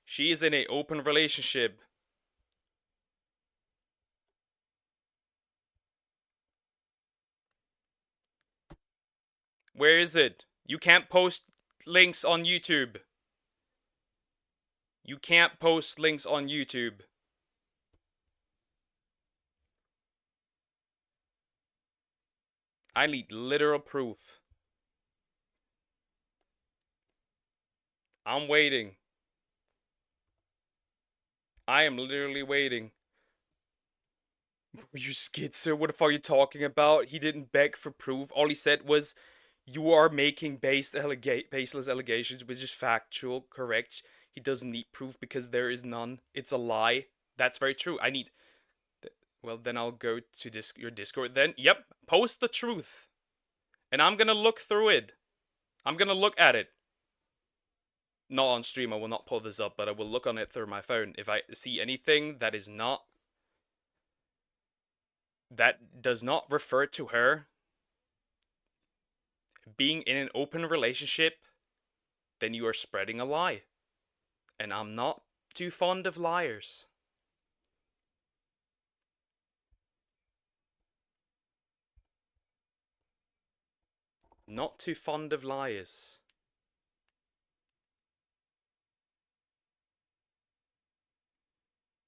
she is in an open relationship. Where is it? You can't post links on YouTube. You can't post links on YouTube. I need literal proof. I'm waiting. I am literally waiting. You schizo? What the fuck are you talking about? He didn't beg for proof. All he said was, you are making baseless allegations, which is factual, correct. He doesn't need proof because there is none. It's a lie. That's very true. I need... Well, then I'll go to your Discord then. Yep, post the truth. And I'm gonna look through it. I'm gonna look at it. Not on stream, I will not pull this up, but I will look on it through my phone. If I see anything that is not... that does not refer to her being in an open relationship, then you are spreading a lie. And I'm not too fond of liars. Not too fond of liars.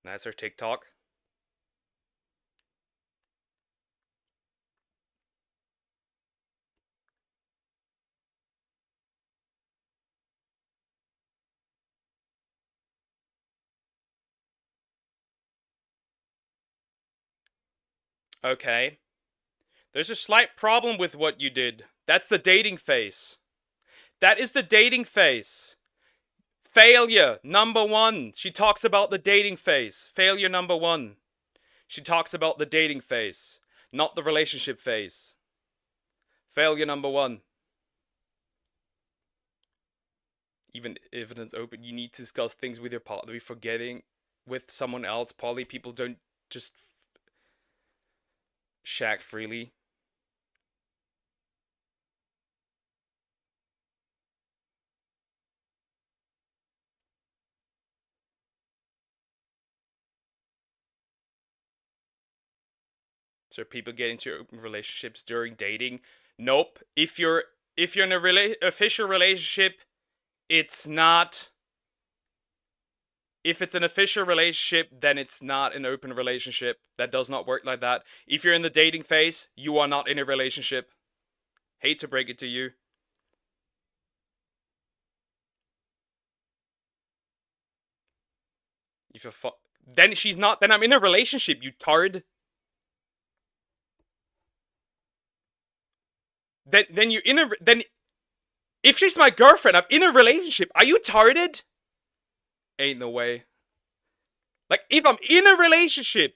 That's her TikTok. Okay. There's a slight problem with what you did. That's the dating phase. That is the dating phase. Failure number 1. She talks about the dating phase. Failure number 1. She talks about the dating phase, not the relationship phase. Failure number 1. Even evidence open, you need to discuss things with your partner. Forgetting with someone else. Poly people don't just shag freely. So people get into open relationships during dating. Nope. If you're in a official relationship, it's not. If it's an official relationship, then it's not an open relationship. That does not work like that. If you're in the dating phase, you are not in a relationship. Hate to break it to you. If you're then she's not. Then I'm in a relationship, you tard. Then you're in a. Then if she's my girlfriend, I'm in a relationship. Are you tarded? Ain't no way. Like, if I'm in a relationship,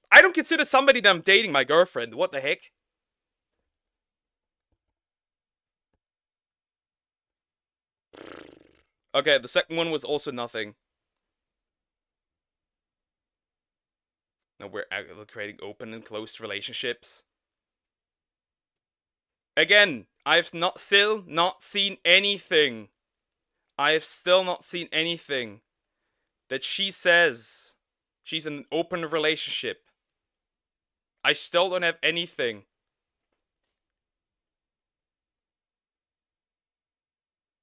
I don't consider somebody that I'm dating my girlfriend. What the heck? Okay, the second one was also nothing. Now we're creating open and closed relationships. Again, still not seen anything. I have still not seen anything that she says she's in an open relationship. I still don't have anything.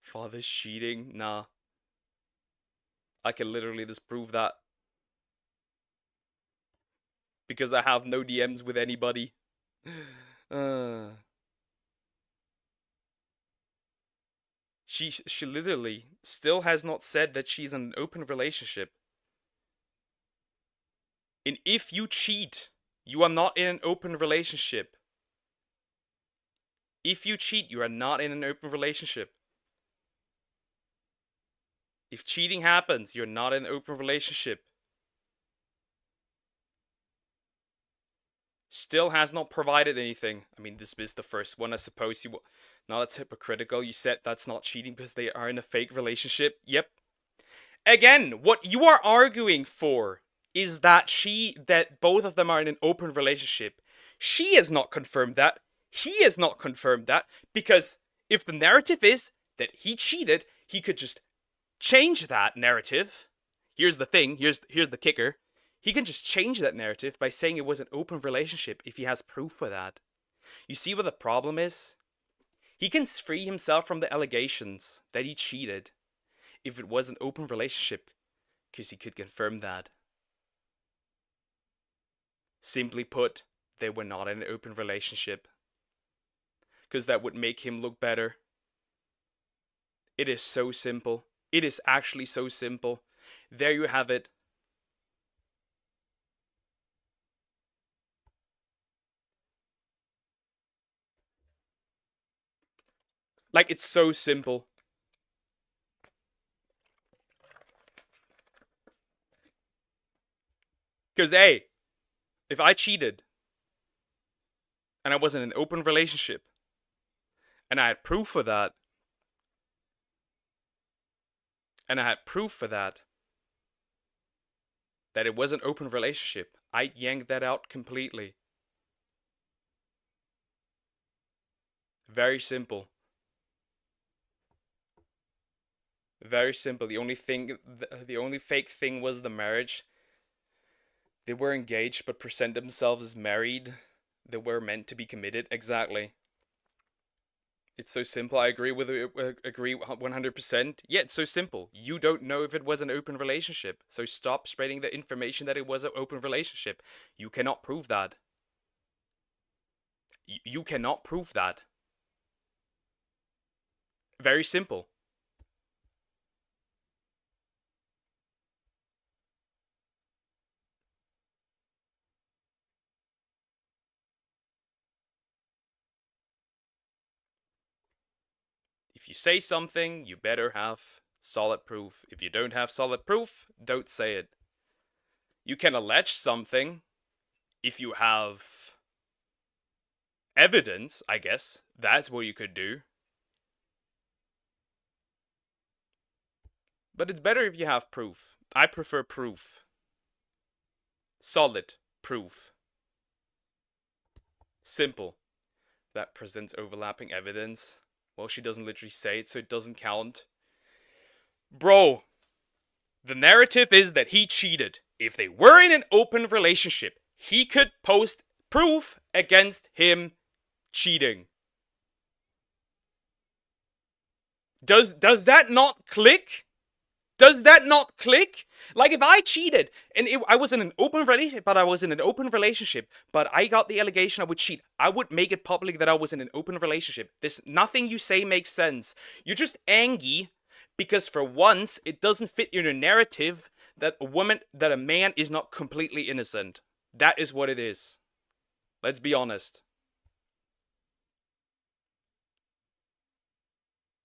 Father's cheating? Nah. I can literally disprove that. Because I have no DMs with anybody. She literally still has not said that she's in an open relationship. And if you cheat, you are not in an open relationship. If you cheat, you are not in an open relationship. If cheating happens, you're not in an open relationship. Still has not provided anything. I mean, this is the first one. I suppose you... Now that's hypocritical. You said that's not cheating because they are in a fake relationship. Yep. Again, what you are arguing for is that both of them are in an open relationship. She has not confirmed that. He has not confirmed that. Because if the narrative is that he cheated, he could just change that narrative. Here's the thing. Here's the kicker. He can just change that narrative by saying it was an open relationship if he has proof for that. You see what the problem is? He can free himself from the allegations that he cheated if it was an open relationship, because he could confirm that. Simply put, they were not in an open relationship. Because that would make him look better. It is so simple. It is actually so simple. There you have it. Like, it's so simple. Because, hey, if I cheated, and I was in an open relationship, and I had proof for that, that it was an open relationship, I'd yank that out completely. Very simple. Very simple. The only fake thing was the marriage. They were engaged but present themselves as married. They were meant to be committed. Exactly. It's so simple. I agree 100%. Yeah, it's so simple. You don't know if it was an open relationship. So stop spreading the information that it was an open relationship. You cannot prove that. You cannot prove that. Very simple. If you say something, you better have solid proof. If you don't have solid proof, don't say it. You can allege something if you have evidence, I guess. That's what you could do. But it's better if you have proof. I prefer proof. Solid proof. Simple. That presents overlapping evidence. Well, she doesn't literally say it, so it doesn't count. Bro, the narrative is that he cheated. If they were in an open relationship, he could post proof against him cheating. Does that not click? Does that not click? Like, if I cheated and I was in an open relationship, but I got the allegation I would cheat, I would make it public that I was in an open relationship. Nothing you say makes sense. You're just angry because for once it doesn't fit in your narrative that a man is not completely innocent. That is what it is. Let's be honest.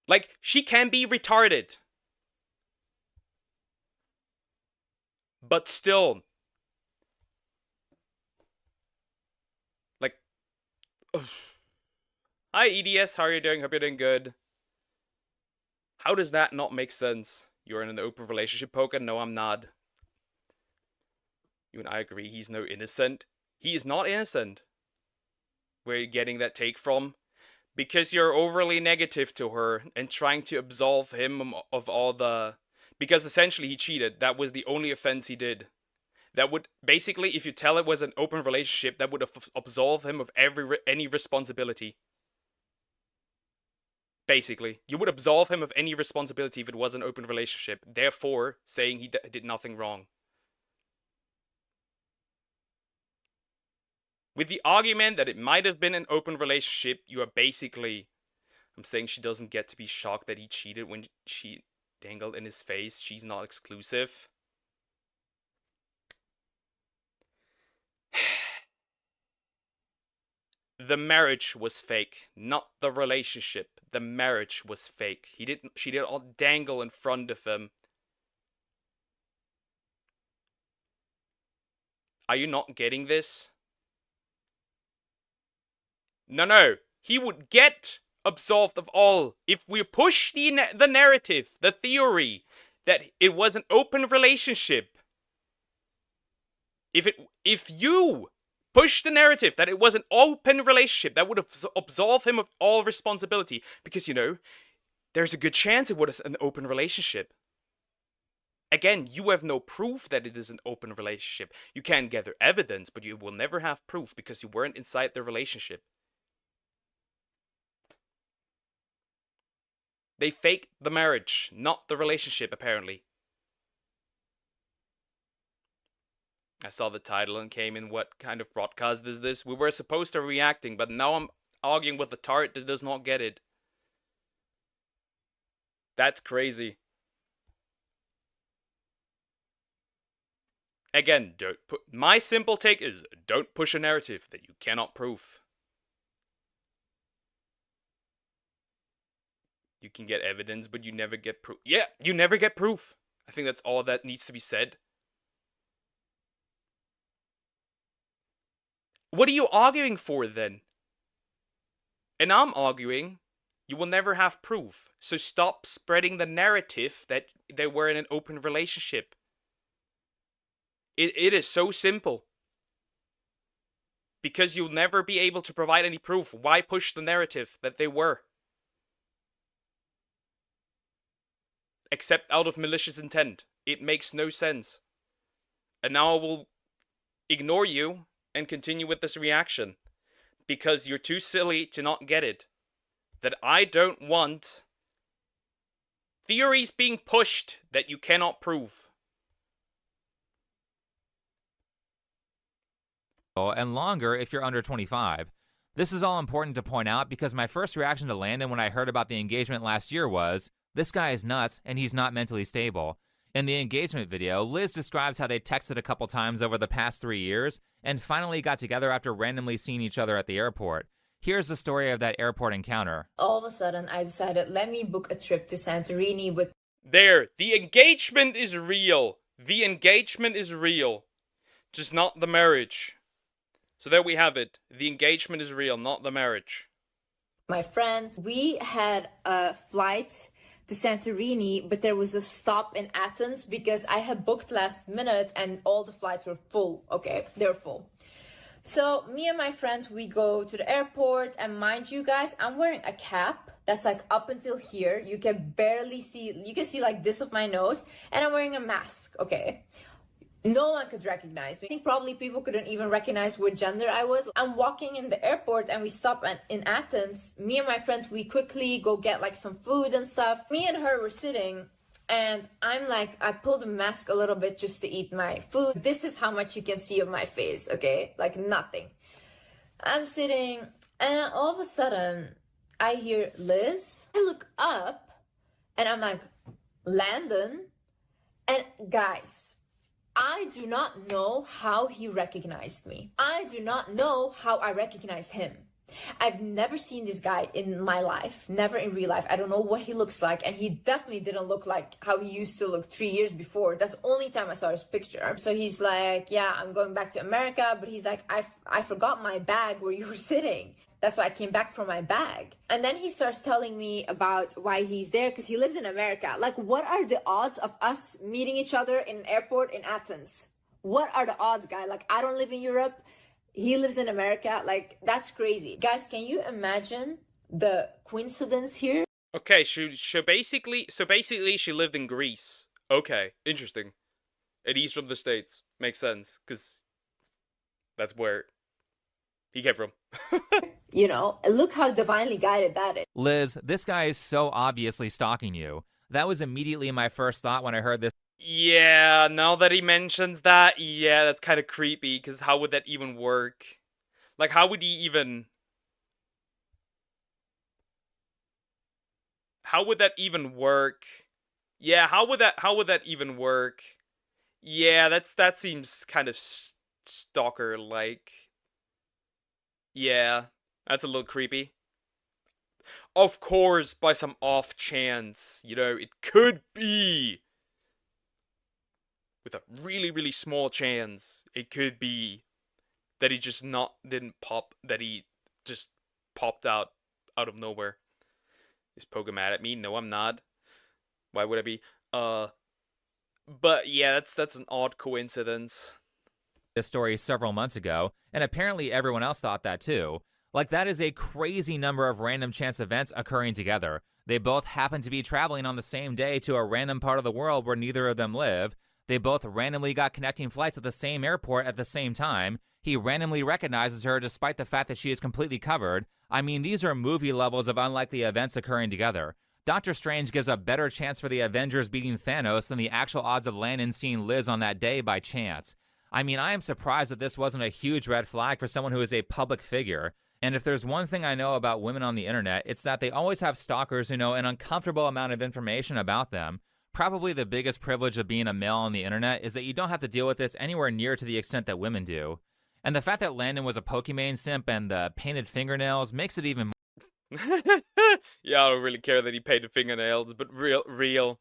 Like, she can be retarded. But still, like, ugh. Hi EDS, how are you doing? Hope you're doing good. How does that not make sense? You're in an open relationship, Poker? No, I'm not. You and I agree, he's no innocent. He is not innocent. Where are you getting that take from? Because you're overly negative to her and trying to absolve him of all the... Because essentially he cheated. That was the only offense he did. That would, basically, if you tell it was an open relationship, that would absolve him of any responsibility. Basically. You would absolve him of any responsibility if it was an open relationship. Therefore, saying he did nothing wrong. With the argument that it might have been an open relationship, you are basically... I'm saying she doesn't get to be shocked that he cheated when she dangled in his face. She's not exclusive. The marriage was fake, not the relationship. The marriage was fake. She did all dangle in front of him. Are you not getting this? No. He would get absolved of all if we push the narrative, the theory that it was an open relationship. If you push the narrative that it was an open relationship, that would absolve him of all responsibility. Because, you know, there's a good chance it was an open relationship. Again, you have no proof that it is an open relationship. You can gather evidence, but you will never have proof because you weren't inside the relationship. They faked the marriage, not the relationship, apparently. I saw the title and came in, what kind of broadcast is this? We were supposed to be reacting, but now I'm arguing with the tart that does not get it. That's crazy. Again, my simple take is, don't push a narrative that you cannot prove. You can get evidence, but you never get proof. Yeah, you never get proof. I think that's all that needs to be said. What are you arguing for then? And I'm arguing you will never have proof. So stop spreading the narrative that they were in an open relationship. It is so simple. Because you'll never be able to provide any proof. Why push the narrative that they were? Except out of malicious intent. It makes no sense. And now I will ignore you and continue with this reaction. Because you're too silly to not get it. That I don't want theories being pushed that you cannot prove. And longer if you're under 25. This is all important to point out because my first reaction to Landon when I heard about the engagement last year was, this guy is nuts and he's not mentally stable. In the engagement video, Liz describes how they texted a couple times over the past 3 years and finally got together after randomly seeing each other at the airport. Here's the story of that airport encounter. All of a sudden, I decided, let me book a trip to Santorini with... There, the engagement is real. The engagement is real. Just not the marriage. So there we have it. The engagement is real, not the marriage. my friend. We had a flight to Santorini, but there was a stop in Athens because I had booked last minute and all the flights were full. Okay, they're full. So me and my friend, we go to the airport, and mind you guys, I'm wearing a cap that's like up until here. You can barely see, you can see like this of my nose, and I'm wearing a mask, okay? No one could recognize me. I think probably people couldn't even recognize what gender I was. I'm walking in the airport and we stop in Athens. Me and my friend, we quickly go get like some food and stuff. Me and her were sitting, and I'm like, I pulled the mask a little bit just to eat my food. This is how much you can see of my face, okay? Like nothing. I'm sitting, and all of a sudden, I hear Liz. I look up, and I'm like, Landon? And guys, I do not know how he recognized me. I do not know how I recognized him. I've never seen this guy in my life, never in real life. I don't know what he looks like, and he definitely didn't look like how he used to look 3 years before. That's the only time I saw his picture. So he's like, yeah, I'm going back to America, but he's like, I forgot my bag where you were sitting. That's why I came back for my bag. And then he starts telling me about why he's there, because he lives in America. Like, what are the odds of us meeting each other in an airport in Athens? What are the odds, guy? Like, I don't live in Europe. He lives in America. Like, that's crazy. Guys, can you imagine the coincidence here? Okay, so basically she lived in Greece. Okay, interesting. And he's from the States. Makes sense, because that's where he came from. You know, look how divinely guided that is. Liz, this guy is so obviously stalking you. That was immediately my first thought when I heard this. Yeah, now that he mentions that, yeah, that's kind of creepy, because how would that even work? Like, how would he even... How would that even work? Yeah, how would that even work? Yeah, that seems kind of stalker-like. Yeah, that's a little creepy. Of course, by some off chance, you know, it could be. With a really, really small chance, it could be that he just that he just popped out of nowhere. Is Poga mad at me? No, I'm not. Why would I be? But yeah, that's an odd coincidence. This story several months ago, and apparently everyone else thought that too. Like, that is a crazy number of random chance events occurring together. They both happen to be traveling on the same day to a random part of the world where neither of them live. They both randomly got connecting flights at the same airport at the same time. He randomly recognizes her despite the fact that she is completely covered. I mean, these are movie levels of unlikely events occurring together. Doctor Strange gives a better chance for the Avengers beating Thanos than the actual odds of Landon seeing Liz on that day by chance. I mean, I am surprised that this wasn't a huge red flag for someone who is a public figure. And if there's one thing I know about women on the internet, it's that they always have stalkers who know an uncomfortable amount of information about them. Probably the biggest privilege of being a male on the internet is that you don't have to deal with this anywhere near to the extent that women do. And the fact that Landon was a Pokimane simp and the painted fingernails makes it even more. Yeah, I don't really care that he painted fingernails, but real.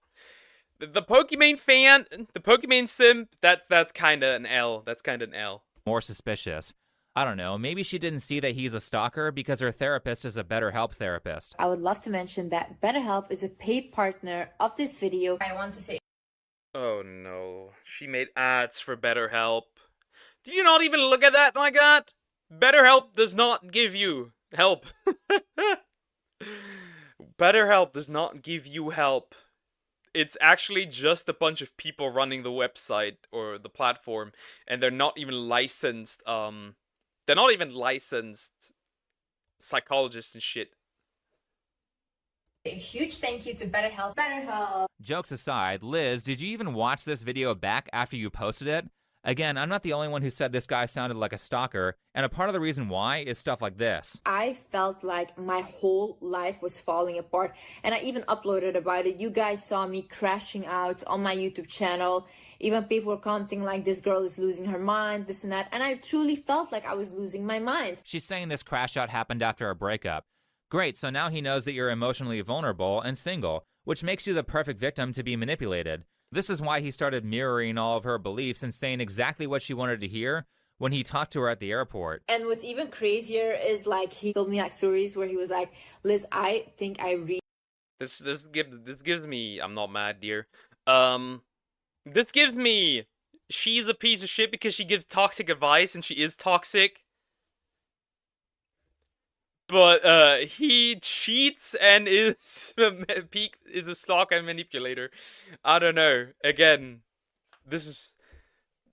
The Pokimane fan, the Pokimane simp, that's kind of an L. That's kind of an L. More suspicious. I don't know, maybe she didn't see that he's a stalker because her therapist is a BetterHelp therapist. I would love to mention that BetterHelp is a paid partner of this video. I want to say... Oh no, she made ads for BetterHelp. Did you not even look at that like that? BetterHelp does not give you help. BetterHelp does not give you help. It's actually just a bunch of people running the website or the platform, and they're not even licensed, they're not even licensed psychologists and shit. A huge thank you to BetterHelp. BetterHelp. Jokes aside, Liz, did you even watch this video back after you posted it? Again, I'm not the only one who said this guy sounded like a stalker, and a part of the reason why is stuff like this. I felt like my whole life was falling apart, and I even uploaded about it. You guys saw me crashing out on my YouTube channel. Even people were commenting like, this girl is losing her mind, this and that. And I truly felt like I was losing my mind. She's saying this crash out happened after a breakup. Great, so now he knows that you're emotionally vulnerable and single, which makes you the perfect victim to be manipulated. This is why he started mirroring all of her beliefs and saying exactly what she wanted to hear when he talked to her at the airport. And what's even crazier is like, he told me like stories where he was like, Liz, I think I read. This gives me, I'm not mad, dear. This gives me, she's a piece of shit because she gives toxic advice and she is toxic. But he cheats and is a stalker and manipulator. I don't know. Again, there's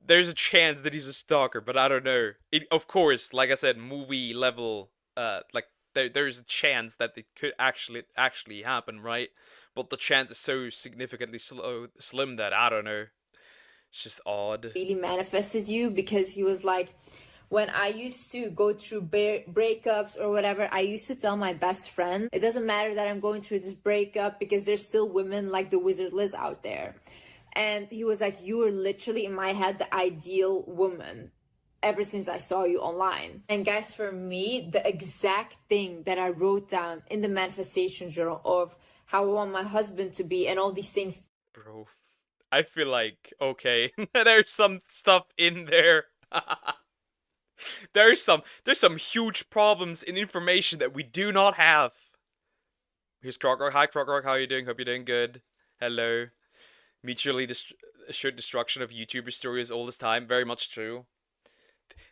a chance that he's a stalker, but I don't know. Of course, like I said, movie level, like there's a chance that it could actually happen, right? But the chance is so significantly slim that I don't know. It's just odd. Really manifested you, because he was like, when I used to go through breakups or whatever, I used to tell my best friend, it doesn't matter that I'm going through this breakup because there's still women like the Wizard Liz out there. And he was like, you were literally in my head the ideal woman ever since I saw you online. And guys, for me, the exact thing that I wrote down in the manifestation journal of how I want my husband to be and all these things. Bro, I feel like, okay, there's some stuff in there. There's some huge problems in information that we do not have. Here's Krogorg. Hi Krogorg, how are you doing? Hope you're doing good. Hello. Mutually assured destruction of YouTuber stories all this time. Very much true.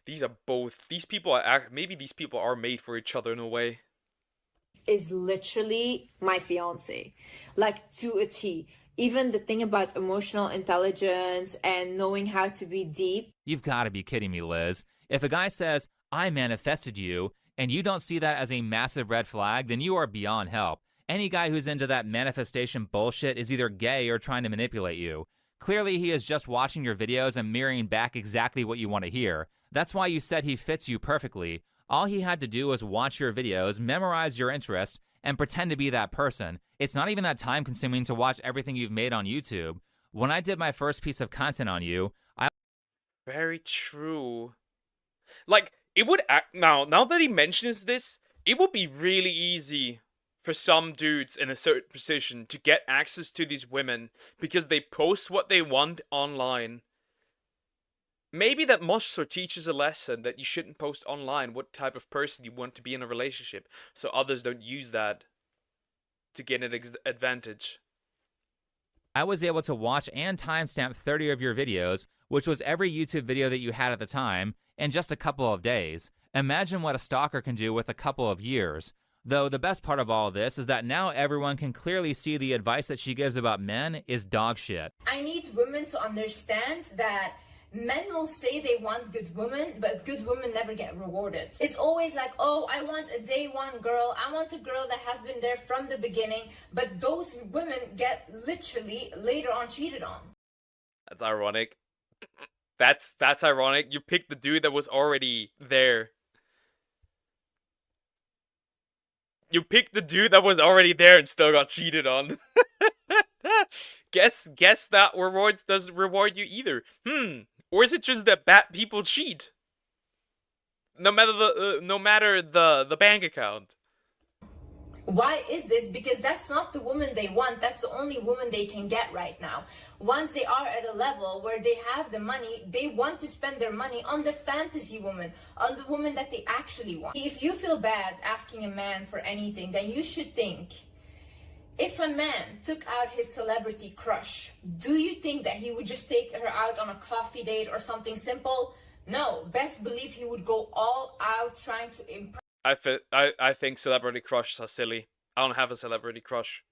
These people are, maybe these people are made for each other in a way. Is literally my fiance, like to a T. Even the thing about emotional intelligence and knowing how to be deep. You've got to be kidding me, Liz. If a guy says, I manifested you, and you don't see that as a massive red flag, then you are beyond help. Any guy who's into that manifestation bullshit is either gay or trying to manipulate you. Clearly, he is just watching your videos and mirroring back exactly what you want to hear. That's why you said he fits you perfectly. All he had to do was watch your videos, memorize your interest, and pretend to be that person. It's not even that time consuming to watch everything you've made on YouTube. When I did my first piece of content on you, Very true. Like, it would now that he mentions this, it would be really easy for some dudes in a certain position to get access to these women because they post what they want online. Maybe that must teaches a lesson that you shouldn't post online what type of person you want to be in a relationship, so others don't use that to gain an advantage. I was able to watch and timestamp 30 of your videos, which was every YouTube video that you had at the time, in just a couple of days. Imagine what a stalker can do with a couple of years. Though the best part of all of this is that now everyone can clearly see the advice that she gives about men is dog shit. I need women to understand that men will say they want good women, but good women never get rewarded. It's always like, oh, I want a day one girl. I want a girl that has been there from the beginning. But those women get literally later on cheated on. That's ironic. That's ironic. You picked the dude that was already there. You picked the dude that was already there and still got cheated on. Guess that rewards doesn't reward you either. Or is it just that bad people cheat? No matter the bank account. Why is this? Because that's not the woman they want. That's the only woman they can get right now. Once they are at a level where they have the money, they want to spend their money on the fantasy woman, on the woman that they actually want. If you feel bad asking a man for anything, then you should think, if a man took out his celebrity crush, do you think that he would just take her out on a coffee date or something simple? No, best believe he would go all out trying to impress. I think celebrity crushes are silly. I don't have a celebrity crush.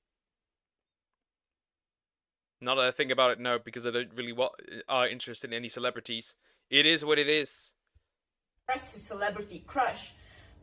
Now that I think about it, no, because I don't really are interested in any celebrities. It is what it is. His celebrity crush.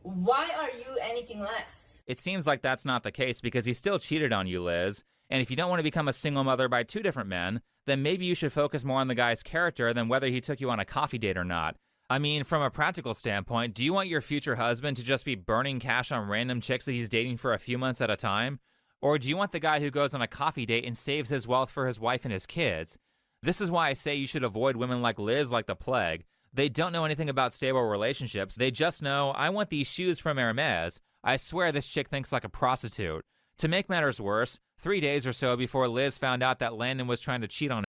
Why are you anything less? It seems like that's not the case because he still cheated on you, Liz. And if you don't want to become a single mother by two different men, then maybe you should focus more on the guy's character than whether he took you on a coffee date or not. I mean, from a practical standpoint, do you want your future husband to just be burning cash on random chicks that he's dating for a few months at a time? Or do you want the guy who goes on a coffee date and saves his wealth for his wife and his kids? This is why I say you should avoid women like Liz like the plague. They don't know anything about stable relationships. They just know, I want these shoes from Hermes. I swear this chick thinks like a prostitute. To make matters worse, 3 days or so before Liz found out that Landon was trying to cheat on her.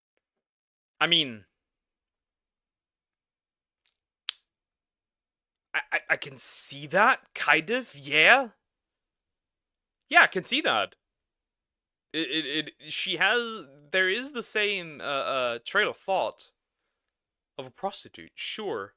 I mean, I can see that, kind of, yeah. Yeah, I can see that. There is the same, trail of thought of a prostitute, sure.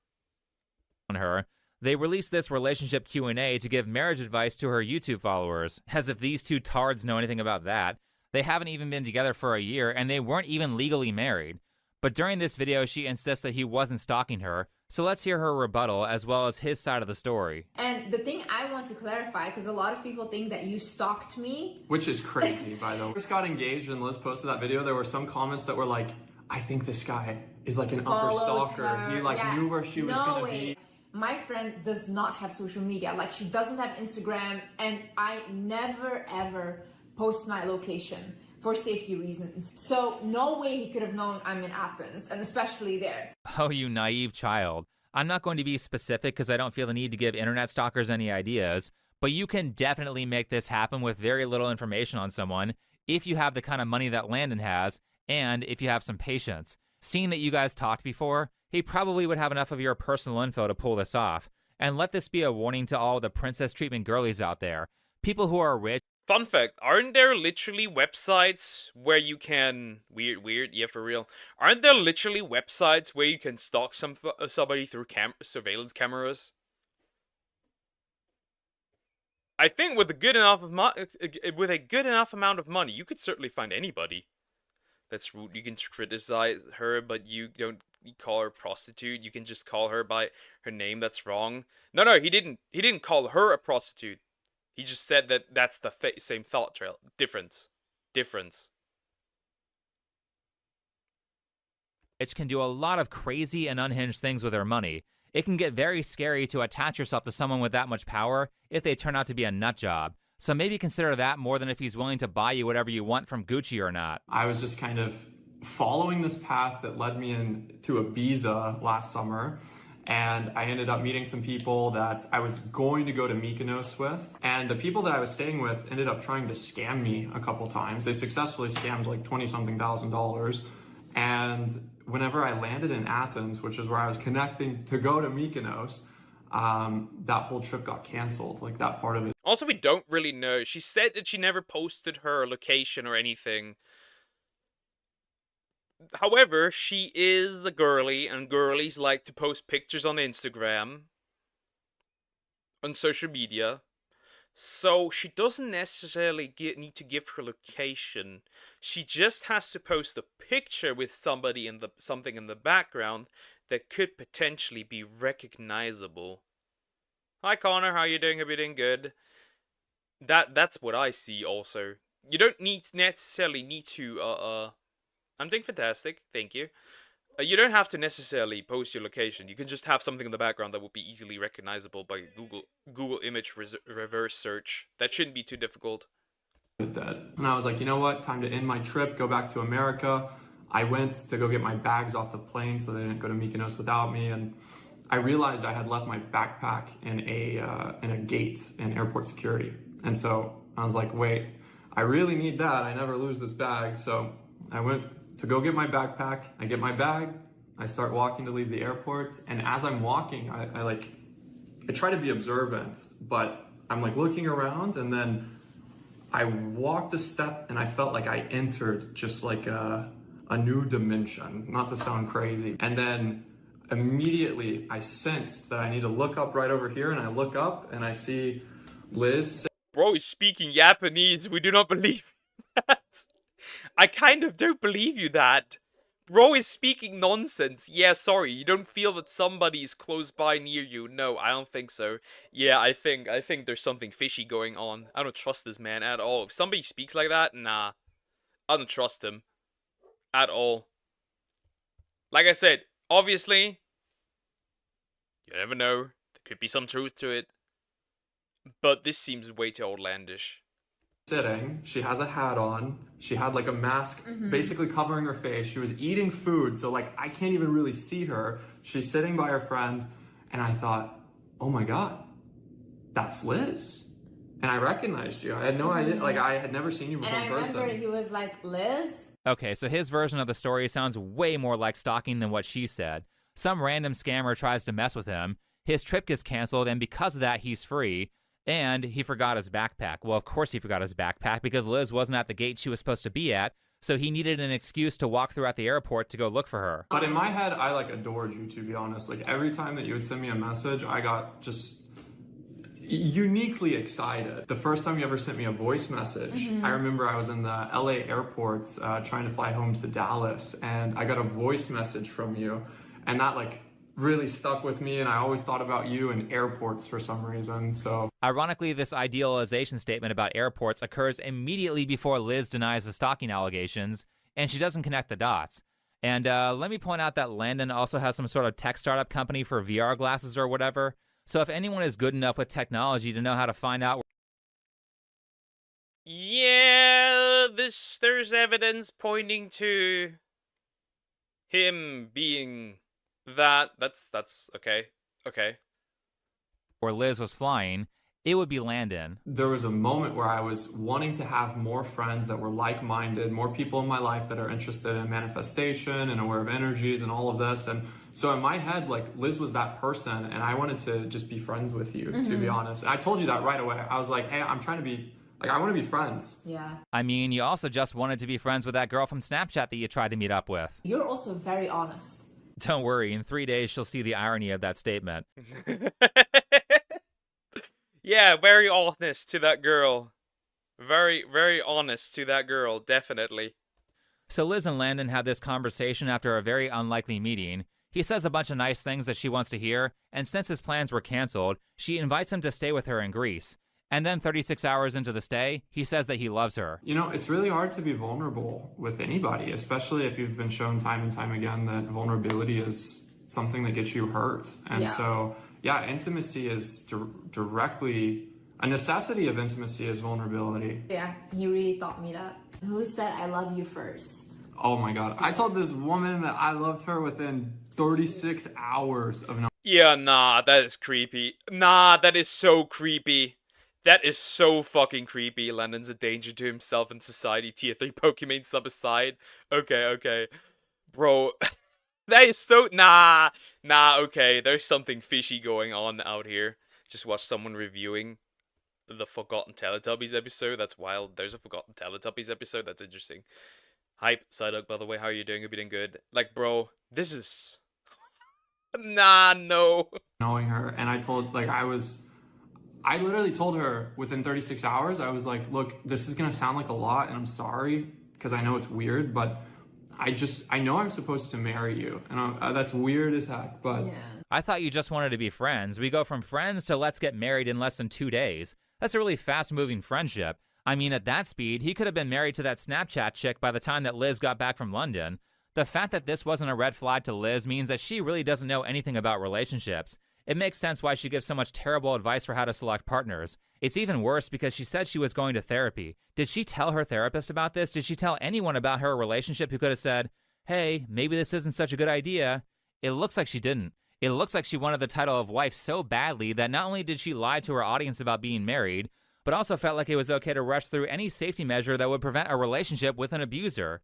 On her, they released this relationship Q&A to give marriage advice to her YouTube followers, as if these two tards know anything about that. They haven't even been together for a year, and they weren't even legally married. But during this video, she insists that he wasn't stalking her, so let's hear her rebuttal as well as his side of the story. And the thing I want to clarify, because a lot of people think that you stalked me. Which is crazy, by the way. When we first got engaged and Liz posted that video, there were some comments that were like, I think this guy is like an upper stalker. Her. He like knew where she was gonna be. My friend does not have social media. Like, she doesn't have Instagram, and I never ever post my location for safety reasons. So no way he could have known I'm in Athens, and especially there. Oh, you naive child. I'm not going to be specific because I don't feel the need to give internet stalkers any ideas, but you can definitely make this happen with very little information on someone if you have the kind of money that Landon has, and if you have some patience. Seeing that you guys talked before, he probably would have enough of your personal info to pull this off. And let this be a warning to all the princess treatment girlies out there. People who are rich. Fun fact, aren't there literally websites where you can... Weird, yeah, for real. Aren't there literally websites where you can stalk somebody through surveillance cameras? I think with a good enough amount of money, you could certainly find anybody. That's rude. You can criticize her, but you don't call her a prostitute. You can just call her by her name. That's wrong. No, he didn't call her a prostitute. He just said that that's the same thought trail. Difference. It can do a lot of crazy and unhinged things with their money. It can get very scary to attach yourself to someone with that much power if they turn out to be a nut job. So maybe consider that more than if he's willing to buy you whatever you want from Gucci or not. I was just kind of following this path that led me into Ibiza last summer. And I ended up meeting some people that I was going to go to Mykonos with. And the people that I was staying with ended up trying to scam me a couple times. They successfully scammed like $20-something thousand. And whenever I landed in Athens, which is where I was connecting to go to Mykonos, that whole trip got canceled, like that part of it. Also, we don't really know. She said that she never posted her location or anything. However, she is a girly, and girlies like to post pictures on Instagram, on social media. So she doesn't necessarily need to give her location. She just has to post a picture with somebody something in the background that could potentially be recognizable. Hi Connor, how you doing? Hope you're doing good. That's what I see also. You don't necessarily need to I'm doing fantastic, thank you. You don't have to necessarily post your location. You can just have something in the background that will be easily recognizable by Google image reverse search. That shouldn't be too difficult. Dead. And I was like, you know what? Time to end my trip, go back to America. I went to go get my bags off the plane so they didn't go to Mykonos without me. And I realized I had left my backpack in a gate in airport security. And so I was like, wait, I really need that. I never lose this bag. So I went to go get my backpack. I get my bag. I start walking to leave the airport. And as I'm walking, I try to be observant, but I'm like looking around, and then I walked a step and I felt like I entered just like a new dimension, not to sound crazy. And then immediately I sensed that I need to look up right over here, and I look up and I see Liz. Bro is speaking Japanese. We do not believe that. I kind of don't believe you that. Bro is speaking nonsense. Yeah, sorry, you don't feel that somebody is close by near you. No, I don't think so. Yeah, I think there's something fishy going on. I don't trust this man at all. If somebody speaks like that, nah. I don't trust him. At all. Like I said, obviously, you never know. There could be some truth to it. But this seems way too outlandish. sitting. She has a hat on. She had like a mask basically covering her face. She was eating food, so like I can't even really see her. She's sitting by her friend, and I thought, oh my God, that's Liz. And I recognized you. I had no idea, like I had never seen you before in person. And I remember he was like, Liz? Okay, so his version of the story sounds way more like stalking than what she said. Some random scammer tries to mess with him, his trip gets canceled, and because of that, he's free. And he forgot his backpack. Well, of course he forgot his backpack because Liz wasn't at the gate she was supposed to be at, so he needed an excuse to walk through at the airport to go look for her. But in my head, I like adored you, to be honest. Like every time that you would send me a message, I got just uniquely excited. The first time you ever sent me a voice message, I remember I was in the LA airport trying to fly home to Dallas, and I got a voice message from you, and that like really stuck with me, and I always thought about you in airports for some reason. So ironically, this idealization statement about airports occurs immediately before Liz denies the stalking allegations, and she doesn't connect the dots. And let me point out that Landon also has some sort of tech startup company for VR glasses or whatever. So if anyone is good enough with technology to know how to find out... Yeah, there's evidence pointing to him being that. That's okay. Okay. where Liz was flying, it would be Landon. there was a moment where I was wanting to have more friends that were like-minded, more people in my life that are interested in manifestation and aware of energies and all of this. And so in my head, like Liz was that person, and I wanted to just be friends with you, to be honest. And I told you that right away. I was like, hey, I'm trying to be, like, I want to be friends. Yeah. I mean, you also just wanted to be friends with that girl from Snapchat that you tried to meet up with. You're also very honest. Don't worry, in 3 days she'll see the irony of that statement. Yeah, very honest to that girl. Very, very honest to that girl, definitely. So Liz and Landon had this conversation after a very unlikely meeting. He says a bunch of nice things that she wants to hear, and since his plans were canceled, she invites him to stay with her in Greece. And then 36 hours into the stay, he says that he loves her. You know, it's really hard to be vulnerable with anybody, especially if you've been shown time and time again that vulnerability is something that gets you hurt. And so, yeah, intimacy is directly, a necessity of intimacy is vulnerability. Yeah, he really taught me that. Who said I love you first? Oh my God. I told this woman that I loved her within 36 hours of no. Yeah, nah, that is creepy. Nah, that is so creepy. That is so fucking creepy. Landon's a danger to himself and society. Tier 3 Pokemon sub aside. Okay. Bro, that is so... Nah, okay. There's something fishy going on out here. Just watched someone reviewing the Forgotten Teletubbies episode. That's wild. There's a Forgotten Teletubbies episode. That's interesting. Hype. Psyduck, by the way. How are you doing? Hope you're doing good. Like, bro, this is... Nah, no. Knowing her, and I literally told her within 36 hours, I was like, look, this is going to sound like a lot, and I'm sorry, because I know it's weird, but I know I'm supposed to marry you, and that's weird as heck, but... Yeah. I thought you just wanted to be friends. We go from friends to let's get married in less than 2 days. That's a really fast-moving friendship. I mean, at that speed, he could have been married to that Snapchat chick by the time that Liz got back from London. The fact that this wasn't a red flag to Liz means that she really doesn't know anything about relationships. It makes sense why she gives so much terrible advice for how to select partners. It's even worse because she said she was going to therapy. Did she tell her therapist about this? Did she tell anyone about her relationship who could have said, hey, maybe this isn't such a good idea? It looks like she didn't. It looks like she wanted the title of wife so badly that not only did she lie to her audience about being married, but also felt like it was okay to rush through any safety measure that would prevent a relationship with an abuser.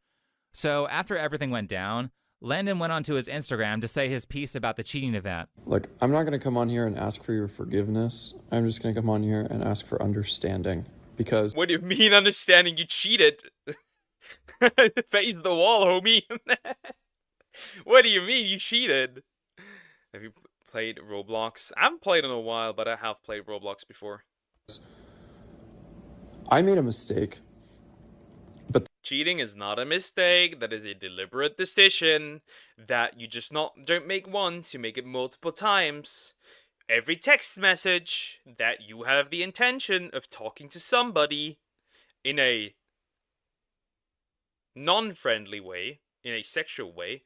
So after everything went down, Landon went onto his Instagram to say his piece about the cheating event. Look, I'm not going to come on here and ask for your forgiveness. I'm just going to come on here and ask for understanding. Because... What do you mean understanding? You cheated. Face the wall, homie. What do you mean you cheated? Have you played Roblox? I haven't played in a while, but I have played Roblox before. I made a mistake. But cheating is not a mistake. That is a deliberate decision that you just don't make once, you make it multiple times. Every text message that you have the intention of talking to somebody in a non-friendly way, in a sexual way,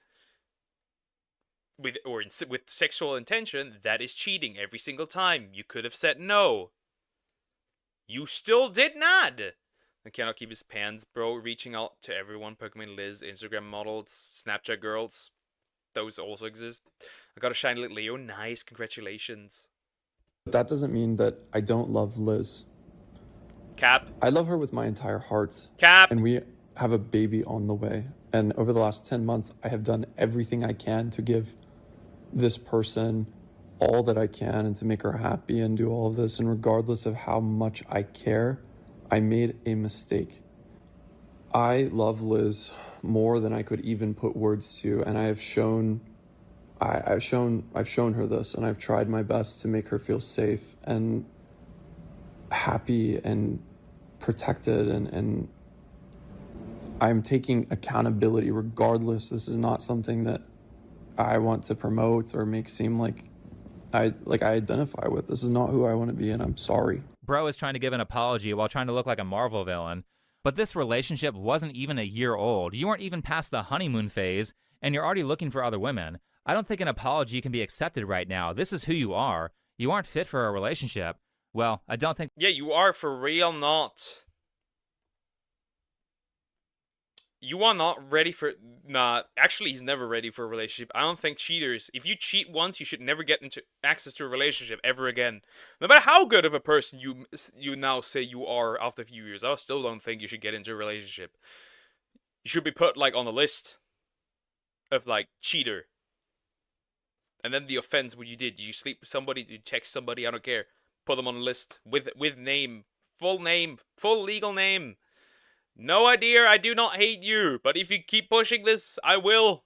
with sexual intention, that is cheating every single time. You could have said no. You still did not. and cannot keep his pants. Bro, reaching out to everyone. Pokemon Liz, Instagram models, Snapchat girls. Those also exist. I got a shiny little Leo. Nice, congratulations. But that doesn't mean that I don't love Liz. Cap. I love her with my entire heart. Cap. And we have a baby on the way. And over the last 10 months, I have done everything I can to give this person all that I can and to make her happy and do all of this. And regardless of how much I care, I made a mistake. I love Liz more than I could even put words to, and I have shown I've shown her this, and I've tried my best to make her feel safe and happy and protected, and I'm taking accountability regardless. This is not something that I want to promote or make seem like I identify with. This is not who I want to be, and I'm sorry. Bro is trying to give an apology while trying to look like a Marvel villain. But this relationship wasn't even a year old. You weren't even past the honeymoon phase, and you're already looking for other women. I don't think an apology can be accepted right now. This is who you are. You aren't fit for a relationship. Well, I don't think... Yeah, you are for real not. You are not ready for... Nah, actually, he's never ready for a relationship. I don't think cheaters... If you cheat once, you should never get into access to a relationship ever again. No matter how good of a person you now say you are after a few years, I still don't think you should get into a relationship. You should be put, like, on the list of, like, cheater. And then the offense, what you did. Did you sleep with somebody? Did you text somebody? I don't care. Put them on the list with name. Full legal name. No idea, I do not hate you, but if you keep pushing this, I will.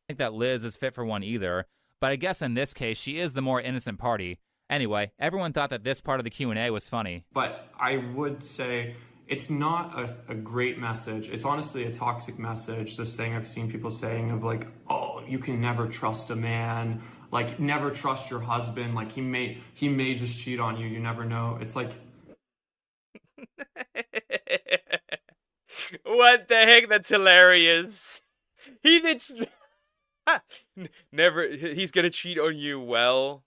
I think that Liz is fit for one either, but I guess in this case, she is the more innocent party. Anyway, everyone thought that this part of the Q&A was funny. But I would say it's not a great message. It's honestly a toxic message, this thing I've seen people saying of like, oh, you can never trust a man, like never trust your husband, like he may just cheat on you, you never know. It's like... What the heck? That's hilarious. He did... Never... He's gonna cheat on you. Well,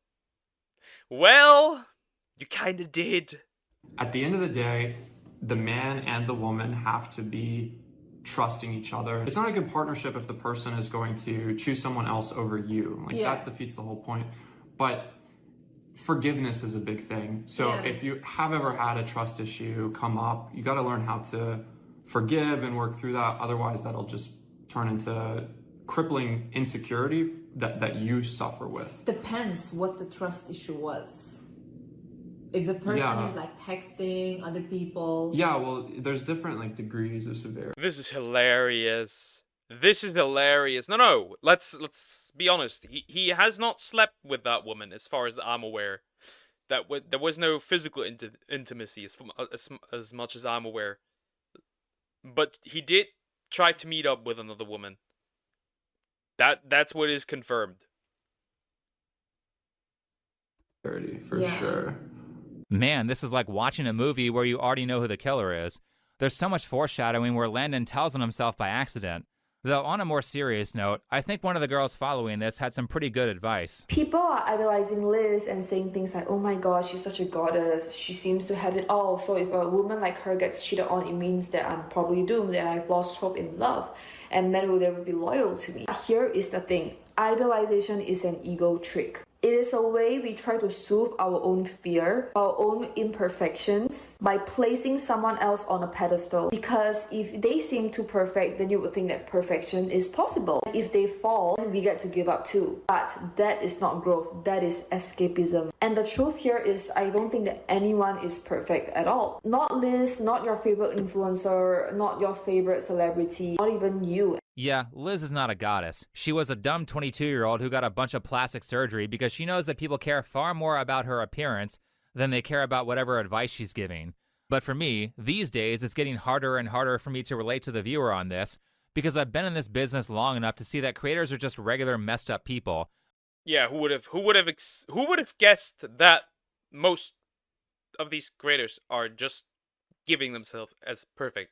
you kinda did. At the end of the day, the man and the woman have to be trusting each other. It's not a good partnership if the person is going to choose someone else over you. Like, that defeats the whole point. But forgiveness is a big thing. So if you have ever had a trust issue come up, you got to learn how to forgive and work through that. Otherwise, that'll just turn into crippling insecurity that you suffer with. Depends what the trust issue was. If the person is like texting other people. Yeah, well, there's different like degrees of severity. This is hilarious. This is hilarious. No. Let's be honest. He has not slept with that woman, as far as I'm aware. There was no physical intimacy, as much as I'm aware. But he did try to meet up with another woman. That's what is confirmed. For sure. Man, this is like watching a movie where you already know who the killer is. There's so much foreshadowing where Landon tells on himself by accident. Though on a more serious note, I think one of the girls following this had some pretty good advice. People are idolizing Liz and saying things like, oh my god, she's such a goddess, she seems to have it all, so if a woman like her gets cheated on, it means that I'm probably doomed and I've lost hope in love, and men will never be loyal to me. Here is the thing, idolization is an ego trick. It is a way we try to soothe our own fear, our own imperfections, by placing someone else on a pedestal. Because if they seem too perfect, then you would think that perfection is possible. If they fall, we get to give up too. But that is not growth, that is escapism. And the truth here is, I don't think that anyone is perfect at all. Not Liz, not your favorite influencer, not your favorite celebrity, not even you. Yeah, Liz is not a goddess. She was a dumb 22-year-old who got a bunch of plastic surgery because she knows that people care far more about her appearance than they care about whatever advice she's giving. But for me, these days, it's getting harder and harder for me to relate to the viewer on this because I've been in this business long enough to see that creators are just regular messed up people. Yeah, who would have guessed that most of these creators are just giving themselves as perfect?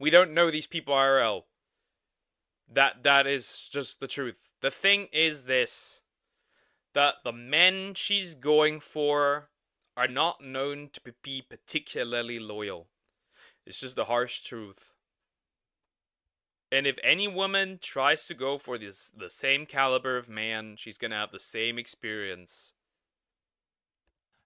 We don't know these people IRL. That is just the truth. The thing is this, that the men she's going for are not known to be particularly loyal. It's just the harsh truth. And if any woman tries to go for the same caliber of man, she's gonna have the same experience.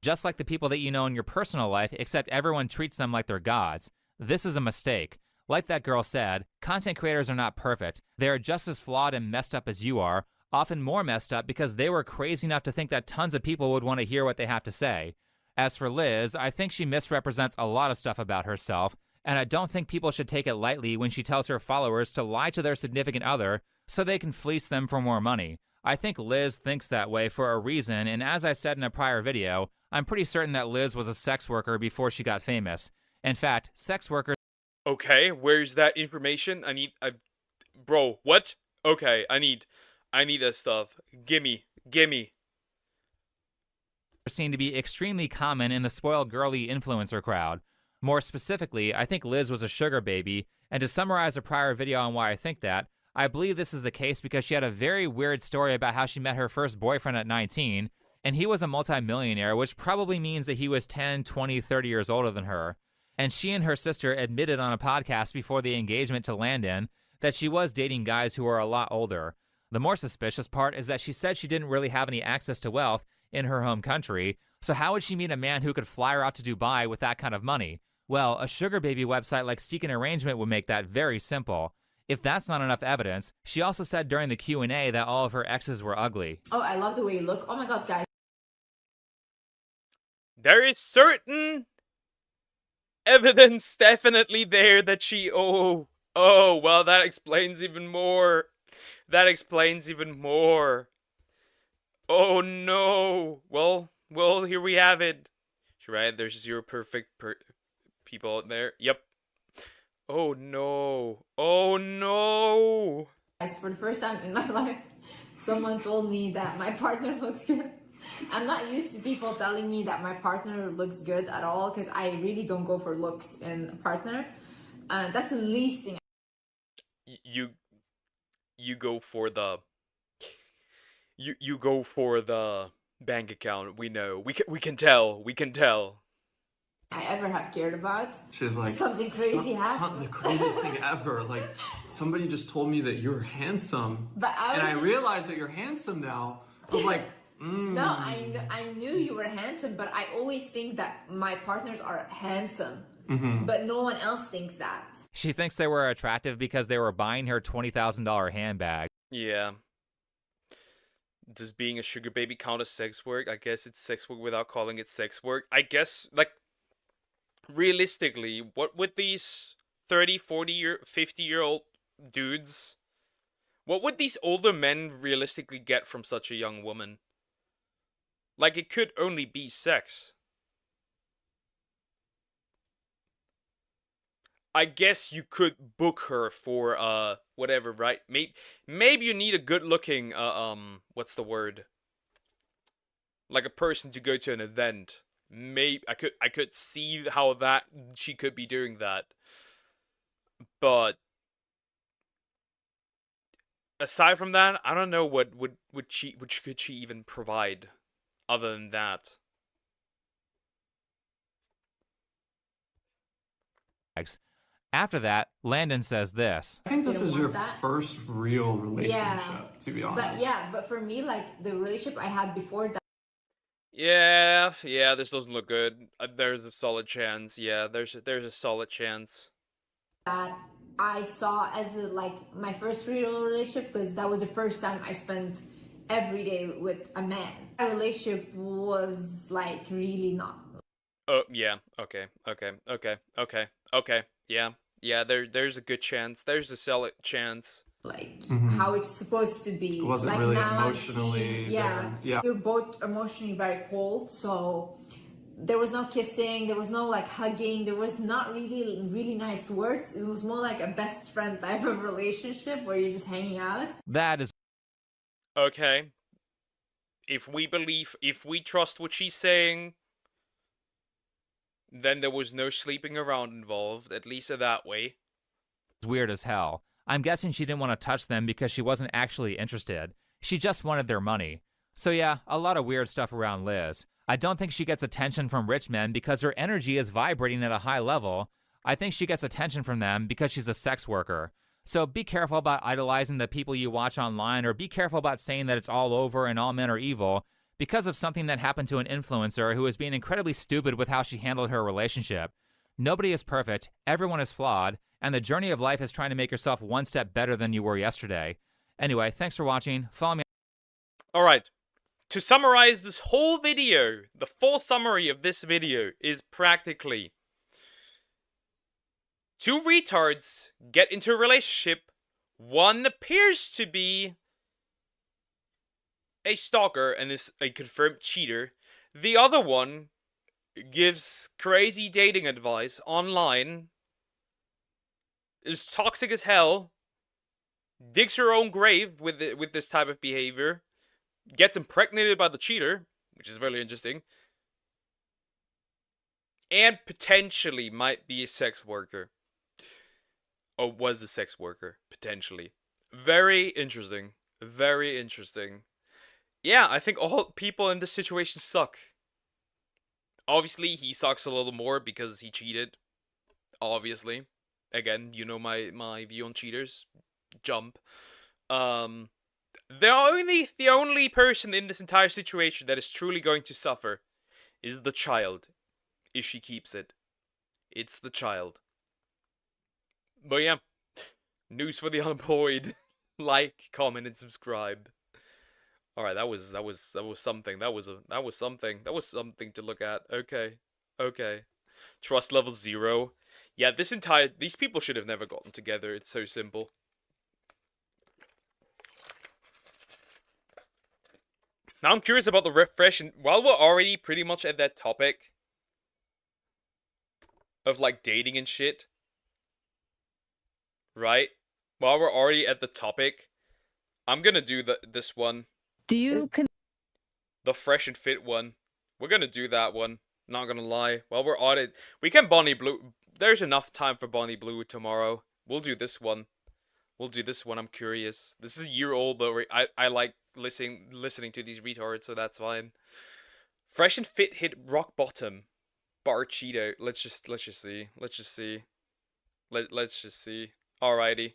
Just like the people that you know in your personal life, except everyone treats them like they're gods. This is a mistake. Like that girl said, content creators are not perfect. They are just as flawed and messed up as you are, often more messed up because they were crazy enough to think that tons of people would want to hear what they have to say. As for Liz, I think she misrepresents a lot of stuff about herself, and I don't think people should take it lightly when she tells her followers to lie to their significant other so they can fleece them for more money. I think Liz thinks that way for a reason, and as I said in a prior video, I'm pretty certain that Liz was a sex worker before she got famous. In fact, sex workers... Okay, where's that information? Bro, what? Okay, I need that stuff. Gimme. seem to be extremely common in the spoiled girly influencer crowd. More specifically, I think Liz was a sugar baby, and to summarize a prior video on why I think that, I believe this is the case because she had a very weird story about how she met her first boyfriend at 19, and he was a multimillionaire, which probably means that he was 10, 20, 30 years older than her. And she and her sister admitted on a podcast before the engagement to Landon that she was dating guys who are a lot older. The more suspicious part is that she said she didn't really have any access to wealth in her home country, so how would she meet a man who could fly her out to Dubai with that kind of money? Well, a sugar baby website like Seek an Arrangement would make that very simple. If that's not enough evidence, she also said during the Q&A that all of her exes were ugly. Oh, I love the way you look. Oh my god, guys. There is certain evidence definitely there that she... Oh, well, that explains even more. Oh, no. Well, here we have it. Right, there's zero perfect people out there. Yep. Oh, no. Guys, for the first time in my life, someone told me that my partner looks good. I'm not used to people telling me that my partner looks good at all because I really don't go for looks in a partner. That's the least thing. You go for the... You go for the bank account. We know. We can tell. I ever have cared about. She's like, something crazy happened. The craziest thing ever. Like, somebody just told me that you're handsome. But I realized that you're handsome now. I was like, No, I knew you were handsome, but I always think that my partners are handsome. Mm-hmm. But no one else thinks that. She thinks they were attractive because they were buying her $20,000 handbag. Yeah. Does being a sugar baby count as sex work? I guess it's sex work without calling it sex work. I guess, like, realistically, what would these 30, 50-year-old dudes... What would these older men realistically get from such a young woman? Like, it could only be sex. I guess you could book her for, whatever, right? Maybe you need a good-looking, what's the word? Like a person to go to an event. Maybe, I could see how she could be doing that. But... aside from that, I don't know what could she even provide other than that. After that, Landon says this. I think this is your first real relationship, to be honest. But for me, like, the relationship I had before that. Yeah, this doesn't look good. There's a solid chance. Yeah, there's a solid chance. That I saw as my first real relationship, because that was the first time I spent every day with a man. Our relationship was like really not. Oh yeah, okay. Yeah. There's a good chance. There's a solid chance. Like how it's supposed to be. It wasn't like really now emotionally. Yeah. Yeah. We were both emotionally very cold, so there was no kissing, there was no like hugging, there was not really nice words. It was more like a best friend type of relationship where you're just hanging out. That is okay. If we trust what she's saying, then there was no sleeping around involved, at least that way. Weird as hell. I'm guessing she didn't want to touch them because she wasn't actually interested. She just wanted their money. So yeah, a lot of weird stuff around Liz. I don't think she gets attention from rich men because her energy is vibrating at a high level. I think she gets attention from them because she's a sex worker. So be careful about idolizing the people you watch online, or be careful about saying that it's all over and all men are evil because of something that happened to an influencer who was being incredibly stupid with how she handled her relationship. Nobody is perfect, everyone is flawed, and the journey of life is trying to make yourself one step better than you were yesterday. Anyway, thanks for watching. Follow me. Alright, to summarize this whole video, the full summary of this video is practically: two retards get into a relationship. One appears to be a stalker and is a confirmed cheater. The other one gives crazy dating advice online, is toxic as hell, digs her own grave with this type of behavior, gets impregnated by the cheater, which is really interesting, and potentially might be a sex worker. Or was a sex worker, potentially. Very interesting. Very interesting. Yeah, I think all people in this situation suck. Obviously, he sucks a little more because he cheated. Obviously. Again, you know my view on cheaters. Jump. The only person in this entire situation that is truly going to suffer is the child. If she keeps it. It's the child. But yeah. News for the unemployed. Like, comment, and subscribe. Alright, that was something. That was something. That was something to look at. Okay. Okay. Trust level 0. Yeah, these people should have never gotten together. It's so simple. Now I'm curious about the refresh, and while we're already pretty much at that topic of like dating and shit, right? While we're already at the topic, I'm gonna do this one. The fresh and fit one. We're gonna do that one. Not gonna lie. While we're on it, we can Bonnie Blue. There's enough time for Bonnie Blue tomorrow. We'll do this one. We'll do this one. I'm curious. This is a year old, but I like listening to these retards, so that's fine. Fresh and fit hit rock bottom. Bar Cheeto. Let's just see. Let's just see. Let's just see. Alrighty.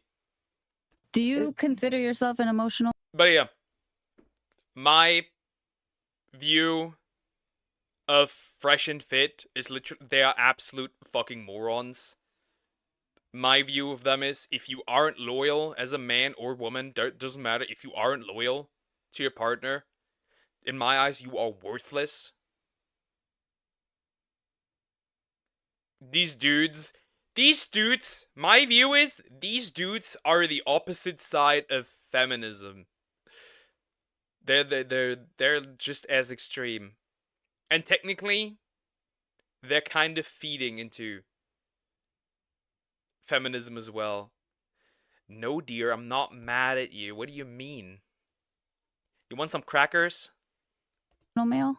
Do you consider yourself an emotional? But yeah, my view of Fresh and Fit is literally, they are absolute fucking morons. My view of them is, if you aren't loyal as a man or woman, doesn't matter, if you aren't loyal to your partner, in my eyes, you are worthless. These dudes, my view is, these dudes are the opposite side of feminism. They're just as extreme. And technically, they're kind of feeding into feminism as well. No, dear, I'm not mad at you. What do you mean? You want some crackers? Male?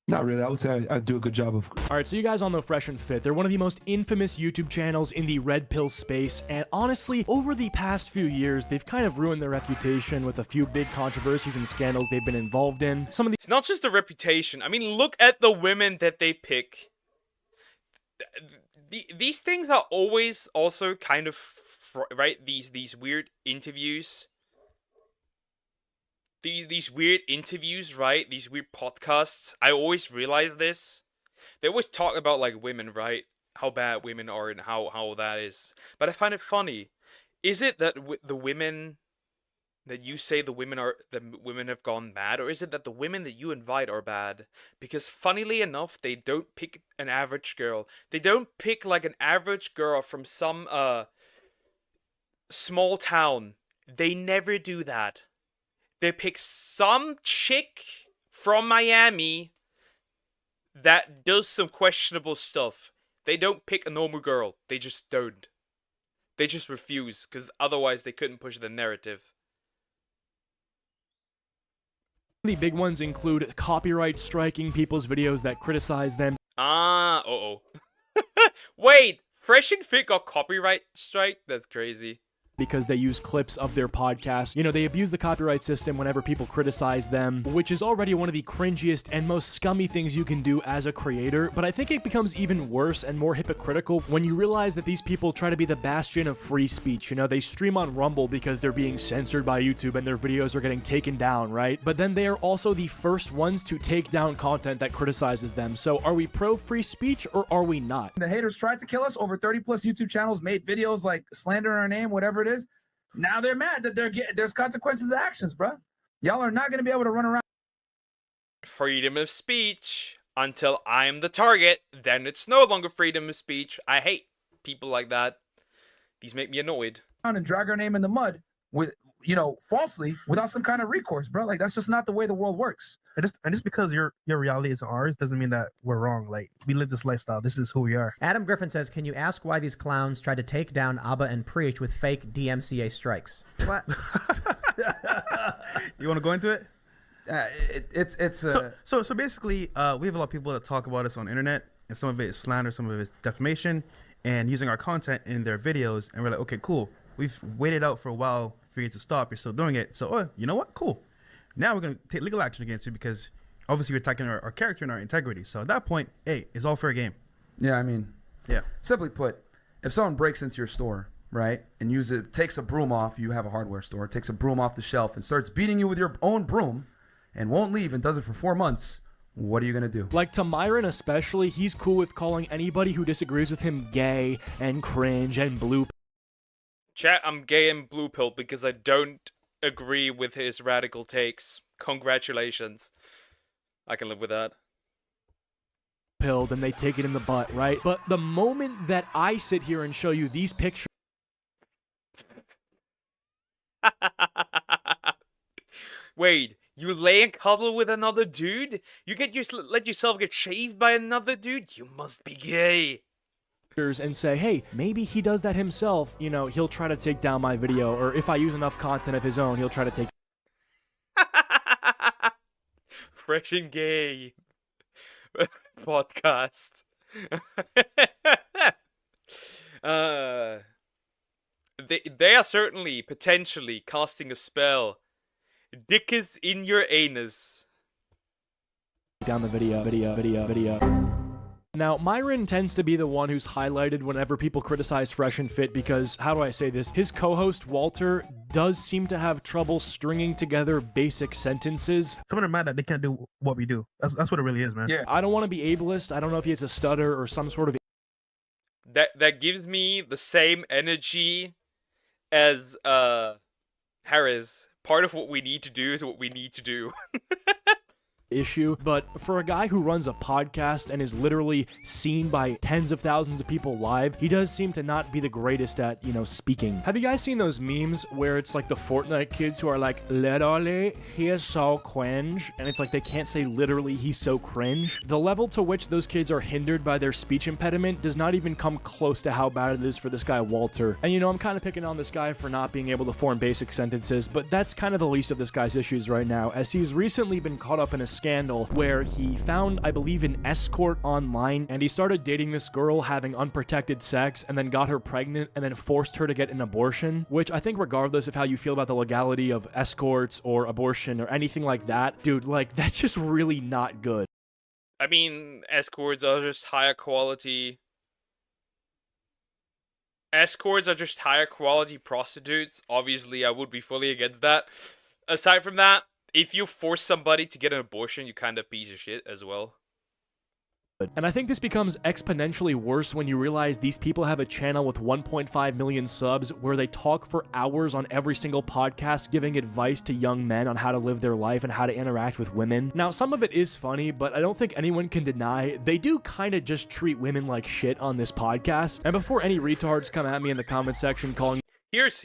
Not really. I would say I do a good job of. Alright, so you guys all know Fresh and Fit. They're one of the most infamous YouTube channels in the red pill space, and honestly, over the past few years, they've kind of ruined their reputation with a few big controversies and scandals they've been involved in. It's not just the reputation. I mean, look at the women that they pick. These things are always also kind of right. These weird interviews. These weird interviews, right? These weird podcasts. I always realize this. They always talk about like women, right? How bad women are and how that is. But I find it funny. Is it that the women that you say the women have gone bad, or is it that the women that you invite are bad? Because funnily enough, they don't pick an average girl. They don't pick like an average girl from some small town. They never do that. They pick some chick from Miami that does some questionable stuff. They don't pick a normal girl. They just don't. They just refuse, because otherwise they couldn't push the narrative. The big ones include copyright striking people's videos that criticize them. Uh-oh. Wait, Fresh and Fit got copyright strike? That's crazy. because they use clips of their podcast. You know, they abuse the copyright system whenever people criticize them, which is already one of the cringiest and most scummy things you can do as a creator. But I think it becomes even worse and more hypocritical when you realize that these people try to be the bastion of free speech. You know, they stream on Rumble because they're being censored by YouTube and their videos are getting taken down, right? But then they are also the first ones to take down content that criticizes them. So are we pro free speech or are we not? The haters tried to kill us. Over 30 plus YouTube channels made videos like slandering our name, whatever it is. Now they're mad that there's consequences of actions, bro. Y'all are not going to be able to run around. Freedom of speech until I'm the target, then it's no longer freedom of speech. I hate people like that. These make me annoyed. And drag our name in the mud with, you know, falsely without some kind of recourse, bro. Like, that's just not the way the world works. And just because your reality is ours doesn't mean that we're wrong. Like, we live this lifestyle. This is who we are. Adam Griffin says, can you ask why these clowns tried to take down Abba and Preach with fake DMCA strikes? What? You want to go into it? So basically, we have a lot of people that talk about us on the internet, and some of it is slander, some of it is defamation, and using our content in their videos. And we're like, okay, cool. We've waited out for a while for you to stop. You're still doing it. So, you know what? Cool. Now we're going to take legal action against you because obviously you're attacking our character and our integrity. So at that point, hey, it's all fair game. Yeah, I mean, yeah. Simply put, if someone breaks into your store, right, and takes a broom off, you have a hardware store, takes a broom off the shelf and starts beating you with your own broom and won't leave and does it for 4 months, what are you going to do? Like, to Myron especially, he's cool with calling anybody who disagrees with him gay and cringe and blue. Chat, I'm gay and blue pill because I don't agree with his radical takes. Congratulations. I can live with that. Pilled and they take it in the butt, right? But the moment that I sit here and show you these pictures... Wait, you lay and cuddle with another dude? You let yourself get shaved by another dude? You must be gay. And say, hey, maybe he does that himself, you know, he'll try to take down my video, or if I use enough content of his own, he'll try to take... Fresh and gay. Podcast. They are certainly, potentially, casting a spell. Dick is in your anus. Down the video. Now, Myron tends to be the one who's highlighted whenever people criticize Fresh and Fit because, how do I say this? His co-host, Walter, does seem to have trouble stringing together basic sentences. Someone are mad that they can't do what we do. That's what it really is, man. Yeah. I don't want to be ableist. I don't know if he has a stutter or some sort of... That gives me the same energy as, Harris. Part of what we need to do is what we need to do. issue, but for a guy who runs a podcast and is literally seen by tens of thousands of people live, he does seem to not be the greatest at, you know, speaking. Have you guys seen those memes where it's like the Fortnite kids who are like, literally, he is so cringe, and it's like they can't say literally, he's so cringe? The level to which those kids are hindered by their speech impediment does not even come close to how bad it is for this guy, Walter. And you know, I'm kind of picking on this guy for not being able to form basic sentences, but that's kind of the least of this guy's issues right now, as he's recently been caught up in a scandal where he found, I believe, an escort online, and he started dating this girl, having unprotected sex, and then got her pregnant, and then forced her to get an abortion, which I think regardless of how you feel about the legality of escorts or abortion or anything like that, dude, like, that's just really not good. I mean, escorts are just higher quality. Escorts are just higher quality prostitutes. Obviously, I would be fully against that. Aside from that, if you force somebody to get an abortion, you kind of piece of shit as well. And I think this becomes exponentially worse when you realize these people have a channel with 1.5 million subs where they talk for hours on every single podcast giving advice to young men on how to live their life and how to interact with women. Now, some of it is funny, but I don't think anyone can deny they do kind of just treat women like shit on this podcast. And before any retards come at me in the comment section calling... Here's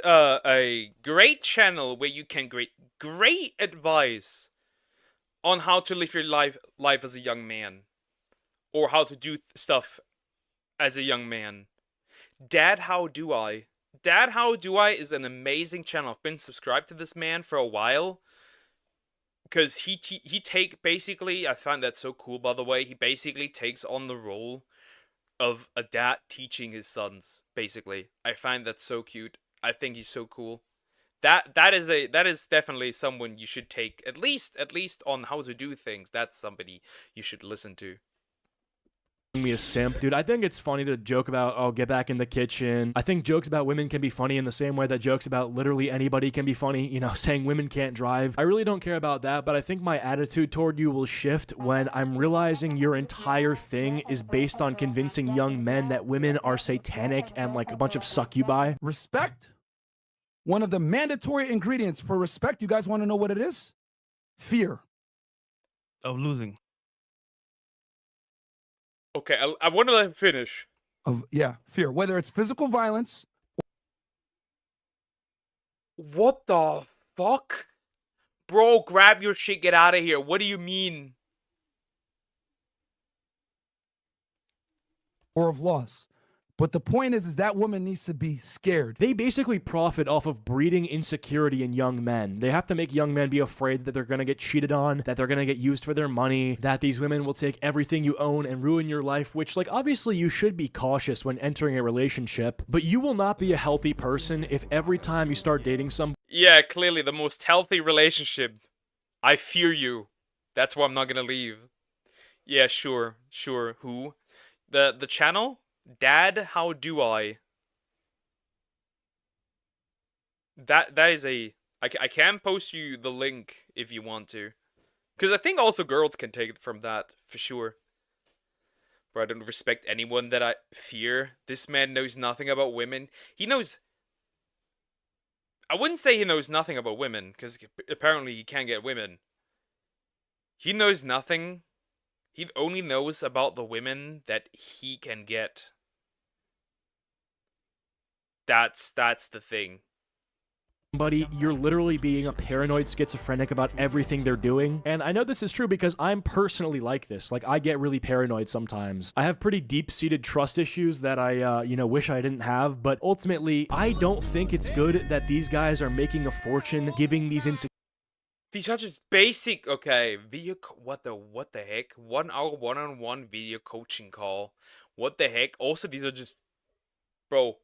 a great channel where you can get great advice on how to live your life as a young man. Or how to do stuff as a young man. Dad, How Do I? Dad, How Do I is an amazing channel. I've been subscribed to this man for a while. Because he basically, I find that so cool, by the way, he basically takes on the role of a dad teaching his sons, basically. I find that so cute. I think he's so cool. That is definitely someone you should take at least on how to do things. That's somebody you should listen to. Me a simp. Dude, I think it's funny to joke about, oh, get back in the kitchen. I think jokes about women can be funny in the same way that jokes about literally anybody can be funny. You know, saying women can't drive. I really don't care about that, but I think my attitude toward you will shift when I'm realizing your entire thing is based on convincing young men that women are satanic and like a bunch of succubi. Respect? One of the mandatory ingredients for respect, you guys want to know what it is? Fear. Of losing. Okay, I want to let him finish. Fear. Whether it's physical violence. What the fuck? Bro, grab your shit, get out of here. What do you mean? Or of loss. But the point is that woman needs to be scared. They basically profit off of breeding insecurity in young men. They have to make young men be afraid that they're going to get cheated on, that they're going to get used for their money, that these women will take everything you own and ruin your life, which, like, obviously you should be cautious when entering a relationship, but you will not be a healthy person if every time you start dating somebody. Yeah, clearly the most healthy relationship. I fear you. That's why I'm not gonna leave. Yeah, sure. Who? The channel? Dad, how do I? That is a... I can post you the link if you want to. Because I think also girls can take it from that, for sure. But I don't respect anyone that I fear. This man knows nothing about women. He knows... I wouldn't say he knows nothing about women, because apparently he can't get women. He knows nothing. He only knows about the women that he can get. That's the thing. You're literally being a paranoid schizophrenic about everything they're doing. And I know this is true because I'm personally like this. Like, I get really paranoid sometimes. I have pretty deep-seated trust issues that I, wish I didn't have. But ultimately, I don't think it's good that these guys are making a fortune giving these These are just basic, okay, what the heck? 1 hour one-on-one video coaching call. What the heck? Also, these are just, bro,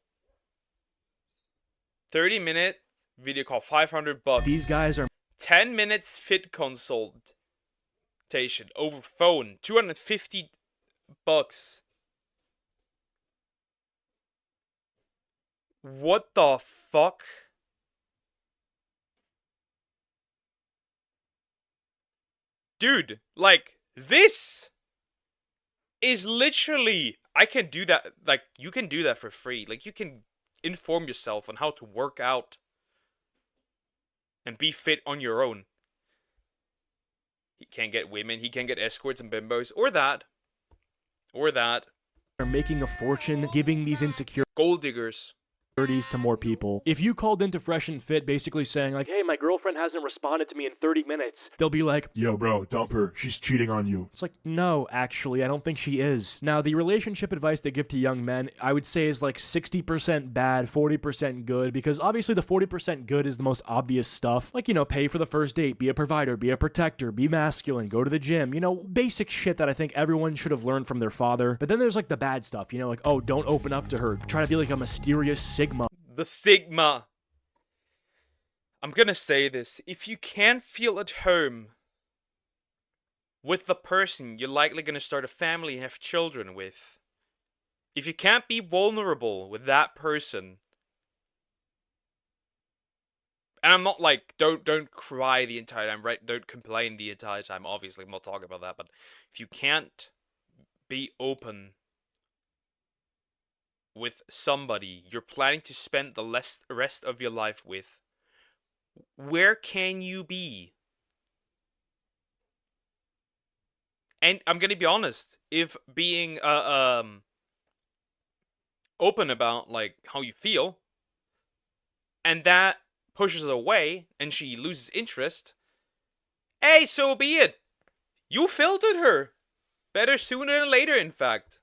30-minute video call, $500. These guys are 10 minutes fit consultation over phone, $250. What the fuck? Dude, like, this is literally, I can do that, like, you can do that for free. Like, you can inform yourself on how to work out and be fit on your own. He can't get women, he can get escorts and bimbos, or that. are making a fortune giving these insecure gold diggers to more people. If you called into Fresh and Fit basically saying like, hey, my girlfriend hasn't responded to me in 30 minutes, they'll be like, yo bro, dump her, she's cheating on you. It's like, no, actually, I don't think she is. Now, the relationship advice they give to young men, I would say is like 60% bad, 40% good, because obviously the 40% good is the most obvious stuff. Like, pay for the first date, be a provider, be a protector, be masculine, go to the gym, basic shit that I think everyone should have learned from their father. But then there's like the bad stuff, like, oh, don't open up to her, try to be like a mysterious Sigma. The Sigma. I'm gonna say this. If you can't feel at home with the person you're likely gonna start a family and have children with, if you can't be vulnerable with that person, and I'm not like, don't cry the entire time, right? Don't complain the entire time. Obviously, I'm not talking about that, but if you can't be open with somebody you're planning to spend the rest of your life with, where can you be? And I'm gonna be honest, if being open about like how you feel, and that pushes her away and she loses interest, hey, so be it. You filtered her. Better sooner than later, in fact.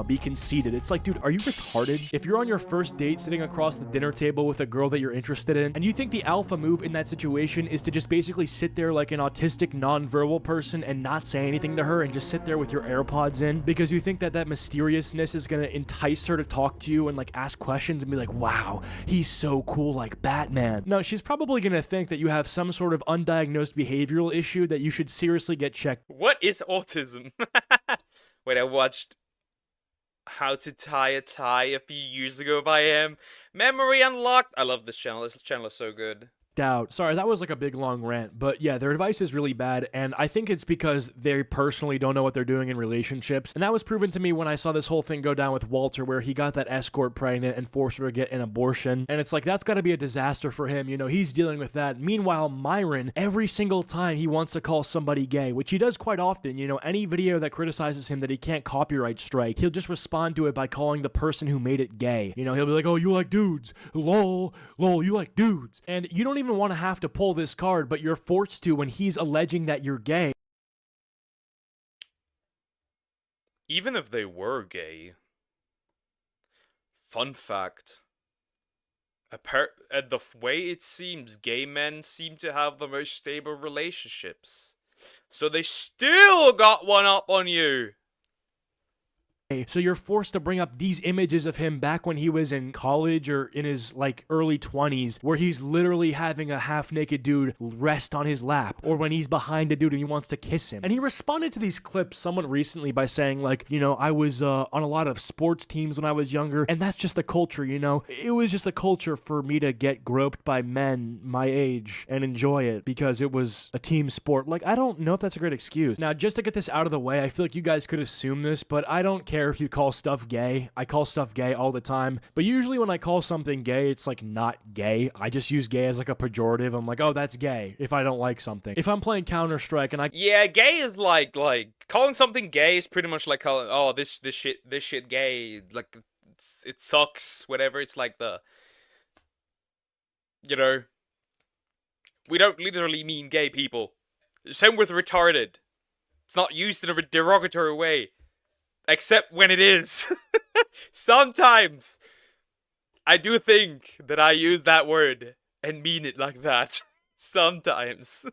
be conceited. It's like, dude, are you retarded? If you're on your first date sitting across the dinner table with a girl that you're interested in, and you think the alpha move in that situation is to just basically sit there like an autistic non-verbal person and not say anything to her and just sit there with your AirPods in because you think that that mysteriousness is gonna entice her to talk to you and like ask questions and be like, wow, he's so cool like Batman. No, she's probably gonna think that you have some sort of undiagnosed behavioral issue that you should seriously get checked. What is autism? Wait, I watched How to Tie a Tie a few years ago by him. Memory unlocked. I love this channel. This channel is so good. Out. Sorry, that was like a big long rant, but yeah, their advice is really bad, and I think it's because they personally don't know what they're doing in relationships, and that was proven to me when I saw this whole thing go down with Walter, where he got that escort pregnant and forced her to get an abortion, and it's like, that's gotta be a disaster for him, you know, he's dealing with that. Meanwhile, Myron, every single time he wants to call somebody gay, which he does quite often, you know, any video that criticizes him that he can't copyright strike, he'll just respond to it by calling the person who made it gay. You know, he'll be like, oh, you like dudes, lol, you like dudes, and you don't even want to have to pull this card, but you're forced to when he's alleging that you're gay. Even if they were gay. Fun fact. The way it seems, gay men seem to have the most stable relationships. So they still got one up on you. So you're forced to bring up these images of him back when he was in college or in his like early 20s, where he's literally having a half-naked dude rest on his lap, or when he's behind a dude and he wants to kiss him. And he responded to these clips somewhat recently by saying like, you know, I was on a lot of sports teams when I was younger, and that's just the culture, you know. It was just a culture for me to get groped by men my age and enjoy it because it was a team sport. Like, I don't know if that's a great excuse. Now, just to get this out of the way, I feel like you guys could assume this, but I don't care if you call stuff gay. I call stuff gay all the time, but usually when I call something gay, it's like not gay. I just use gay as like a pejorative. I'm like, oh, that's gay if I don't like something. If I'm playing Counter-Strike and I... Yeah, gay is like calling something gay is pretty much like calling, oh, this shit gay, like it sucks, whatever. It's like the, you know, we don't literally mean gay people. Same with retarded. It's not used in a derogatory way. Except when it is. Sometimes I do think that I use that word and mean it like that. Sometimes.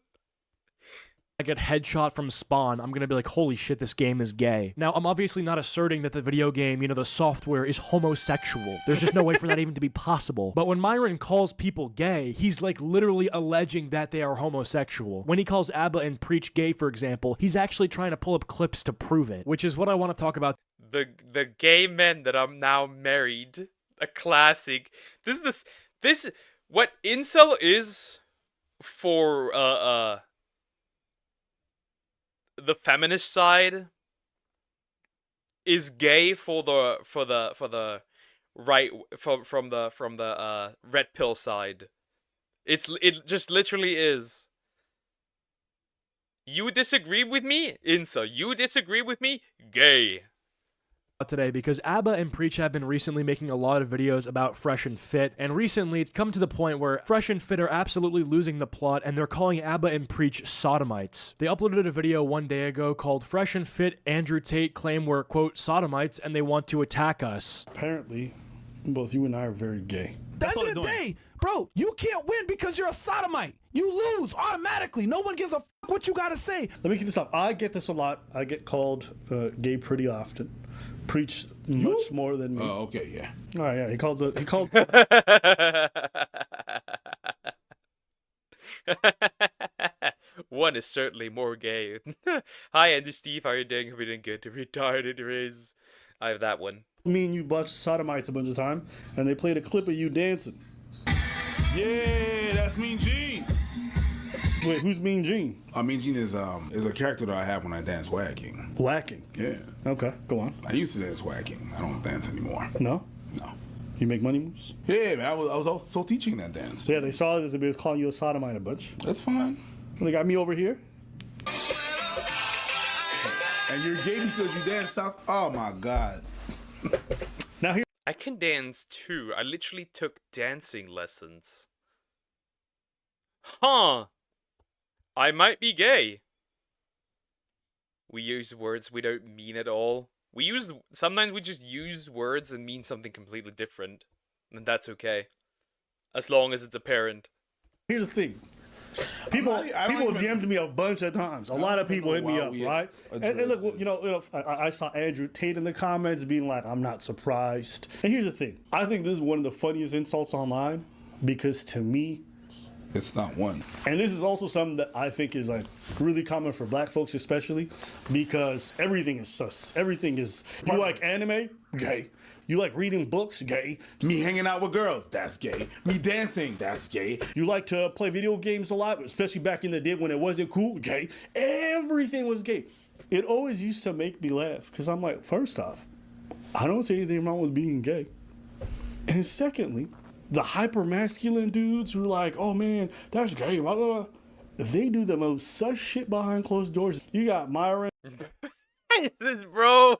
I get headshot from Spawn, I'm gonna be like, holy shit, this game is gay. Now, I'm obviously not asserting that the video game, you know, the software is homosexual. There's just no way for that even to be possible. But when Myron calls people gay, he's like literally alleging that they are homosexual. When he calls ABBA and Preach gay, for example, he's actually trying to pull up clips to prove it, which is what I want to talk about. The gay men that I'm now married, a classic. This what incel is for the feminist side is gay for the right from the red pill side. It just literally is. You disagree with me? Incel. You disagree with me? Gay. Today because ABBA and Preach have been recently making a lot of videos about Fresh and Fit, and recently it's come to the point where Fresh and Fit are absolutely losing the plot and they're calling ABBA and Preach sodomites. They uploaded a video one day ago called Fresh and Fit Andrew Tate claim we're, quote, sodomites and they want to attack us. Apparently, both you and I are very gay. At the end of the day, bro, you can't win because you're a sodomite. You lose automatically. No one gives a fuck what you gotta say. Let me keep this up. I get this a lot. I get called gay pretty often. Preach much more than me. Oh, okay, yeah. All right, yeah. He called. One is certainly more gay. Hi, Andy Steve. How are you doing? Hope you're doing good. Retarded Riz. I have that one. Me and you bunch sodomites a bunch of time, and they played a clip of you dancing. Yeah, that's Mean Gene. Wait, who's Mean Gene? Mean Gene is a character that I have when I dance whacking. Whacking? Yeah. Okay, go on. I used to dance whacking. I don't dance anymore. No? No. You make money moves? Yeah, man. I was also teaching that dance. So yeah, they saw this and they were calling you a sodomite a bunch. That's fine. They got me over here. And you're gay because you dance south. Oh my god. Now here. I can dance too. I literally took dancing lessons. Huh. I might be gay. We use words we don't mean at all. Sometimes we just use words and mean something completely different, and that's okay, as long as it's apparent. Here's the thing. People DM'd me a bunch of times. A lot of people hit me up, right? And look, I saw Andrew Tate in the comments being like, "I'm not surprised." And here's the thing. I think this is one of the funniest insults online because to me, it's not one. And this is also something that I think is like really common for black folks, especially because everything is sus. Everything is. You like anime? Gay. You like reading books? Gay. Me hanging out with girls? That's gay. Me dancing? That's gay. You like to play video games a lot, especially back in the day when it wasn't cool? Gay. Everything was gay. It always used to make me laugh because I'm like, first off, I don't see anything wrong with being gay. And secondly, the hyper masculine dudes who are like, oh man, that's gay, blah, blah, blah. They do the most sus shit behind closed doors. You got Myron. Bro,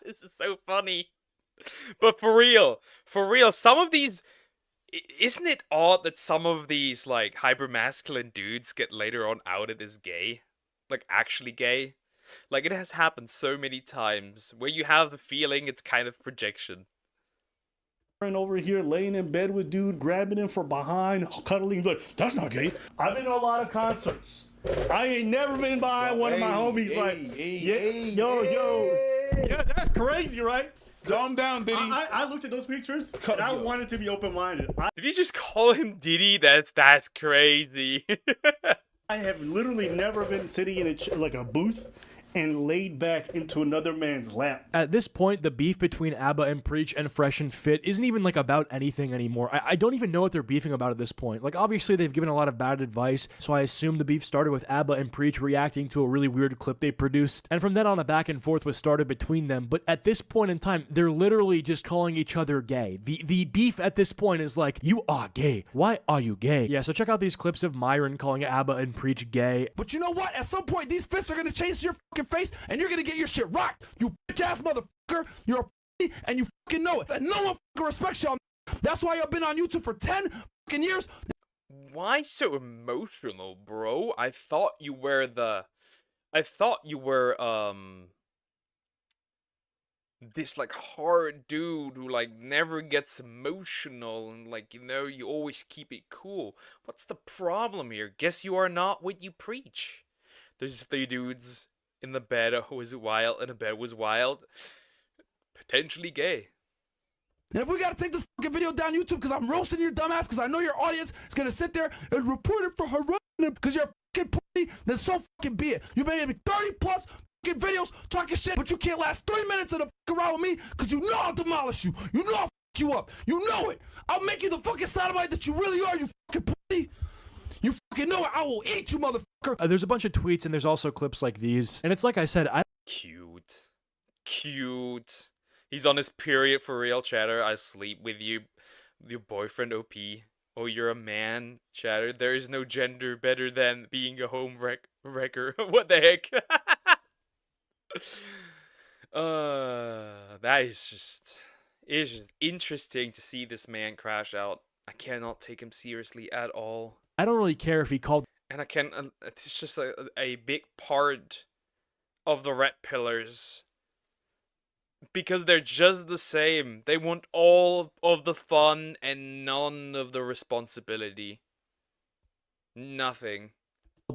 this is so funny. But for real, some of these, isn't it odd that some of these like hyper masculine dudes get later on outed as gay? Like actually gay? Like it has happened so many times where you have the feeling it's kind of projection. Over here laying in bed with dude, grabbing him from behind, cuddling, like, that's not gay. I've been to a lot of concerts. I ain't never been behind one of my homies yeah, that's crazy, right? Calm down, Diddy. I looked at those pictures and I wanted to be open-minded. Did you just call him Diddy? That's crazy. I have literally never been sitting in a booth and laid back into another man's lap. At this point, the beef between ABBA and Preach and Fresh and Fit isn't even like about anything anymore. I don't even know what they're beefing about at this point. Like obviously they've given a lot of bad advice, so I assume the beef started with ABBA and Preach reacting to a really weird clip they produced, and from then on a back and forth was started between them. But at this point in time, they're literally just calling each other gay. The beef at this point is like, you are gay. Why are you gay? Yeah, so check out these clips of Myron calling ABBA and Preach gay. But you know what? At some point, these fists are gonna change your fucking face, and you're gonna get your shit rocked. You bitch ass motherfucker. You're a pussy, and you fucking know it. And no one fucking respects y'all. That's why I've been on YouTube for 10 fucking years. Why so emotional, bro? I thought you were this like hard dude who like never gets emotional and like you always keep it cool. What's the problem here? Guess you are not what you preach. There's 3 dudes in the bed was wild, and the bed was wild. Potentially gay. And if we gotta take this fucking video down YouTube because I'm roasting your dumbass because I know your audience is gonna sit there and report it for harassing him because you're a fucking pussy, then so fucking be it. You made maybe 30 plus fucking videos talking shit, but you can't last 3 minutes of the fuck around with me because you know I'll demolish you. You know I'll fuck you up. You know it. I'll make you the fucking sodomite that you really are, you fucking pussy. You fucking know it. I will eat you, motherfucker. There's a bunch of tweets and there's also clips like these. And it's like I said, Cute. He's on his period for real, chatter. I sleep with you, your boyfriend OP. Oh, you're a man, chatter. There is no gender better than being a home wrecker. What the heck? That is just... It's just interesting to see this man crash out. I cannot take him seriously at all. I don't really care if he called... And I can... It's just a big part of the red pillars. Because they're just the same. They want all of the fun and none of the responsibility. Nothing.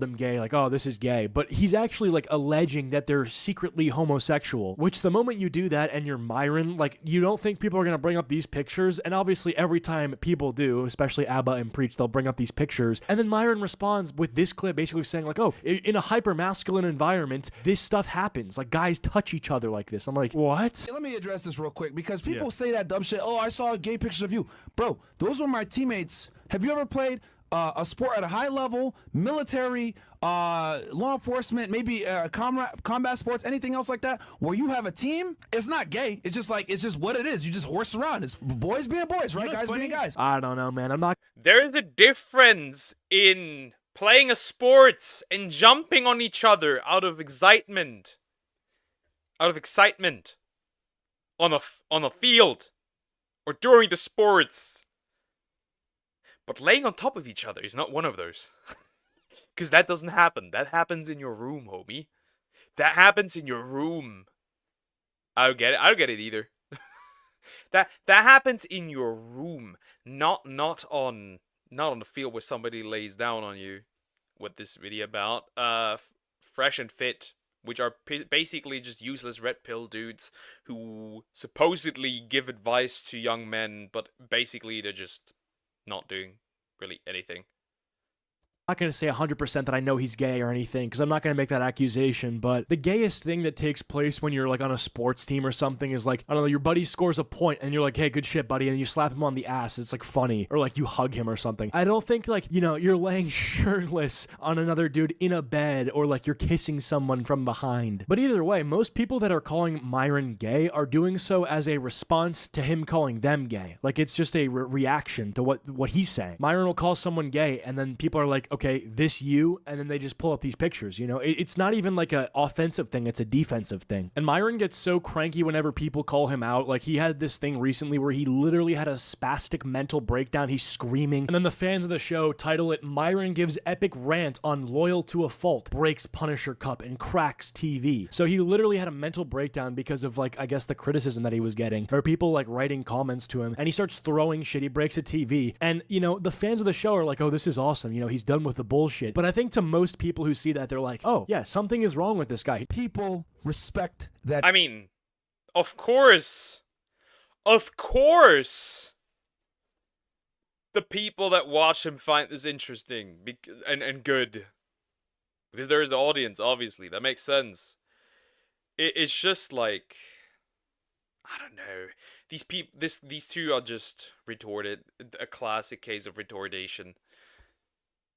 them gay, like, oh, this is gay, but he's actually like alleging that they're secretly homosexual, which the moment you do that and you're Myron, like, you don't think people are going to bring up these pictures, and obviously every time people do, especially ABBA and Preach, they'll bring up these pictures, and then Myron responds with this clip basically saying like, oh, in a hyper-masculine environment, this stuff happens, like guys touch each other like this. I'm like, what? Let me address this real quick, because people say that dumb shit, oh, I saw gay pictures of you. Bro, those were my teammates. Have you ever played a sport at a high level, military, law enforcement, maybe combat sports, anything else like that, where you have a team? It's not gay. It's just like, it's just what it is. You just horse around. It's boys being boys, right? Guys being guys. I don't know, man. I'm not. There is a difference in playing a sports and jumping on each other out of excitement. On a field. Or during the sports. But laying on top of each other is not one of those. Because that doesn't happen. That happens in your room, homie. That happens in your room. I don't get it. I don't get it either. that happens in your room, not on the field where somebody lays down on you. What this video about? Fresh and Fit, which are basically just useless red pill dudes who supposedly give advice to young men, but basically they're just not doing really anything. I'm not going to say 100% that I know he's gay or anything, because I'm not going to make that accusation, but the gayest thing that takes place when you're like on a sports team or something is like, I don't know, your buddy scores a point and you're like, hey, good shit, buddy, and you slap him on the ass. It's like funny, or like you hug him or something. I don't think like, you know, you're laying shirtless on another dude in a bed, or like you're kissing someone from behind. But either way, most people that are calling Myron gay are doing so as a response to him calling them gay. Like it's just a reaction to what he's saying. Myron will call someone gay and then people are like, okay, this you, and then they just pull up these pictures, you know? It's not even like a offensive thing, it's a defensive thing. And Myron gets so cranky whenever people call him out. Like he had this thing recently where he literally had a spastic mental breakdown. He's screaming, and then the fans of the show title it, Myron gives epic rant on loyal to a fault, breaks Punisher Cup, and cracks TV. So he literally had a mental breakdown because of like, I guess the criticism that he was getting, or people like writing comments to him, and he starts throwing shit, he breaks a TV, and you know, the fans of the show are like, oh, this is awesome, you know, he's done with the bullshit. But I think to most people who see that, they're like, oh yeah, something is wrong with this guy. People respect that. I mean, of course, the people that watch him find this interesting and good, because there is the audience. Obviously, that makes sense. It's just like, I don't know. These two are just retorted. A classic case of retardation.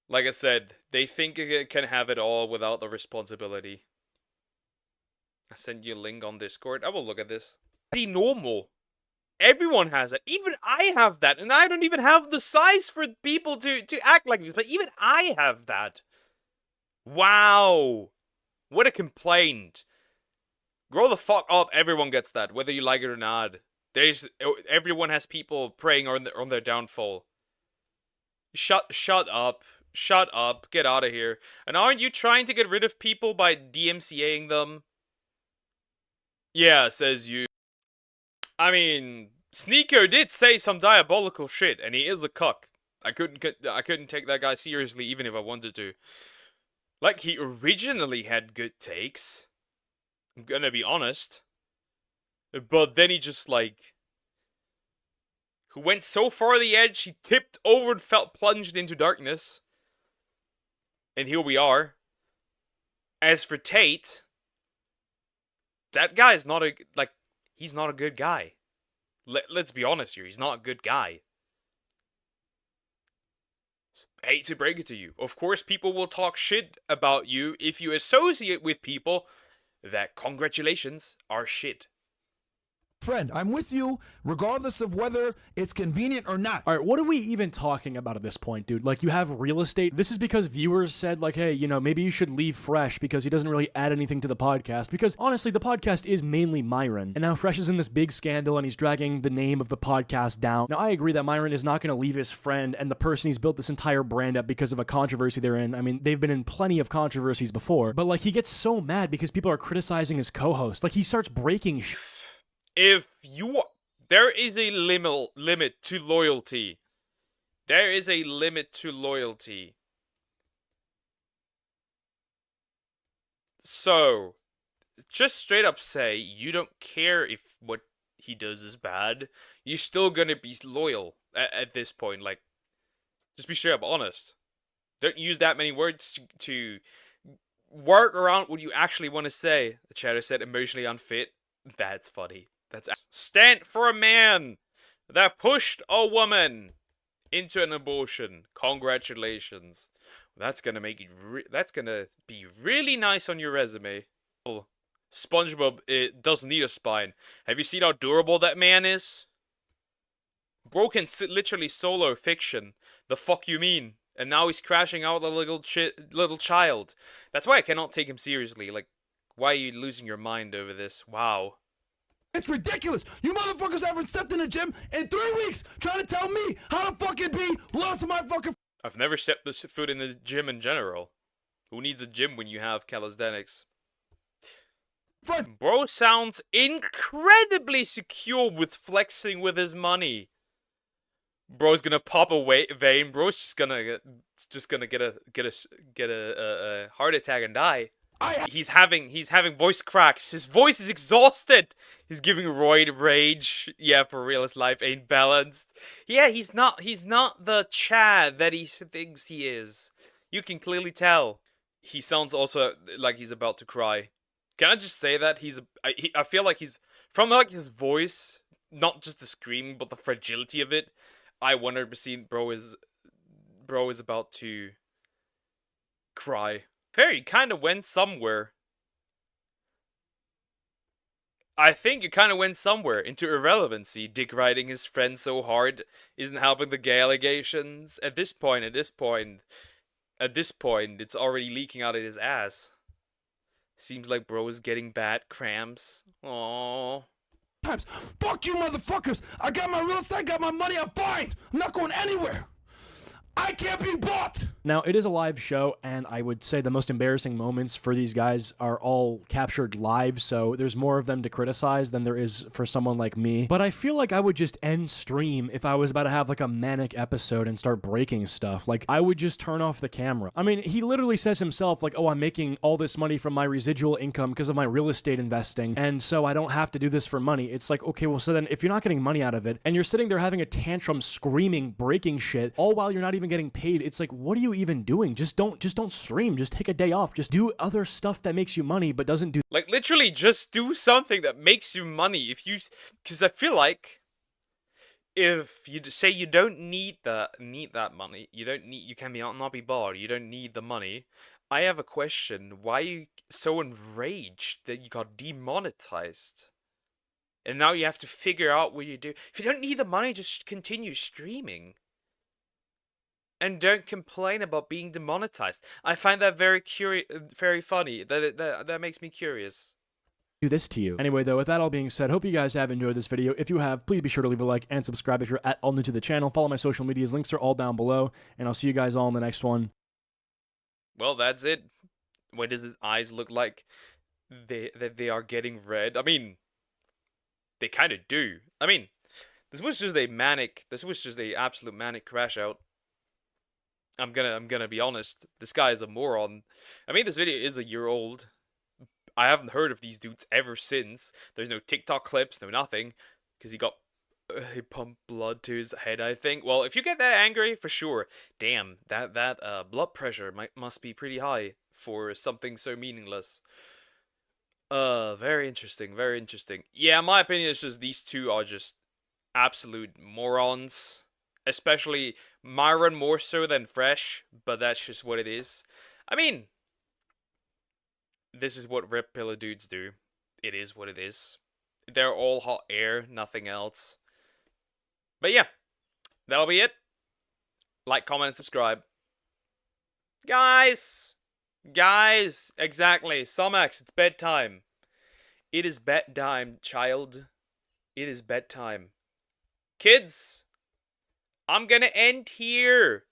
Like I said, they think it can have it all without the responsibility. I sent you a link on Discord. I will look at this. Pretty normal. Everyone has it. Even I have that. And I don't even have the size for people to act like this. But even I have that. Wow. What a complaint. Grow the fuck up. Everyone gets that. Whether you like it or not. Everyone has people preying on their downfall. Shut up. Shut up. Get out of here. And aren't you trying to get rid of people by DMCAing them? Yeah, says you. I mean, Sneeko did say some diabolical shit, and he is a cuck. I couldn't take that guy seriously even if I wanted to. Like, he originally had good takes. I'm gonna be honest. But then he just, like, who went so far the edge, he tipped over and felt plunged into darkness. And here we are. As for Tate, that guy is not he's not a good guy. Let's be honest here, he's not a good guy. I hate to break it to you. Of course, people will talk shit about you if you associate with people that, congratulations, are shit. Friend, I'm with you regardless of whether it's convenient or not. All right, what are we even talking about at this point, dude? Like, you have real estate. This is because viewers said, like, hey, you know, maybe you should leave Fresh because he doesn't really add anything to the podcast. Because, honestly, the podcast is mainly Myron. And now Fresh is in this big scandal and he's dragging the name of the podcast down. Now, I agree that Myron is not going to leave his friend and the person he's built this entire brand up because of a controversy they're in. I mean, they've been in plenty of controversies before. But, like, he gets so mad because people are criticizing his co-host. Like, he starts breaking there is a limit to loyalty. There is a limit to loyalty. So, just straight up say you don't care if what he does is bad. You're still gonna be loyal at this point. Like, just be straight up honest. Don't use that many words to work around what you actually want to say. The chatter said emotionally unfit. That's funny. Stand for a man that pushed a woman into an abortion. Congratulations. That's gonna make it. That's gonna be really nice on your resume. SpongeBob, it doesn't need a spine. Have you seen how durable that man is? Bro can literally solo fiction. The fuck you mean? And now he's crashing out a little child. That's why I cannot take him seriously. Like, why are you losing your mind over this? Wow. It's ridiculous. You motherfuckers haven't stepped in the gym in 3 weeks trying to tell me how to fucking be loyal to my fucking... I've never stepped foot in the gym in general. Who needs a gym when you have calisthenics? Bro sounds incredibly secure with flexing with his money. Bro's gonna pop a vein. Bro's just gonna get a heart attack and die. He's having voice cracks. His voice is exhausted. He's giving roid rage. Yeah, for real, his life ain't balanced. Yeah, he's not the Chad that he thinks he is. You can clearly tell. He sounds also like he's about to cry. Can I just say that I feel like he's from like his voice, not just the screaming, but the fragility of it. I 100% bro is about to cry. Perry kind of went somewhere. I think you kind of went somewhere into irrelevancy. Dick riding his friend so hard isn't helping the gay allegations. At this point, it's already leaking out of his ass. Seems like bro is getting bad cramps. Aww. Times. Fuck you, motherfuckers! I got my real estate, I got my money, I'm fine! I'm not going anywhere! I can't be bought! Now, it is a live show, and I would say the most embarrassing moments for these guys are all captured live, so there's more of them to criticize than there is for someone like me. But I feel like I would just end stream if I was about to have like a manic episode and start breaking stuff. Like, I would just turn off the camera. I mean, he literally says himself, like, oh, I'm making all this money from my residual income because of my real estate investing, and so I don't have to do this for money. It's like, okay, well, so then if you're not getting money out of it, and you're sitting there having a tantrum, screaming, breaking shit, all while you're not even getting paid, it's like, what are you even doing? Just don't stream. Just take a day off. Just do other stuff that makes you money, but doesn't do like literally just do something that makes you money. Because I feel like if you say you don't need that money, you can not be bored. You don't need the money. I have a question. Why are you so enraged that you got demonetized? And now you have to figure out what you do. If you don't need the money, just continue streaming. And don't complain about being demonetized. I find that very funny. That makes me curious. Do this to you. Anyway, though, with that all being said, hope you guys have enjoyed this video. If you have, please be sure to leave a like and subscribe if you're at all new to the channel. Follow my social medias. Links are all down below. And I'll see you guys all in the next one. Well, that's it. What does his eyes look like? They are getting red. I mean, they kind of do. I mean, this was just a absolute manic crash out. I'm gonna be honest. This guy is a moron. I mean, this video is a year old. I haven't heard of these dudes ever since. There's no TikTok clips, no nothing, because he pumped blood to his head, I think. Well, if you get that angry, for sure. Damn, that blood pressure must be pretty high for something so meaningless. Very interesting, very interesting. Yeah, my opinion is just these two are just absolute morons. Especially Myron more so than Fresh, but that's just what it is. I mean, this is what Red Pillar dudes do. It is what it is. They're all hot air, nothing else. But yeah, that'll be it. Like, comment, and subscribe. Guys, exactly. Somax, it's bedtime. It is bedtime, child. It is bedtime. Kids, I'm gonna end here.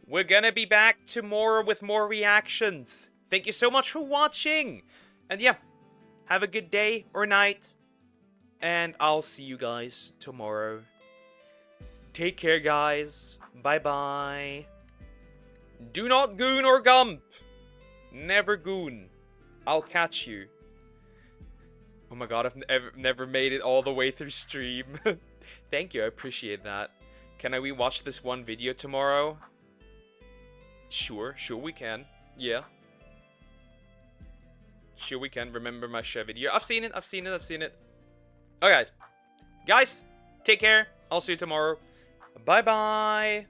We're gonna be back tomorrow with more reactions. Thank you so much for watching. And yeah, have a good day or night. And I'll see you guys tomorrow. Take care, guys. Bye-bye. Do not goon or gump. Never goon. I'll catch you. Oh my god, I've never made it all the way through stream. Thank you, I appreciate that. Can I rewatch this one video tomorrow? Sure we can. Yeah. Sure we can. Remember my share video. I've seen it. Okay. Guys, take care. I'll see you tomorrow. Bye-bye.